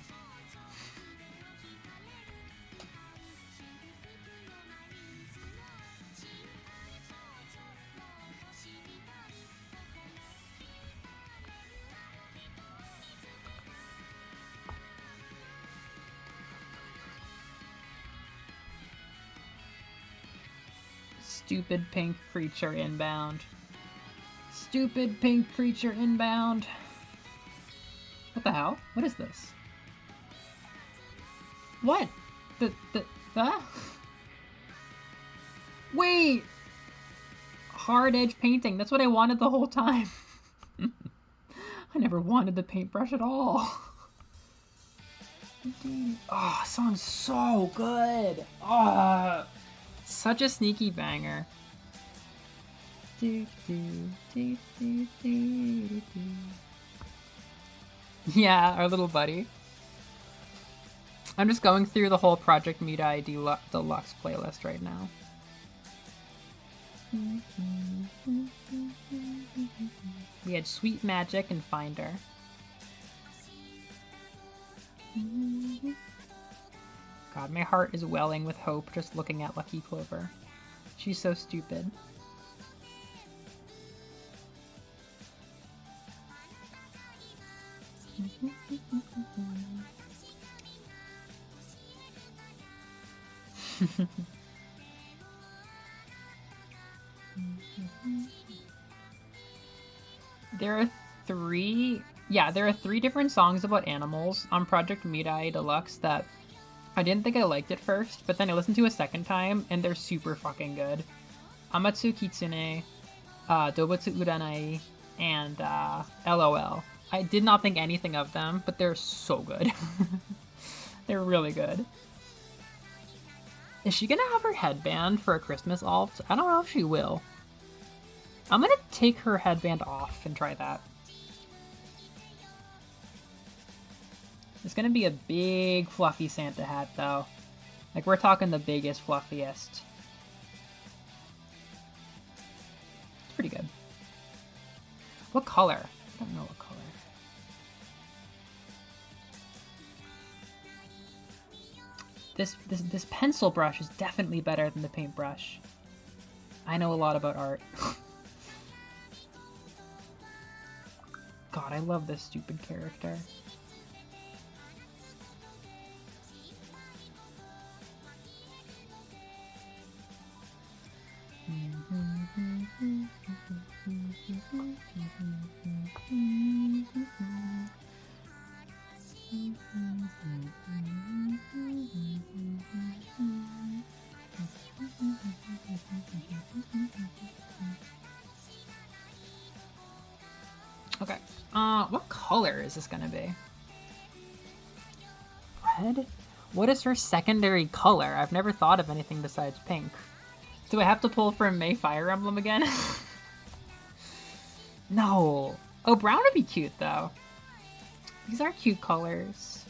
Stupid pink creature inbound. Stupid pink creature inbound. What the hell? What is this? What? Wait! Hard edge painting. That's what I wanted the whole time. I never wanted the paintbrush at all. Oh, song's so good. Oh, such a sneaky banger. Yeah, our little buddy. I'm just going through the whole Project Meat-Eye Deluxe playlist right now. We had Sweet Magic and Finder. God, my heart is welling with hope just looking at Lucky Clover. She's so stupid. There are three different songs about animals on Project Meat-Eye Deluxe that I didn't think I liked at first, but then I listened to a second time and they're super fucking good. Amatsu Kitsune, Dobutsu Uranai, and LOL. I did not think anything of them, but they're so good. They're really good. Is she gonna have her headband for a Christmas alt? I don't know if she will. I'm gonna take her headband off and try that. It's gonna be a big fluffy Santa hat though. Like we're talking the biggest, fluffiest. It's pretty good. What color? I don't know what color. This pencil brush is definitely better than the paintbrush. I know a lot about art. God, I love this stupid character. Okay. What color is this gonna be? Red? What is her secondary color? I've never thought of anything besides pink. Do I have to pull from May Fire Emblem again? No. Oh, brown would be cute, though. These are cute colors.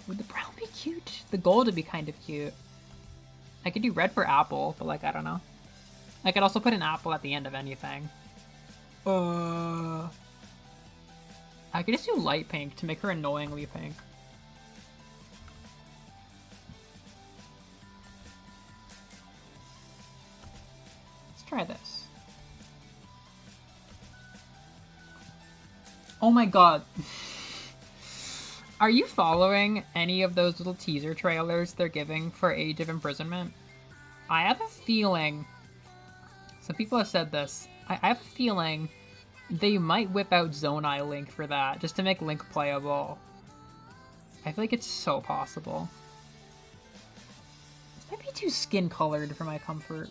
Would the brown be cute? The gold would be kind of cute. I could do red for apple, but, like, I don't know. I could also put an apple at the end of anything. I could just do light pink to make her annoyingly pink. Let's try this. Oh my god. Are you following any of those little teaser trailers they're giving for Age of Imprisonment? I have a feeling, some people have said this, I have a feeling they might whip out Zonai Link for that, just to make Link playable. I feel like it's so possible. This might be too skin-colored for my comfort.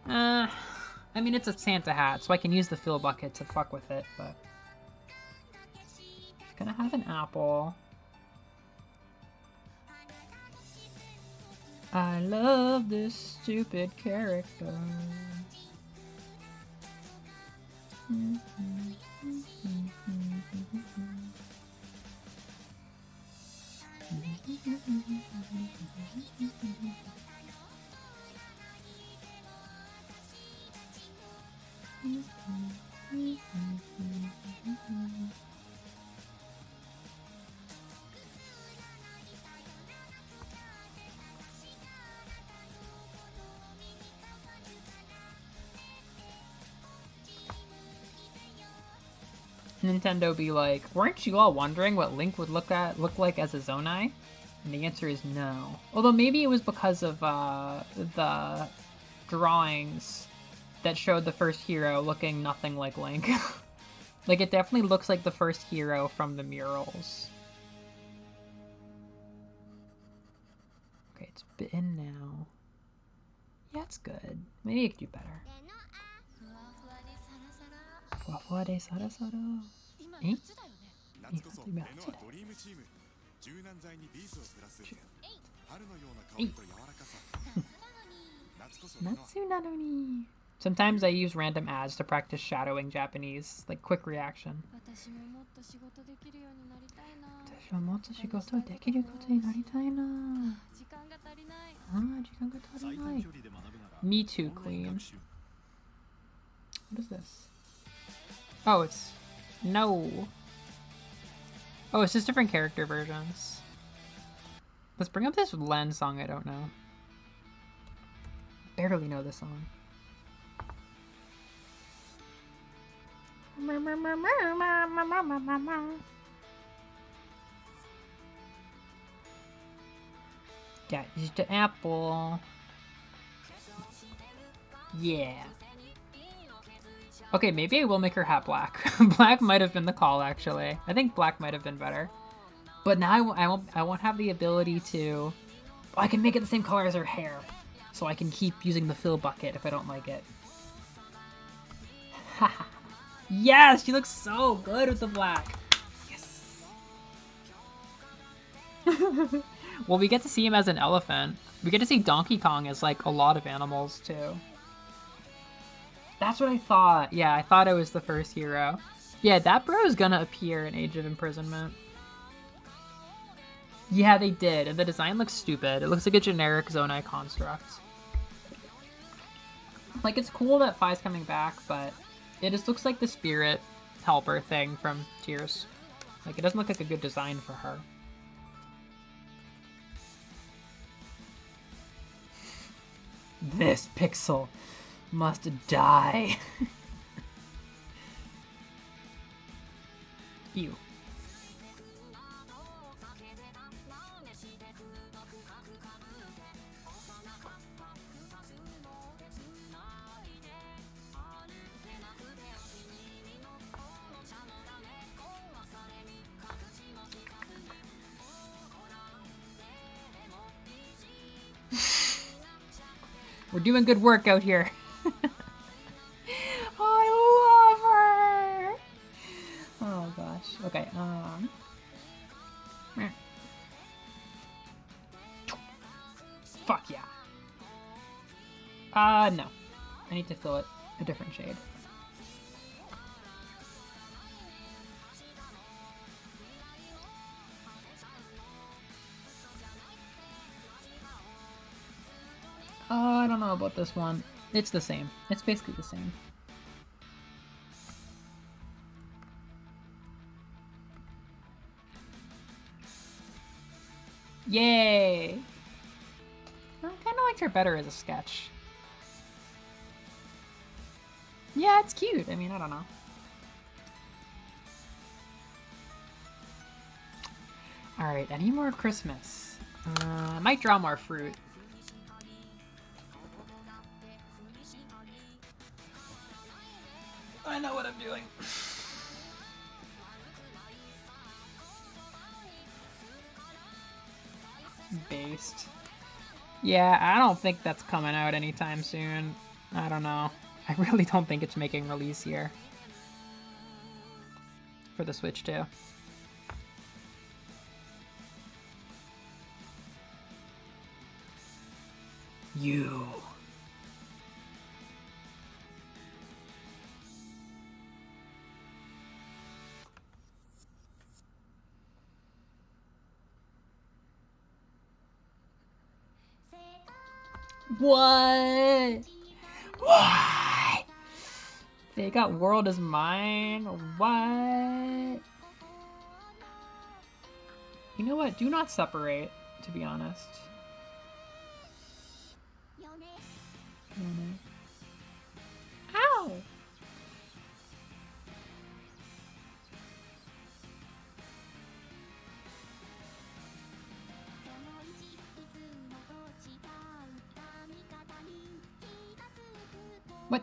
I mean, it's a Santa hat, so I can use the fill bucket to fuck with it, but... It's gonna have an apple. I love this stupid character. Nintendo be like, weren't you all wondering what Link would look like as a Zonai? And the answer is no. Although maybe it was because of the drawings that showed the first hero looking nothing like Link. Like, it definitely looks like the first hero from the murals. Okay, it's bitten now. Yeah, it's good. Maybe it could do better. ふわふわでサラサラ。え？今夏だよ。夏なのに。Sometimes I use random ads to practice shadowing Japanese, like quick reaction. 私ももっと仕事できるようになりたいな。私ももっと仕事できることになりたいな。時間が足りない。ああ、時間が足りない。Me too, Queen. What is this? Oh, it's... No. Oh, it's just different character versions. Let's bring up this Len song I don't know. Barely know this song. Got just an apple. Yeah. Okay, maybe I will make her hat black. Black might have been the call, actually. I think black might have been better. But now I won't have the ability to... Oh, I can make it the same color as her hair. So I can keep using the fill bucket if I don't like it. Haha. Yes! She looks so good with the black. Yes! Well, we get to see him as an elephant. We get to see Donkey Kong as, like, a lot of animals, too. That's what I thought. Yeah, I thought it was the first hero. Yeah, that bro is gonna appear in Age of Imprisonment. Yeah, they did, and the design looks stupid. It looks like a generic Zonai construct. Like, it's cool that Phi's coming back, but it just looks like the spirit helper thing from Tears. Like, it doesn't look like a good design for her. This pixel must die. Ew. We're doing good work out here. I love her. Oh gosh. Okay. Fuck yeah. No. I need to fill it a different shade. I don't know about this one. It's the same. It's basically the same. Yay! I kind of liked her better as a sketch. Yeah, it's cute. I mean, I don't know. Alright, any more Christmas? I might draw more fruit. I know what I'm doing. Based. Yeah, I don't think that's coming out anytime soon. I don't know. I really don't think it's making release here. For the Switch too. You. What? What? They got World is Mine? What? You know what? Do not separate, to be honest. Ow! What?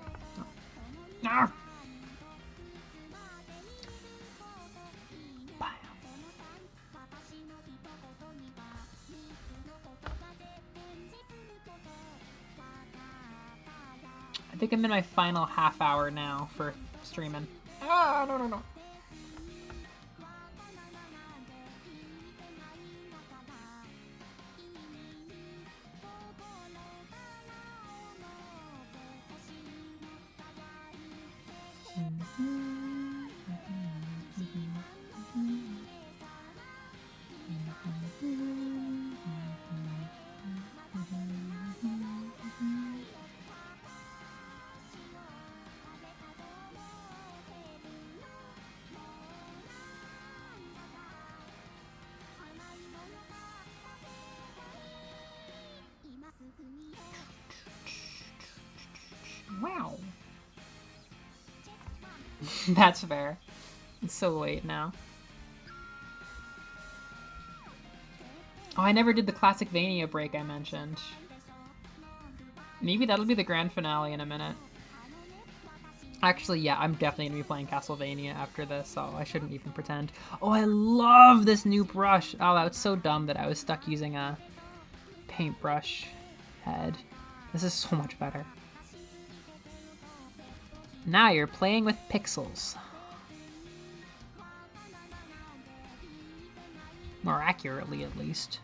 Ah! I think I'm in my final half hour now for streaming. Ah, no. Wow. That's fair. It's so late now. Oh, I never did the classic Vania break I mentioned. Maybe that'll be the grand finale in a minute. Actually, yeah, I'm definitely going to be playing Castlevania after this, so I shouldn't even pretend. Oh, I love this new brush! Oh, that was so dumb that I was stuck using a paintbrush head. This is so much better. Now you're playing with pixels. More accurately, at least.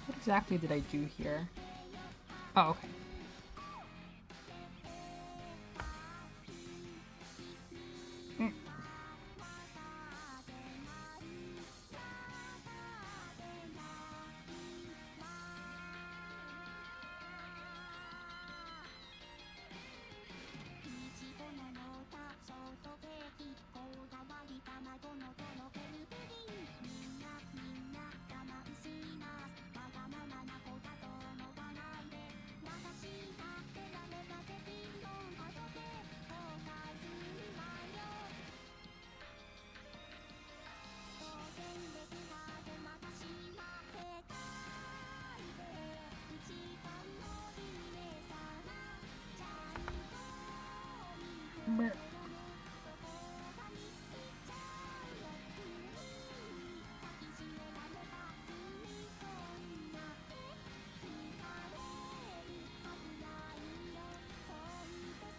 What exactly did I do here? Oh, okay.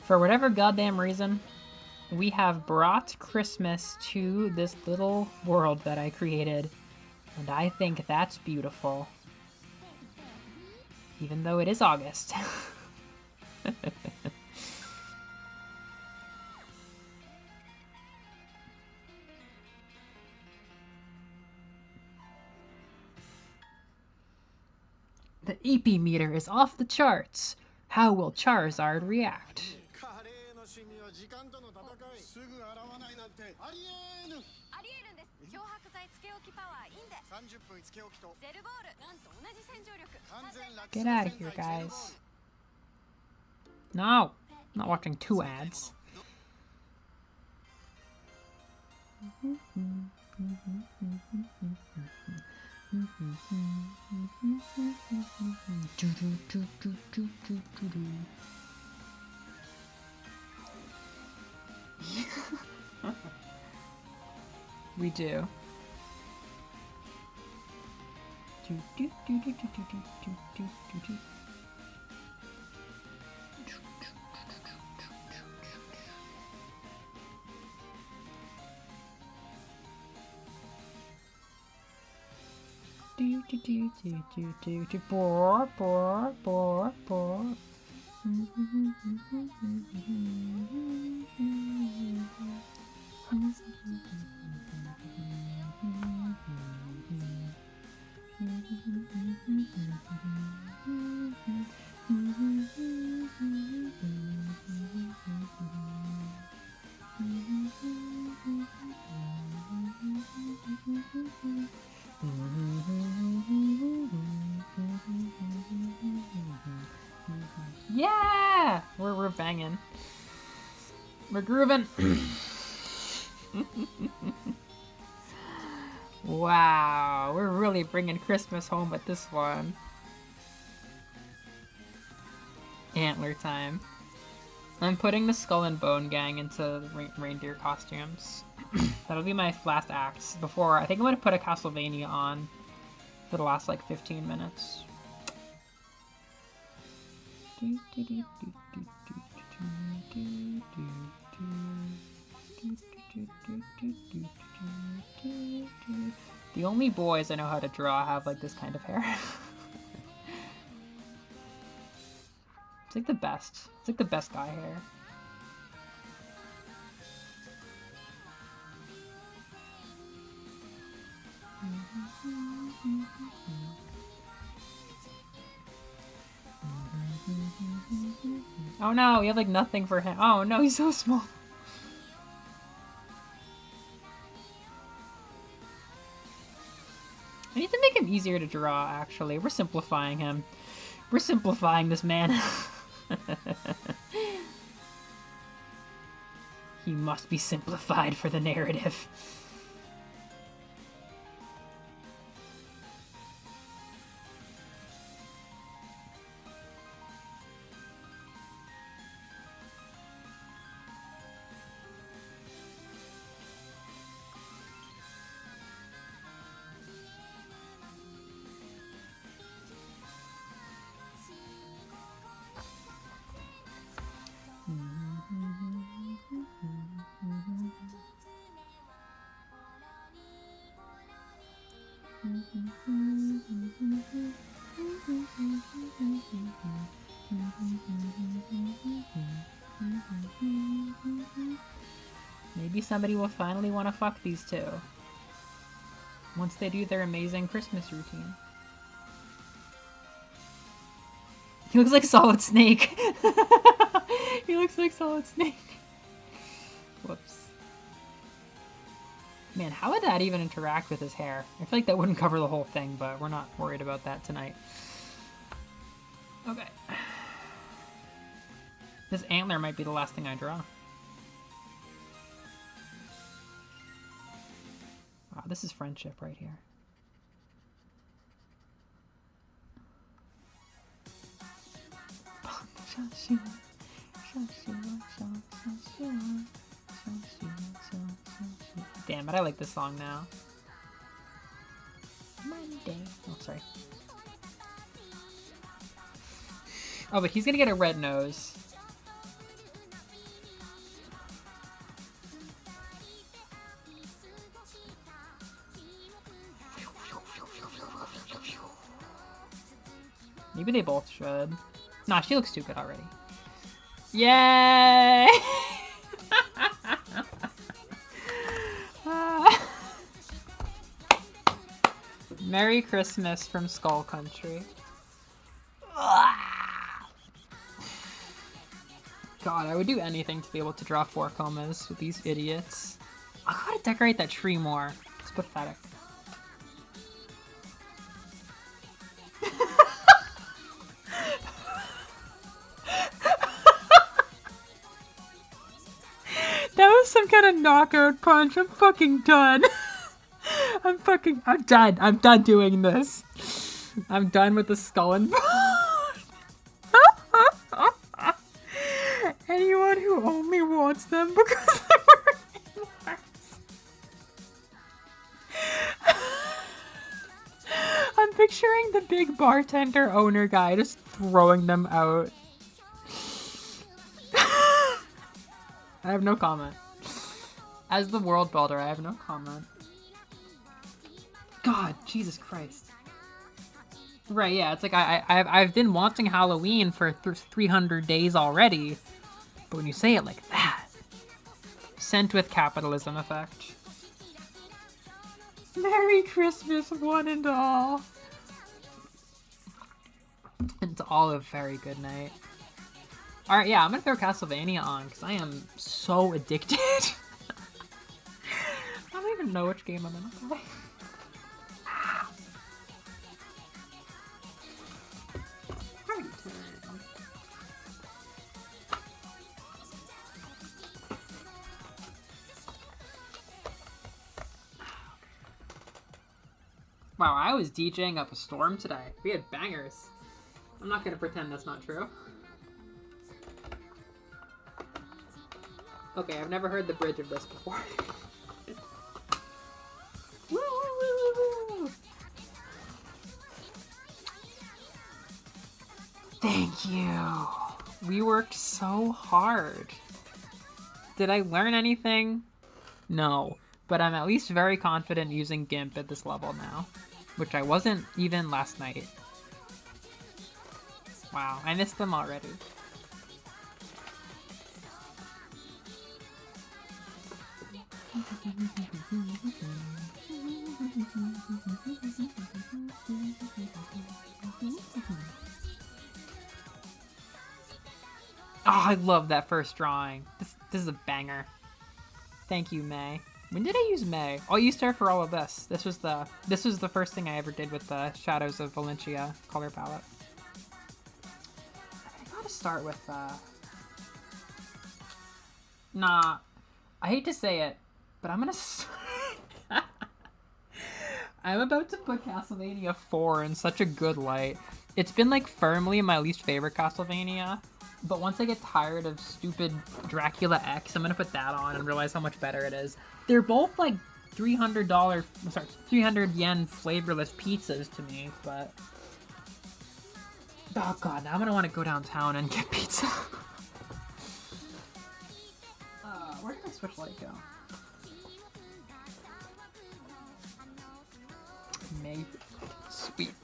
For whatever goddamn reason, we have brought Christmas to this little world that I created, and I think that's beautiful. Even though it is August. The EP meter is off the charts. How will Charizard react? Get out of here, guys. No! I'm not watching 2 ads. We do. Yeah! We're banging. We're grooving. Wow, we're really bringing Christmas home with this one. Antler time. I'm putting the Skull and Bone Gang into the reindeer costumes. That'll be my last act before. I think I'm going to put a Castlevania on for the last like 15 minutes. The only boys I know how to draw have like this kind of hair. It's like the best. It's like the best guy hair. Oh no, we have like nothing for him. Oh no, he's so small. I need to make him easier to draw, actually. We're simplifying him. We're simplifying this man. He must be simplified for the narrative. Maybe somebody will finally want to fuck these two once they do their amazing Christmas routine. He looks like Solid Snake. He looks like Solid Snake. Whoops. Man, how would that even interact with his hair? I feel like that wouldn't cover the whole thing, but we're not worried about that tonight. Okay. This antler might be the last thing I draw. Wow, this is friendship right here. Damn it, I like this song now. Monday. Oh, sorry. Oh, but he's gonna get a red nose. Maybe they both should. Nah, she looks too good already. Yay! Merry Christmas from Skull Country. God, I would do anything to be able to draw 4 comas with these idiots. I gotta decorate that tree more. It's pathetic. That was some kind of knockout punch. I'm fucking done. I'm done. I'm done doing this. I'm done with the skull and anyone who only wants them because they were inwards. I'm picturing the big bartender owner guy just throwing them out. I have no comment. As the world builder, I have no comment. God, Jesus Christ. Right, yeah, it's like I've been wanting Halloween for 300 days already. But when you say it like that, sent with capitalism effect. Merry Christmas, one and all. And to all a very good night. Alright, yeah, I'm gonna throw Castlevania on because I am so addicted. I don't even know which game I'm gonna play. Wow, I was DJing up a storm today. We had bangers. I'm not gonna pretend that's not true. Okay, I've never heard the bridge of this before. Woo, woo, woo, woo. Thank you. We worked so hard. Did I learn anything? No, but I'm at least very confident using GIMP at this level now, which I wasn't even last night. Wow, I missed them already. Oh, I love that first drawing. This is a banger. Thank you, May. When did I use May? Oh, I used her for all of this. This was the first thing I ever did with the Shadows of Valencia color palette. I gotta start with nah, I hate to say it, but I'm gonna I'm about to put Castlevania 4 in such a good light. It's been like firmly my least favorite Castlevania, but once I get tired of stupid Dracula X, I'm gonna put that on and realize how much better it is. They're both like $300, 300 yen flavorless pizzas to me, but oh god, now I'm gonna want to go downtown and get pizza. Where did my Switch light go? May sweep.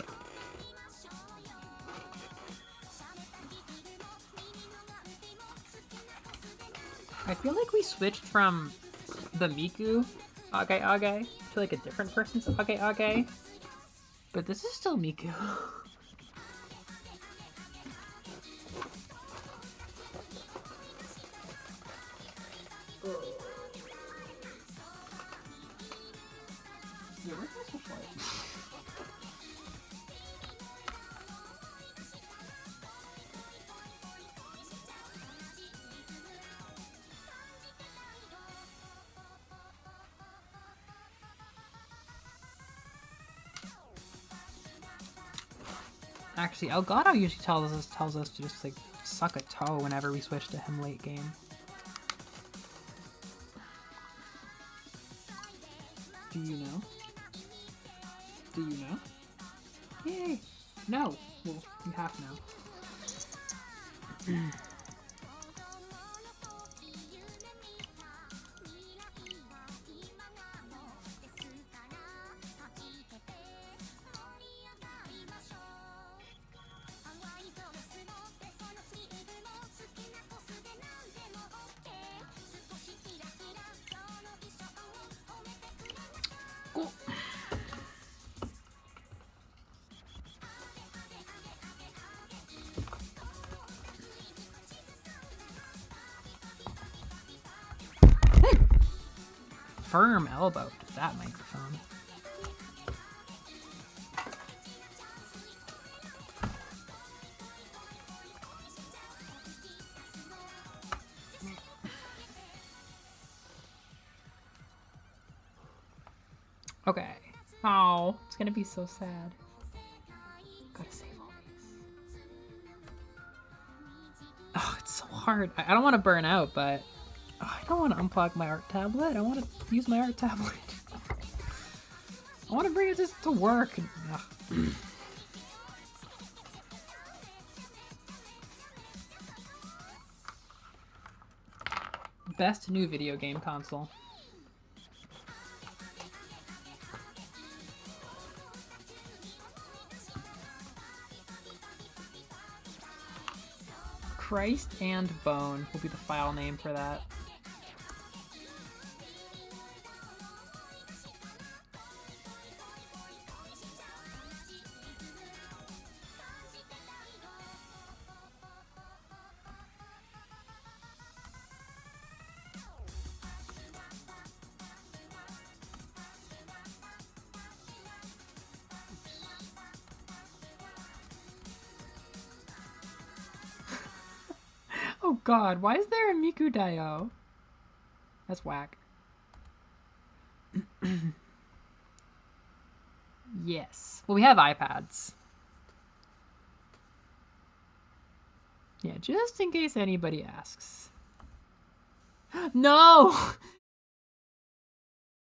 I feel like we switched from the Miku Age to like a different person's Age. But this is still Miku. Yeah, where's my Switch light? Actually, Elgato usually tells us to just like suck a toe whenever we switch to him late game. Do you know? Do you know? Yay! No! Well, you have now. firm elbow to that microphone. Okay. Oh, it's gonna be so sad. Gotta save all these. Oh, it's so hard. I don't want to burn out, but I don't want to unplug my art tablet. I want to use my art tablet. I want to bring it just to work. Best new video game console. Christ and Bone will be the file name for that. Oh god, why is there a Miku Dio? That's whack. Yes. Well, we have iPads. Yeah, just in case anybody asks. No!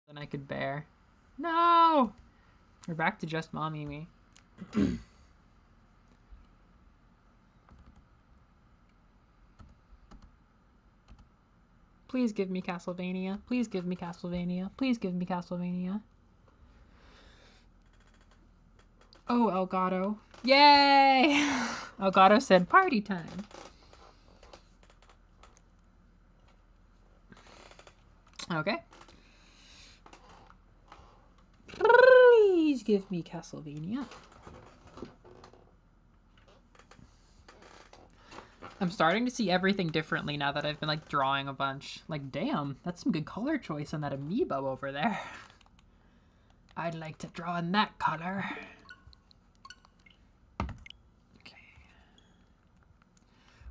Than I could bear. No! We're back to just Mommy Me. Please give me Castlevania. Please give me Castlevania. Please give me Castlevania. Oh, Elgato. Yay! Elgato said party time. Okay. Please give me Castlevania. I'm starting to see everything differently now that I've been like drawing a bunch. Like, damn, that's some good color choice on that amiibo over there. I'd like to draw in that color. Okay.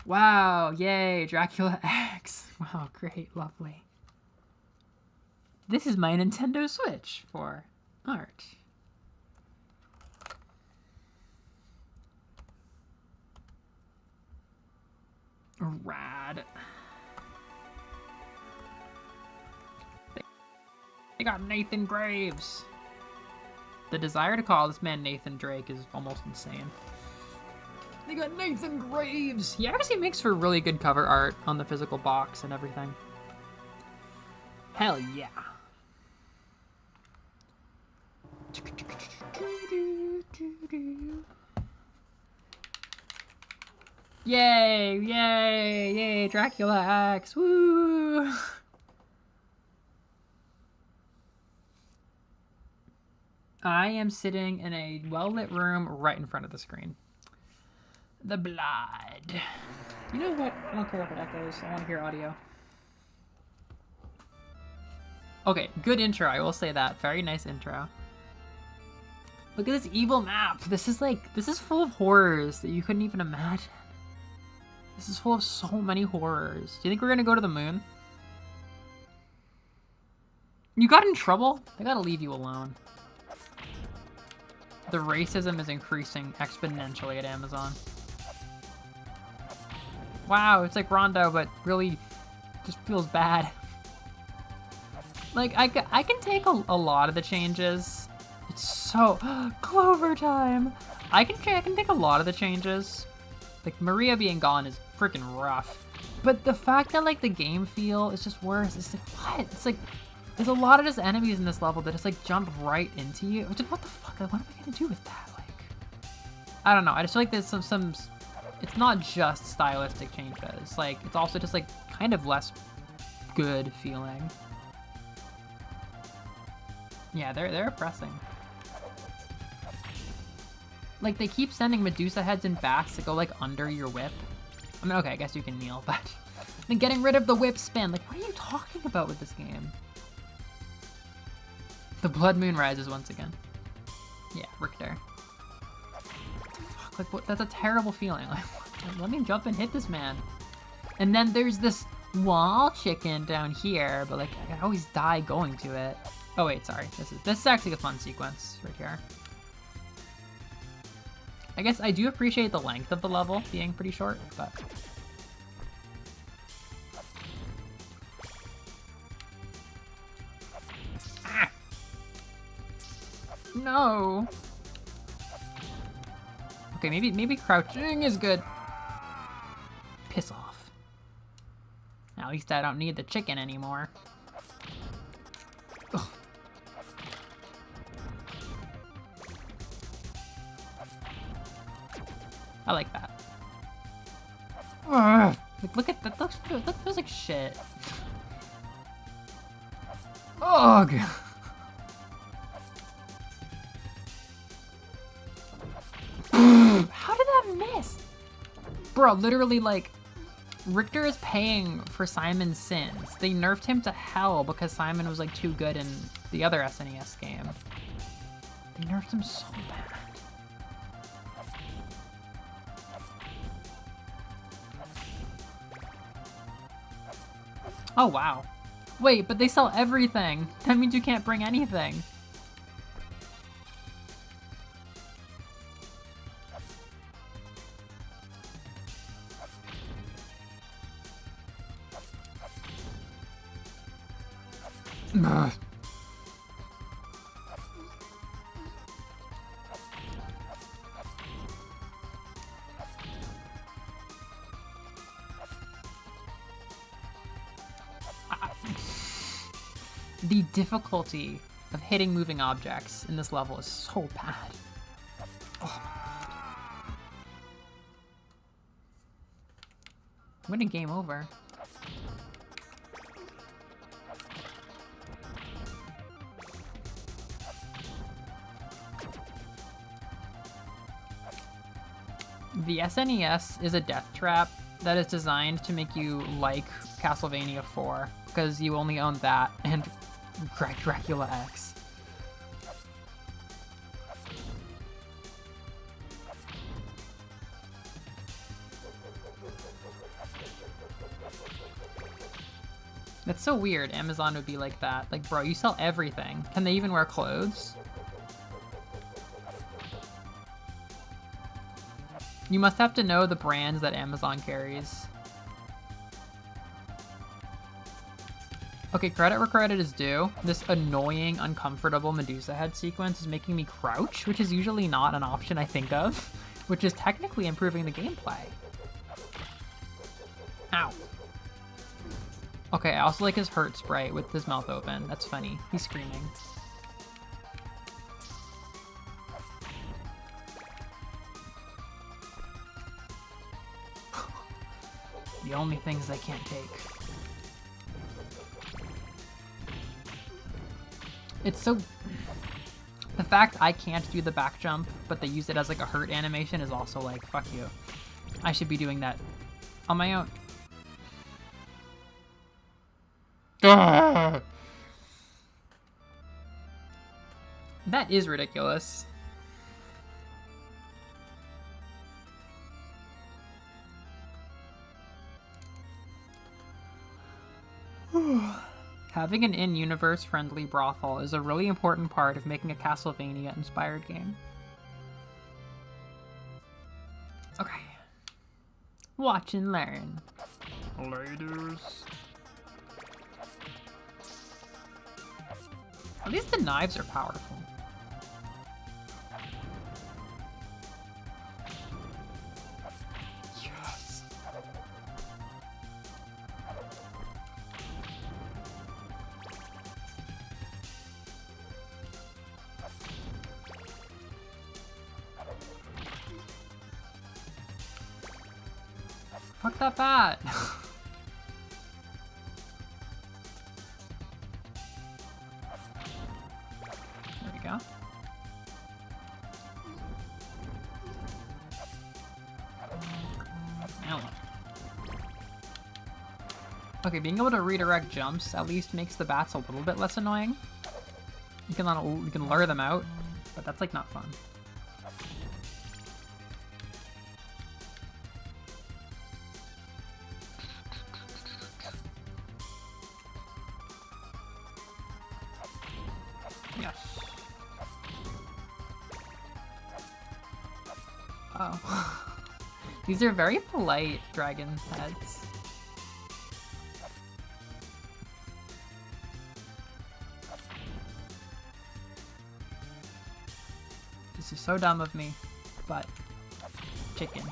Wow, yay, Dracula X. Wow, great, lovely. This is my Nintendo Switch for art. Rad. They got Nathan Graves. The desire to call this man Nathan Drake is almost insane. They got Nathan Graves. He actually makes for really good cover art on the physical box and everything. Hell yeah. Yay, yay, yay, Dracula X, woo! I am sitting in a well-lit room right in front of the screen. The blood. You know what? I don't care if it echoes. I want to hear audio. Okay, good intro, I will say that. Very nice intro. Look at this evil map. This is full of horrors that you couldn't even imagine. This is full of so many horrors. Do you think we're gonna go to the moon? You got in trouble? I gotta leave you alone. The racism is increasing exponentially at Amazon. Wow, it's like Rondo, but really just feels bad. Like, I can take a lot of the changes. It's so... Clover time! I can take a lot of the changes. Like, Maria being gone is freaking rough. But the fact that, like, the game feel is just worse. It's like, what? It's like, there's a lot of just enemies in this level that just, like, jump right into you. What the fuck? Like, what am I gonna do with that? Like, I don't know. I just feel like there's some... It's not just stylistic changes. Like, it's also just, like, kind of less good feeling. Yeah, they're oppressing. Like, they keep sending Medusa heads and bats to go, like, under your whip. I mean, okay, I guess you can kneel, but... then getting rid of the whip spin. Like, what are you talking about with this game? The blood moon rises once again. Yeah, Richter. Fuck, like, what? That's a terrible feeling. Like, let me jump and hit this man. And then there's this wall chicken down here, but like, I always die going to it. Oh wait, sorry. This is actually a fun sequence right here. I guess I do appreciate the length of the level being pretty short, but... Ah! No! Okay, maybe crouching is good. Piss off. At least I don't need the chicken anymore. Ugh. I like that. Ugh. Like, look at that. That feels like shit. Ugh. How did that miss? Bro, literally, like, Richter is paying for Simon's sins. They nerfed him to hell because Simon was, like, too good in the other SNES game. They nerfed him so bad. Oh, wow. Wait, but they sell everything. That means you can't bring anything. Ugh. The difficulty of hitting moving objects in this level is so bad. Oh. I'm gonna game over. The SNES is a death trap that is designed to make you like Castlevania 4, because you only own that and Dracula X. That's so weird. Amazon would be like that. Like, bro, you sell everything. Can they even wear clothes? You must have to know the brands that Amazon carries. Okay, credit where credit is due. This annoying, uncomfortable Medusa head sequence is making me crouch, which is usually not an option I think of, which is technically improving the gameplay. Ow. Okay, I also like his hurt sprite with his mouth open. That's funny. He's screaming. The only things I can't take. It's so... The fact I can't do the back jump, but they use it as like a hurt animation is also like, fuck you. I should be doing that on my own. That is ridiculous. Having an in-universe friendly brothel is a really important part of making a Castlevania-inspired game. Okay. Watch and learn. Laters. At least the knives are powerful. Yes. Fuck that bat. There we go. Ow. Okay, being able to redirect jumps at least makes the bats a little bit less annoying. You can lure them out, but that's like not fun. Yes. Oh. These are very polite dragon heads. This is so dumb of me, but chicken.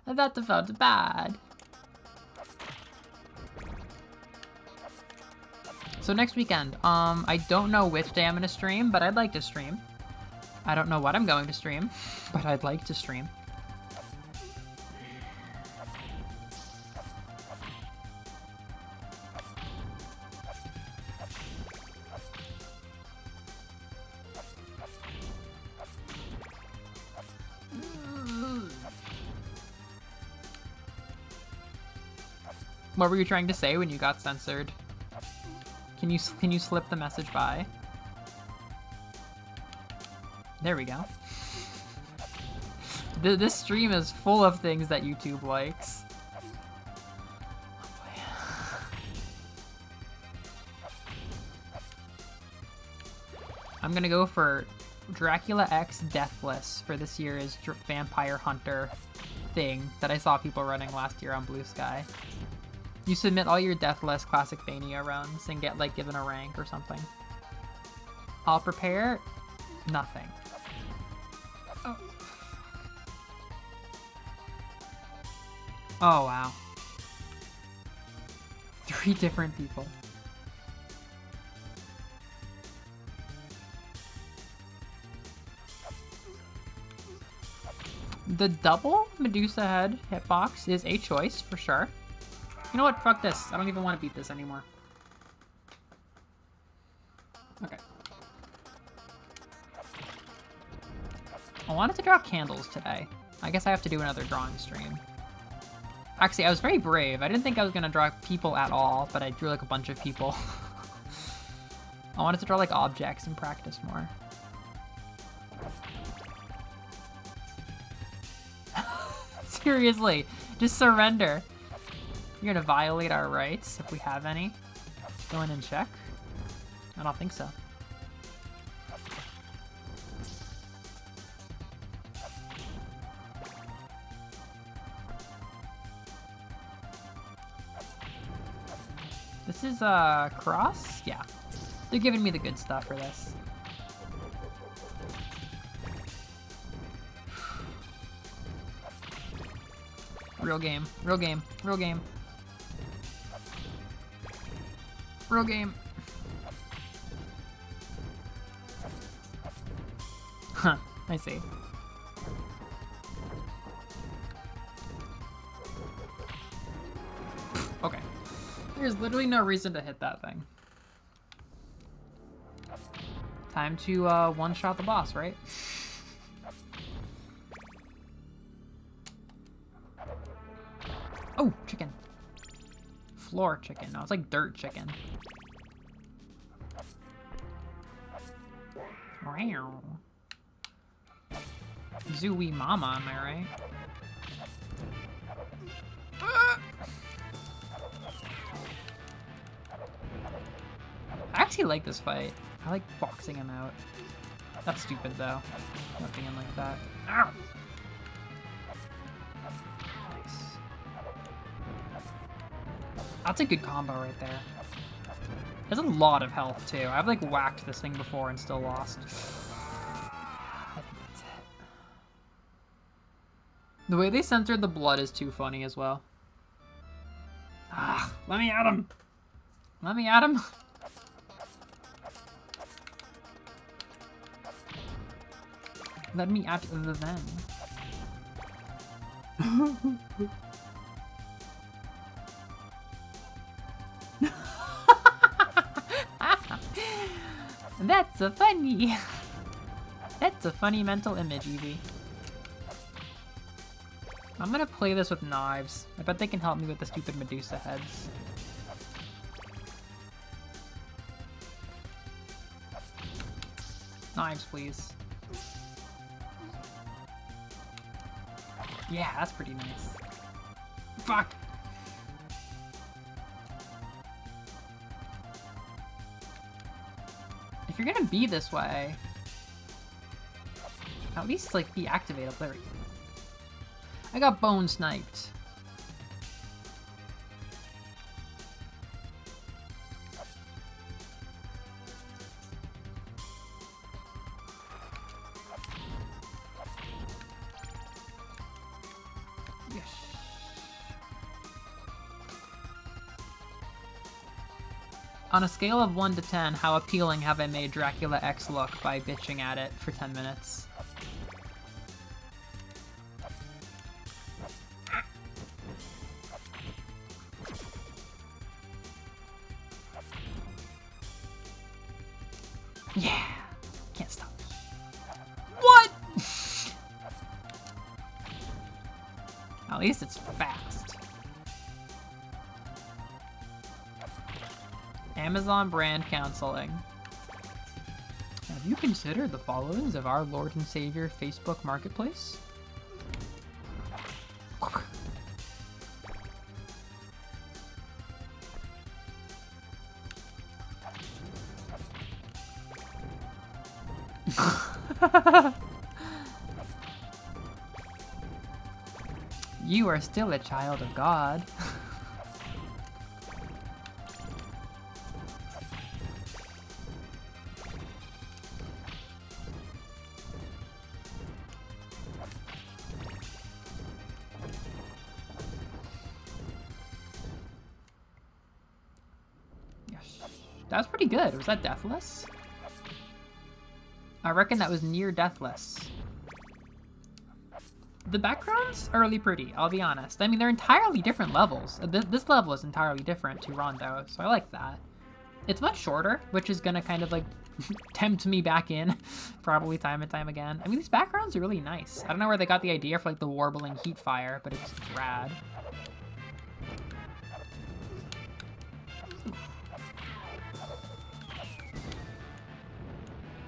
That felt bad. So next weekend, I don't know which day I'm gonna stream, but I'd like to stream. I don't know what I'm going to stream, but I'd like to stream. What were you trying to say when you got censored? Can you slip the message by? There we go. This stream is full of things that YouTube likes. Oh boy. I'm gonna go for Dracula X Deathless for this year's Vampire Hunter thing that I saw people running last year on Blue Sky. You submit all your Deathless Classic Vania runs and get, like, given a rank or something. I'll prepare nothing. Oh. Oh, wow. 3 different people. The double Medusa head hitbox is a choice, for sure. You know what? Fuck this. I don't even want to beat this anymore. Okay. I wanted to draw candles today. I guess I have to do another drawing stream. Actually, I was very brave. I didn't think I was going to draw people at all, but I drew like a bunch of people. I wanted to draw like objects and practice more. Seriously, just surrender. You're gonna violate our rights, if we have any. Go in and check? I don't think so. This is, cross? Yeah. They're giving me the good stuff for this. Real game, real game, real game. Real game. Huh, I see. Okay. There's literally no reason to hit that thing. Time to one-shot the boss, right? Oh, chicken. Floor chicken. No, it's like dirt chicken. Wow. Zooey mama, am I right? I actually like this fight. I like boxing him out. That's stupid though. Nothing in like that. Ow! Nice. That's a good combo right there. There's a lot of health too. I've like whacked this thing before and still lost. I think that's it. The way they censored the blood is too funny as well. Ah, let me at him! Let me at him! Let me at the them. That's a funny. That's a funny mental image, Evie. I'm gonna play this with knives. I bet they can help me with the stupid Medusa heads. Knives, please. Yeah, that's pretty nice. Fuck! If you're gonna be this way, at least, like, be activated. There we go. I got bone sniped. Yes. On a scale of 1 to 10, how appealing have I made Dracula X look by bitching at it for 10 minutes? Yeah! Can't stop. What?! At least it's fast. Amazon brand counseling. Have you considered the followings of our Lord and Savior Facebook Marketplace? You are still a child of God. Yes. That was pretty good. Was that deathless? I reckon that was near deathless. The backgrounds are really pretty, I'll be honest. I mean, they're entirely different levels. This level is entirely different to Rondo, so I like that. It's much shorter, which is gonna kind of like tempt me back in, probably time and time again. I mean, these backgrounds are really nice. I don't know where they got the idea for like the warbling heat fire, but it's rad.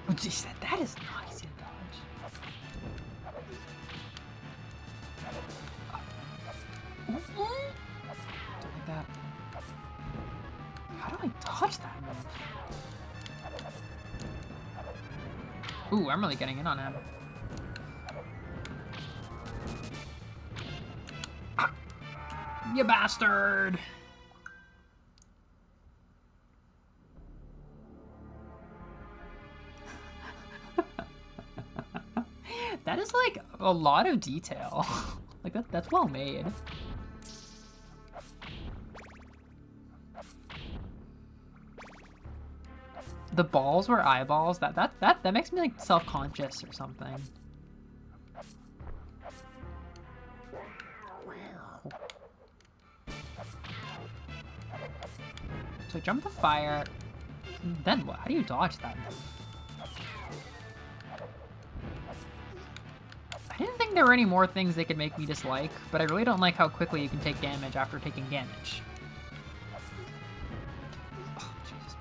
Oh, geez, that is nice in dodge. Like that. How do I dodge that move? Ooh, I'm really getting in on him. Ah, you bastard! That is like a lot of detail. Like that's well made. The balls were eyeballs. That makes me like self-conscious or something. So jump the fire. Then what? How do you dodge that move? I didn't think there were any more things they could make me dislike, but I really don't like how quickly you can take damage after taking damage. Oh, Jesus.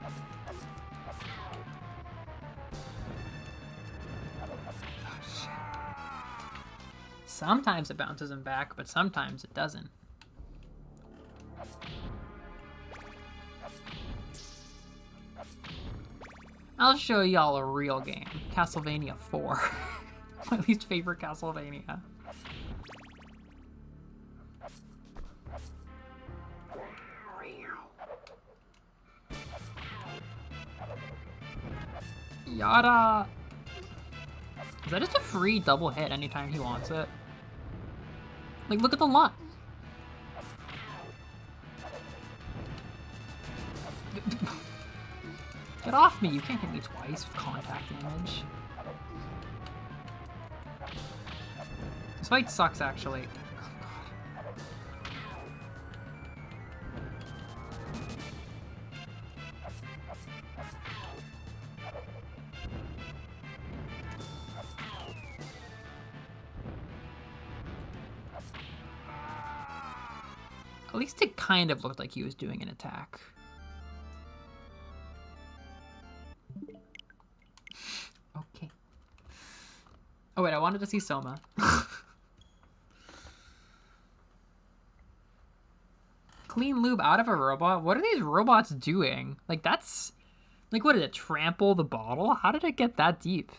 Oh, shit. Sometimes it bounces him back, but sometimes it doesn't. I'll show y'all a real game. Castlevania 4. My least favorite Castlevania. Yada! Is that just a free double hit anytime he wants it? Like, look at the line. Get off me! You can't hit me twice with contact damage. This fight sucks, actually. least it kind of looked like he was doing an attack. Okay. Oh wait, I wanted to see Soma. Clean lube out of a robot? What are these robots doing? Like, that's... Like, what did it, trample the bottle? How did it get that deep?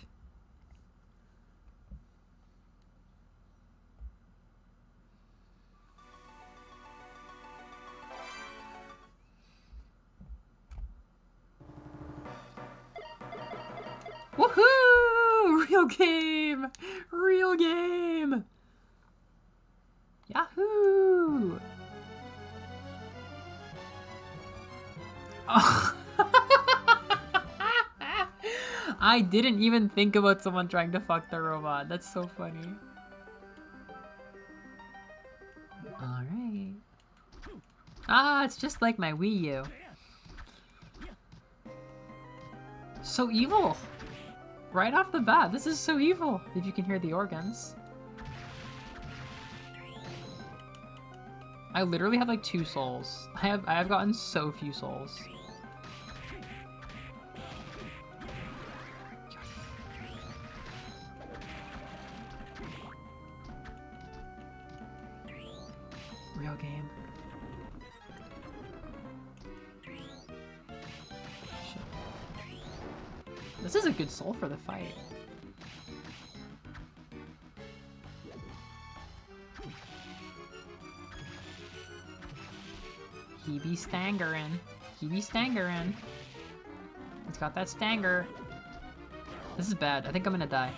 Woohoo! Real game! Real game! Yahoo! Oh. I didn't even think about someone trying to fuck the robot. That's so funny. Alright. Ah, it's just like my Wii U. So evil! Right off the bat, this is so evil, if you can hear the organs. I literally have like 2 souls. I have gotten so few souls. Real game. Shit. This is a good soul for the fight. He be stangerin'. He be stangerin'. He's got that stanger. This is bad. I think I'm gonna die.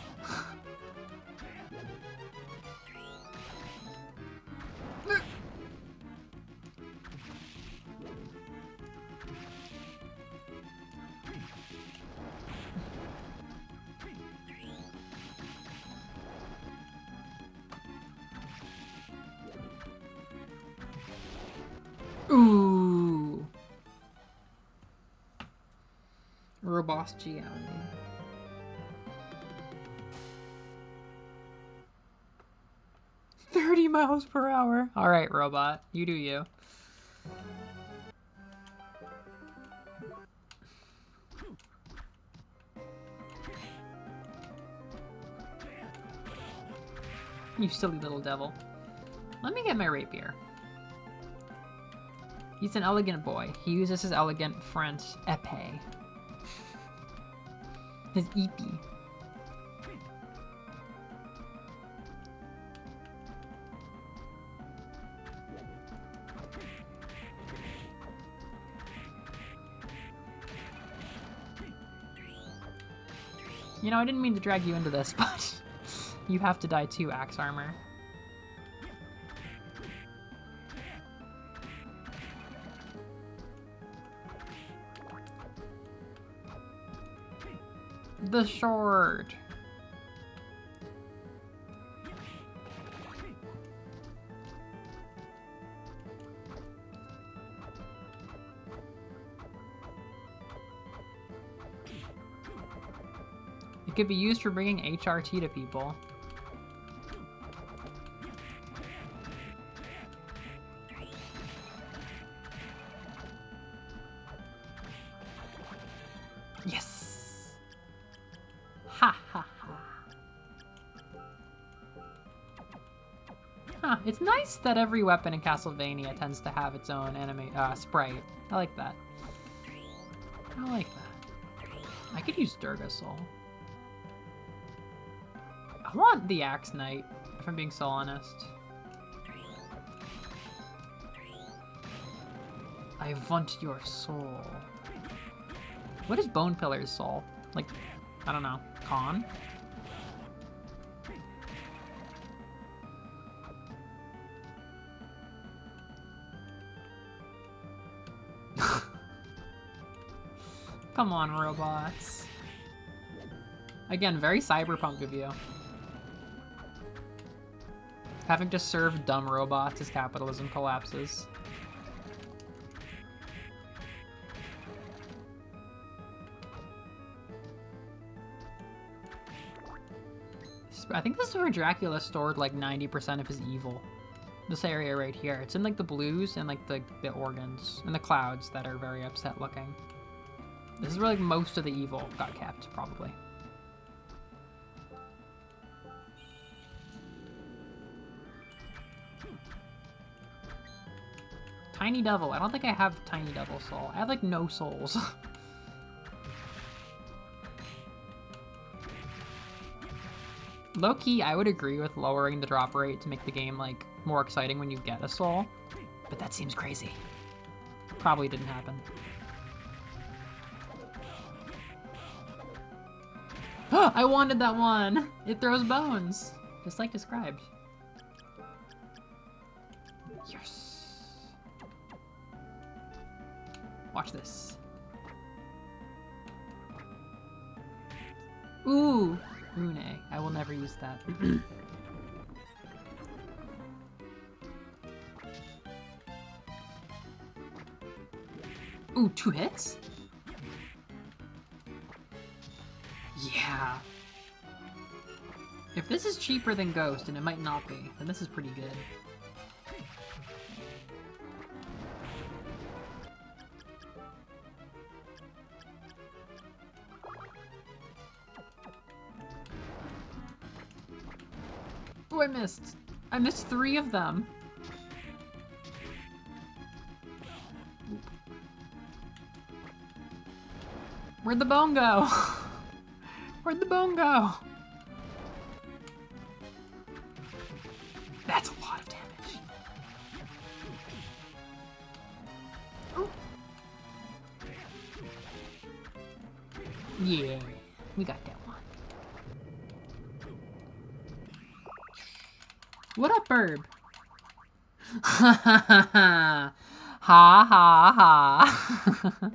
Ooh. Robostality. 30 miles per hour. All right, robot. You do you. You silly little devil. Let me get my rapier. He's an elegant boy. He uses his elegant French épée. His épée. You know, I didn't mean to drag you into this, but you have to die too, Axe Armor. The sword. It could be used for bringing HRT to people. Yes! Ha ha ha. Huh, it's nice that every weapon in Castlevania tends to have its own sprite. I like that. I like that. I could use Durga Soul. I want the Axe Knight, if I'm being so honest. I want your soul. What is Bone Pillar's soul? Like, I don't know, con? Come on, robots. Again, very cyberpunk of you. Having to serve dumb robots as capitalism collapses. I think this is where Dracula stored like 90% of his evil. This area right here. It's in like the blues and like the organs and the clouds that are very upset looking. This is where like most of the evil got kept, probably. Tiny Devil. I don't think I have Tiny Devil soul. I have like no souls. Low-key, I would agree with lowering the drop rate to make the game like more exciting when you get a soul, but that seems crazy. Probably didn't happen. I wanted that one! It throws bones! Just like described. Yes! Watch this. Ooh! Rune. I will never use that. Ooh, 2 hits? Yeah. If this is cheaper than Ghost, and it might not be, then this is pretty good. Oh, I missed. I missed 3 of them. Oop. Where'd the bone go? Where'd the bone go? That's a lot of damage. Ooh. Yeah, we got that one. What up, Burb? Ha ha ha ha ha.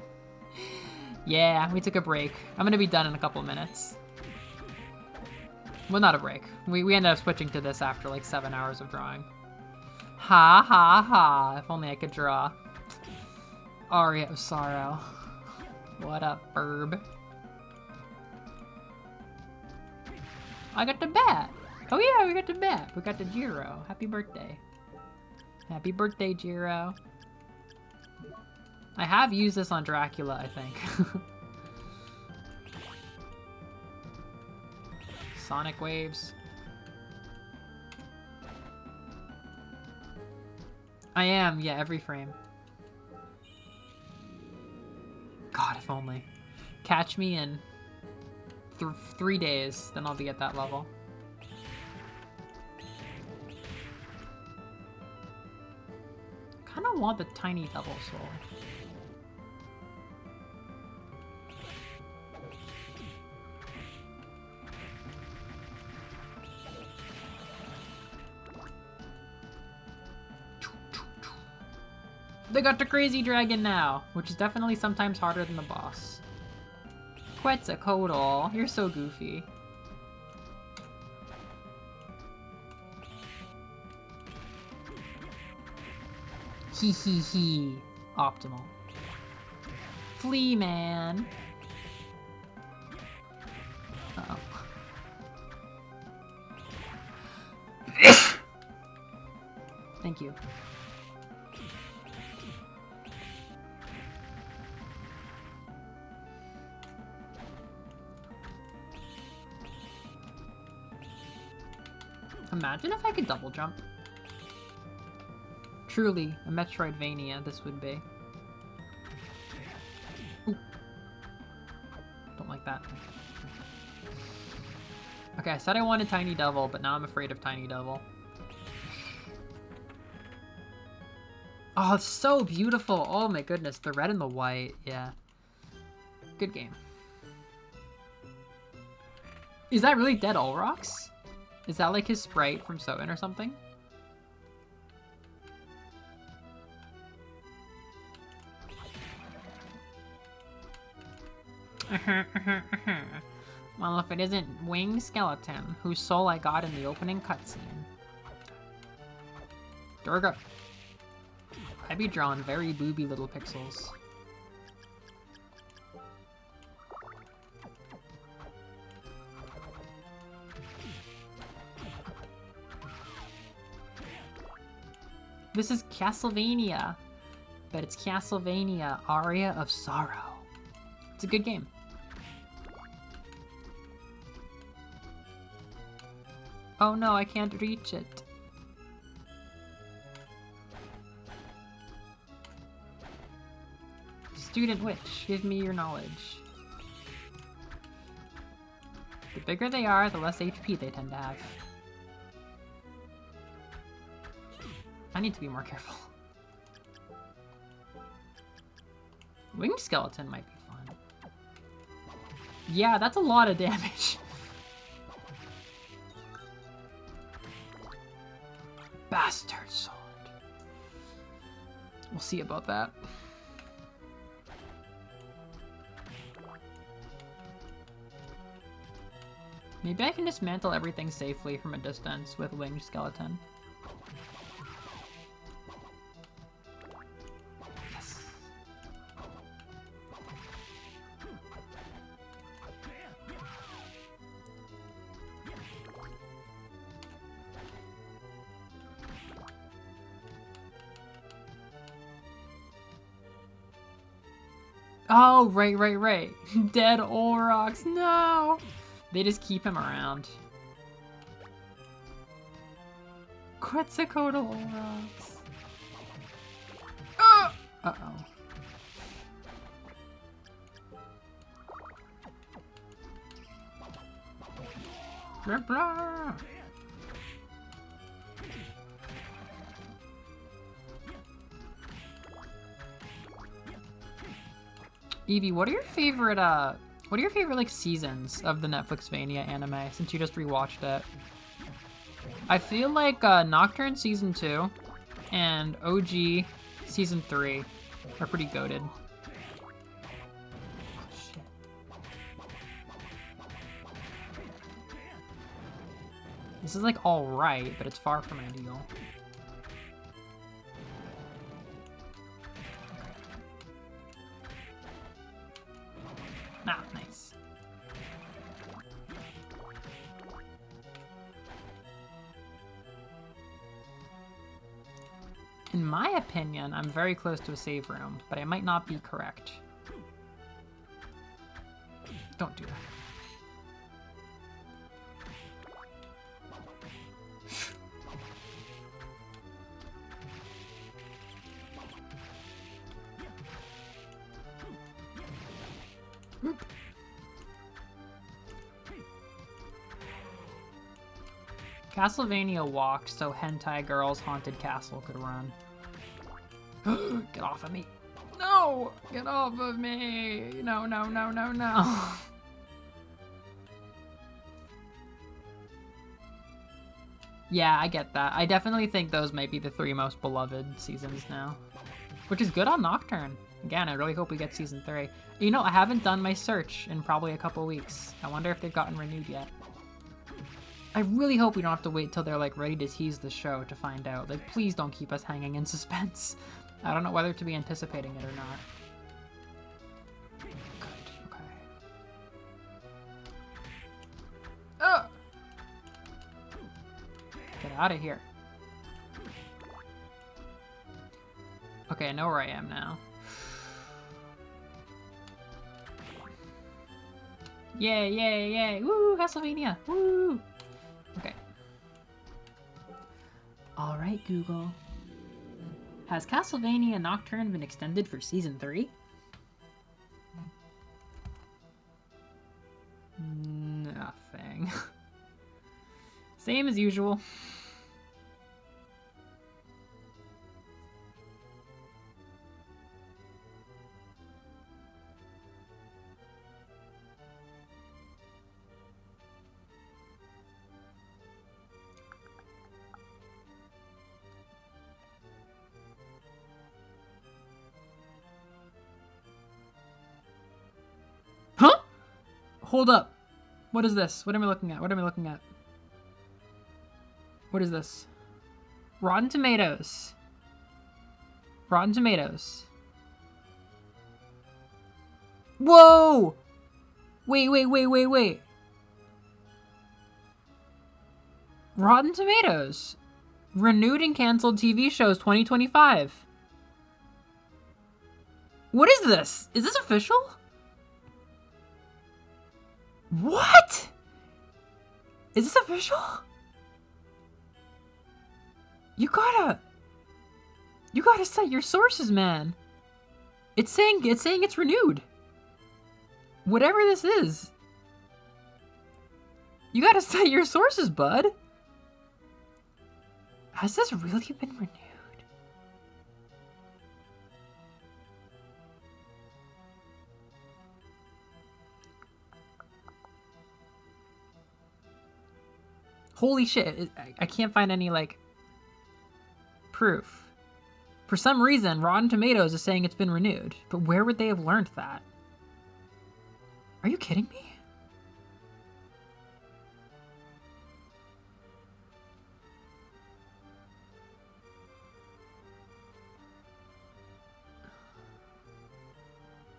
Yeah, we took a break. I'm gonna be done in a couple of minutes. Well, not a break. We ended up switching to this after like 7 hours of drawing. Ha ha ha. If only I could draw. Aria of Sorrow. What up, Burb? I got the bat. Oh yeah, we got the bat. We got the Jiro. Happy birthday. Happy birthday, Jiro. I have used this on Dracula, I think. Sonic waves. I am, yeah, every frame. God, if only. Catch me in 3 days, then I'll be at that level. I kinda want the Tiny Devil soul. They got the crazy dragon now, which is definitely sometimes harder than the boss. Quetzalcoatl, you're so goofy. Hee hee hee. Optimal. Flea man. Uh-oh. Thank you. Imagine if I could double jump. Truly, a Metroidvania this would be. Ooh. Don't like that. Okay, I said I wanted Tiny Devil, but now I'm afraid of Tiny Devil. Oh, it's so beautiful. Oh my goodness, the red and the white. Yeah. Good game. Is that really Dead Olrox? Is that like his sprite from Soten or something? Well, if it isn't Wing Skeleton, whose soul I got in the opening cutscene. Durga. I be drawn very booby little pixels. This is Castlevania. But it's Castlevania Aria of Sorrow. It's a good game. Oh no, I can't reach it. Student Witch, give me your knowledge. The bigger they are, the less HP they tend to have. I need to be more careful. Winged Skeleton might be fun. Yeah, that's a lot of damage. Bastard Sword. We'll see about that. Maybe I can dismantle everything safely from a distance with Winged Skeleton. Yes. Oh, right. Dead Aurochs, no! They just keep him around. Quetzalcoatl Aurochs. Uh-oh. Blah, blah. Evie, what are your favorite like seasons of the Netflixvania anime since you just rewatched it? I feel like Nocturne season 2 and OG season 3 are pretty goated. Oh, shit. This is like alright, but it's far from ideal. Ah, nice. In my opinion, I'm very close to a save room, but I might not be correct. Don't do that. Castlevania walked so Hentai Girl's haunted castle could run. Get off of me. No! Get off of me! No. Yeah, I get that. I definitely think those might be the 3 most beloved seasons now. Which is good on Nocturne. Again, I really hope we get season 3. You know, I haven't done my search in probably a couple weeks. I wonder if they've gotten renewed yet. I really hope we don't have to wait till they're like ready to tease the show to find out. Like, please don't keep us hanging in suspense. I don't know whether to be anticipating it or not. Good, okay. Get out of here. Okay, I know where I am now. Yay! Woo, Castlevania! Woo! Okay. Alright, Google. Has Castlevania Nocturne been extended for Season 3? Nothing. Same as usual. Huh? Hold up. What is this? What am I looking at? What is this? Rotten Tomatoes. Whoa! Wait. Rotten Tomatoes. Renewed and canceled TV shows 2025. What is this? Is this official? What? Is this official? You gotta cite your sources, man. It's saying it's renewed. Whatever this is. You gotta cite your sources, bud. Has this really been renewed? Holy shit, I can't find any, like, proof. For some reason, Rotten Tomatoes is saying it's been renewed, but where would they have learned that? Are you kidding me?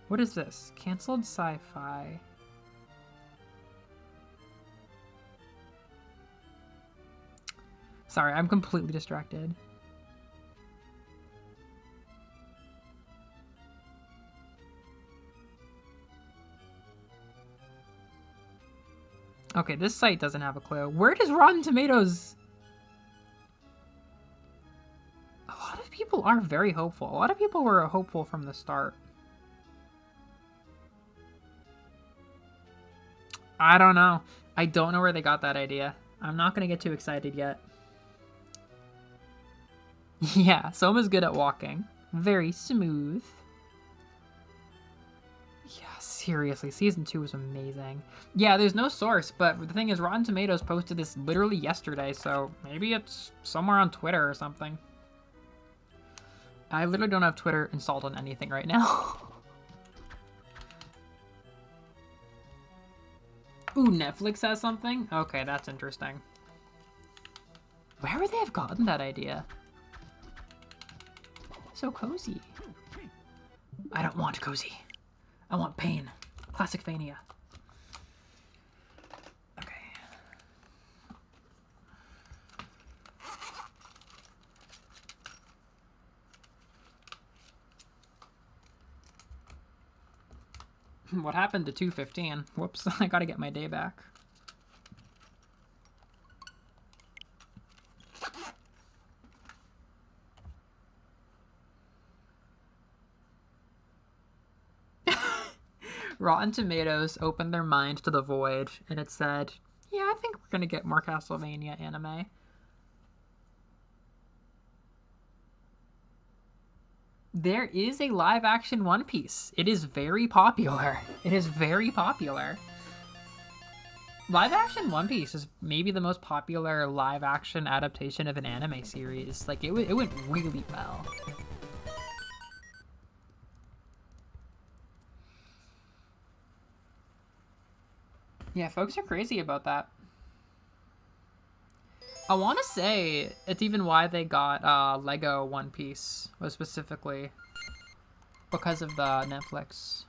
What is this? Canceled sci-fi. Sorry, I'm completely distracted. Okay, this site doesn't have a clue. Where does Rotten Tomatoes... A lot of people are very hopeful. A lot of people were hopeful from the start. I don't know. I don't know where they got that idea. I'm not going to get too excited yet. Yeah, Soma's good at walking. Very smooth. Yeah, seriously, season 2 was amazing. Yeah, there's no source, but the thing is, Rotten Tomatoes posted this literally yesterday, so maybe it's somewhere on Twitter or something. I literally don't have Twitter installed on anything right now. Ooh, Netflix has something? Okay, that's interesting. Where would they have gotten that idea? So cozy. I don't want cozy. I want pain. Classic Fania. Okay. What happened to 2:15? Whoops, I gotta get my day back. Rotten Tomatoes opened their mind to the void, and it said, yeah, I think we're gonna get more Castlevania anime. There is a live-action One Piece. It is very popular. It is very popular. Live-action One Piece is maybe the most popular live-action adaptation of an anime series. Like, it went really well. Yeah, folks are crazy about that. I want to say it's even why they got Lego One Piece, was specifically because of the Netflix.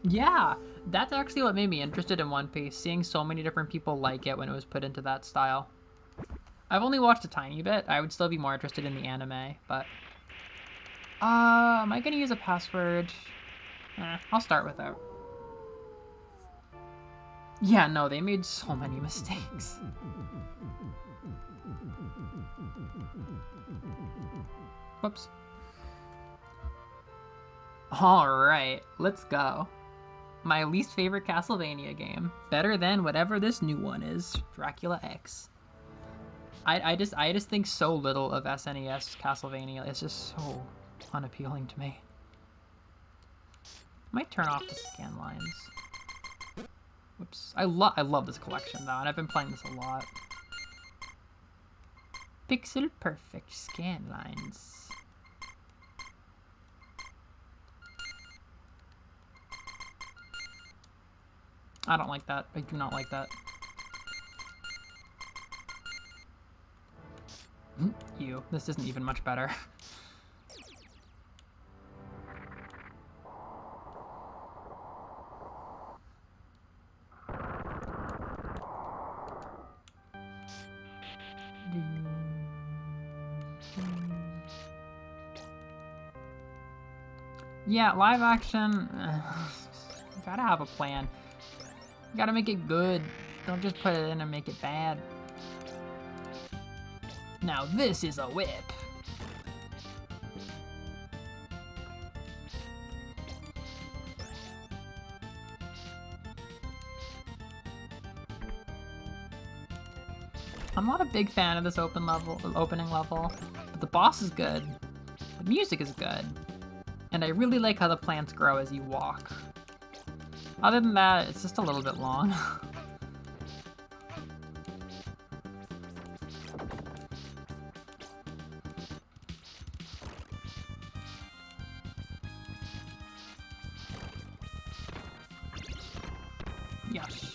Yeah, that's actually what made me interested in One Piece, seeing so many different people like it when it was put into that style. I've only watched a tiny bit. I would still be more interested in the anime, but... am I gonna use a password? I'll start without. Yeah, no, they made so many mistakes. Whoops. Alright, let's go. My least favorite Castlevania game. Better than whatever this new one is, Dracula X. I just think so little of SNES Castlevania. It's just so unappealing to me. Might turn off the scan lines. Whoops. I love this collection though, and I've been playing this a lot. Pixel perfect scan lines. I don't like that. I do not like that. Ew, this isn't even much better. Yeah, live action. You gotta have a plan. You gotta make it good. Don't just put it in and make it bad. Now this is a whip. I'm not a big fan of this opening level, but the boss is good. The music is good. And I really like how the plants grow as you walk. Other than that, it's just a little bit long. Yes.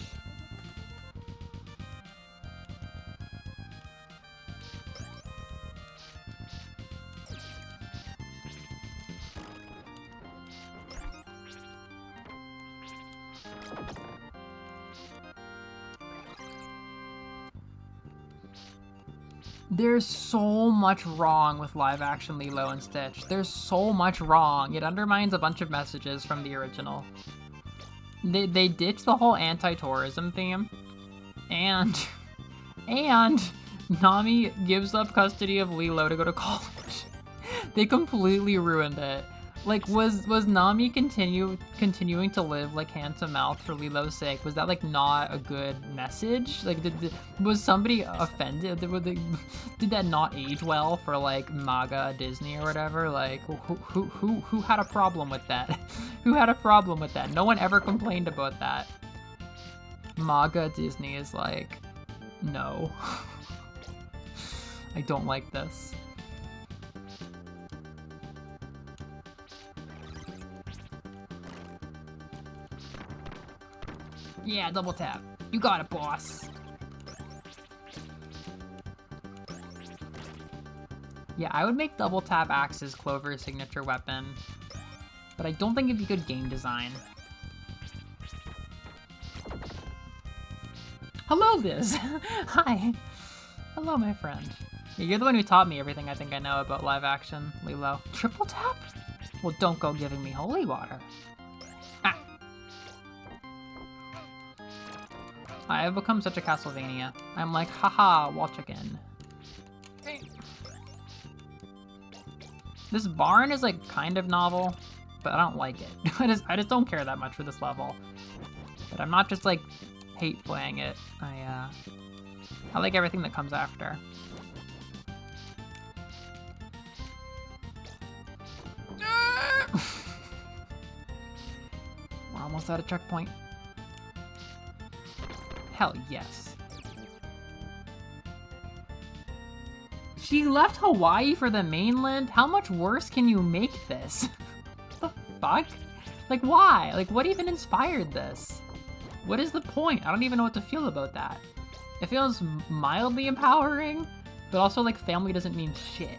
There's so much wrong with live action Lilo and Stitch. There's so much wrong. It undermines a bunch of messages from the original. They ditched the whole anti-tourism theme. And Nami gives up custody of Lilo to go to college. They completely ruined it. Like, was Nami continuing to live like hand to mouth for Lilo's sake? Was that like not a good message? Like, was somebody offended? Did that not age well for like MAGA Disney or whatever? Like, who had a problem with that? Who had a problem with that? No one ever complained about that. MAGA Disney is like, no. I don't like this. Yeah, double tap. You got it, boss. Yeah, I would make double tap axes Clover's signature weapon, but I don't think it'd be good game design. Hello, Liz. Hi. Hello, my friend. Yeah, you're the one who taught me everything I think I know about live action, Lilo. Triple tap? Well, don't go giving me holy water. Ah. I have become such a Castlevania. I'm like, haha, watch again. This barn is like kind of novel, but I don't like it. I just don't care that much for this level. But I'm not just like hate playing it. I like everything that comes after. We're almost at a checkpoint. Hell yes. She left Hawaii for the mainland? How much worse can you make this? What the fuck? Like, why? Like, what even inspired this? What is the point? I don't even know what to feel about that. It feels mildly empowering, but also like family doesn't mean shit.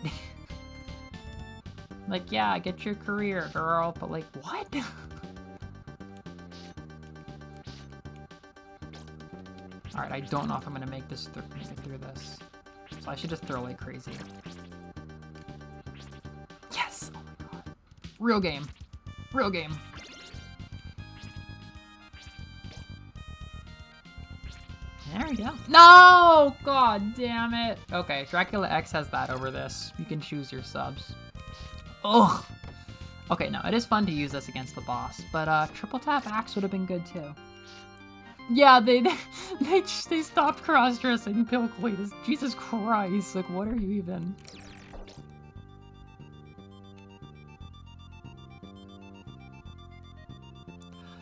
Like, yeah, get your career, girl, but like, what? Alright, I don't know if I'm gonna make it through this. So I should just throw like crazy. Yes! Oh my god. Real game. Real game. There we go. No! God damn it. Okay, Dracula X has that over this. You can choose your subs. Ugh. Okay, no, it is fun to use this against the boss, but triple tap axe would have been good too. Yeah, they stopped cross-dressing Pill Cletus. Jesus Christ, like what are you even?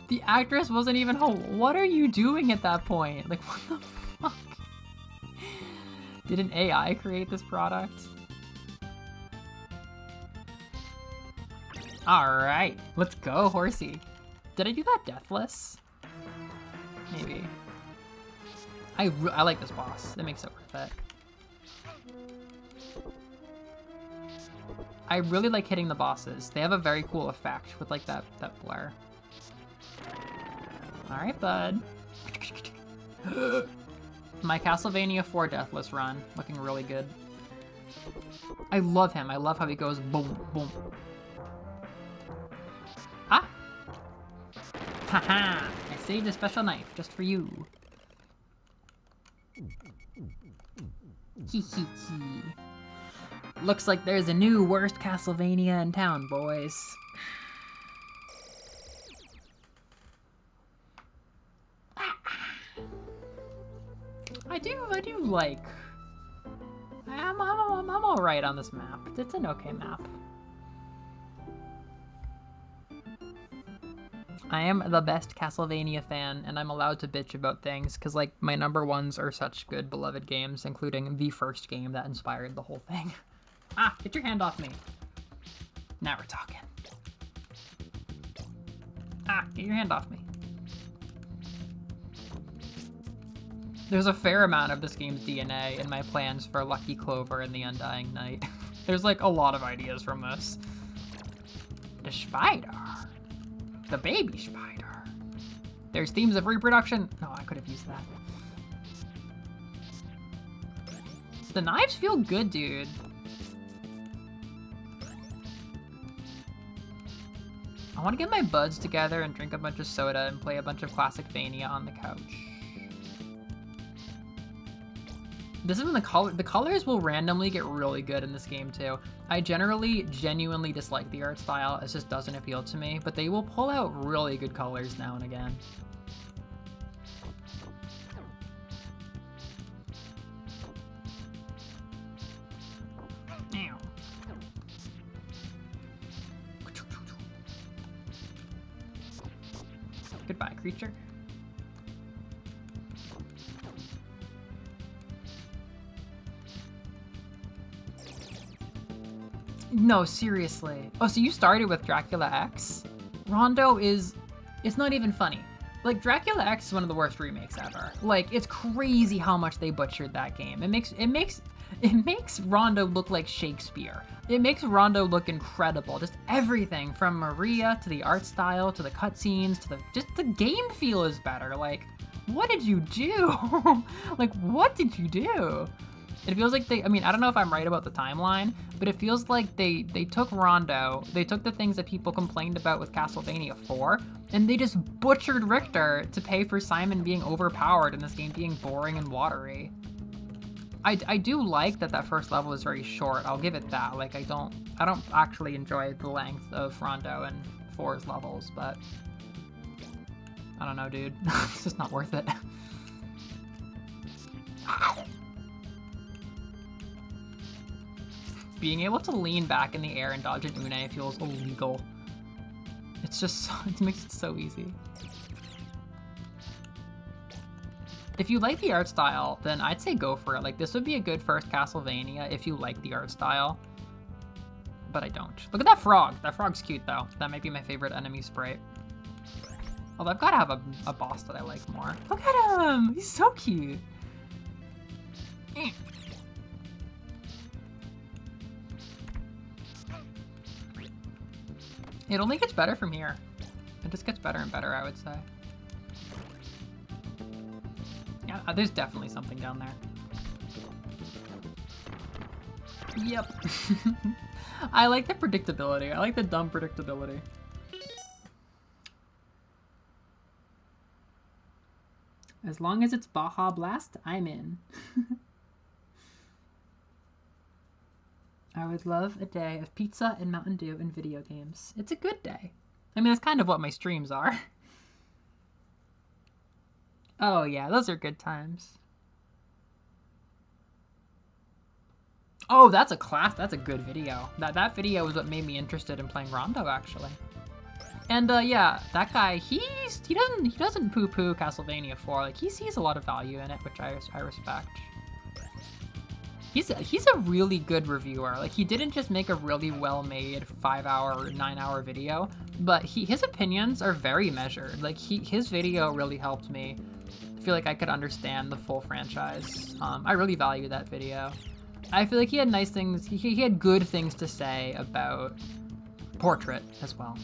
The actress wasn't even home. What are you doing at that point? Like what the fuck? Did an AI create this product? Alright, let's go, horsey. Did I do that deathless? Maybe. I like this boss. That makes it worth it. I really like hitting the bosses. They have a very cool effect with like that blur. Alright, bud. My Castlevania 4 Deathless run. Looking really good. I love him. I love how he goes boom, boom. Haha! I saved a special knife just for you. Hee hee hee. Looks like there's a new worst Castlevania in town, boys. I do like... I'm alright on this map. It's an okay map. I am the best Castlevania fan, and I'm allowed to bitch about things, because, like, my number ones are such good, beloved games, including the first game that inspired the whole thing. Ah, get your hand off me. Now we're talking. Ah, get your hand off me. There's a fair amount of this game's DNA in my plans for Lucky Clover and the Undying Night. There's, like, a lot of ideas from this. The spider. The baby spider. There's themes of reproduction. No, I could have used that. The knives feel good, dude. I want to get my buds together and drink a bunch of soda and play a bunch of classic Vania on the couch. This is when the colors will randomly get really good in this game too. I generally genuinely dislike the art style, it just doesn't appeal to me, but they will pull out really good colors now and again. Goodbye, creature. No, seriously. Oh, so you started with Dracula X? Rondo is... It's not even funny. Like, Dracula X is one of the worst remakes ever. Like, it's crazy how much they butchered that game. It makes Rondo look like Shakespeare. It makes Rondo look incredible. Just everything from Maria to the art style to the cutscenes to just the game feel is better. Like, what did you do? Like, what did you do? It feels like I mean, I don't know if I'm right about the timeline, but it feels like they took Rondo, they took the things that people complained about with Castlevania 4, and they just butchered Richter to pay for Simon being overpowered and this game being boring and watery. I do like that first level is very short, I'll give it that. Like, I don't actually enjoy the length of Rondo and 4's levels, but I don't know, dude. It's just not worth it. Being able to lean back in the air and dodge an Une feels illegal. It's just, it makes it so easy. If you like the art style, then I'd say go for it. Like, this would be a good first Castlevania if you like the art style. But I don't. Look at that frog. That frog's cute, though. That might be my favorite enemy sprite. Although I've got to have a boss that I like more. Look at him! He's so cute! It only gets better from here. It just gets better and better, I would say. Yeah, there's definitely something down there. Yep. I like the predictability. I like the dumb predictability. As long as it's Baja Blast, I'm in. I would love a day of pizza and Mountain Dew and video games. It's a good day. I mean, that's kind of what my streams are. Oh yeah, those are good times. Oh, that's a good video. That video was what made me interested in playing Rondo, actually. And yeah, that guy, he doesn't poo-poo Castlevania 4. Like, he sees a lot of value in it, which I respect. He's a really good reviewer. Like, he didn't just make a really well-made 5-hour, 9-hour video, but his opinions are very measured. Like, his video really helped me feel like I could understand the full franchise. I really value that video. I feel like he had nice things, he had good things to say about Portrait as well.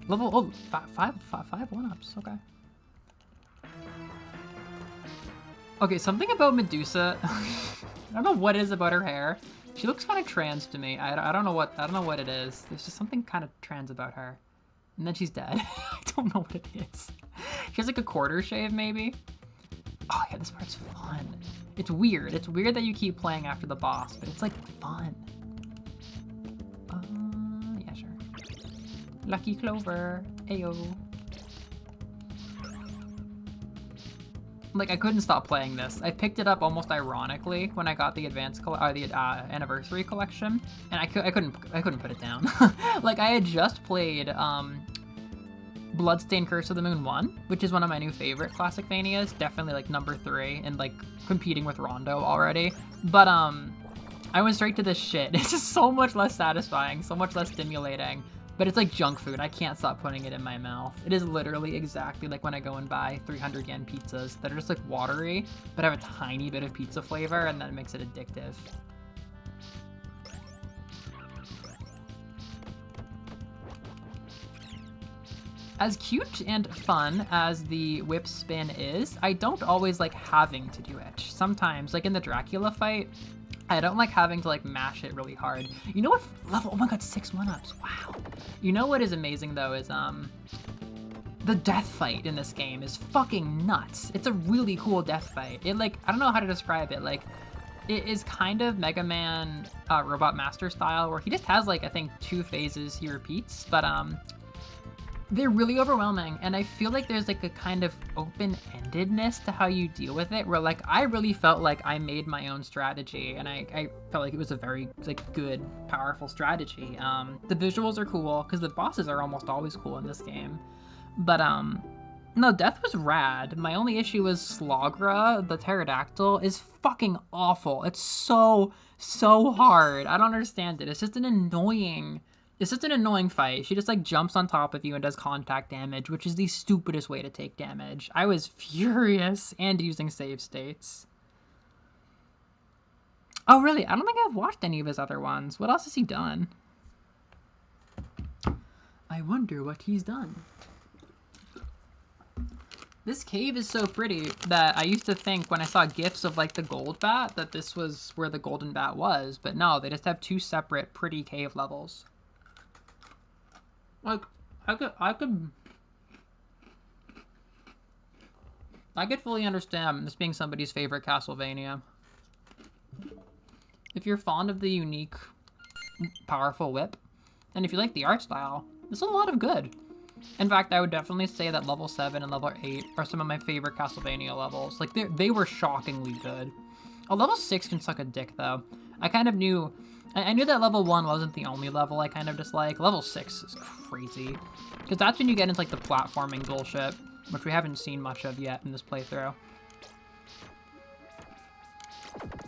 Level, five 1-ups, okay. Okay, something about Medusa, I don't know what it is about her hair, She looks kind of trans to me. I don't know what it is. There's just something kind of trans about her. And then she's dead. I don't know what it is. She has like a quarter shave maybe. Oh yeah, this part's fun. It's weird. It's weird that you keep playing after the boss, but it's like fun. Yeah, sure. Lucky Clover. Ayo. Like, I couldn't stop playing this. I picked it up almost ironically when I got the anniversary collection, and I couldn't put it down. Like, I had just played Bloodstained Curse of the Moon 1, which is one of my new favorite Classicvanias, definitely like number 3, and like competing with Rondo already. But I went straight to this shit. It's just so much less satisfying, so much less stimulating. But it's like junk food. I can't stop putting it in my mouth. It is literally exactly like when I go and buy 300 yen pizzas that are just like watery, but have a tiny bit of pizza flavor, and that makes it addictive. As cute and fun as the whip spin is, I don't always like having to do it. Sometimes, like in the Dracula fight, I don't like having to like mash it really hard. You know what level? Oh my god, 6 1-ups. Wow. You know what is amazing though is the death fight in this game is fucking nuts. It's a really cool death fight. It like, I don't know how to describe it. Like, it is kind of Mega Man Robot Master style, where he just has like, I think 2 phases he repeats, but they're really overwhelming, and I feel like there's like a kind of open-endedness to how you deal with it, where like I really felt like I made my own strategy, and I felt like it was a very like good, powerful strategy. The visuals are cool because the bosses are almost always cool in this game, but no, Death was rad. My only issue was Slogra, the pterodactyl, is fucking awful. It's so hard. I don't understand it. It's just an annoying fight. She just like jumps on top of you and does contact damage, which is the stupidest way to take damage. I was furious, and using save states. Oh really? I don't think I've watched any of his other ones. What else has he done? I wonder what he's done. This cave is so pretty that I used to think when I saw gifs of like the gold bat that this was where the golden bat was, but no, they just have 2 separate pretty cave levels. Like, I could fully understand this being somebody's favorite Castlevania. If you're fond of the unique, powerful whip, and if you like the art style, there's a lot of good. In fact, I would definitely say that level 7 and level 8 are some of my favorite Castlevania levels. Like, they were shockingly good. A level 6 can suck a dick, though. I kind of knew... I knew that level 1 wasn't the only level I kind of dislike. Level 6 is crazy. Because that's when you get into, like, the platforming bullshit, which we haven't seen much of yet in this playthrough.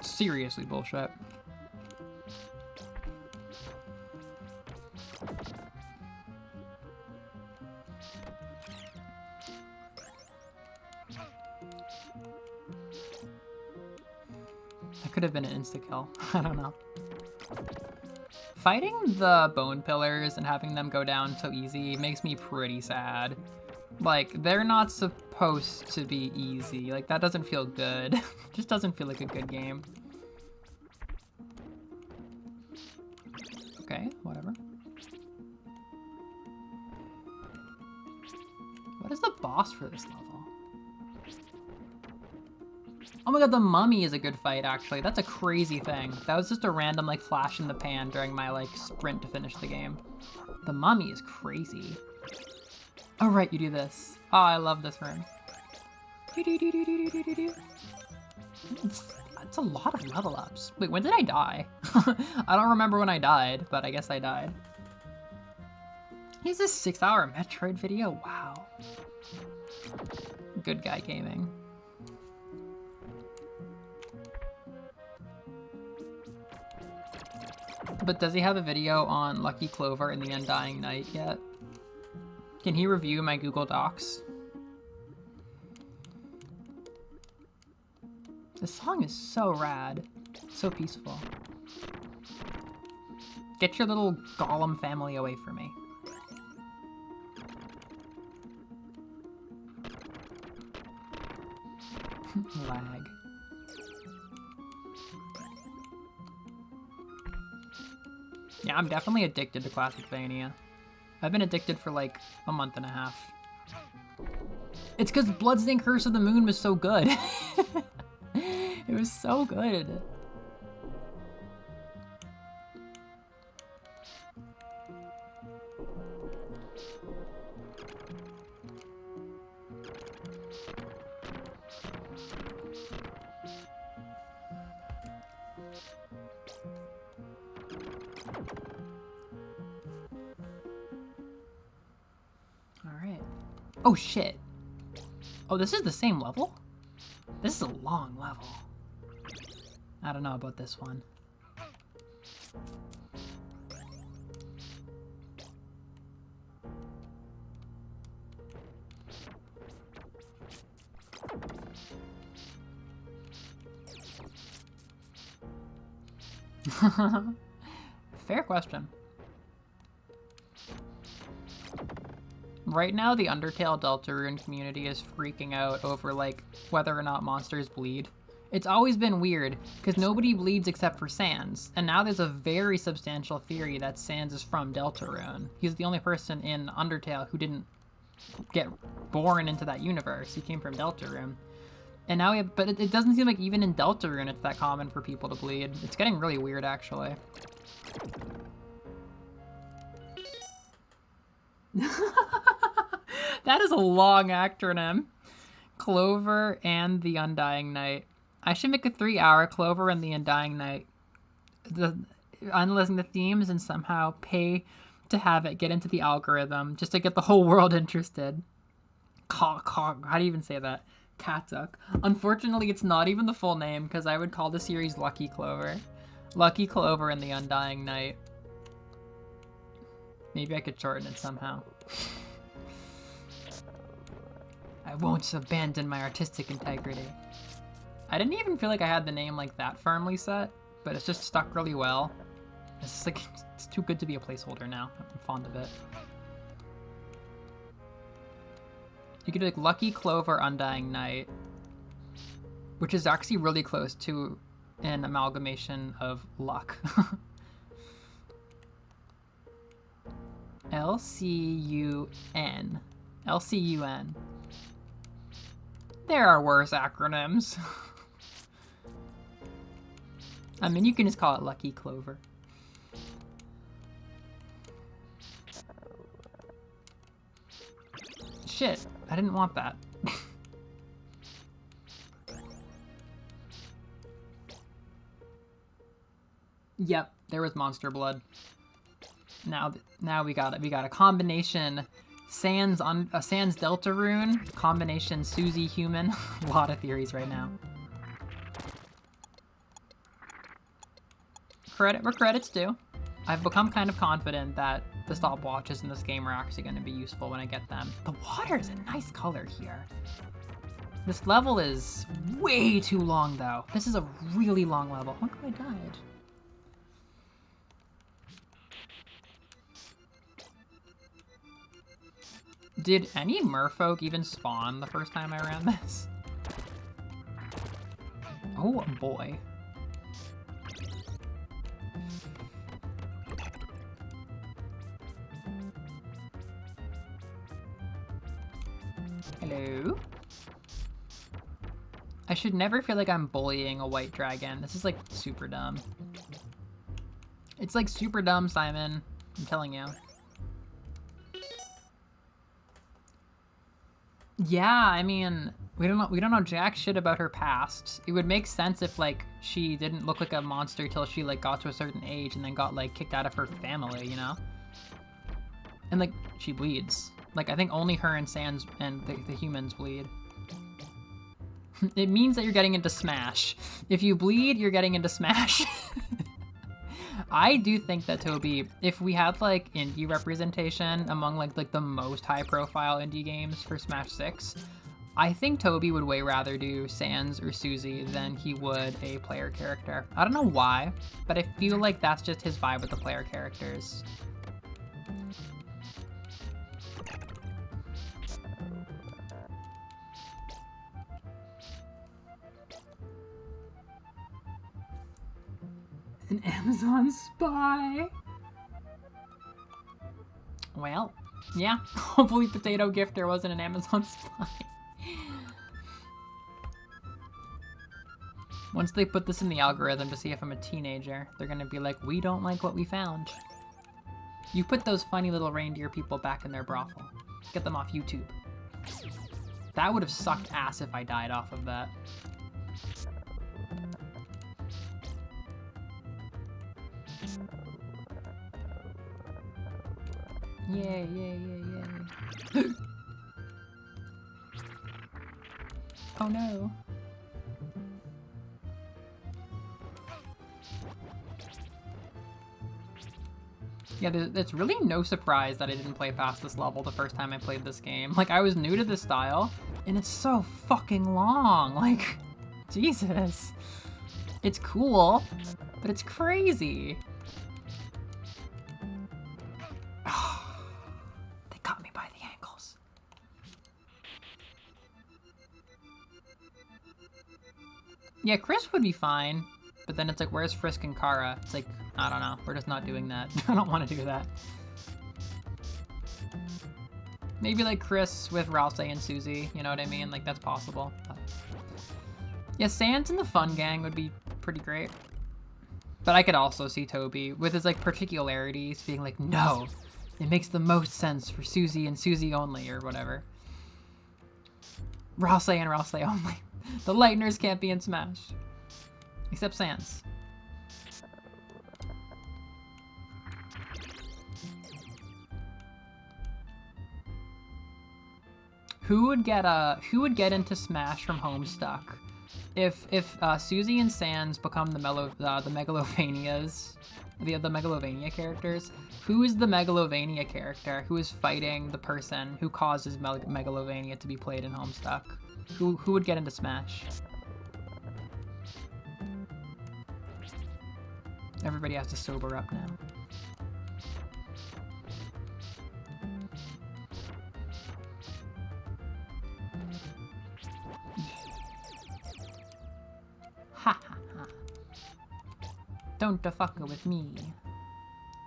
Seriously bullshit. That could have been an insta-kill. I don't know. Fighting the bone pillars and having them go down so easy makes me pretty sad. Like, they're not supposed to be easy. Like, that doesn't feel good. Just doesn't feel like a good game. Okay, whatever. What is the boss for this level? Oh my god, the mummy is a good fight, actually. That's a crazy thing. That was just a random, like, flash in the pan during my, like, sprint to finish the game. The mummy is crazy. Oh, right, you do this. Oh, I love this room. It's a lot of level ups. Wait, when did I die? I don't remember when I died, but I guess I died. He's a 6-hour Metroid video? Wow. Good guy gaming. But does he have a video on Lucky Clover and the Undying Night yet? Can he review my Google Docs? This song is so rad. So peaceful. Get your little Gollum family away from me. Lag. Yeah, I'm definitely addicted to Classicvania. I've been addicted for like a month and a half. It's because Bloodstained Curse of the Moon was so good. It was so good. Alright. Oh shit. Oh, this is the same level? This is a long level. I don't know about this one. Fair question. Right now, the Undertale Deltarune community is freaking out over, like, whether or not monsters bleed. It's always been weird, because nobody bleeds except for Sans, and now there's a very substantial theory that Sans is from Deltarune. He's the only person in Undertale who didn't get born into that universe. He came from Deltarune. And now but it doesn't seem like even in Deltarune it's that common for people to bleed. It's getting really weird, actually. That is a long acronym. Clover and the Undying Night. I should make a 3-hour Clover and the Undying Night. Analyzing the themes and somehow pay to have it get into the algorithm just to get the whole world interested. How do you even say that? Katuk. Unfortunately, it's not even the full name because I would call the series Lucky Clover. Lucky Clover and the Undying Night. Maybe I could shorten it somehow. I won't abandon my artistic integrity. I didn't even feel like I had the name like that firmly set, but it's just stuck really well. It's just like, it's too good to be a placeholder now. I'm fond of it. You could do like Lucky Clover Undying Night, which is actually really close to an amalgamation of luck. L-C-U-N. L-C-U-N. There are worse acronyms. I mean, you can just call it Lucky Clover. Shit, I didn't want that. Yep, there was monster blood. Now we got it. We got a combination Sans Deltarune, combination Susie human. A lot of theories right now. Credit where credit's due. I've become kind of confident that the stopwatches in this game are actually going to be useful when I get them. The water is a nice color here. This level is way too long, though. This is a really long level. How come I died? Did any merfolk even spawn the first time I ran this? Oh boy. Hello? I should never feel like I'm bullying a white dragon. This is like super dumb. It's like super dumb, Simon. I'm telling you. Yeah, I mean, we don't know jack shit about her past. It would make sense if like she didn't look like a monster till she like got to a certain age and then got like kicked out of her family, you know? And like she bleeds. Like I think only her and Sans and the humans bleed. It means that you're getting into Smash. If you bleed, you're getting into Smash. I do think that Toby, if we had like indie representation among like the most high profile indie games for Smash 6, I think Toby would way rather do Sans or Susie than he would a player character. I don't know why, but I feel like that's just his vibe with the player characters. An Amazon spy. Well, yeah. Hopefully Potato Gifter wasn't an Amazon spy. Once they put this in the algorithm to see if I'm a teenager, they're gonna be like, we don't like what we found. You put those funny little reindeer people back in their brothel. Get them off YouTube. That would have sucked ass if I died off of that. Yay, yay, yay, yay. Oh no. Yeah, it's really no surprise that I didn't play past this level the first time I played this game. Like, I was new to this style, and it's so fucking long. Like, Jesus. It's cool, but it's crazy. They got me by the ankles. Yeah, Chris would be fine, but then it's like, where's Frisk and Kara? It's like, I don't know. We're just not doing that. I don't want to do that. Maybe like Chris with Rouse and Susie, you know what I mean? Like, that's possible. But... yeah, Sans and the Fun Gang would be pretty great. But I could also see Toby with his like particularities being like, no, it makes the most sense for Susie and Susie only, or whatever. Rouse and Rouse only. The Lightners can't be in Smash. Except Sans. Who would get into Smash from Homestuck? If Susie and Sans become the Megalovanias, the Megalovania characters, who is the Megalovania character who is fighting the person who causes Megalovania to be played in Homestuck? Who would get into Smash? Everybody has to sober up now. Ha ha ha. Don't fucka with me.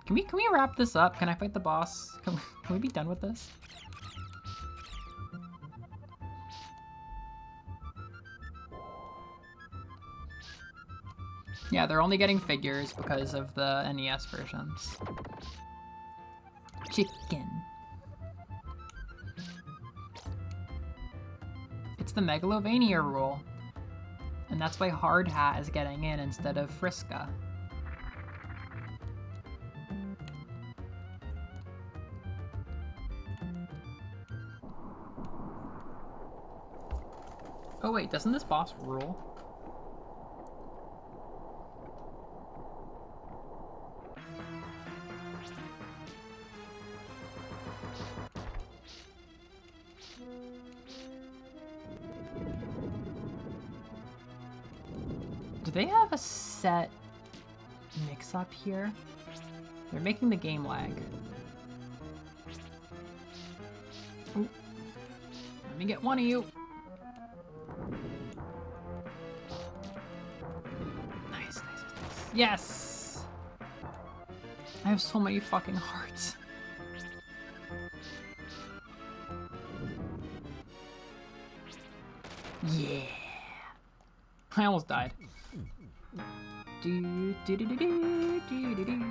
Can we wrap this up? Can I fight the boss? Can we be done with this? Yeah, they're only getting figures because of the NES versions. Chicken. It's the Megalovania rule. And that's why Hard Hat is getting in instead of Friska. Oh wait, doesn't this boss rule? Do they have a set mix-up here? They're making the game lag. Ooh. Let me get one of you. Nice, nice, nice. Yes! I have so many fucking hearts. Yeah! I almost died. Do, do, do, do, do, do, do, do.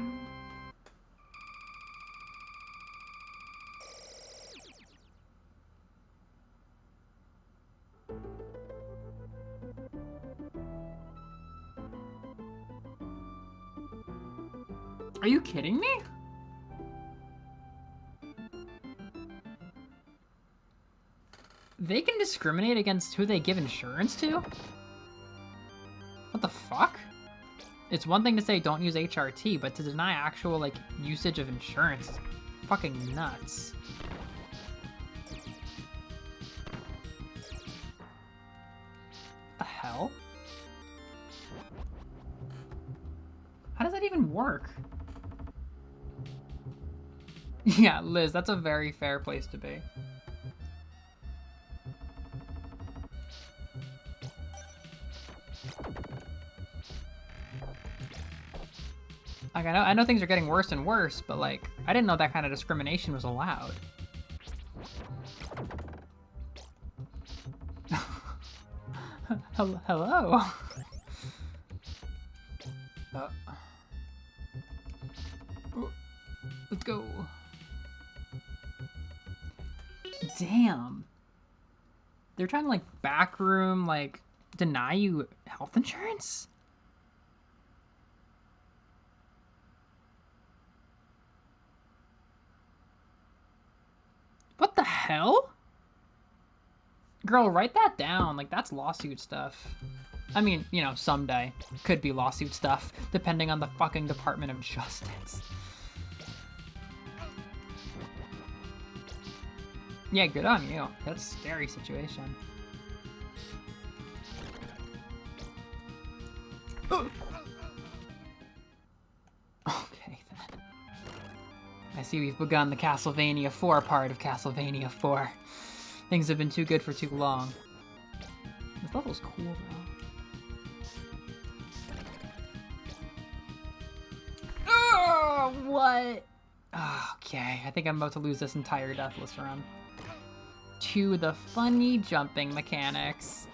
Are you kidding me? They can discriminate against who they give insurance to? What the fuck? It's one thing to say don't use HRT, but to deny actual, like, usage of insurance is fucking nuts. What the hell? How does that even work? Yeah, Liz, that's a very fair place to be. Like, I know things are getting worse and worse, but like, I didn't know that kind of discrimination was allowed. Hello? Let's go. Damn. They're trying to like backroom, like, deny you health insurance? What the hell? Girl, write that down. Like, that's lawsuit stuff. I mean, you know, someday. Could be lawsuit stuff, depending on the fucking Department of Justice. Yeah, good on you. That's a scary situation. Okay, then. I see we've begun the Castlevania 4 part of Castlevania 4. Things have been too good for too long. This level's cool, though. Oh, what? Okay, I think I'm about to lose this entire Deathless run. To the funny jumping mechanics.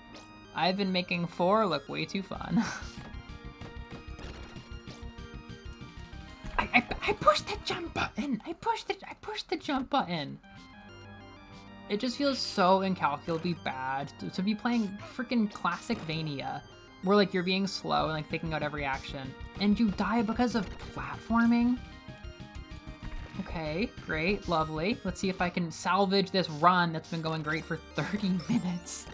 I've been making 4 look way too fun. I pushed the jump button! I pushed the jump button! It just feels so incalculably bad to be playing freaking classic Vania, where like you're being slow and like thinking out every action, and you die because of platforming. Okay, great, lovely. Let's see if I can salvage this run that's been going great for 30 minutes.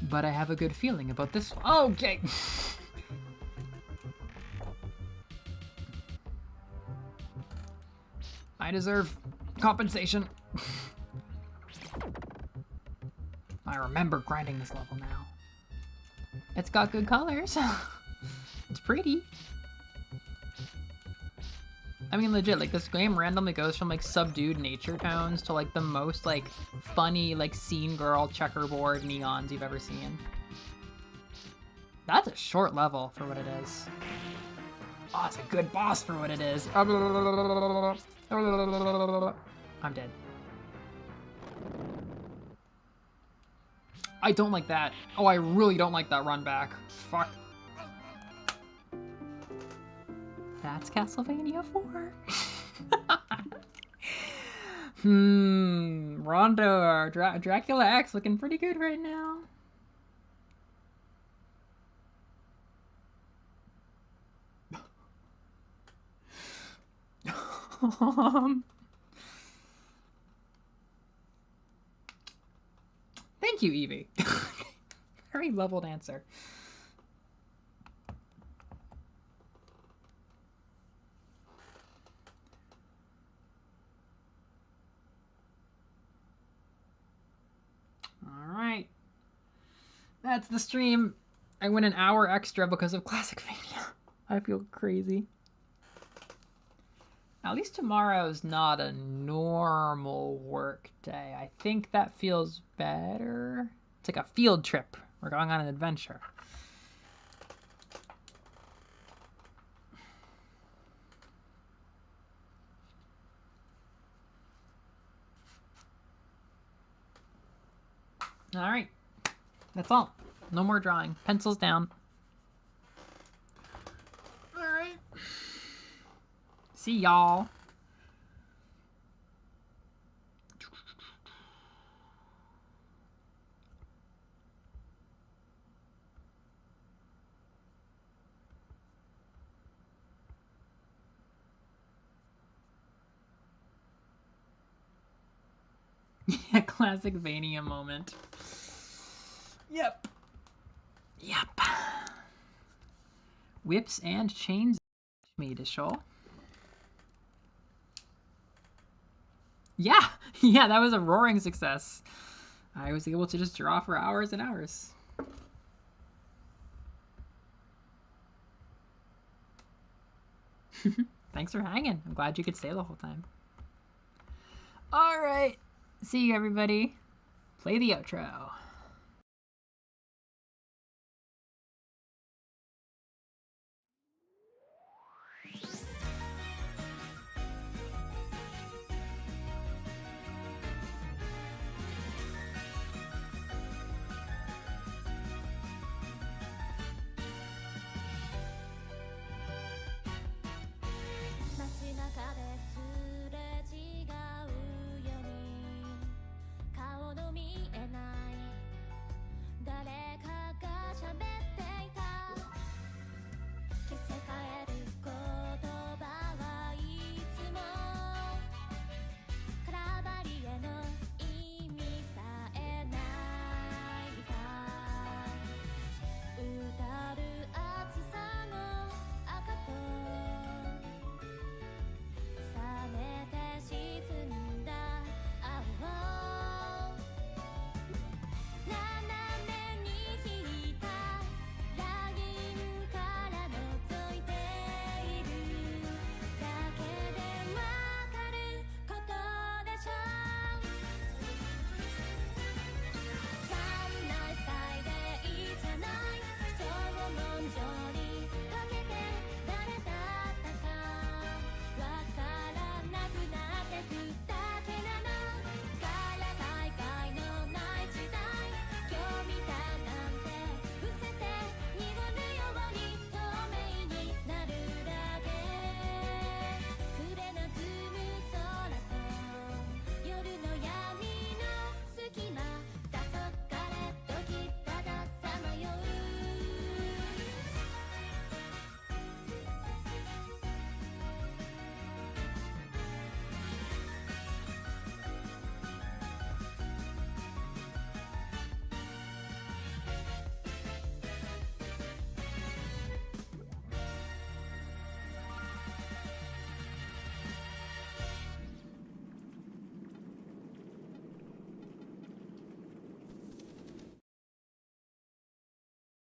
But I have a good feeling about this. Okay. I deserve compensation. I remember grinding this level now. It's got good colors. It's pretty. I mean, legit, like, this game randomly goes from, like, subdued nature tones to, like, the most, like, funny, like, scene girl checkerboard neons you've ever seen. That's a short level for what it is. Oh, it's a good boss for what it is. I'm dead. I don't like that. Oh, I really don't like that run back. Fuck. That's Castlevania 4. Rondo or Dracula X looking pretty good right now. Thank you, Evie. Very leveled answer. Alright. That's the stream. I went an hour extra because of Classic Mania. I feel crazy. At least tomorrow's not a normal work day. I think that feels better. It's like a field trip. We're going on an adventure. All right. That's all. No more drawing. Pencils down. All right. See y'all. Yeah, classic Vania moment. Yep. Yep. Whips and chains made a show. Yeah, yeah, that was a roaring success. I was able to just draw for hours and hours. Thanks for hanging. I'm glad you could stay the whole time. All right. See you, everybody. Play the outro.